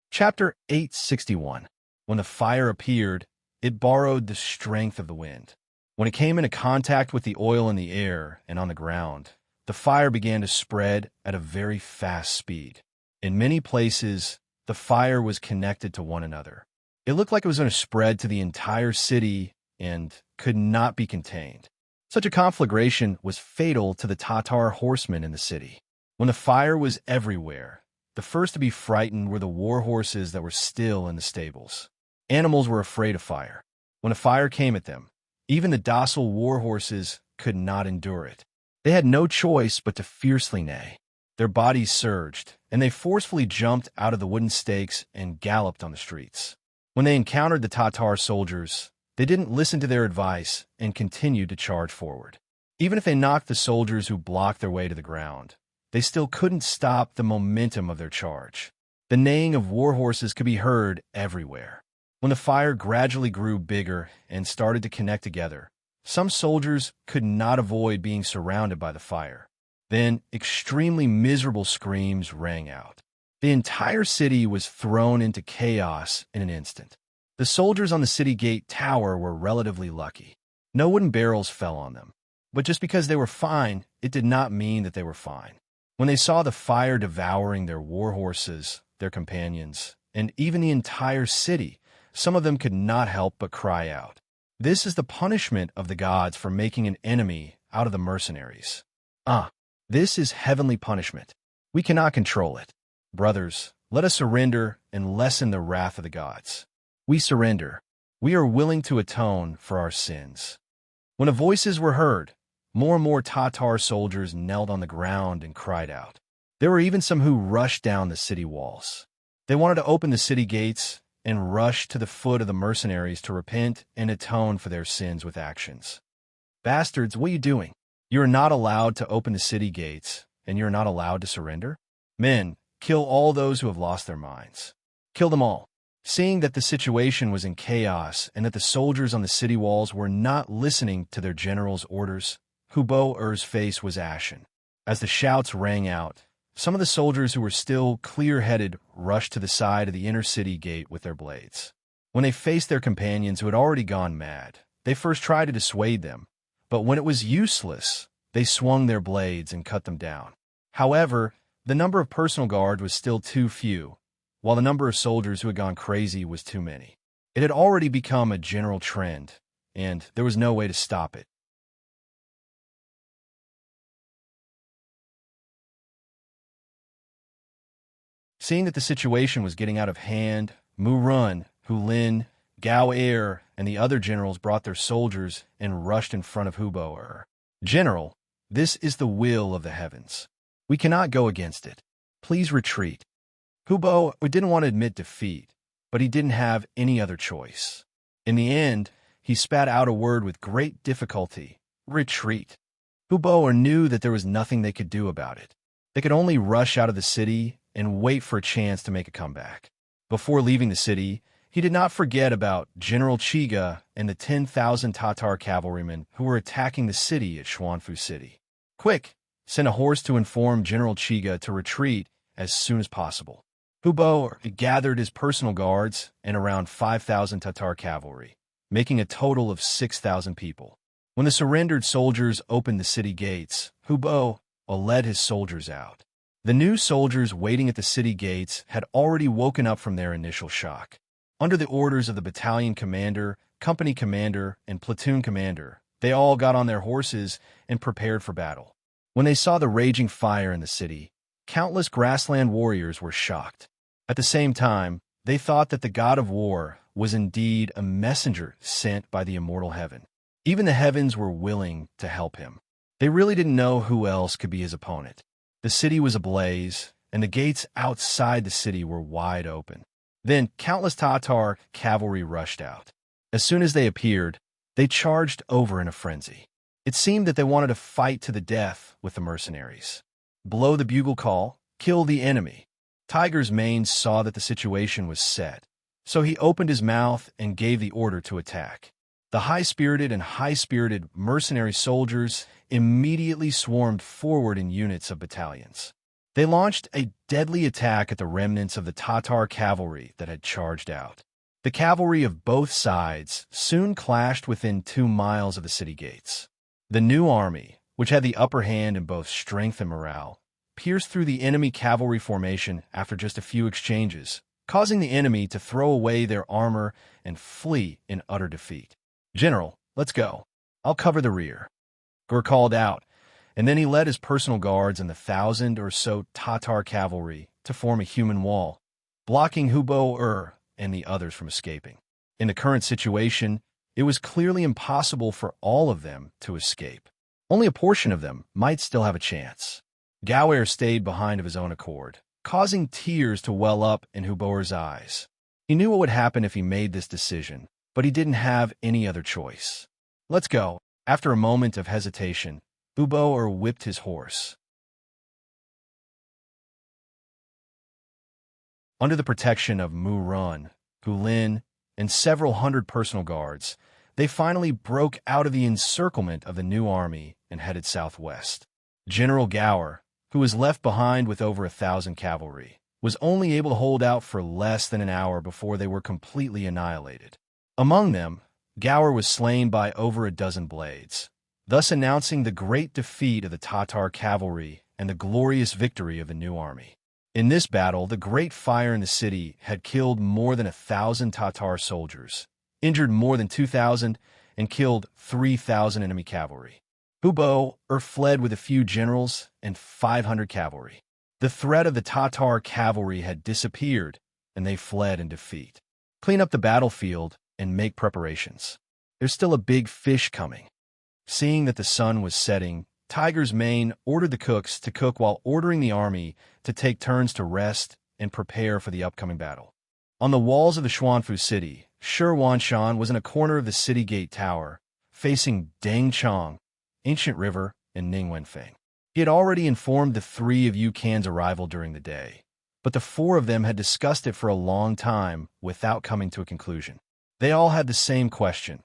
Chapter 861. When the fire appeared, it borrowed the strength of the wind. When it came into contact with the oil in the air and on the ground, the fire began to spread at a very fast speed. In many places, the fire was connected to one another. It looked like it was going to spread to the entire city and could not be contained. Such a conflagration was fatal to the Tatar horsemen in the city. When the fire was everywhere, the first to be frightened were the war horses that were still in the stables. Animals were afraid of fire. When a fire came at them, even the docile war horses could not endure it. They had no choice but to fiercely neigh. Their bodies surged, and they forcefully jumped out of the wooden stakes and galloped on the streets. When they encountered the Tatar soldiers, they didn't listen to their advice and continued to charge forward. Even if they knocked the soldiers who blocked their way to the ground, they still couldn't stop the momentum of their charge. The neighing of war horses could be heard everywhere. When the fire gradually grew bigger and started to connect together, some soldiers could not avoid being surrounded by the fire. Then, extremely miserable screams rang out. The entire city was thrown into chaos in an instant. The soldiers on the city gate tower were relatively lucky. No wooden barrels fell on them. But just because they were fine, it did not mean that they were fine. When they saw the fire devouring their war horses, their companions, and even the entire city, some of them could not help but cry out. This is the punishment of the gods for making an enemy out of the mercenaries. This is heavenly punishment. We cannot control it. Brothers, let us surrender and lessen the wrath of the gods. We surrender. We are willing to atone for our sins. When the voices were heard, more and more Tatar soldiers knelt on the ground and cried out. There were even some who rushed down the city walls. They wanted to open the city gates and rush to the foot of the mercenaries to repent and atone for their sins with actions. Bastards, what are you doing? You are not allowed to open the city gates, and you are not allowed to surrender? Men, kill all those who have lost their minds. Kill them all. Seeing that the situation was in chaos and that the soldiers on the city walls were not listening to their general's orders, Hubo-Er's face was ashen. As the shouts rang out, some of the soldiers who were still clear-headed rushed to the side of the inner city gate with their blades. When they faced their companions who had already gone mad, they first tried to dissuade them, but when it was useless, they swung their blades and cut them down. However, the number of personal guards was still too few, while the number of soldiers who had gone crazy was too many. It had already become a general trend, and there was no way to stop it. Seeing that the situation was getting out of hand, Mu Run, Hu Lin, Gao Er, and the other generals brought their soldiers and rushed in front of Hubo-Er. General, this is the will of the heavens. We cannot go against it. Please retreat. Hubo-Er didn't want to admit defeat, but he didn't have any other choice. In the end, he spat out a word with great difficulty: retreat. Hubo-Er knew that there was nothing they could do about it. They could only rush out of the city and wait for a chance to make a comeback. Before leaving the city, he did not forget about General Chiga and the 10,000 Tatar cavalrymen who were attacking the city at Xuanfu City. Quick, send a horse to inform General Chiga to retreat as soon as possible. Hubo gathered his personal guards and around 5,000 Tatar cavalry, making a total of 6,000 people. When the surrendered soldiers opened the city gates, Hubo led his soldiers out. The new soldiers waiting at the city gates had already woken up from their initial shock. Under the orders of the battalion commander, company commander, and platoon commander, they all got on their horses and prepared for battle. When they saw the raging fire in the city, countless grassland warriors were shocked. At the same time, they thought that the god of war was indeed a messenger sent by the immortal heaven. Even the heavens were willing to help him. They really didn't know who else could be his opponent. The city was ablaze, and the gates outside the city were wide open. Then countless Tatar cavalry rushed out. As soon as they appeared, they charged over in a frenzy. It seemed that they wanted to fight to the death with the mercenaries. Blow the bugle call, kill the enemy. Tiger's Mane saw that the situation was set, so he opened his mouth and gave the order to attack. The high-spirited mercenary soldiers immediately swarmed forward in units of battalions. They launched a deadly attack at the remnants of the Tatar cavalry that had charged out. The cavalry of both sides soon clashed within 2 miles of the city gates. The new army, which had the upper hand in both strength and morale, pierced through the enemy cavalry formation after just a few exchanges, causing the enemy to throw away their armor and flee in utter defeat. "General, let's go. I'll cover the rear," Gur called out, and then he led his personal guards and the 1,000 or so Tatar cavalry to form a human wall, blocking Hubo and the others from escaping. In the current situation, it was clearly impossible for all of them to escape. Only a portion of them might still have a chance. Gauer stayed behind of his own accord, causing tears to well up in Hubo's eyes. He knew what would happen if he made this decision, but he didn't have any other choice. "Let's go." After a moment of hesitation, Hubo whipped his horse. Under the protection of Mu Run, Gulin, and several hundred personal guards, they finally broke out of the encirclement of the new army and headed southwest. General Gauer, who was left behind with over 1,000 cavalry, was only able to hold out for less than an hour before they were completely annihilated. Among them, Gauer was slain by over a dozen blades, thus announcing the great defeat of the Tatar cavalry and the glorious victory of the new army. In this battle, the great fire in the city had killed more than 1,000 Tatar soldiers, injured more than 2,000, and killed 3,000 enemy cavalry. Hubo fled with a few generals and 500 cavalry. The threat of the Tatar cavalry had disappeared, and they fled in defeat. Clean up the battlefield and make preparations. There's still a big fish coming. Seeing that the sun was setting, Tiger's Mane ordered the cooks to cook while ordering the army to take turns to rest and prepare for the upcoming battle. On the walls of the Xuanfu city, Shi Wanshan was in a corner of the city gate tower, facing Dangchong, Ancient River, and Ning Wenfeng. He had already informed the 3 of Yukan's arrival during the day, but the 4 of them had discussed it for a long time without coming to a conclusion. They all had the same question.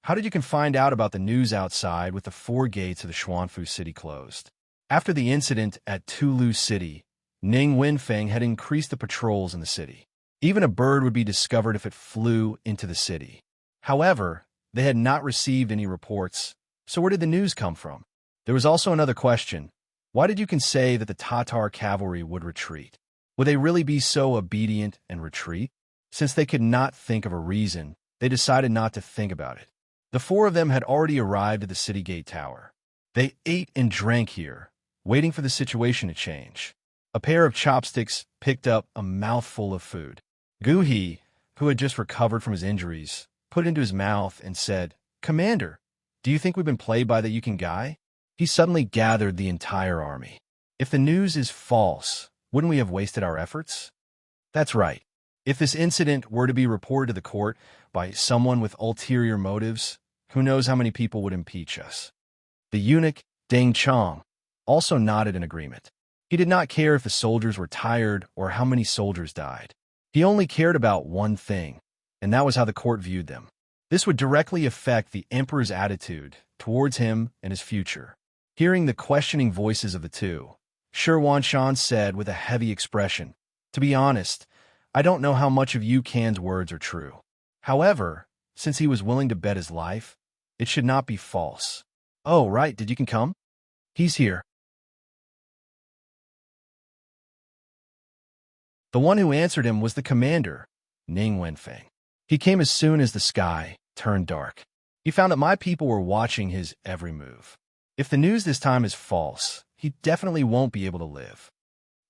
How did you find out about the news outside with the 4 gates of the Xuanfu city closed? After the incident at Tulu City, Ning Wenfeng had increased the patrols in the city. Even a bird would be discovered if it flew into the city. However, they had not received any reports, so where did the news come from? There was also another question. Why did you say that the Tatar cavalry would retreat? Would they really be so obedient and retreat? Since they could not think of a reason, they decided not to think about it. The 4 of them had already arrived at the city gate tower. They ate and drank here, waiting for the situation to change. A pair of chopsticks picked up a mouthful of food. Guhi, who had just recovered from his injuries, put it into his mouth and said, "Commander, do you think we've been played by the Yukan guy?" He suddenly gathered the entire army. "If the news is false, wouldn't we have wasted our efforts?" "That's right. If this incident were to be reported to the court by someone with ulterior motives, who knows how many people would impeach us?" The eunuch, Deng Chong, also nodded in agreement. He did not care if the soldiers were tired or how many soldiers died. He only cared about one thing, and that was how the court viewed them. This would directly affect the emperor's attitude towards him and his future. Hearing the questioning voices of the 2, Shi Wanshan said with a heavy expression, "To be honest, I don't know how much of Yukan's words are true. However, since he was willing to bet his life, it should not be false." "Oh, right, did you come?" "He's here." The one who answered him was the commander, Ning Wenfeng. He came as soon as the sky turned dark. He found that my people were watching his every move. If the news this time is false, he definitely won't be able to live.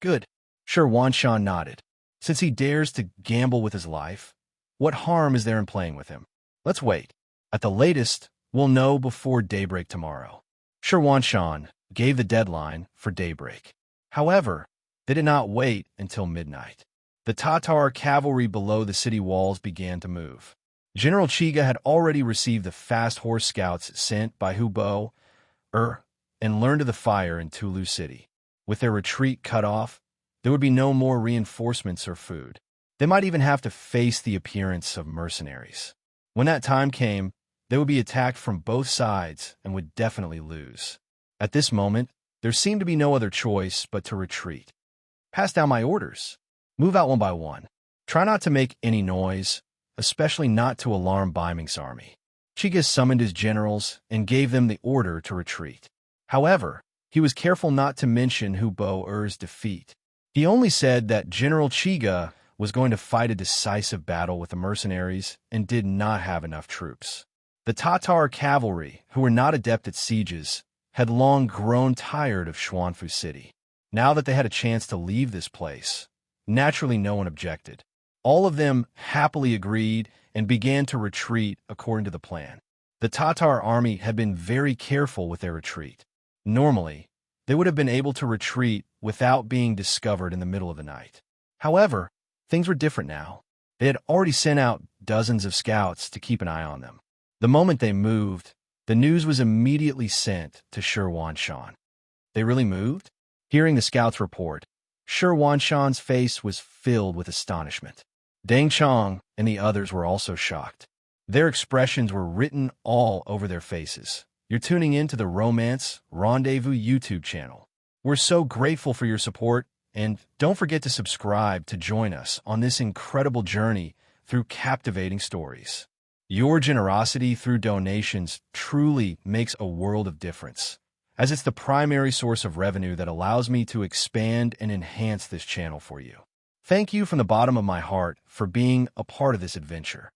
"Good." Shi Wanshan nodded. "Since he dares to gamble with his life, what harm is there in playing with him? Let's wait. At the latest, we'll know before daybreak tomorrow." Shi Wanshan gave the deadline for daybreak. However, they did not wait until midnight. The Tatar cavalry below the city walls began to move. General Chiga had already received the fast horse scouts sent by Hubo, and learn to the fire in Tulu City. With their retreat cut off, there would be no more reinforcements or food. They might even have to face the appearance of mercenaries. When that time came, they would be attacked from both sides and would definitely lose. At this moment, there seemed to be no other choice but to retreat. Pass down my orders. Move out one by one. Try not to make any noise, especially not to alarm Baiming's army. Chiga summoned his generals and gave them the order to retreat. However, he was careful not to mention Hu Bo-er's defeat. He only said that General Chiga was going to fight a decisive battle with the mercenaries and did not have enough troops. The Tatar cavalry, who were not adept at sieges, had long grown tired of Xuanfu City. Now that they had a chance to leave this place, naturally no one objected. All of them happily agreed and began to retreat according to the plan. The Tatar army had been very careful with their retreat. Normally, they would have been able to retreat without being discovered in the middle of the night. However, things were different now. They had already sent out dozens of scouts to keep an eye on them. The moment they moved, the news was immediately sent to Shi Wanshan. They really moved? Hearing the scouts' report, Shi Wanshan's face was filled with astonishment. Deng Chong and the others were also shocked. Their expressions were written all over their faces. You're tuning in to the Romance Rendezvous YouTube channel. We're so grateful for your support, and don't forget to subscribe to join us on this incredible journey through captivating stories. Your generosity through donations truly makes a world of difference, as it's the primary source of revenue that allows me to expand and enhance this channel for you. Thank you from the bottom of my heart for being a part of this adventure.